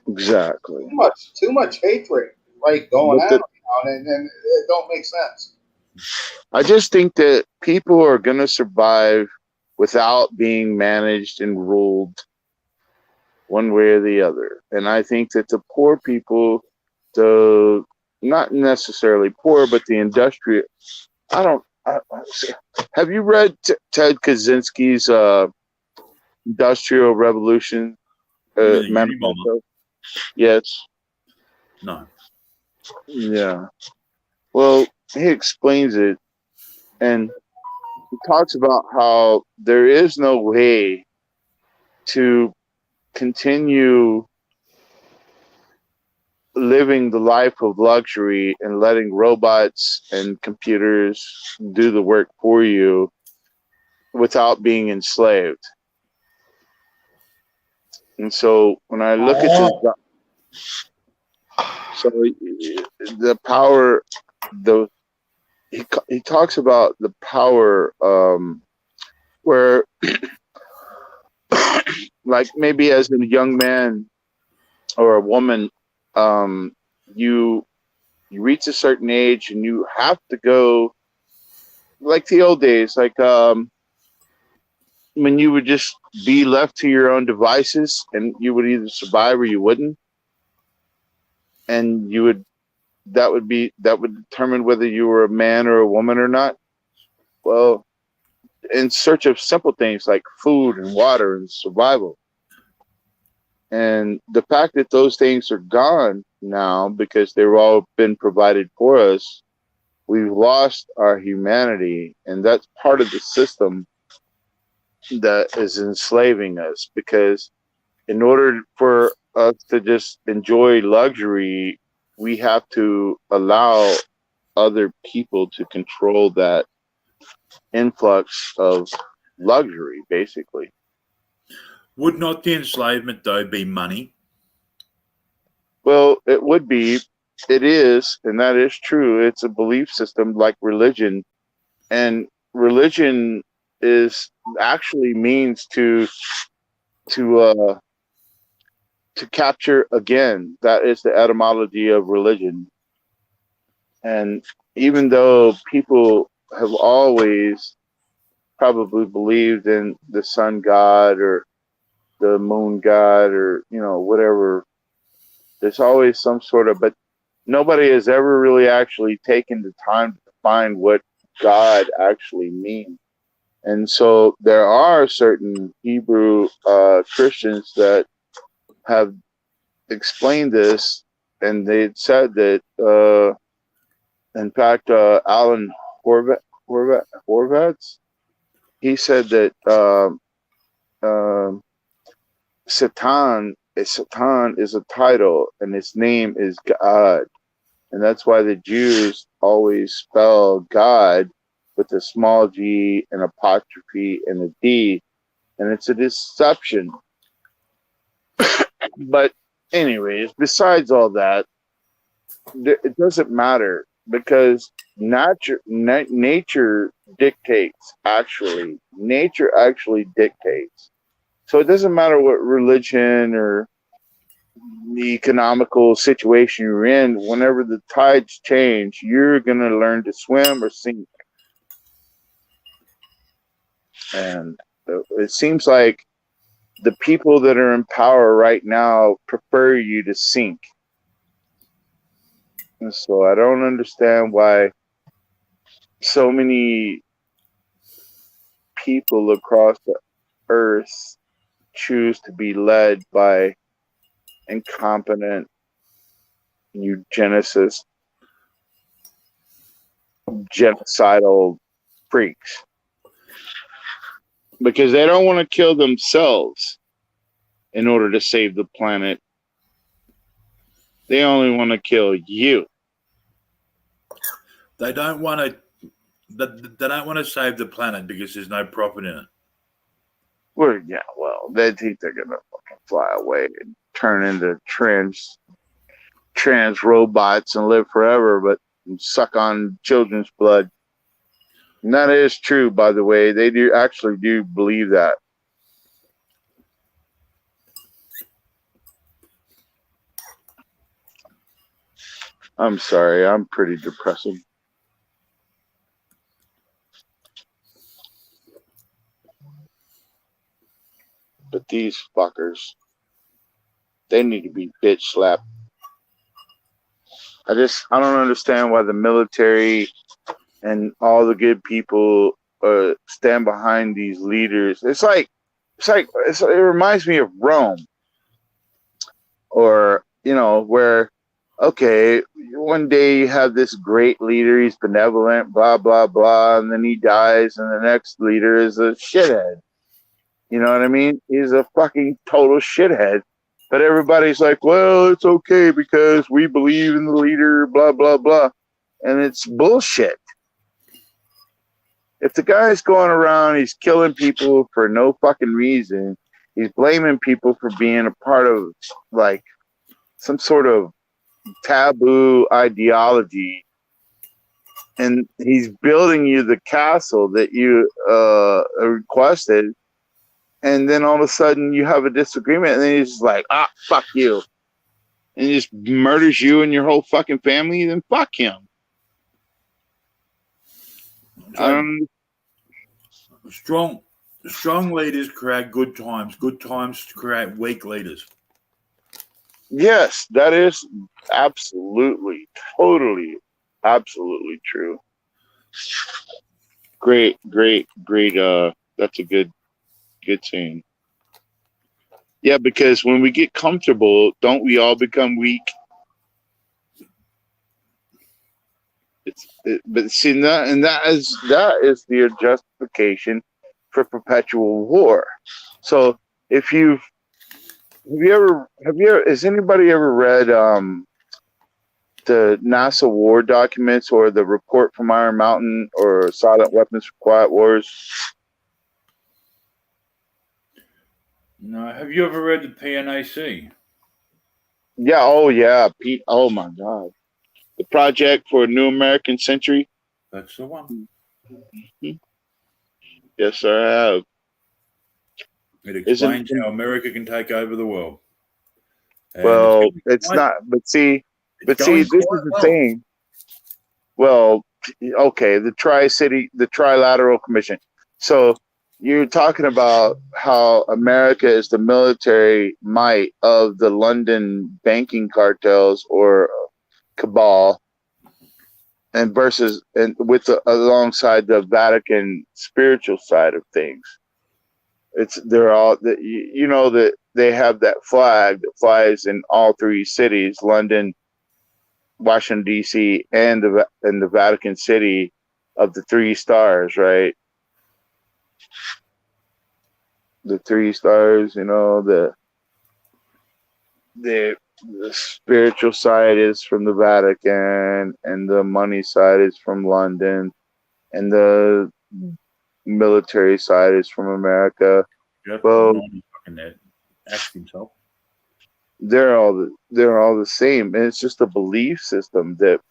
Exactly. Too much hatred, right, going on, and it don't make sense. I just think that people are going to survive without being managed and ruled one way or the other. And I think that the poor people, not necessarily poor, but the industrial, have you read Ted Kaczynski's Industrial Revolution manifesto? Yes. No. Yeah. Well, he explains it, and he talks about how there is no way to continue living the life of luxury and letting robots and computers do the work for you without being enslaved. And so when I look at this, so the power, he talks about the power where like maybe as a young man or a woman, you reach a certain age and you have to go like the old days, like when you would just be left to your own devices and you would either survive or you wouldn't, and you would that would determine whether you were a man or a woman or not. Well, in search of simple things like food and water and survival. And the fact that those things are gone now because they've all been provided for us, we've lost our humanity. And that's part of the system that is enslaving us, because in order for us to just enjoy luxury, we have to allow other people to control that influx of luxury, basically. Would not the enslavement, though, be money? Well, it would be. It is, and that is true. It's a belief system like religion, and religion is actually means to capture again. That is the etymology of religion. And even though people have always probably believed in the sun god or the moon god or whatever, there's always some sort of, but nobody has ever really actually taken the time to define what God actually means. And so there are certain Hebrew Christians that have explained this, and they said that in fact Alan Horvatz, he said that Satan is a title, and its name is God, and that's why the Jews always spell God with a small g, an apostrophe, and a d, and it's a deception. But anyways, besides all that, it doesn't matter, because nature dictates. Nature actually dictates. So it doesn't matter what religion or the economical situation you're in. Whenever the tides change, you're gonna learn to swim or sink. And it seems like the people that are in power right now prefer you to sink. And so I don't understand why so many people across the earth choose to be led by incompetent eugenicists, genocidal freaks, because they don't want to kill themselves in order to save the planet. They only want to kill you. They don't want to. They don't want to save the planet because there's no profit in it. Well, yeah, they think they're gonna fucking fly away and turn into trans robots and live forever, but suck on children's blood. And that is true, by the way. They do believe that. I'm sorry, I'm pretty depressing. But these fuckers, they need to be bitch slapped. I don't understand why the military and all the good people stand behind these leaders. It reminds me of Rome, or where, okay, one day you have this great leader, he's benevolent, blah blah blah, and then he dies, and the next leader is a shithead. You know what I mean? He's a fucking total shithead. But everybody's like, well, it's okay because we believe in the leader, blah, blah, blah. And it's bullshit. If the guy's going around, he's killing people for no fucking reason, he's blaming people for being a part of, like, some sort of taboo ideology, and he's building you the castle that you requested, and then all of a sudden you have a disagreement, and then he's just like, fuck you, and he just murders you and your whole fucking family, then fuck him. Strong leaders create good times. Good times create weak leaders. Yes, that is absolutely, totally, absolutely true. Great. That's a good saying. Yeah, because when we get comfortable, don't we all become weak? But see, that is the justification for perpetual war. So if has anybody ever read the NASA war documents or the report from Iron Mountain or Silent Weapons for Quiet Wars? No, have you ever read the PNAC? Yeah, oh yeah, Pete. Oh my God, the Project for a New American Century. That's the one. Mm-hmm. Yes, sir, I have. It explains how America can take over the world. And well, it's not. But see, this is the thing. Well, okay, the Trilateral Commission. So you're talking about how America is the military might of the London banking cartels or cabal, and alongside the Vatican spiritual side of things. They're all that that they have that flag that flies in all three cities: London, Washington D.C., and the Vatican City, of the three stars, right? The three stars, the spiritual side is from the Vatican, and the money side is from London, and the military side is from America. Well, ask himself. They're all the same, and it's just a belief system that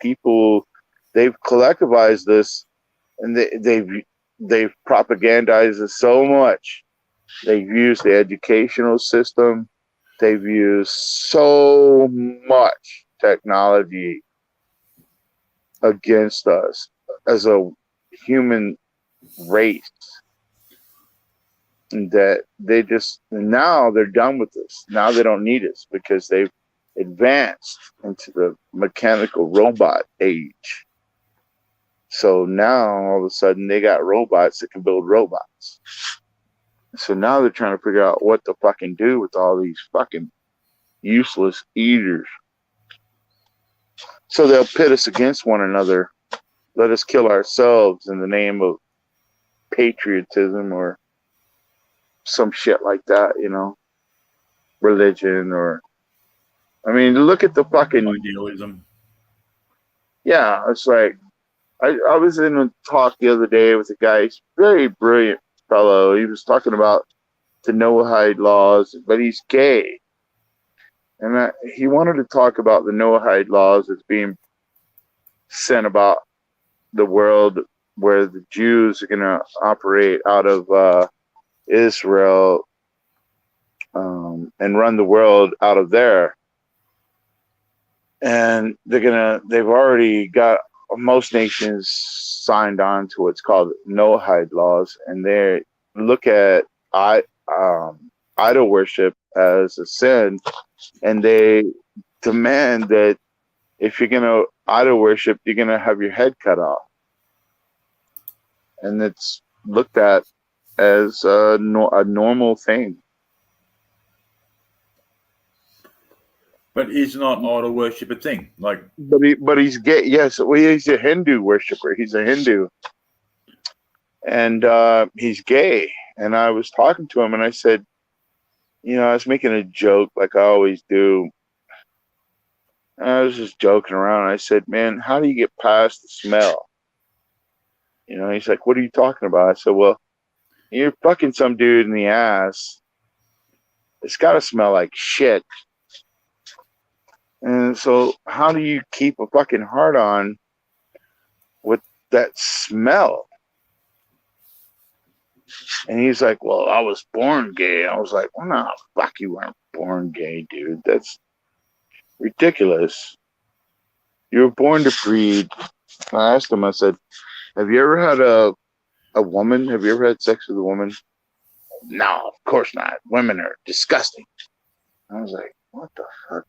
they've collectivized this, and they've propagandized it so much. They've used the educational system. They've used so much technology against us as a human race that now they're done with this. Now they don't need us because they've advanced into the mechanical robot age. So now all of a sudden they got robots that can build robots. So now they're trying to figure out what to fucking do with all these fucking useless eaters. So they'll pit us against one another. Let us kill ourselves in the name of patriotism or some shit like that, religion look at the fucking idealism. Yeah, it's like I was in a talk the other day with a guy. He's a very brilliant fellow. He was talking about the Noahide laws, but he's gay. And he wanted to talk about the Noahide laws as being sent about the world, where the Jews are going to operate out of Israel and run the world out of there. And they've already got most nations signed on to what's called Noahide laws, and they look at idol worship as a sin, and they demand that if you're going to idol worship, you're going to have your head cut off. And it's looked at as a normal thing. But is not idol worship a thing? But he's gay. Yes, well, he's a Hindu worshiper. He's a Hindu, and he's gay. And I was talking to him, and I said, I was making a joke like I always do. And I was just joking around. I said, "Man, how do you get past the smell?" He's like, "What are you talking about?" I said, "Well, you're fucking some dude in the ass. It's got to smell like shit. And so how do you keep a fucking heart on with that smell. And he's like, well, I was born gay. I was like, well, no, fuck, you weren't born gay, dude. That's ridiculous. You were born to breed. I asked him, I said, have you ever had a woman? Have you ever had sex with a woman? No, of course not. Women are disgusting. I was like, what the fuck?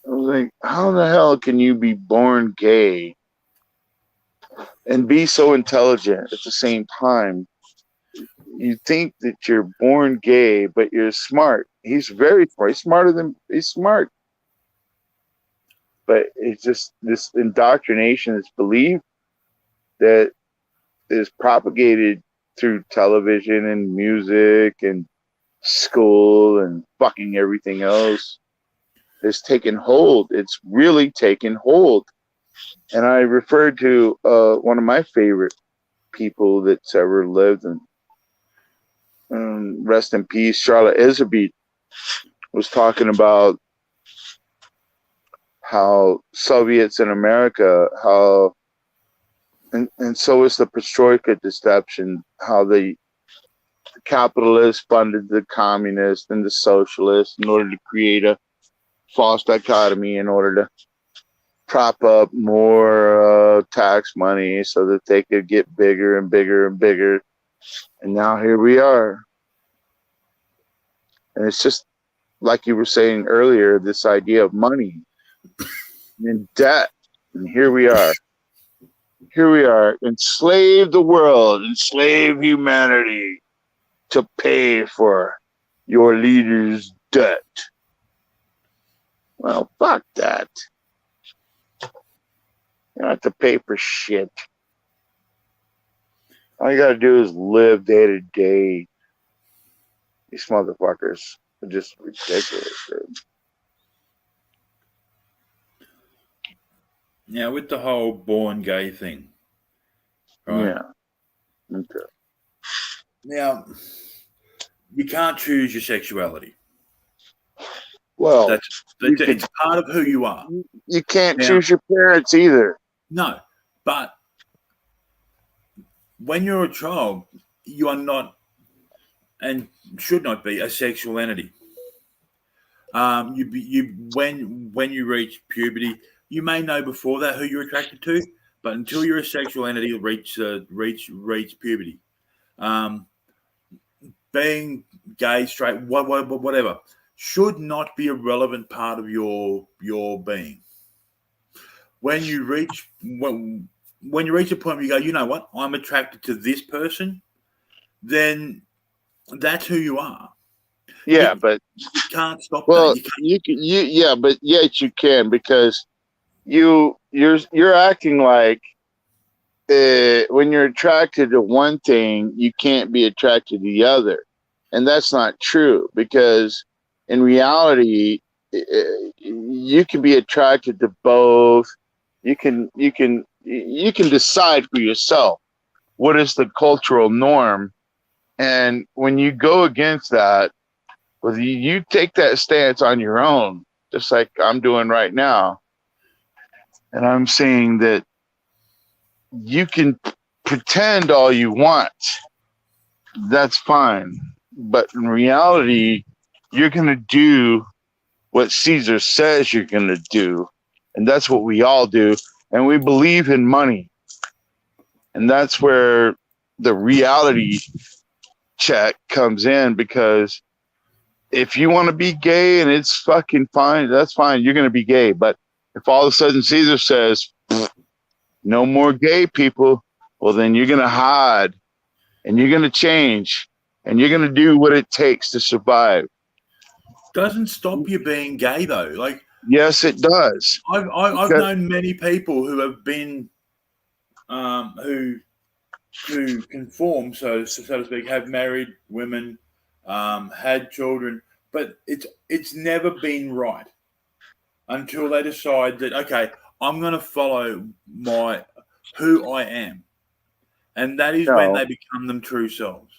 I was like, how the hell can you be born gay and be so intelligent at the same time? You think that you're born gay, but you're smart. He's very smart. He's smart. But it's just this indoctrination, this belief that is propagated through television and music and school and fucking everything else has taken hold. It's really taken hold. And I referred to one of my favorite people that's ever lived, and rest in peace, Charlotte Iserbyt, was talking about how Soviets in America, how and so is the Perestroika deception, how the capitalists funded the communists and the socialists in order to create a false dichotomy, in order to prop up more tax money so that they could get bigger and bigger and bigger. And now here we are. And it's just like you were saying earlier, this idea of money and debt. And here we are. Here we are. Enslave the world, enslave humanity to pay for your leader's debt. Well, fuck that. You don't have to pay for shit. All you gotta do is live day to day. These motherfuckers are just ridiculous, dude. Now, with the whole born gay thing, right? Yeah. Okay. Now, you can't choose your sexuality. Well, it's part of who you are. You can't choose your parents either. No, but when you're a child, you are not and should not be a sexual entity. When you reach puberty, you may know before that who you're attracted to, but until you're a sexual entity, reach puberty. Being gay, straight, whatever, should not be a relevant part of your being. When you reach a point where you go, you know what, I'm attracted to this person, then that's who you are. Yeah, but you can't stop that. You but yet you can, because you're acting like when you're attracted to one thing, you can't be attracted to the other, and that's not true, because in reality, you can be attracted to both. You can decide for yourself what is the cultural norm, and when you go against that, whether you take that stance on your own, just like I'm doing right now, and I'm saying that you can pretend all you want, that's fine, but in reality, you're going to do what Caesar says you're going to do, and that's what we all do, and we believe in money, and that's where the reality check comes in, because if you want to be gay and it's fucking fine, that's fine. You're going to be gay. But if all of a sudden Caesar says, no more gay people, well, then you're going to hide and you're going to change and you're going to do what it takes to survive. Doesn't stop you being gay, though. Like, yes, it does. I've known many people who have been, who conform, so to speak, have married women, had children, but it's never been right until they decide that, okay, I'm going to follow who I am, and that is when they become them true selves.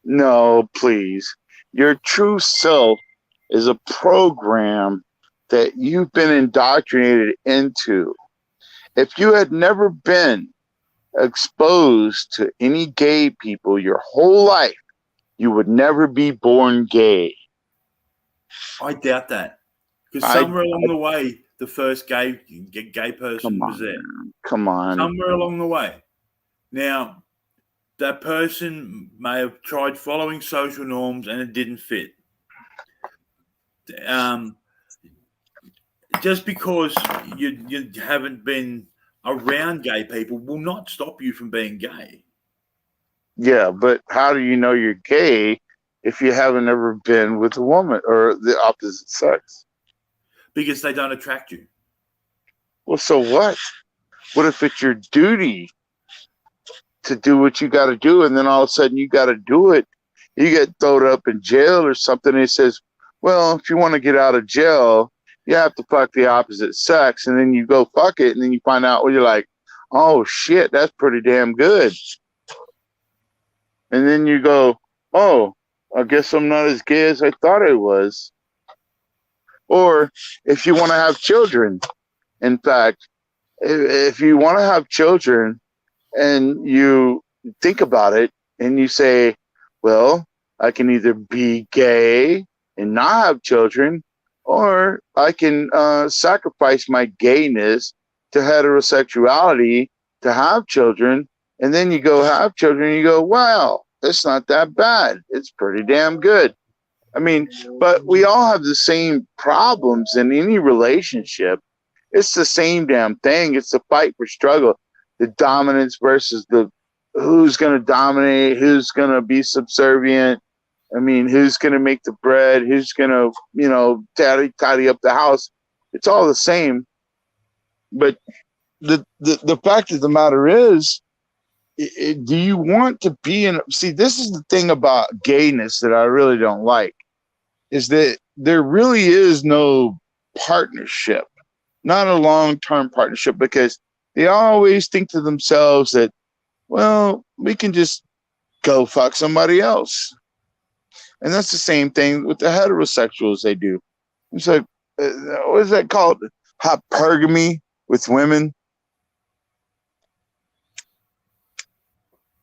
No, please. Your true self is a program that you've been indoctrinated into, if you had never been exposed to any gay people your whole life, you would never be born gay. I doubt that. Because somewhere along the way, the first gay person was there. Come on. Somewhere along the way. Now, that person may have tried following social norms and it didn't fit. Just because you haven't been around gay people will not stop you from being gay. Yeah, but how do you know you're gay if you haven't ever been with a woman or the opposite sex? Because they don't attract you. Well, so what? What if it's your duty to do what you got to do, and then all of a sudden you got to do it? You get thrown up in jail or something, and it says, well, if you want to get out of jail, you have to fuck the opposite sex, and then you go fuck it, and then you find out, well, you're like, oh, shit, that's pretty damn good. And then you go, oh, I guess I'm not as gay as I thought I was. Or if you want to have children, in fact, if you want to have children and you think about it and you say, well, I can either be gay and not have children, or I can sacrifice my gayness to heterosexuality to have children. And then you go have children and you go, wow, it's not that bad. It's pretty damn good. I mean, but we all have the same problems in any relationship. It's the same damn thing. It's the fight for struggle, the dominance versus the who's going to dominate, who's going to be subservient. I mean, who's going to make the bread, who's going to, you know, tidy up the house. It's all the same. But the fact of the matter is, do you want to be in? See, this is the thing about gayness that I really don't like, is that there really is no partnership, not a long-term partnership, because they always think to themselves that, well, we can just go fuck somebody else. And that's the same thing with the heterosexuals they do. It's like, what is that called? Hypergamy with women.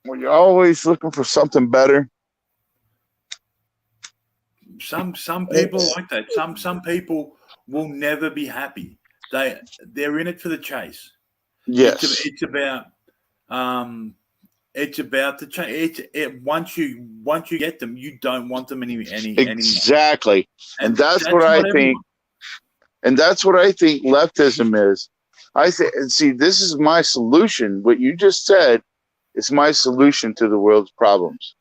Well, you're always looking for something better. Some people like that. Some people will never be happy. They're in it for the chase. Yes, it's about the chase. Once you get them, you don't want them any exactly. And that's what I think. And that's what I think leftism is. I think, and see, this is my solution. What you just said is my solution to the world's problems.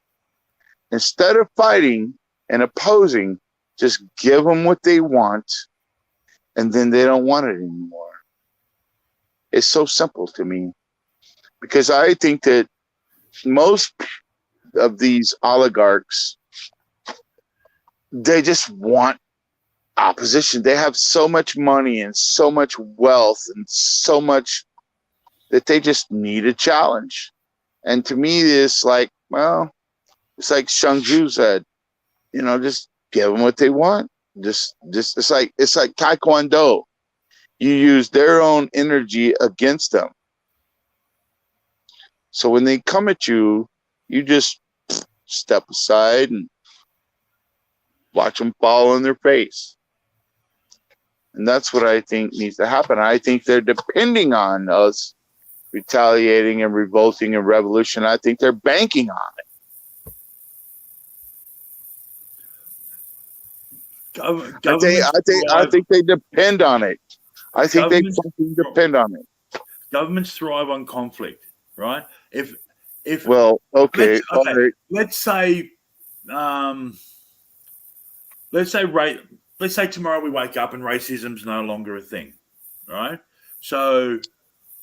Instead of fighting and opposing, just give them what they want, and then they don't want it anymore. It's so simple to me, because I think that most of these oligarchs, they just want opposition. They have so much money and so much wealth and so much that they just need a challenge. And to me, it's like, well, it's like Shang Ju said, you know, just give them what they want. Just it's like Taekwondo. You use their own energy against them. So when they come at you, you just step aside and watch them fall on their face. And that's what I think needs to happen. I think they're depending on us retaliating and revolting and revolution. I think they're banking on it. I think they depend on it. I think they fucking depend on it. Governments thrive on conflict, right? If well, okay. Let's say tomorrow we wake up and racism's no longer a thing, right? So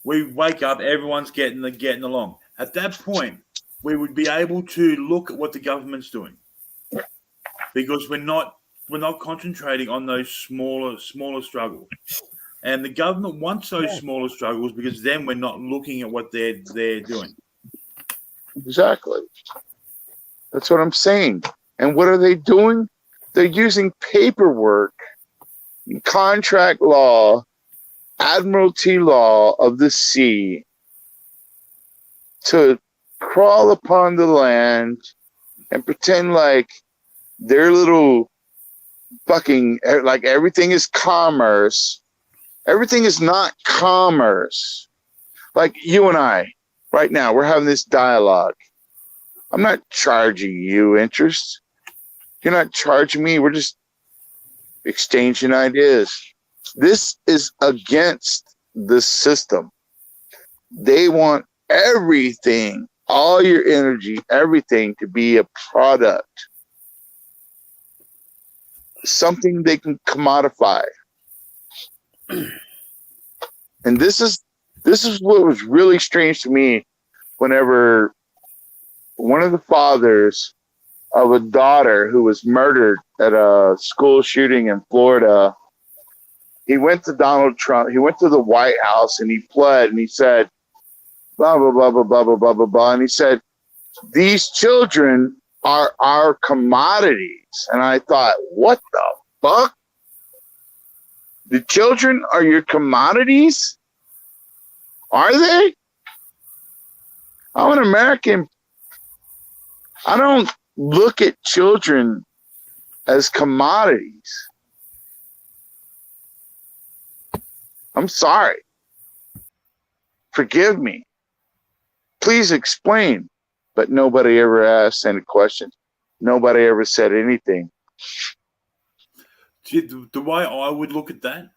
we wake up, everyone's getting along. At that point, we would be able to look at what the government's doing, because we're not concentrating on those smaller struggles. And the government wants those smaller struggles, because then we're not looking at what they're doing. Exactly. That's what I'm saying. And what are they doing? They're using paperwork, contract law admiralty law of the sea to crawl upon the land and pretend like their little fucking, like everything is commerce. Everything is not commerce. Like you and I, right now, we're having this dialogue. I'm not charging you interest. You're not charging me. We're just exchanging ideas. This is against the system. They want everything, all your energy, everything to be a product. Something they can commodify. And this is what was really strange to me whenever one of the fathers of a daughter who was murdered at a school shooting in Florida, he went to Donald Trump, he went to the White House and he pled and he said, blah, blah, blah, blah, blah, blah, blah, blah, blah. And he said, these children are our commodities. And I thought, what the fuck? The children are your commodities? Are they? I'm an American. I don't look at children as commodities. I'm sorry. Forgive me. Please explain. But nobody ever asked any questions. Nobody ever said anything. See, the way I would look at that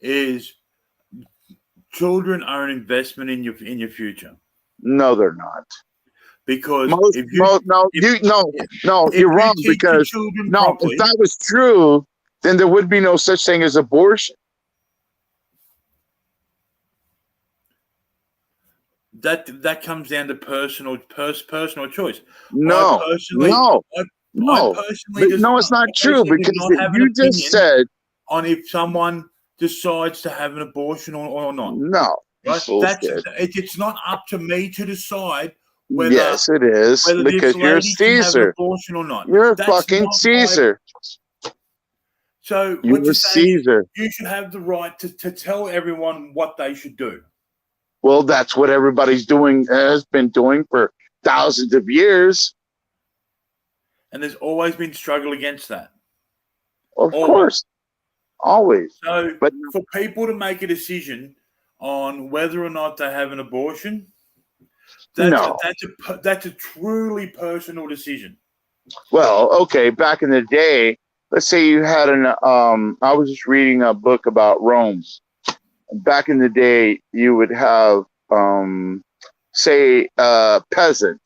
is children are an investment in your future. No, they're not. Because you're wrong. Because if that was true, then there would be no such thing as abortion. That comes down to personal choice. No, it's not true because you just said on if someone decides to have an abortion or not. No, right? It's not up to me to decide whether. Yes, it is because you're a Caesar. Abortion or not. You're a fucking Caesar. So you're a Caesar. You should have the right to tell everyone what they should do. Well, that's what everybody's doing, has been doing for thousands of years. And there's always been struggle against that. Of course. Always. So for people to make a decision on whether or not they have an abortion, that's a truly personal decision. Well, okay, back in the day, let's say you had I was just reading a book about Rome. Back in the day, you would have, say, a peasant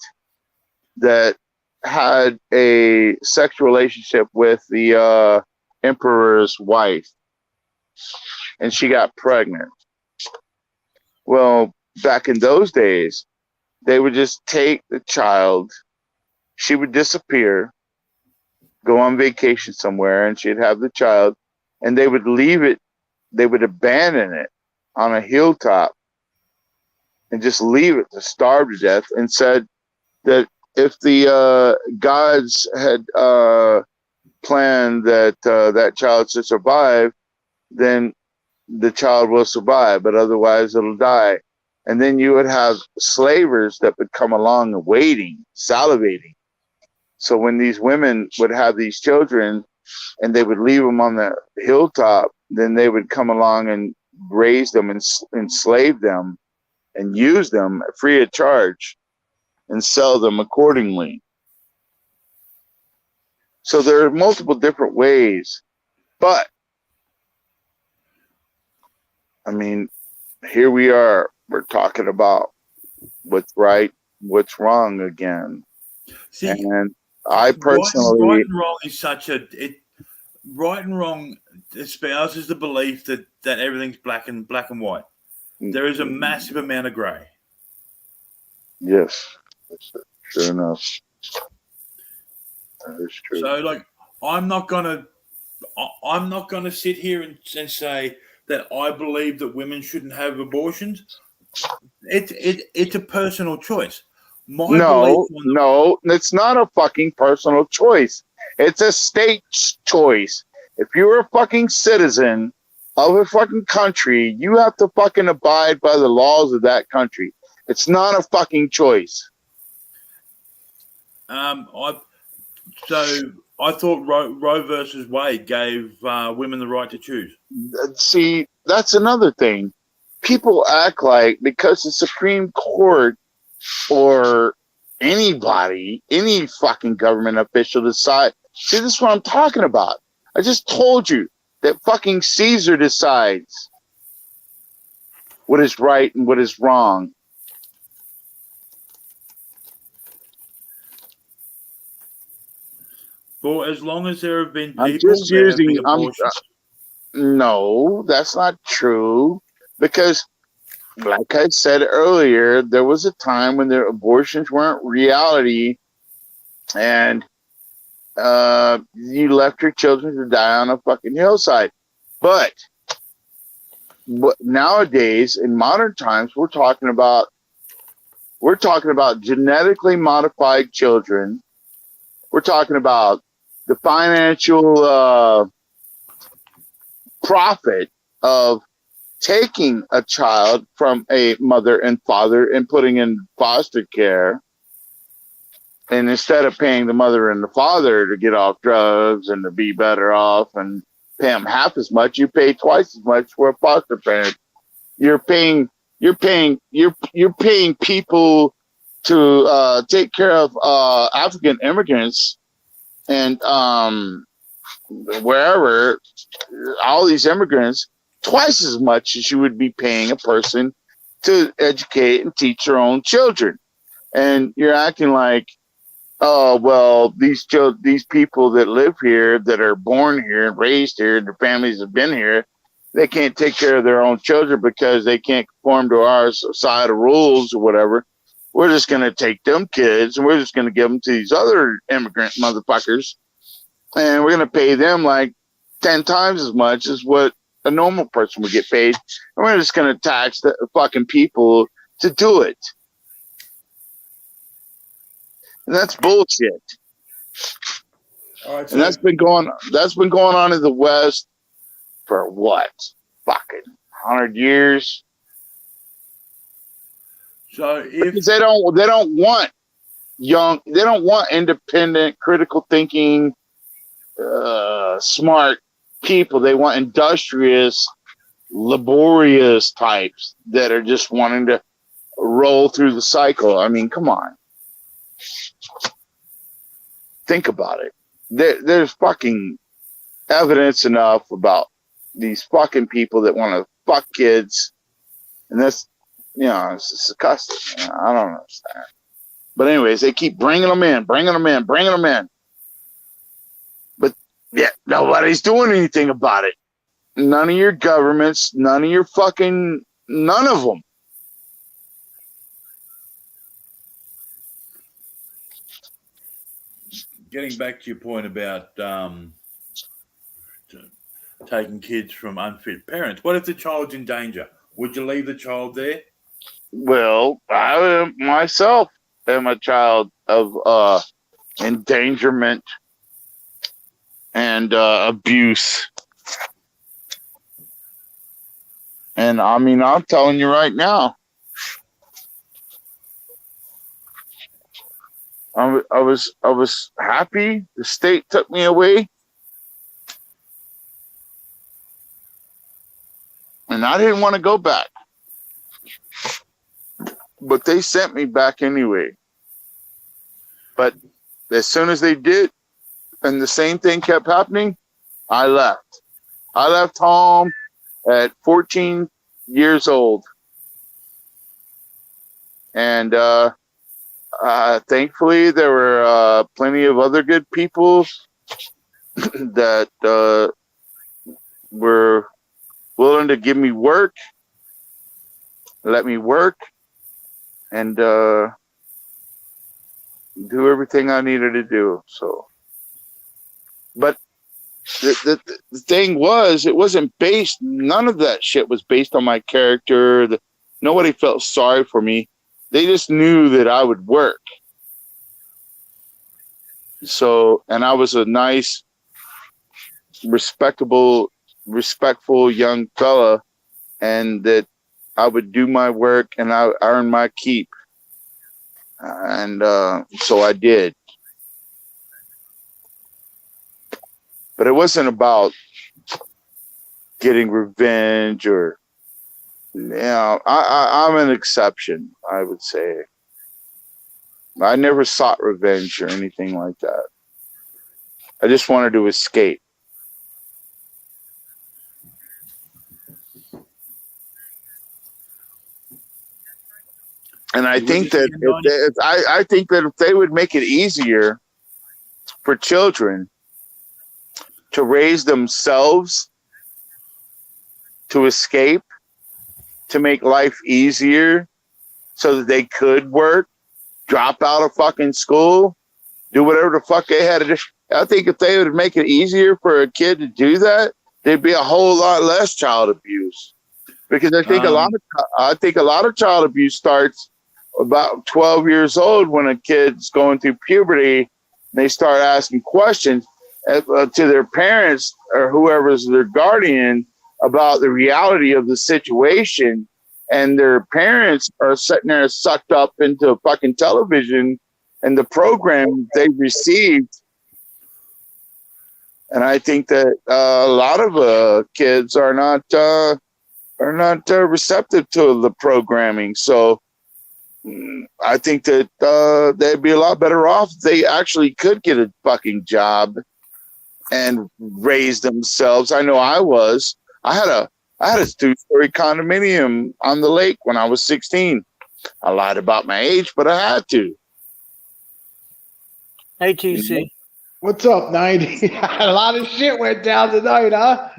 that had a sexual relationship with the emperor's wife, and she got pregnant. Well, back in those days, they would just take the child, she would disappear, go on vacation somewhere, and she'd have the child, and they would leave it, they would abandon it on a hilltop and just leave it to starve to death, and said that if the gods had planned that that child should survive, then the child will survive, but otherwise it'll die. And then you would have slavers that would come along and waiting, salivating. So when these women would have these children and they would leave them on the hilltop, then they would come along and raise them and enslave them and use them free of charge and sell them accordingly. So there are multiple different ways, but I mean, here we are, we're talking about what's right, what's wrong again. See, and I personally, right and wrong is right and wrong espouses the belief that everything's black and white. There is a massive amount of grey. Yes, sure enough. That is true. So, like, I'm not gonna sit here and say that I believe that women shouldn't have abortions. It's a personal choice. No, it's not a fucking personal choice. It's a state choice. If you're a fucking citizen of a fucking country, you have to fucking abide by the laws of that country. It's not a fucking choice. I thought Roe versus Wade gave women the right to choose. See, that's another thing. People act like because the Supreme Court or anybody, any fucking government official decide. See, this is what I'm talking about. I just told you that fucking Caesar decides what is right and what is wrong. For as long as there have been people, I'm just there have been using. abortions. No, that's not true. Because, like I said earlier, there was a time when the abortions weren't reality, and you left your children to die on a fucking hillside. But nowadays, in modern times, we're talking about genetically modified children. We're talking about the financial profit of taking a child from a mother and father and putting in foster care. And instead of paying the mother and the father to get off drugs and to be better off and pay them half as much, you pay twice as much for a foster parent. You're paying people to take care of African immigrants and wherever, all these immigrants, twice as much as you would be paying a person to educate and teach their own children. And you're acting like, oh, well, these people that live here, that are born here and raised here, and their families have been here, they can't take care of their own children because they can't conform to our societal rules or whatever. We're just going to take them kids and we're just going to give them to these other immigrant motherfuckers. And we're going to pay them like 10 times as much as what a normal person would get paid. And we're just going to tax the fucking people to do it. And that's bullshit. All right, and that's been going on in the West for what? Fucking 100 years. So because they don't want independent, critical thinking, smart people. They want industrious, laborious types that are just wanting to roll through the cycle. I mean, come on. Think about it. There's fucking evidence enough about these fucking people that want to fuck kids. And that's, it's disgusting. I don't understand. But anyways, they keep bringing them in. But yeah, nobody's doing anything about it. None of your governments, none of them. Getting back to your point about taking kids from unfit parents, what if the child's in danger? Would you leave the child there? Well, I myself am a child of endangerment and abuse. And I mean, I'm telling you right now, I was happy the state took me away, and I didn't want to go back, but they sent me back anyway. But as soon as they did, and the same thing kept happening, I left. I left home at 14 years old, and thankfully, there were plenty of other good people that were willing to give me work, let me work, and do everything I needed to do. So, but the thing was, it wasn't based. None of that shit was based on my character. Nobody felt sorry for me. They just knew that I would work. So, and I was a nice, respectable respectful young fella, and that I would do my work and I earn my keep. And so I did. But it wasn't about getting revenge or, I'm an exception, I would say. I never sought revenge or anything like that. I just wanted to escape. And I think that I think that if they would make it easier for children to raise themselves, to escape, to make life easier so that they could work, drop out of fucking school, do whatever the fuck they had to do. I think if they would make it easier for a kid to do that, there'd be a whole lot less child abuse. Because I think a lot of child abuse starts about 12 years old when a kid's going through puberty and they start asking questions to their parents or whoever's their guardian about the reality of the situation, and their parents are sitting there sucked up into fucking television and the program they received. And I think that a lot of kids are not receptive to the programming. So I think that they'd be a lot better off if they actually could get a fucking job and raise themselves. I know I was. I had a 2-story condominium on the lake when I was 16. I lied about my age, but I had to. Hey, TC. What's up, 90? A lot of shit went down tonight, huh?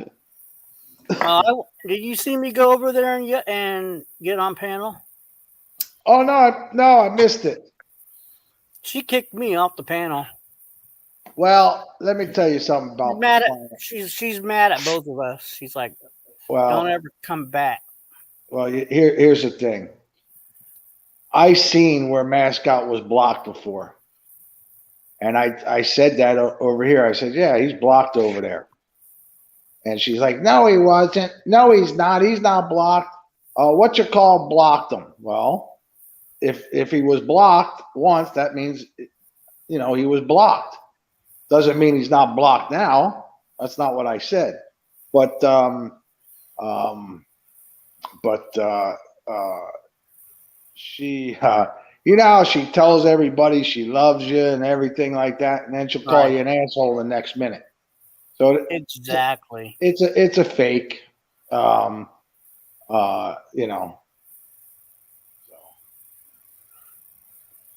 Did you see me go over there and get on panel? Oh, no, I missed it. She kicked me off the panel. Well, let me tell you something about she's mad at both of us. She's like, well, don't ever come back. Well, here's the thing. I seen where Mascot was blocked before. And I said that over here. I said, yeah, he's blocked over there. And she's like, no, he wasn't. No, he's not. He's not blocked. What you call blocked him? Well, if he was blocked once, that means, he was blocked. Doesn't mean he's not blocked now. That's not what I said. But she, how she tells everybody she loves you and everything like that, and then she'll call you an asshole the next minute. So exactly, it's a fake,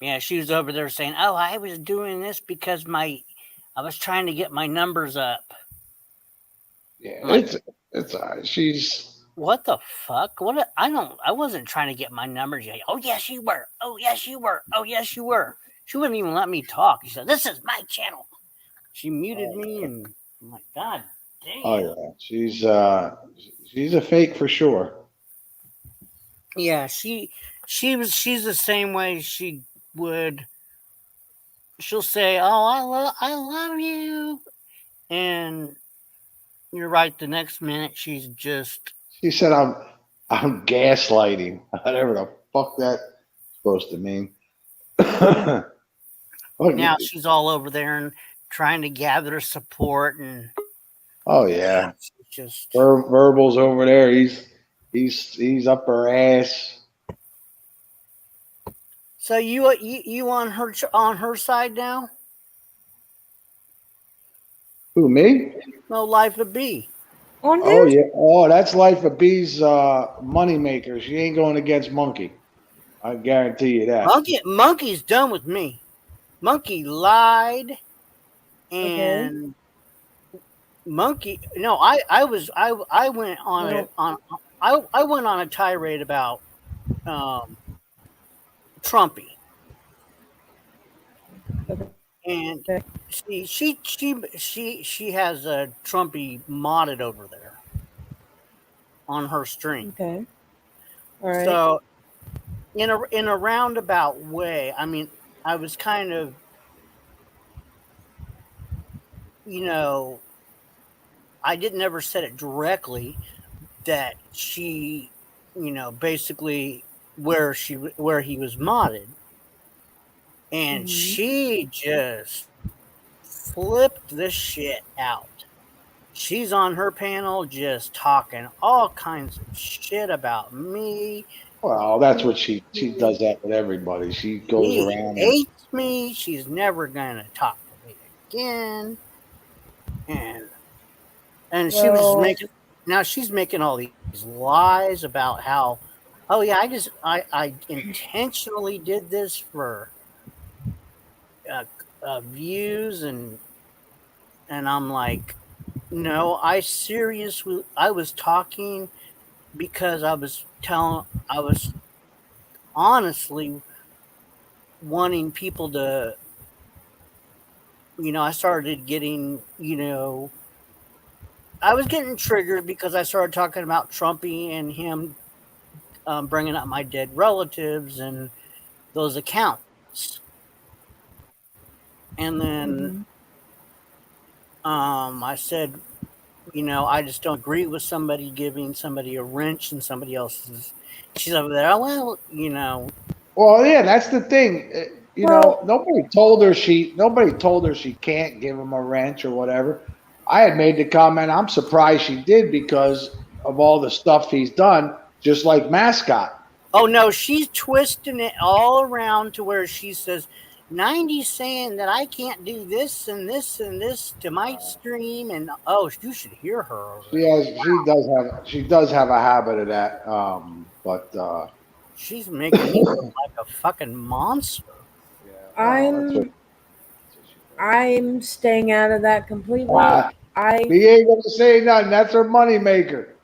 Yeah, she was over there saying, "Oh, I was doing this because I was trying to get my numbers up." Yeah, like, it's she's. What the fuck? I wasn't trying to get my numbers yet. Oh yes, you were. Oh yes, you were. Oh yes, you were. She wouldn't even let me talk. She said, "This is my channel." She muted me, and I'm like, God damn. Oh yeah, she's a fake for sure. Yeah, she's the same way. She'll say, "Oh, I love you," and you're right. The next minute, she's just. She said, "I'm gaslighting." Whatever the fuck that's supposed to mean. Now she's all over there and trying to gather support and. Oh yeah, just Verbal's over there. He's up her ass. So you on her side now? Who, me? No, Life of B. Oh yeah. Oh, that's Life of B's money maker. She ain't going against Monkey. I guarantee you that. Monkey's done with me. Monkey lied, and Monkey. No, I went on I went on a tirade about Trumpy. And she has a Trumpy modded over there on her stream. Okay. All right. So in a roundabout way, I mean, I was kind of, I didn't ever said it directly that she, basically where he was modded, and Mm-hmm. she just flipped the shit out. She's on her panel just talking all kinds of shit about me. Well, that's what she does that with everybody. She goes She around and hates me. She's never gonna talk to me again. And she was Well, making now she's making all these lies about how, oh yeah, I intentionally did this for uh, views, and I'm like, no, I was talking because I was honestly wanting people to, I started getting, I was getting triggered because I started talking about Trumpy and him, bringing up my dead relatives and those accounts. And then mm-hmm. I said, I just don't agree with somebody giving somebody a wrench in somebody else's. She's over there. Oh, well, well, yeah, that's the thing. Well, Nobody told her she can't give him a wrench or whatever. I had made the comment. I'm surprised she did because of all the stuff he's done, just like Mascot. oh no, she's twisting it all around to where she says, 90's saying that I can't do this and this and this to my stream. And oh, you should hear her over there. She does have a habit of that. But She's making me look like a fucking monster. yeah, well, I'm that's what she does. I'm staying out of that completely. Uh, I B ain't gonna say nothing. That's her money maker.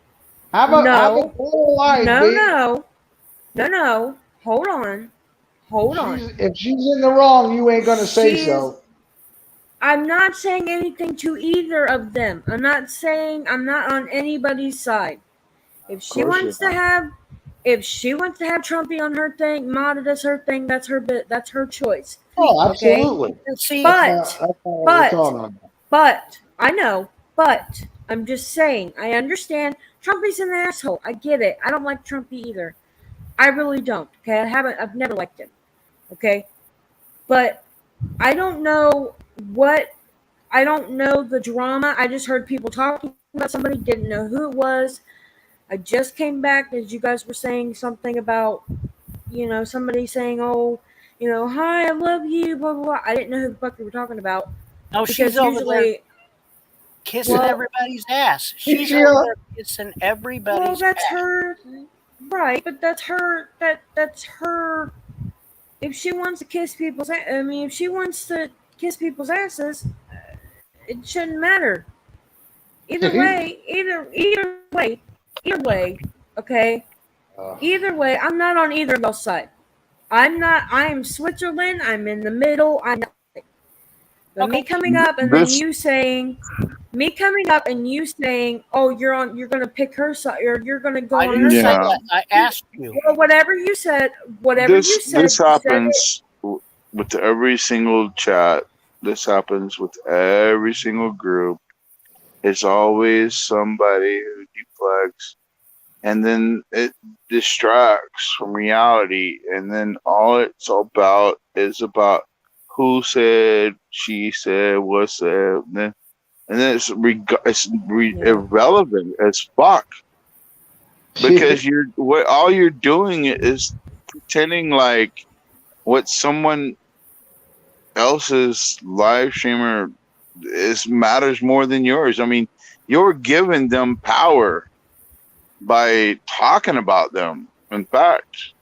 Have a no, little line, no, B. no, no, no. Hold on, hold on. If she's in the wrong, you ain't gonna say She is. so. I'm not saying anything to either of them. I'm not saying I'm not on anybody's side. If Of she course you're wants to not. have, if she wants to have Trumpy on her thing, modded as her thing, that's her bit. That's her choice. Oh, Okay, absolutely. And see, but That's not what we're but talking about. but I know. But I'm just saying. I understand. Trumpy's an asshole. I get it. I don't like Trumpy either. I really don't. Okay, I haven't. I've never liked him. Okay, but I don't know what. I don't know the drama. I just heard people talking about somebody. Didn't know who it was. I just came back as you guys were saying something about, somebody saying, "Oh, hi, I love you," blah blah blah. I didn't know who the fuck you were talking about oh, she's because over there usually, kissing well, everybody's ass. She's over Sheila, there kissing well, everybody's that's ass. her, right? But that's her. That's her. If she wants to kiss people's, if she wants to kiss people's asses, it shouldn't matter. Either way, either way, okay. uh, Either way, I'm not on either of those side. I'm not. I am Switzerland. I'm in the middle. I'm nothing. But Okay. This me coming up and you saying, "Oh, you're gonna pick her side, or you're gonna go I on her didn't say side." yeah that. I asked you. Well, whatever you this said it. happens with every single chat. This happens with every single group. It's always somebody who deflects, and then it distracts from reality, and then all it's about is about who said, she said, what said, and then Yeah. irrelevant as fuck because all you're doing is pretending like what someone else's live streamer is matters more than yours. I mean, you're giving them power by talking about them. In fact,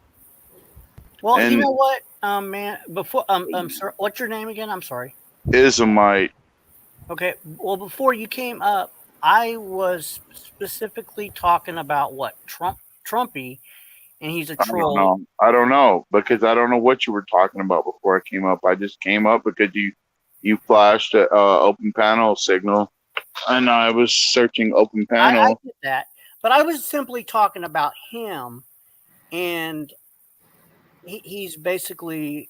Well, you and know what, man. Before, I'm sorry. What's your name again? I'm sorry. Ismite, Okay. Well, before you came up, I was specifically talking about what Trumpy, and he's a I don't troll. know. I don't know because I don't know what you were talking about before I came up. I just came up because you flashed a open panel signal, and I was searching open I panel. get that, but I was simply talking about him, and he's basically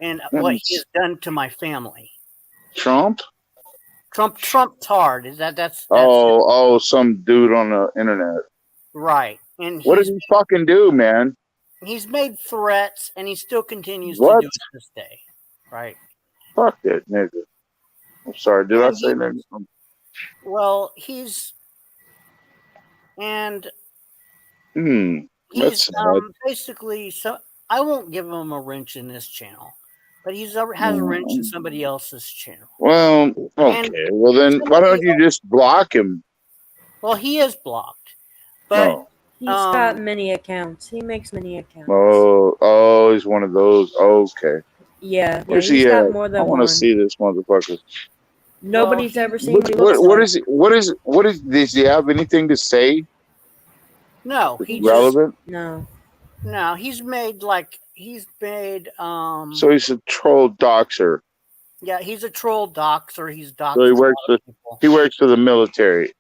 and what he has done to my family. Trump. Trumptard. Is that's some dude on the internet. right? And What did he fucking do, man? he's made threats, and he still continues to What? do it to this day. Right? Fuck that nigga. I'm sorry. Did I And say nigga? well, he's That's sad. basically so. I won't give him a wrench in this channel, but has a wrench in somebody else's channel. Well, okay. Well, then why don't you just block him? Well, he is blocked, but he's got many accounts. He makes many accounts. Oh, he's one of those. Okay. Yeah. Where's he's he got at? more than I want to see this motherfucker. Nobody's ever seen what he looks like. What is? Does he have anything to say? No, he relevant. No, he's made So he's a troll doxer. Yeah, he's a troll doxer. He's doxed. So he works for the military.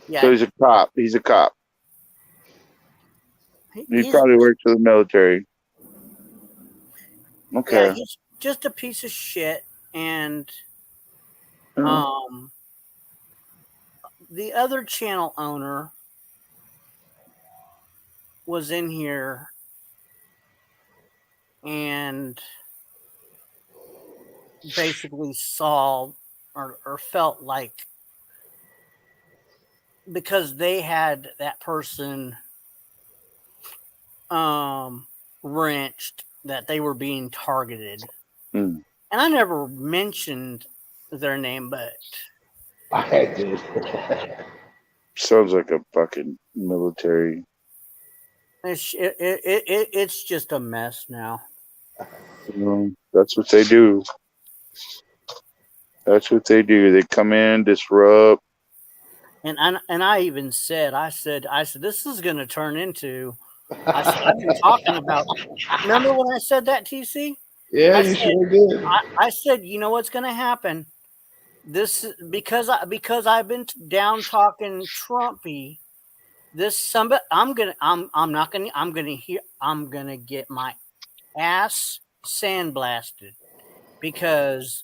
Yeah. So he's a cop. He's a cop. He probably works for the military. Okay. Yeah, he's just a piece of shit. And the other channel owner was in here and basically saw or felt like because they had that person wrenched that they were being targeted. And I never mentioned their name, but I did. Sounds like a fucking military. It's just a mess now. That's what they do. That's what they do. They come in, disrupt. And I even said, I said, this is going to turn into. I've been talking about. Remember when I said that, TC? Yeah, you sure did. I said, you know what's going to happen? This because I've been down talking Trumpy. I'm gonna get my ass sandblasted because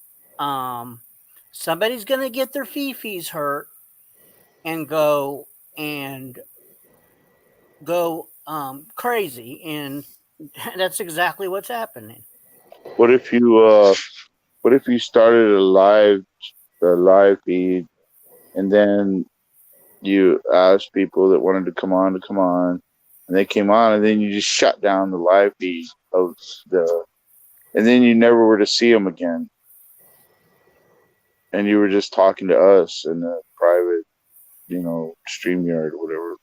somebody's gonna get their fifis hurt and go crazy, and that's exactly what's happening. What if you started a live feed, and then you asked people that wanted to come on, and they came on, and then you just shut down the live feed and then you never were to see them again, and you were just talking to us in a private, StreamYard or whatever.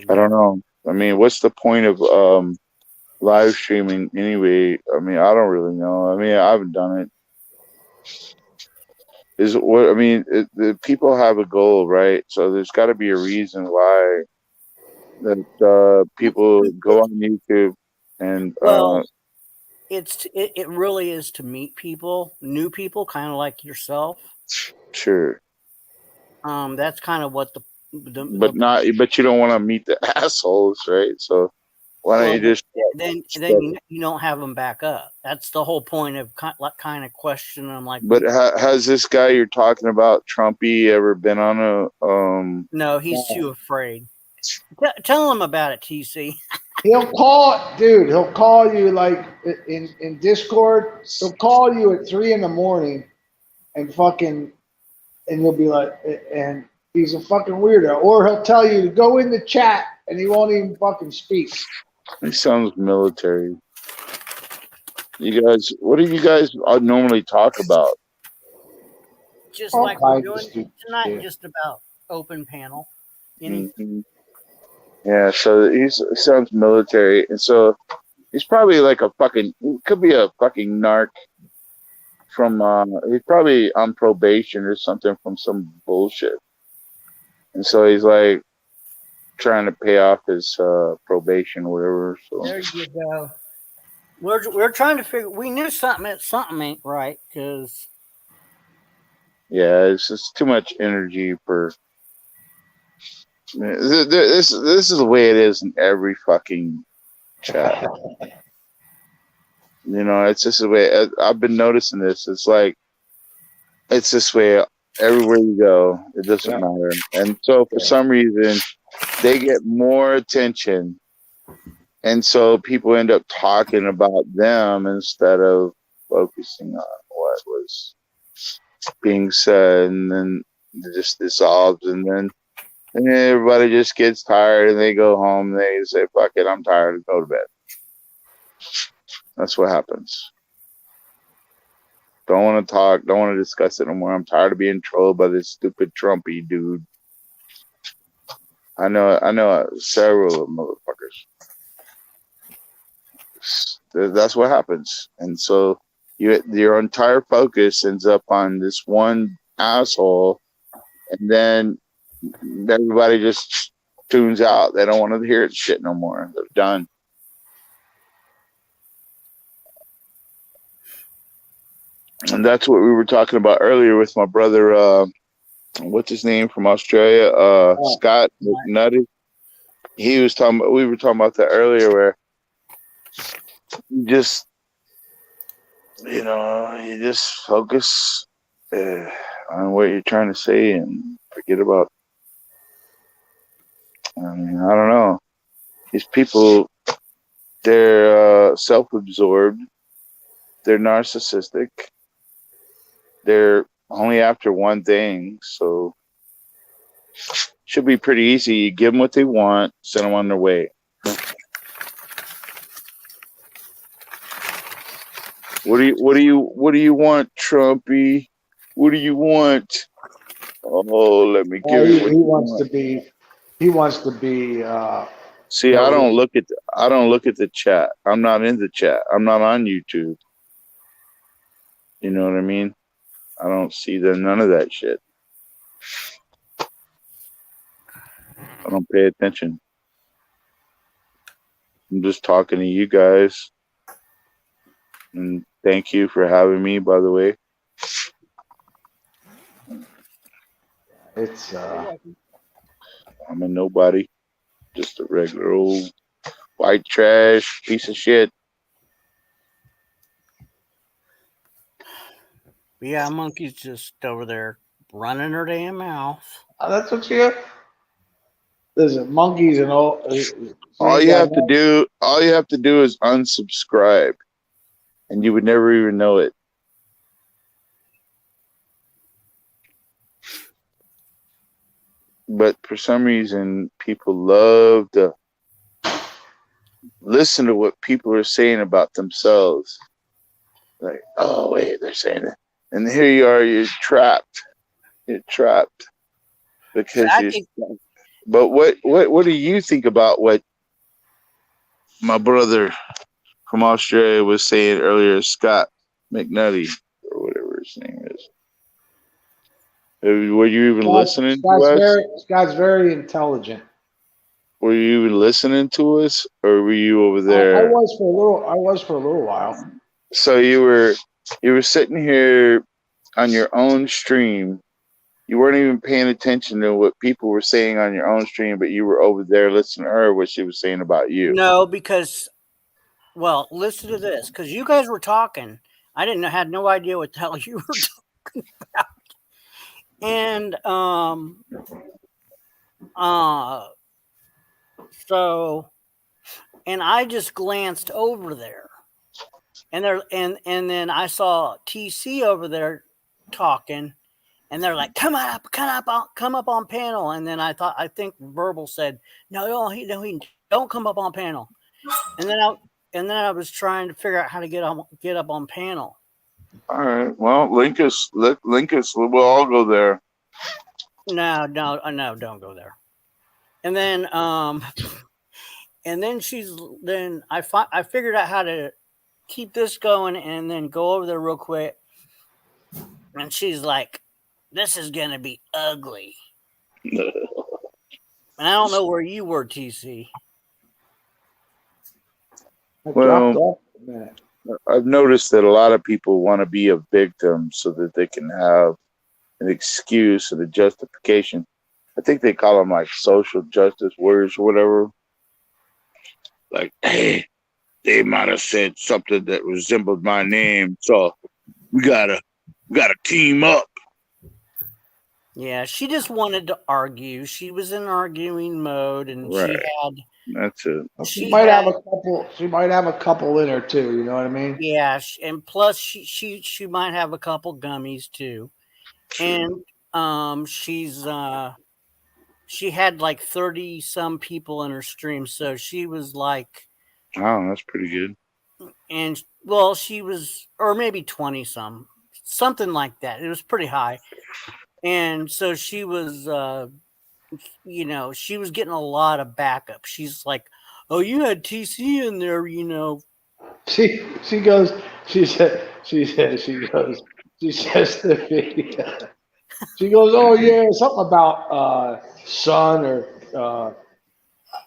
I don't know. I mean, what's the point of live streaming anyway? I mean, I don't really know. I mean, I haven't done it. The people have a goal, right? So there's got to be a reason why that people go on YouTube and it really is to meet people, new people, kind of like yourself. Sure. That's kind of what but you don't want to meet the assholes, right? So why don't you just then you don't have them back up. That's the whole point of kind of question. I'm like, but has this guy you're talking about, Trumpy, ever been on a? No, he's too afraid. Tell him about it, TC. He'll call, dude. He'll call you like in Discord. He'll call you at 3 a.m. and you'll be like, and he's a fucking weirdo. Or he'll tell you to go in the chat and he won't even fucking speak. He sounds military. You guys, what do you guys normally talk about? Just like we're doing tonight, just about open panel. Mm-hmm. Yeah, so he sounds military, and so he's probably like he could be a fucking narc from, he's probably on probation or something from some bullshit. And so he's like trying to pay off his probation or whatever. So there you go. We're trying to figure. We knew something ain't right because. Yeah, it's just too much energy for. This is the way it is in every fucking chat. You know, it's just the way I've been noticing this. It's like it's this way everywhere you go. It doesn't matter. And so for some reason, they get more attention, and so people end up talking about them instead of focusing on what was being said, and then it just dissolves, and then everybody just gets tired and they go home. And they say, "Fuck it, I'm tired," and go to bed. That's what happens. Don't want to talk. Don't want to discuss it no more. I'm tired of being trolled by this stupid Trumpy dude. I know several motherfuckers. That's what happens, and so your entire focus ends up on this one asshole, and then everybody just tunes out. They don't want to hear it shit no more. They're done. And that's what we were talking about earlier with my brother. What's his name from Australia? Scott McNutty. He was talking. We were talking about that earlier, where you just, you just focus on what you're trying to say and forget about. I mean, I don't know. These people, they're self-absorbed. They're narcissistic. They're only after one thing, so should be pretty easy. You give them what they want, send them on their way. What do you want, Trumpy? What do you want? Oh, let me give you what he you wants want. to be. He wants to be. See, I don't look at the chat. I'm not in the chat. I'm not on YouTube. You know what I mean? I don't see none of that shit. I don't pay attention. I'm just talking to you guys. And thank you for having me, by the way. It's I'm a nobody. Just a regular old white trash piece of shit. Yeah, Monkey's just over there running her damn mouth. That's what you. Listen, monkeys and all. All you have to do is unsubscribe, and you would never even know it. But for some reason, people love to listen to what people are saying about themselves. Like, oh wait, they're saying it, and here you are, you're trapped. You're trapped because But what do you think about what my brother from Australia was saying earlier, Scott McNutty or whatever his name is? Were you even listening to us? Scott's very intelligent. Were you even listening to us, or were you over there? I was for a little while. So you were sitting here on your own stream. You weren't even paying attention to what people were saying on your own stream, but you were over there listening to her, what she was saying about you. No, because, well, listen to this. Because you guys were talking. I had no idea what the hell you were talking about. And, so, and I just glanced over there. And then I saw TC over there talking. And they're like, come up on panel. And then I think Verbal said, no, he don't come up on panel. And then I was trying to figure out how to get up on panel. All right. Well, link us. We'll all go there. No, don't go there. And then, then I figured out how to keep this going and then go over there real quick. And she's like, this is going to be ugly. And I don't know where you were, TC. Well, I've noticed that a lot of people want to be a victim so that they can have an excuse and a justification. I think they call them like social justice warriors or whatever. Like, hey, they might have said something that resembled my name, so we gotta team up. Yeah, she just wanted to argue. She was in arguing mode, and Right. That's it. She might have a couple. She might have a couple in her too. You know what I mean? Yeah, and plus she might have a couple gummies too, and she had like 30 some people in her stream, so she was like, oh, that's pretty good. And well, she was, or maybe 20 something like that. It was pretty high, and so she was she was getting a lot of backup. She's like, oh, you had TC in there. She goes. She says to me. She goes, oh yeah, something about son or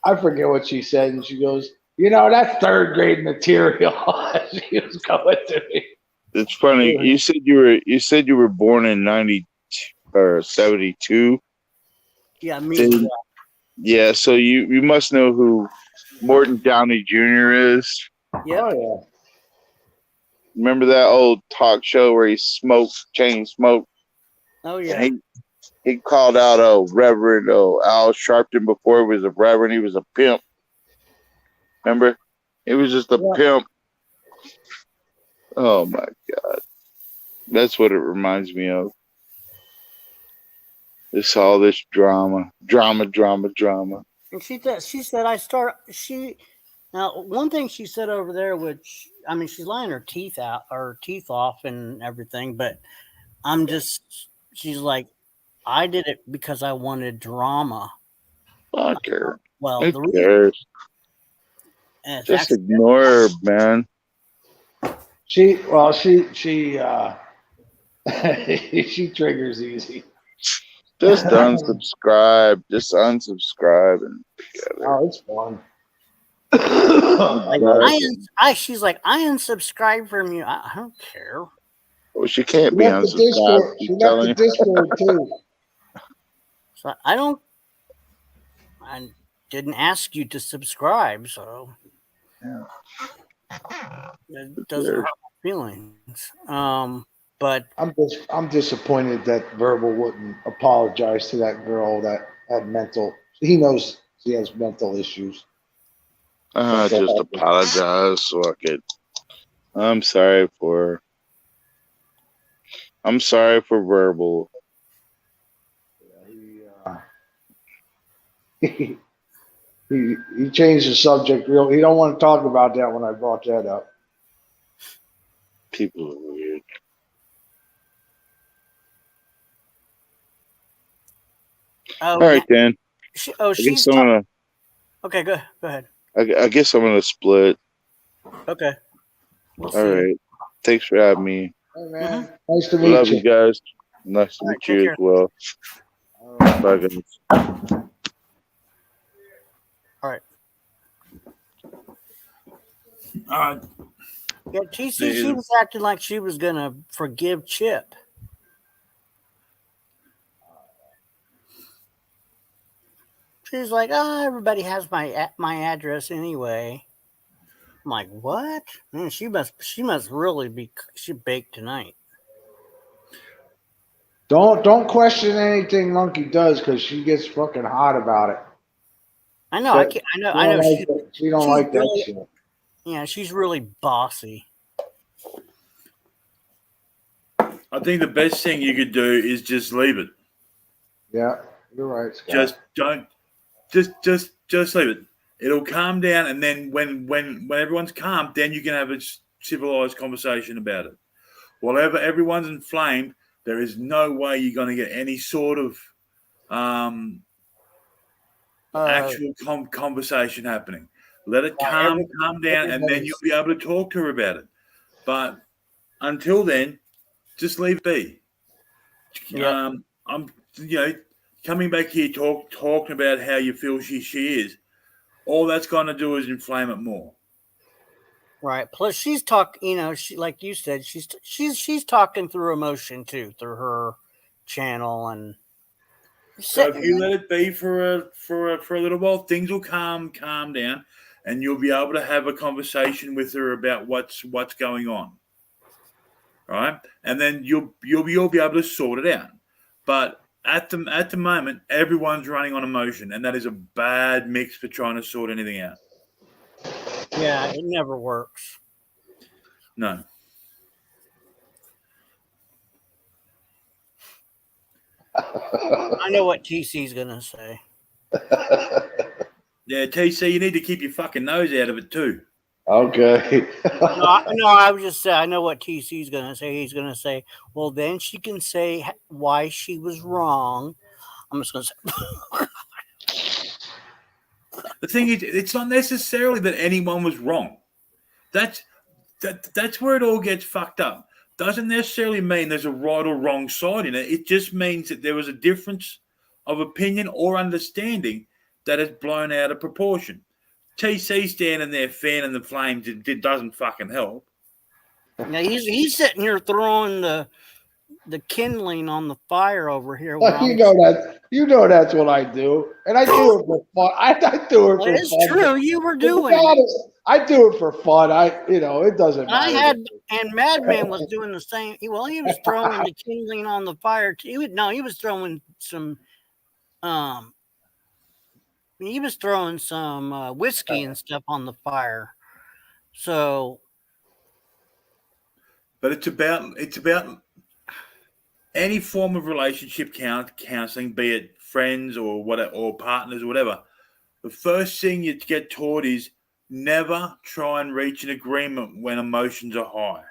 I forget what she said, and she goes, that's third grade material. She was going to me. It's funny. You said you were born in 90 or 72. Yeah, me. Yeah, so you must know who Morton Downey Jr. is. Yeah. Oh yeah. Remember that old talk show where he chain smoked? Oh yeah. And he called out Reverend Al Sharpton before he was a reverend. He was a pimp. Remember? He was just a pimp. Oh my God. That's what it reminds me of. All this drama. And she said now one thing she said over there, which I mean, she's lying her teeth off and everything, but she's like, I did it because I wanted drama. Fuck her. Well, Who cares? Just ignore her, man. She she triggers easy. Just unsubscribe. And oh, it's fun. She's like, I unsubscribe from you. I don't care. Well, she can't be unsubscribed. She left the Discord too. So I didn't ask you to subscribe, so it doesn't hurt my feelings. But I'm disappointed that Verbal wouldn't apologize to that girl that had mental. He knows she has mental issues. Just apologize so I could. I'm sorry for Verbal. He changed the subject real. He don't want to talk about that when I brought that up. People are weird. all right, then. She's okay. Go ahead. I guess I'm gonna split. Okay. All right. Thanks for having me. Hey, man. Nice to meet you. Love you guys. Nice to meet you as well. Bye, guys. All right. Yeah, TC, she was acting like she was gonna forgive Chip. She's like, "Oh, everybody has my address anyway." I'm like, "What?" Man, she must really be baked tonight. Don't question anything Monkey does because she gets fucking hot about it. I know. I know. She don't like that shit. Yeah, she's really bossy. I think the best thing you could do is just leave it. Yeah, you're right, Scott. Just leave it. It'll calm down, and then when everyone's calm, then you can have a civilized conversation about it. Whatever everyone's inflamed, there is no way you're going to get any sort of actual conversation happening. Let it calm down, and then you'll be able to talk to her about it. But until then, just leave it be. Yeah. I'm coming back here talking about how you feel she is. All that's going to do is inflame it more. Right. Plus, she's talking. She, like you said, she's talking through emotion too, through her channel, and so if you let it be for a little while, things will calm down, and you'll be able to have a conversation with her about what's going on. Right, and then you'll be able to sort it out. But at the moment, everyone's running on emotion, and that is a bad mix for trying to sort anything out. Yeah, it never works. No. I know what TC's gonna say. Yeah, TC, you need to keep your fucking nose out of it too. Okay. No, I was just saying, I know what TC's going to say. He's going to say, well, then she can say why she was wrong. I'm just going to say. The thing is, it's not necessarily that anyone was wrong. That's where it all gets fucked up. Doesn't necessarily mean there's a right or wrong side in it. It just means that there was a difference of opinion or understanding that is blown out of proportion. TC standing there fanning the flames, it doesn't fucking help. Now he's sitting here throwing the kindling on the fire over here. You know that's what I do, and I do it for fun. I do it for fun. It's true. You were doing it. I do it for fun. It doesn't matter. And Madman was doing the same. He was throwing the kindling on the fire too. He was throwing some whiskey and stuff on the fire. So, but it's about any form of relationship counseling, be it friends or whatever, or partners or whatever. The first thing you get taught is never try and reach an agreement when emotions are high.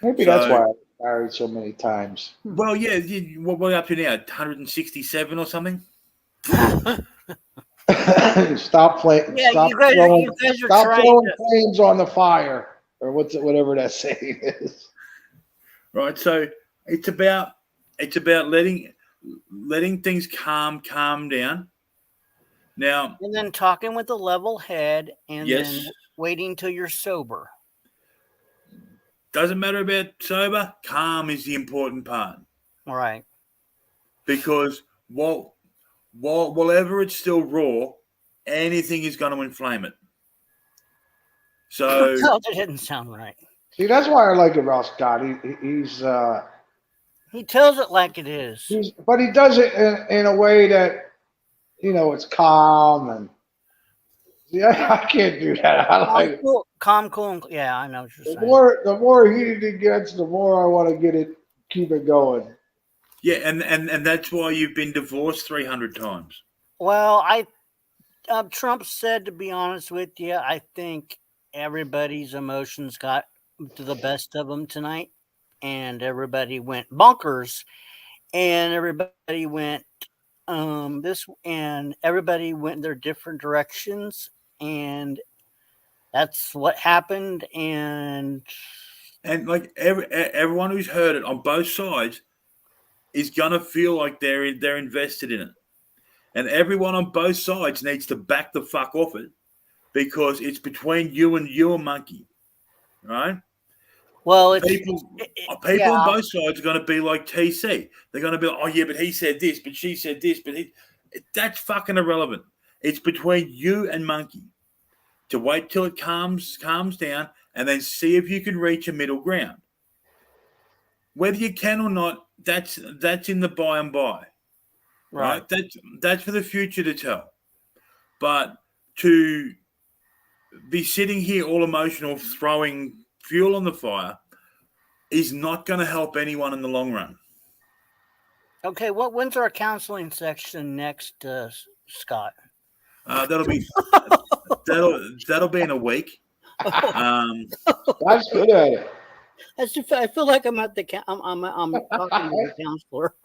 Maybe that's why I've married so many times. Well, yeah. What are we up to now? 167 or something? Stop playing. Yeah, stop you guys stop throwing flames on the fire, or whatever that saying is. Right. So it's about letting things calm down. Now, and then talking with a level head, and yes, then waiting till you're sober. Doesn't matter about sober. Calm is the important part. All right. Because whatever it's still raw, anything is going to inflame it. So that didn't sound right. See, that's why I like about Scott. He tells it like it is. But he does it in a way that, it's calm and. Yeah, I can't do that. Calm, cool. Yeah, I know what you're saying. The more heated it gets, the more I want to keep it going. Yeah, and that's why you've been divorced 300 times. Well, Trump said, to be honest with you, I think everybody's emotions got to the best of them tonight, and everybody went bonkers, and everybody went everybody went their different directions, and that's what happened. And like everyone who's heard it on both sides is gonna feel like they're invested in it, and everyone on both sides needs to back the fuck off it, because it's between you and Monkey, right? Well, people on both sides are going to be like TC. They're going to be like, oh yeah, but he said this, but she said this, but that's fucking irrelevant. It's between you and Monkey to wait till it calms down, and then see if you can reach a middle ground. Whether you can or not, that's in the by and by, right? That's for the future to tell. But to be sitting here all emotional, throwing fuel on the fire, is not going to help anyone in the long run. Okay, when's our counseling section next, Scott? That'll be in a week. That's good at it. I feel like I'm at the I'm talking to the counselor.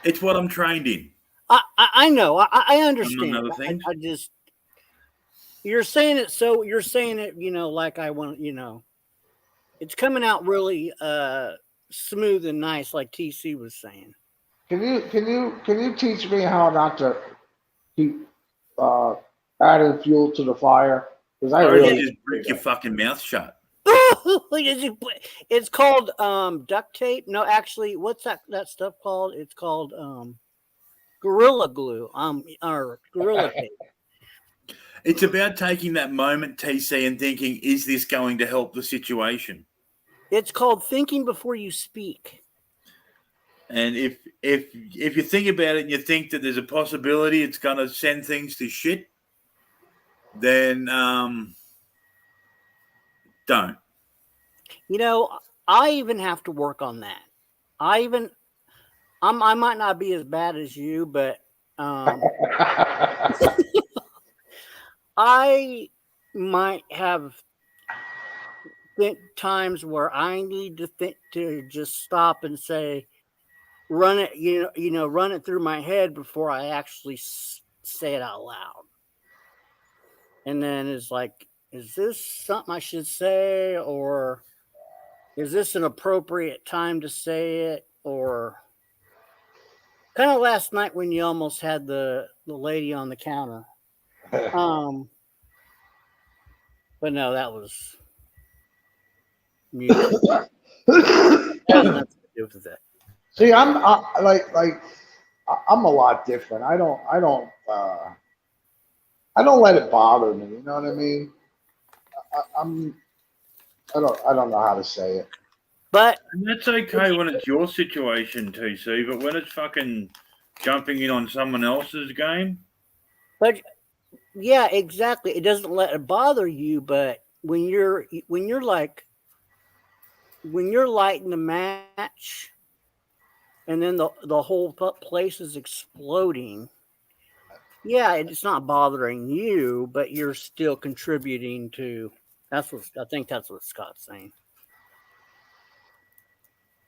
It's what I'm trained in. I know. I understand. Among other things. I just you're saying it, like I want, it's coming out really smooth and nice, like TC was saying. Can you teach me how not to keep adding fuel to the fire? Because you just break your fucking mouth shut. It's called duct tape. No, actually, what's that stuff called? It's called Gorilla Glue, or Gorilla Tape. It's about taking that moment, TC, and thinking, is this going to help the situation? It's called thinking before you speak. And if you think about it and you think that there's a possibility it's going to send things to shit, then don't. You know, I even have to work on that. I might not be as bad as you, but I might have times where I need to think to just stop and say, run it, run it through my head before I actually say it out loud. And then it's like, is this something I should say, or is this an appropriate time to say it? Or kind of last night when you almost had the lady on the counter. But no, that was music. That has nothing to do with it. See, I'm a lot different. I don't let it bother me. You know what I mean? I don't know how to say it. But and that's okay when it's your situation, TC. But when it's fucking jumping in on someone else's game. But yeah, exactly. It doesn't let it bother you. But when you're lighting the match, and then the whole place is exploding. Yeah, it's not bothering you, but you're still contributing to. I think that's what Scott's saying.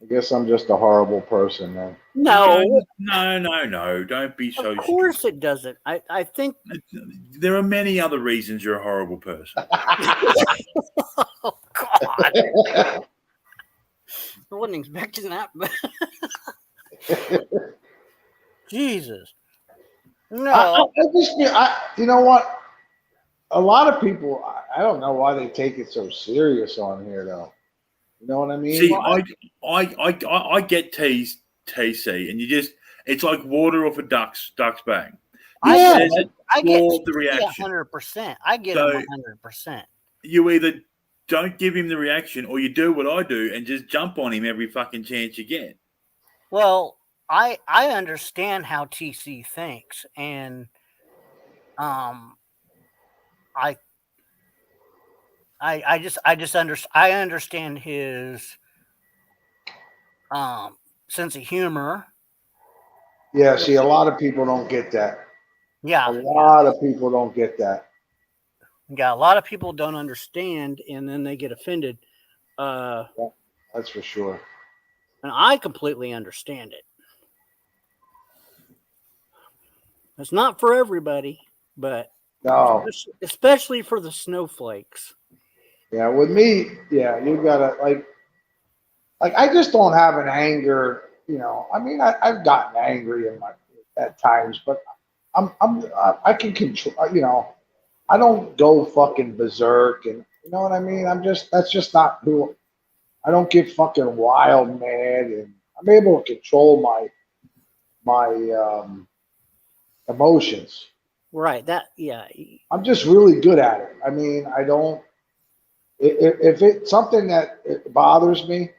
I guess I'm just a horrible person, man. No. Don't be so. Of course it doesn't. I think there are many other reasons you're a horrible person. Oh God. I wasn't expecting that, but Jesus. No. You know what? A lot of people, I don't know why they take it so serious on here, though. You know what I mean? See, I get TC, and it's like water off a duck's back. I get the reaction 100%. I get him 100%. You either don't give him the reaction, or you do what I do and just jump on him every fucking chance you get. Well, I understand how TC thinks, and I understand his sense of humor. Yeah, see, a lot of people don't get that. Yeah, a lot of people don't get that. Yeah, a lot of people don't understand, and then they get offended. Yeah, that's for sure. And I completely understand it. It's not for everybody, but no, especially for the snowflakes. Yeah, with me, yeah, you gotta like I just don't have an anger. You know, I mean, I've gotten angry at times, but I can control. You know, I don't go fucking berserk, and you know what I mean. That's just not who. I don't get fucking wild mad, and I'm able to control my emotions. Right. I'm just really good at it. I mean, I don't. If it's something that it bothers me,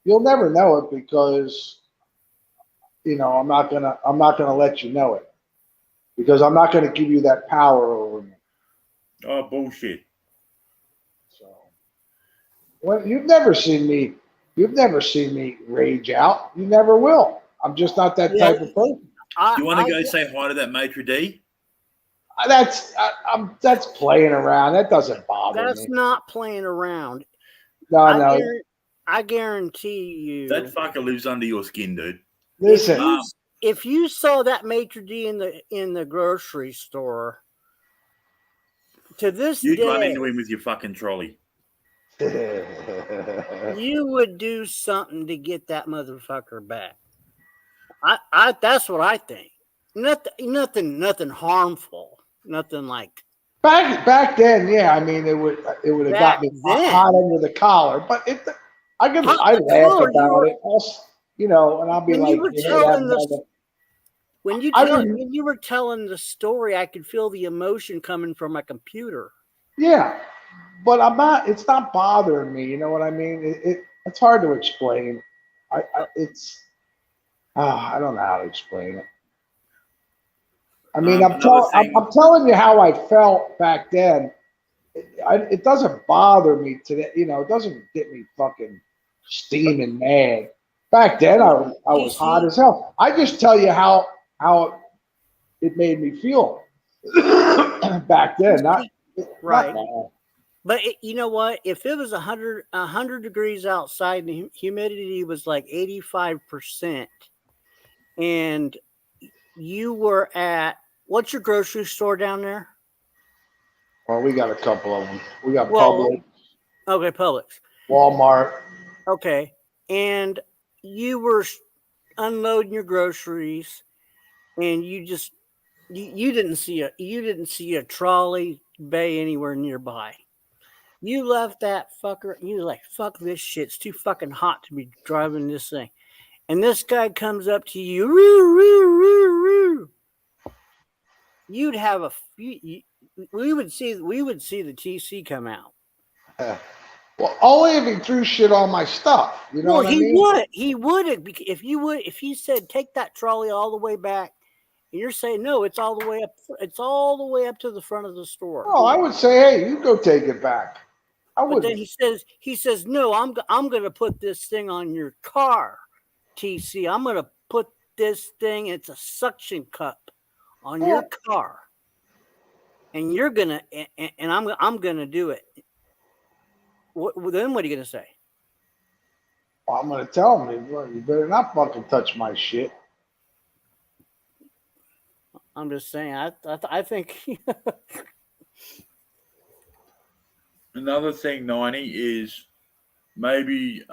you'll never know it because, you know, I'm not gonna let you know it because I'm not gonna give you that power over me. Oh, bullshit. So, well, you've never seen me rage out. You never will. I'm just not that type of person. Do you want to go say hi to that maitre d'? That's playing around. That doesn't bother me. That's not playing around. No. I guarantee you. That fucker lives under your skin, dude. Listen. If you saw that maitre d' in the grocery store, to this you'd day, run into him with your fucking trolley. You would do something to get that motherfucker back. That's what I think. Nothing harmful. Nothing like back then. Yeah, I mean, it would have got me hot under the collar. But I laugh about it. You know, and I'll be like, When you were telling the story, I could feel the emotion coming from my computer. Yeah, but I'm not. It's not bothering me. You know what I mean? It's hard to explain. I don't know how to explain it. I mean, Another thing. I'm telling you how I felt back then. It doesn't bother me today. You know, it doesn't get me fucking steaming mad. Back then, I was hot as hell. I just tell you how it made me feel back then. Not right. Not now. But you know what? If it was 100 degrees outside and the humidity was like 85%, and you were at what's your grocery store down there? Well, we got a couple of them. We got Well, Publix, okay, Publix, Walmart. okay, and you were unloading your groceries, and you didn't see a trolley bay anywhere nearby. You left that fucker. You were like, fuck this shit. It's too fucking hot to be driving this thing. And this guy comes up to you. Roo, roo, roo, roo. You'd have we would see the TC come out. Well, only if he threw shit on my stuff. You know what I mean? He would if he said take that trolley all the way back. And you're saying no, it's all the way up. It's all the way up to the front of the store. Oh, I would say, hey, you go take it back. But then he says, no, I'm going to put this thing on your car, TC. I'm going to put this thing. It's a suction cup on your car, and you're gonna and I'm going to do it. Then what are you going to say? Well, I'm going to tell him, you better not fucking touch my shit. I'm just saying. I think. Another thing, 90, is maybe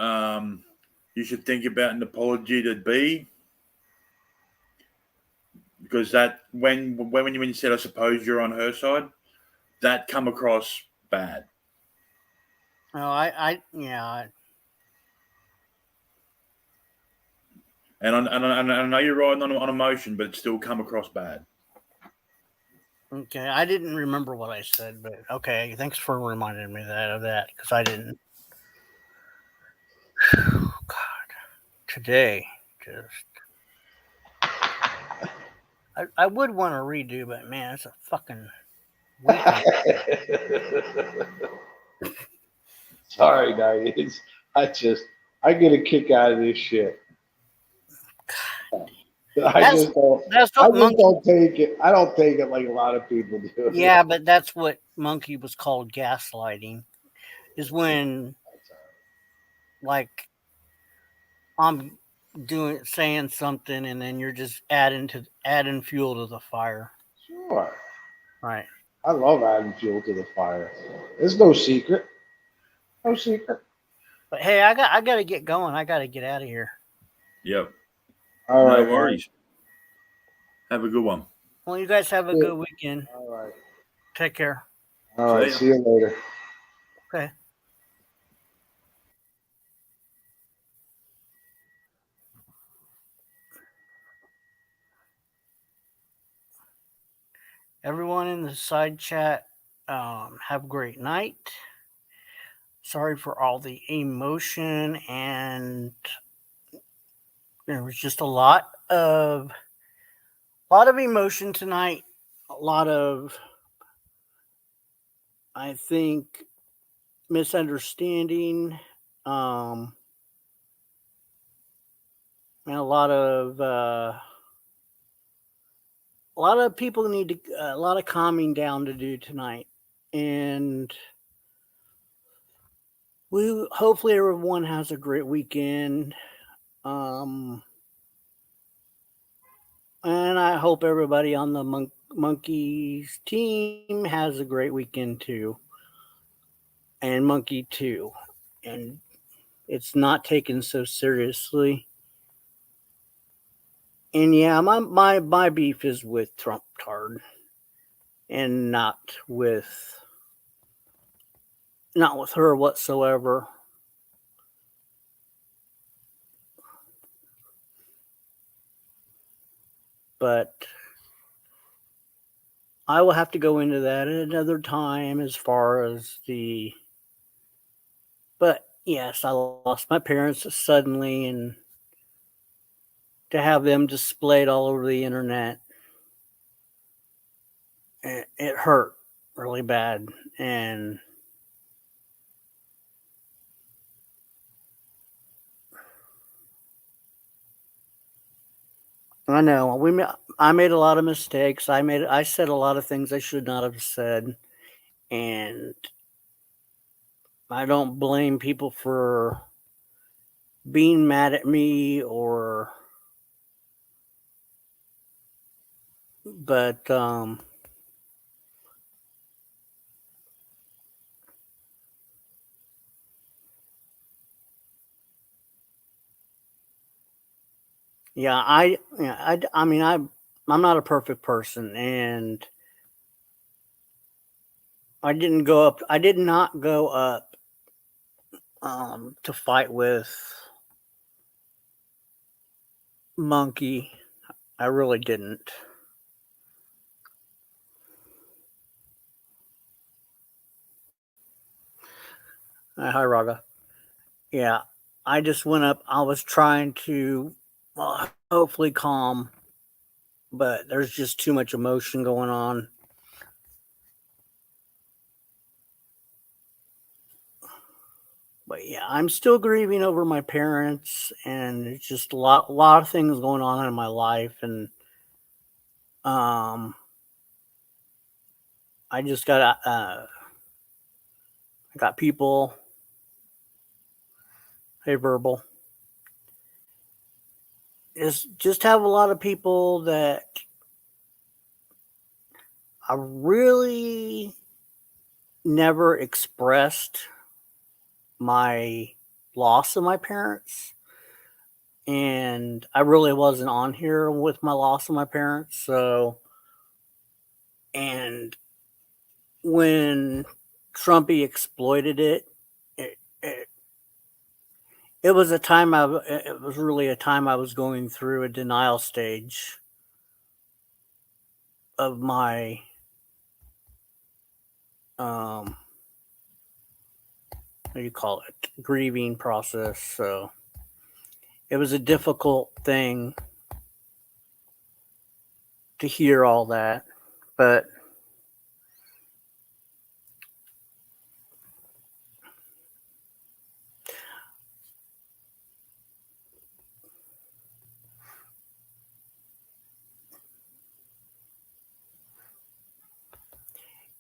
you should think about an apology to B, because that when you said I suppose you're on her side, that come across bad. Oh, And I know you're riding on emotion, but it still come across bad. Okay, I didn't remember what I said, but okay, thanks for reminding me of that because I didn't. God, today just. I would want to redo, but man, it's a fucking weekend. Sorry, guys. I get a kick out of this shit. I just don't take it. I don't take it like a lot of people do. Yeah, but that's what Monkey was called gaslighting. Is when, like, I'm saying something, and then you're just adding fuel to the fire. Sure. Right. I love adding fuel to the fire. There's no secret. No secret. But hey, I got to get going. I got to get out of here. Yep. All right. No worries. Have a good one. Well, you guys have a good weekend. All right. Take care. All right. See you later. Okay. Everyone in the side chat, have a great night. Sorry for all the emotion, and there was just a lot of emotion tonight. A lot of, I think, misunderstanding, and a lot of people need a lot of calming down to do tonight, and hopefully everyone has a great weekend. And I hope everybody on the Monkeys team has a great weekend too. And Monkey too. And it's not taken so seriously. And yeah, my beef is with Trump Tard. And not with her whatsoever. but I will have to go into that at another time as far as the. But yes, I lost my parents suddenly, and to have them displayed all over the internet, it hurt really bad. And I know I made a lot of mistakes. I said a lot of things I should not have said, and I don't blame people for being mad at me but yeah, I mean I'm not a perfect person, and I did not go up to fight with Monkey. I really didn't. Hi, Raga. Yeah, I just went up. I was trying to hopefully calm, but there's just too much emotion going on. But yeah, I'm still grieving over my parents, and it's just a lot of things going on in my life, and um, I just got people. Hey, verbal. Just have a lot of people that I really never expressed my loss of my parents, and I really wasn't on here with my loss of my parents. So, and when Trumpy exploited it, it, it was a time it was really a time I was going through a denial stage of my what do you call it, grieving process. So it was a difficult thing to hear all that, but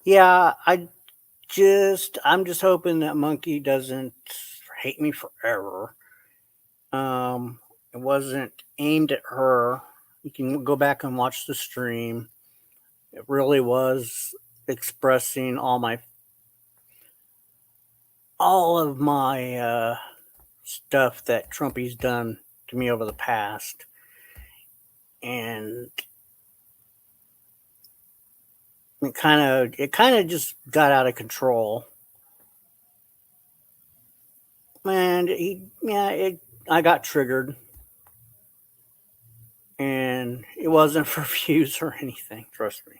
yeah, I'm just hoping that Monkey doesn't hate me forever. It wasn't aimed at her. You can go back and watch the stream. It really was expressing all of my stuff that Trumpy's done to me over the past, and it kind of just got out of control. And I got triggered, and it wasn't for views or anything. Trust me.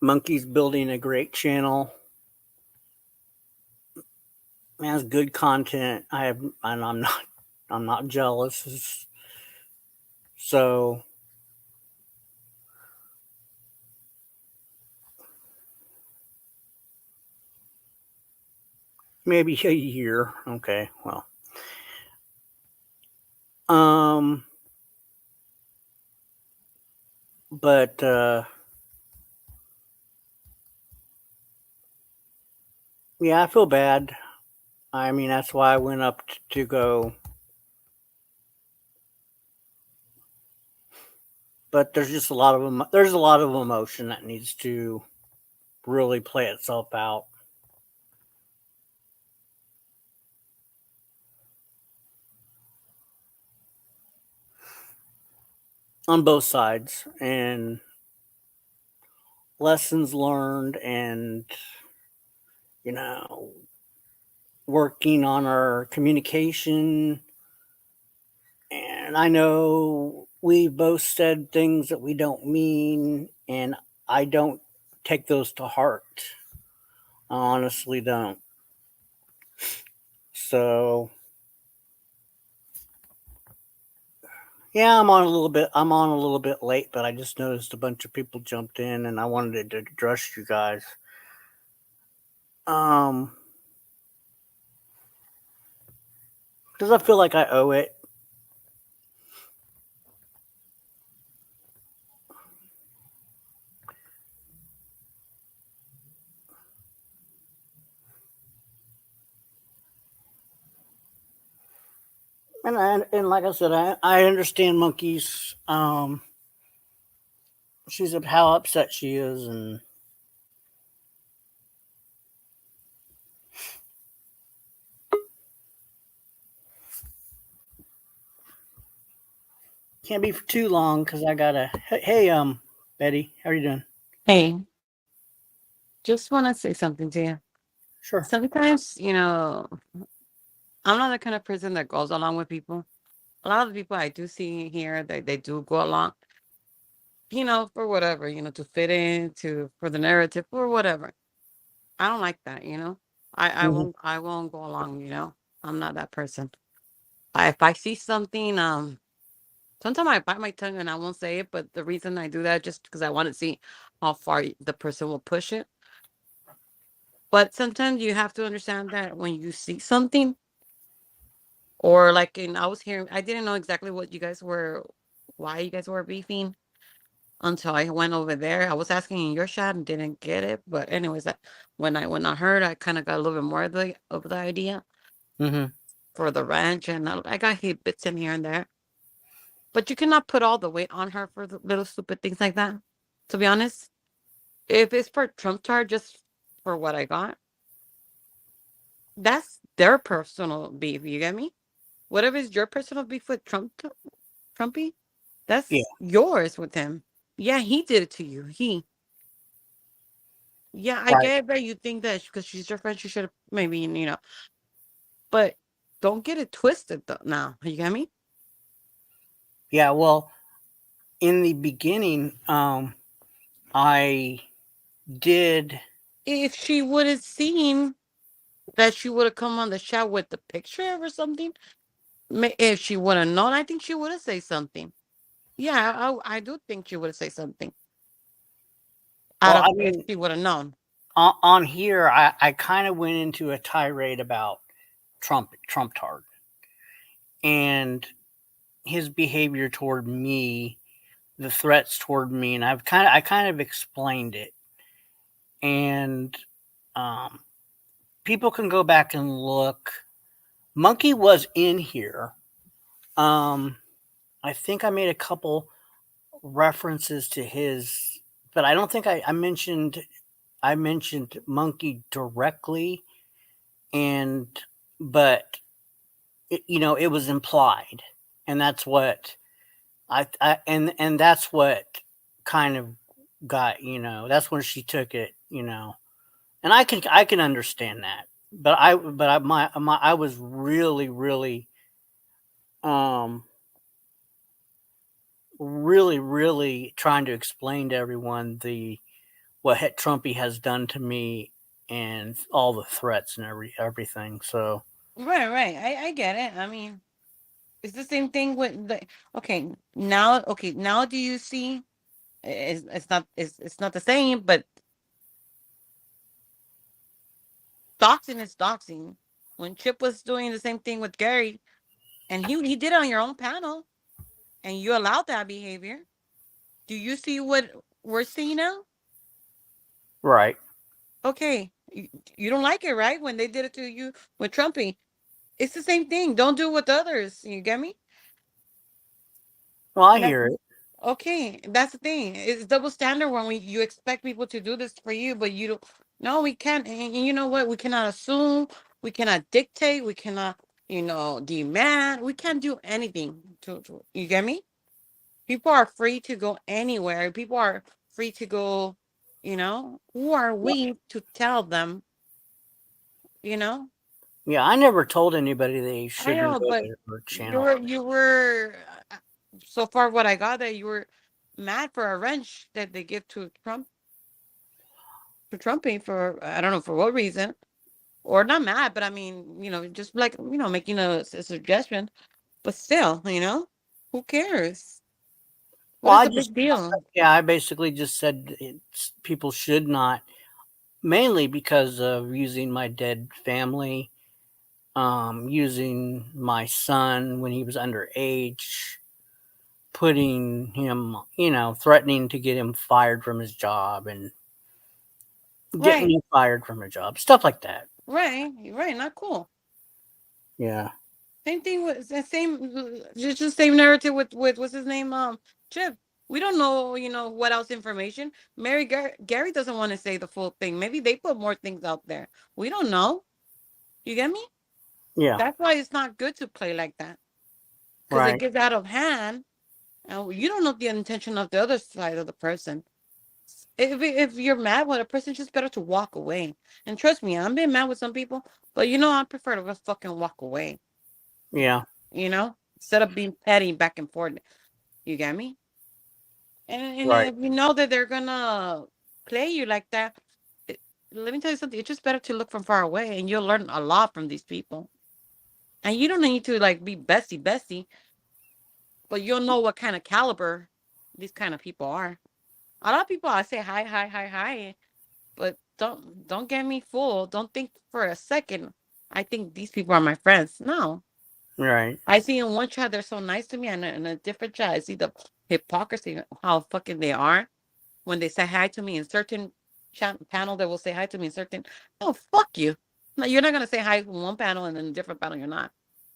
Monkey's building a great channel. Has good content. And I'm not jealous. So maybe a year. Okay, well. But yeah, I feel bad. I mean, that's why I went up to go. But there's just there's a lot of emotion that needs to really play itself out on both sides, and lessons learned, and you know, working on our communication And I know we both said things that we don't mean, and I don't take those to heart. I honestly don't. So yeah, I'm on a little bit late, but I just noticed a bunch of people jumped in, and I wanted to address you guys. Um, because I feel like I owe it. And like I said, I understand monkeys. She's how upset she is, and can't be for too long because I gotta. Hey, Betty, how are you doing? Hey, just want to say something to you. Sure. Sometimes, I'm not the kind of person that goes along with people. A lot of the people I do see here, they do go along, for whatever, to fit in, for the narrative, or whatever. I don't like that, Hmm. I won't go along, I'm not that person. If I see something, sometimes I bite my tongue and I won't say it, but the reason I do that just because I want to see how far the person will push it. But sometimes you have to understand that when you see something, or like I was hearing, I didn't know exactly why you guys were beefing until I went over there. I was asking in your chat and didn't get it. But anyways, when I heard, I kind of got a little bit more of the idea Hmm. for the ranch, and I got hit bits in here and there. But you cannot put all the weight on her for the little stupid things like that. To be honest, if it's for Trump card, just for what I got, that's their personal beef. You get me? Whatever is your personal beef with Trumpy, Yeah. that's yours with him. Yeah, he did it to you. Yeah, I Right. get that you think that because she's your friend, she should have maybe, but don't get it twisted though. Now, you get me? Yeah. Well, in the beginning, I did. If she would have seen that, she would have come on the show with the picture or something. If she would have known, I think she would have said something. Yeah, I do think she would have said something out Well, of I if mean, she would have known. on here, I kind of went into a tirade about Trump Tard and his behavior toward me, the threats toward me, and I kind of explained it. And um, people can go back and look. Monkey was in here. Um, I think I made a couple references to his, but I don't think I mentioned Monkey directly, and but it was implied, and that's what and that's what kind of got that's when she took it, and I can understand that, I was really um really trying to explain to everyone the what Trumpy has done to me and all the threats and everything. So Right, right. I get it. I mean, it's the same thing with the okay, now do you see it's not the same, but doxing is doxing. When Chip was doing the same thing with Gary, and he did it on your own panel, and you allowed that behavior. Do you see what we're seeing now? right. Okay, you don't like it, right? When they did it to you with Trumpy, it's the same thing. Don't do it with others. You get me? Well, I That, hear it. okay, that's the thing. It's double standard when you expect people to do this for you, but you don't. No, we can't. And you know what? We cannot assume. We cannot dictate. We cannot, demand. We can't do anything to you get me? People are free to go anywhere. People are free to go, who are Well, we to tell them, you know? Yeah, I never told anybody they I shouldn't know, go but to her you channel. were so far what I got that you were mad for a wrench that they give to Trump for Trumping for I don't know for what reason or not mad, but I mean just like making a suggestion, but still who cares? What Well, is the big deal? yeah, I basically just said people should not, mainly because of using my dead family, using my son when he was underage, putting him, threatening to get him fired from his job and getting Right, you fired from a job, stuff like that. right, right. Not cool. Yeah, Same thing with the just the same narrative with what's his name, Chip. We don't know, what else information. Gary doesn't want to say the full thing. Maybe they put more things out there. We don't know. You get me? yeah, That's why it's not good to play like that because it right, gets out of hand, and you don't know the intention of the other side of the person. If you're mad with a person, it's just better to walk away. And trust me, I'm being mad with some people, but I prefer to just fucking walk away. yeah, Instead of being petty back and forth. You get me? And right, if you know that they're gonna play you like that, it, let me tell you something. It's just better to look from far away, and you'll learn a lot from these people. And you don't need to like be bestie, but you'll know what kind of caliber these kind of people are. A lot of people I say hi, hi, hi, hi, but don't get me fooled. Don't think for a second I think these people are my friends. No, right. I see in one chat they're so nice to me, and in a different chat I see the hypocrisy how fucking they are when they say hi to me in certain chat panel. They will say hi to me in certain. No, fuck you. No, you're not gonna say hi in one panel and in a different panel you're not.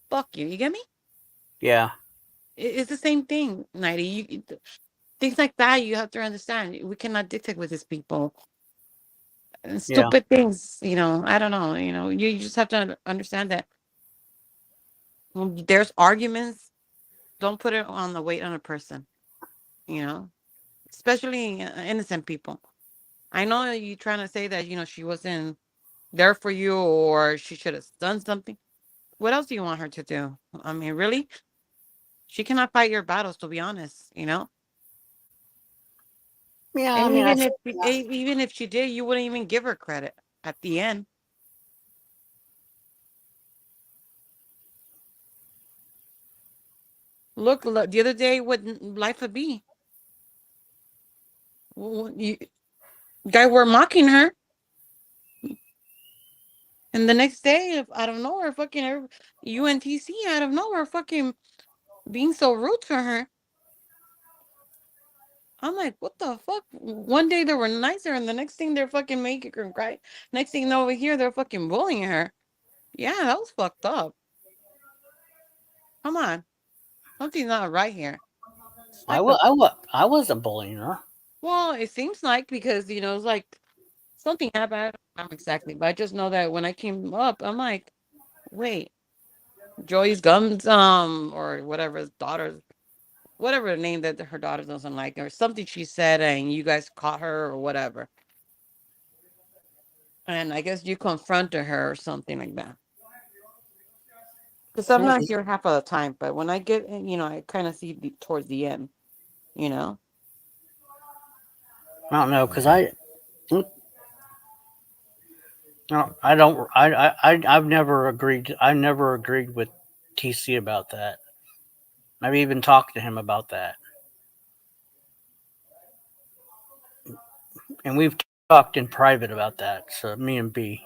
Fuck you. You get me? Yeah, It's the same thing, Nighty. Things like that you have to understand. We cannot dictate with these people. And yeah, stupid things. I don't know. You just have to understand that when there's arguments. Don't put it on the weight on a person. You know, especially innocent people. I know you trying to say that she wasn't there for you or she should have done something. What else do you want her to do? I mean, really? She cannot fight your battles, to be honest. yeah. I And mean, even if she did, you wouldn't even give her credit at the end. Look, the other day, what life would be? You guy were mocking her, and the next day, out of nowhere, fucking UNTC out of nowhere, fucking being so rude to her. I'm like, what the fuck? One day they were nicer, and the next thing they're fucking making her cry. Next thing over here, they're fucking bullying her. Yeah, that was fucked up. Come on, something's not right here. It's like the I wasn't bullying her. well, it seems like because it's like something happened. I don't know exactly, but I just know that when I came up, I'm like, wait, Joy's gums, or whatever his daughter's, whatever the name that her daughter doesn't like, or something she said, and you guys caught her or whatever. And I guess you confronted her or something like that. Because I'm not I here half of the time, but when I get, I kind of see towards the end, you know. don't know because no, I don't. I've never agreed. I never agreed with TC about that. I've even talked to him about that, and we've talked in private about that. So me and B.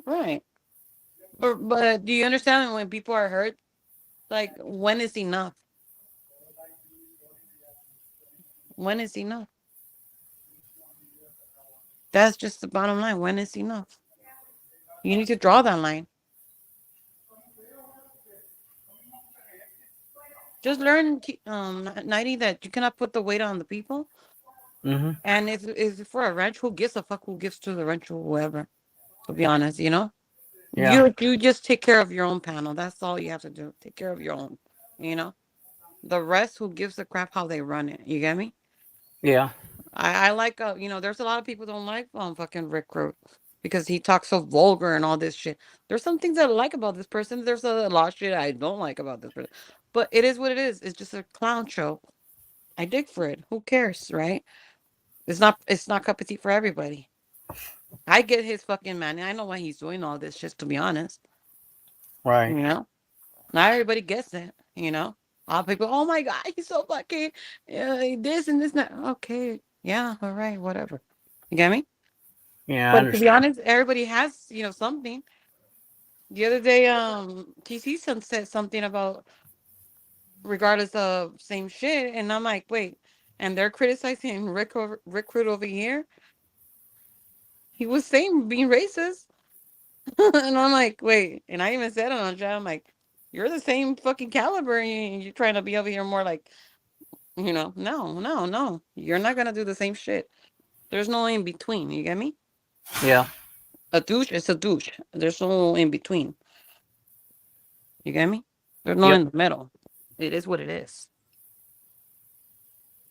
Right. But do you understand when people are hurt? Like, when is enough? When is enough? That's just the bottom line. When is enough? You need to draw that line. Just learn, 90 that you cannot put the weight on the people. Mm-hmm. And if for a wrench, who gives a fuck who gives to the wrench or whoever? To be honest. Yeah. You just take care of your own panel. That's all you have to do. Take care of your own. You know. The rest, who gives a crap how they run it? You get me? Yeah. I like there's a lot of people don't like fucking recruit. because he talks so vulgar and all this shit. There's some things I like about this person. There's a lot of shit I don't like about this person. But it is what it is. It's just a clown show. I dig for it. Who cares, right? It's not cup of tea for everybody. I get his fucking man. I know why he's doing all this shit, to be honest. Right. You know? Not everybody gets it, you know? A lot of people, oh my god, he's so fucking this and this and that. Okay. Yeah, all right, whatever. You get me? Yeah, I But to be understand. honest, everybody has, something. The other day, TC son said something about regardless of same shit, and I'm like, wait, and they're criticizing Rick over here. He was saying being racist, and I'm like, wait, and I even said it on chat. I'm like, you're the same fucking caliber, and you're trying to be over here more like, no, no, no, you're not gonna do the same shit. There's no in between. You get me? Yeah. A douche is a douche. There's no in between. You get me? There's no Yep. in the middle. It is what it is.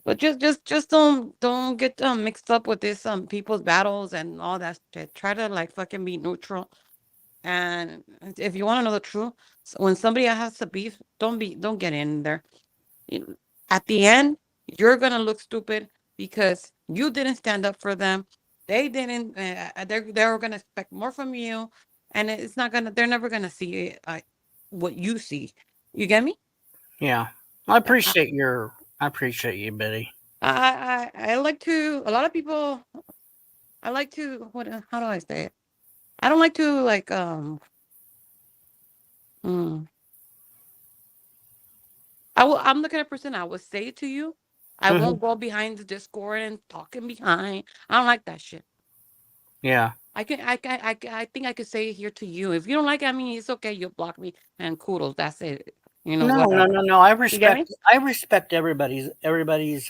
But just don't get mixed up with this people's battles and all that shit. Try to like fucking be neutral. And if you want to know the truth, when somebody has a beef, don't get in there. You- At the end, you're gonna look stupid because you didn't stand up for them. They didn't. They're gonna expect more from you, and it's not gonna. They're never gonna see what you see. You get me? Yeah. I appreciate you, Betty. I like to. A lot of people. I like to. What? How do I say it? I don't like to like. mm, I'm the kind of person I will say it to you. I Hmm. won't go behind the Discord and talking behind. I don't like that shit. Yeah. I think I could say it here to you. If you don't like it, I mean, it's okay. You block me and kudos. That's it. No, no, Whatever. no, no. You get me? I respect everybody's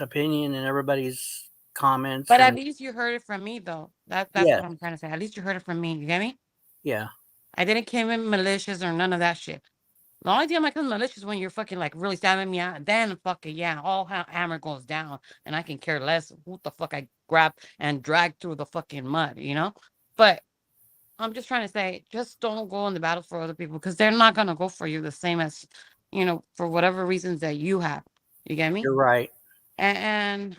opinion and everybody's comments But at and least you heard it from me, though. That's yes. what I'm trying to say. At least you heard it from me. You get me? Yeah. I didn't come in malicious or none of that shit. The only time I come malicious is when you're fucking like really stabbing me out. Then fucking yeah, all hammer goes down, and I can care less who the fuck I grab and drag through the fucking mud. But I'm just trying to say, just don't go in the battle for other people because they're not gonna go for you the same as, for whatever reasons that you have. You get me? You're right. And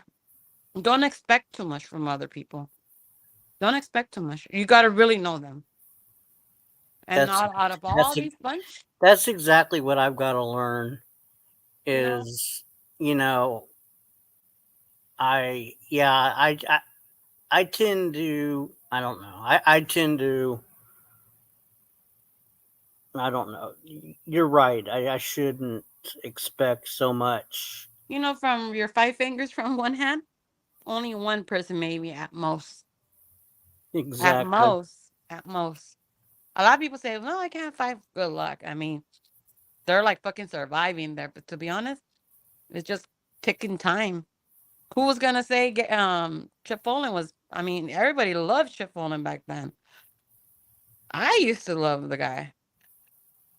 don't expect too much from other people. Don't expect too much. You got to really know them. And That's not out of all that's these bunch, that's exactly what I've got to learn you know, is, you know, I yeah, I tend to I don't know. I tend to I don't know. You're right. I shouldn't expect so much. from your five fingers from one hand, only one person maybe at most. At Exactly. most. At most. A lot of people say, "No, I can't have five." Good luck. I mean, they're like fucking surviving there. But to be honest, it's just ticking time. Who was gonna say Chip Folin was? I mean, everybody loved Chip Folin back then. I used to love the guy.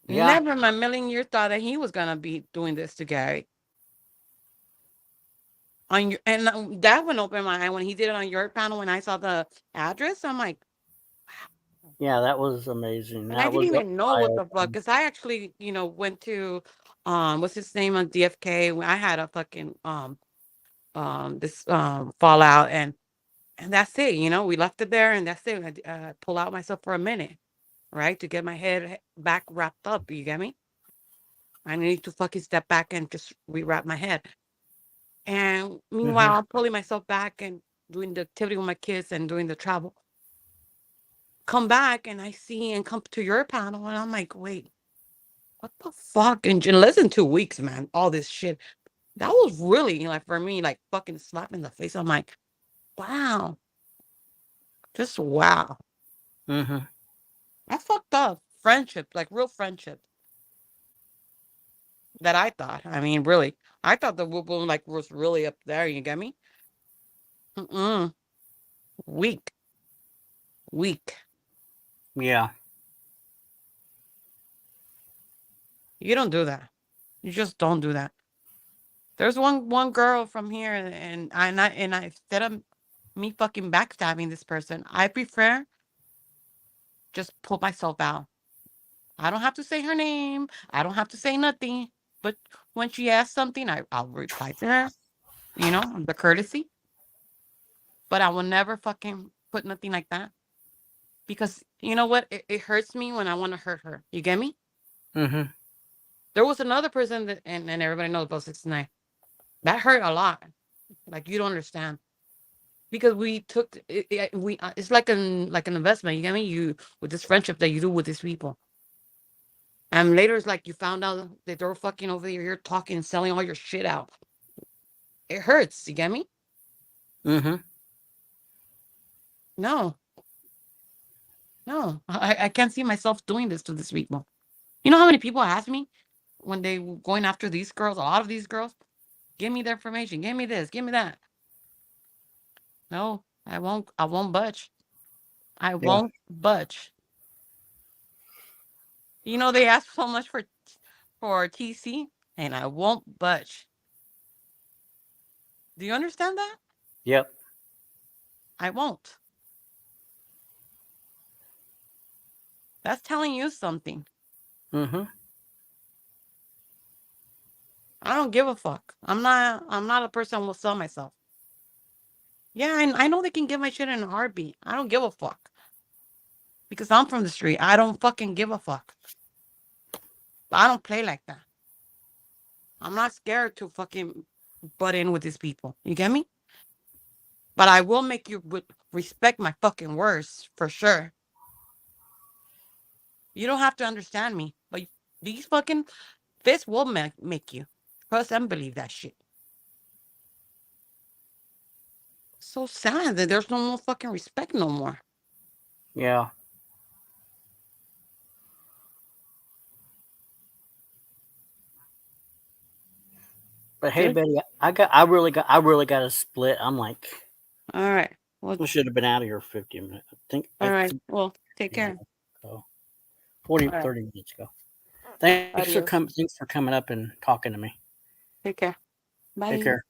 Yeah. Never in my million years thought that he was gonna be doing this to Gary. And that one opened my eye when he did it on your panel. When I saw the address, I'm like, wow. Yeah, that was amazing. And I That didn't was even know eye what the fuck, opening. because I actually, went to, what's his name on DFK when I had a fucking this fallout, and that's it. We left it there, and that's it. I pull out myself for a minute, right, to get my head back wrapped up. You get me? I need to fucking step back and just rewrap my head. And Hmm. meanwhile, I'm pulling myself back and doing the activity with my kids and doing the travel. Come back and I see and come to your panel, and I'm like, wait, what the fuck? And in less than 2 weeks, man, all this shit. That was really like for me, like fucking slap in the face. I'm like, wow, just wow. Hmm. I fucked up friendship, like real friendship that I thought. I mean, really, I thought the whoop boom like was really up there. You get me? Mm-mm. Weak, weak. Yeah. You don't do that. You just don't do that. There's one girl from here, and I instead of me fucking backstabbing this person, I prefer just pull myself out. I don't have to say her name. I don't have to say nothing. But when she asks something, I'll reply to her. You know, the courtesy. But I will never fucking put nothing like that. Because you know what? It hurts me when I want to hurt her. You get me? Mm-hmm. There was another person that, and everybody knows about 69. That hurt a lot. Like you don't understand. Because we took we it's like an investment. You get me? You with this friendship that you do with these people. And later it's like you found out that they're fucking over here talking and selling all your shit out. It hurts. You get me? Mm-hmm. No, no. I can't see myself doing this to these people. You know how many people ask me when they were going after these girls, a lot of these girls, give me their information, give me this, give me that. No, I won't budge. I Yeah. won't budge. You know, they ask so much for TC, and I won't budge. Do you understand that? Yep. I won't. That's telling you something. Mm-hmm. I don't give a fuck. I'm not a person who will sell myself. Yeah, I know they can get my shit in a heartbeat. I don't give a fuck. Because I'm from the street. I don't fucking give a fuck. I don't play like that. I'm not scared to fucking butt in with these people. You get me? But I will make you respect my fucking words for sure. You don't have to understand me, but these fucking fists will make you trust and believe that shit. So sad that there's no more fucking respect no more. Yeah. But hey, Good. Betty, I really got a split. I'm like, All right. Well, we should have been out of here 50 minutes. all I right. think Well, take yeah, care. so 40, All right. 30 minutes ago. Thanks for Adios. coming up and talking to me. Take care. Take Bye. care.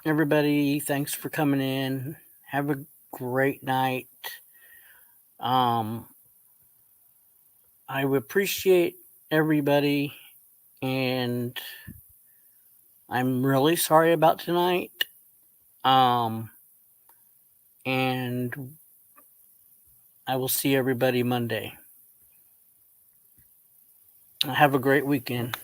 Everybody, thanks for coming in. Have a great night. Um, I would appreciate everybody, and I'm really sorry about tonight. And I will see everybody Monday. Have a great weekend.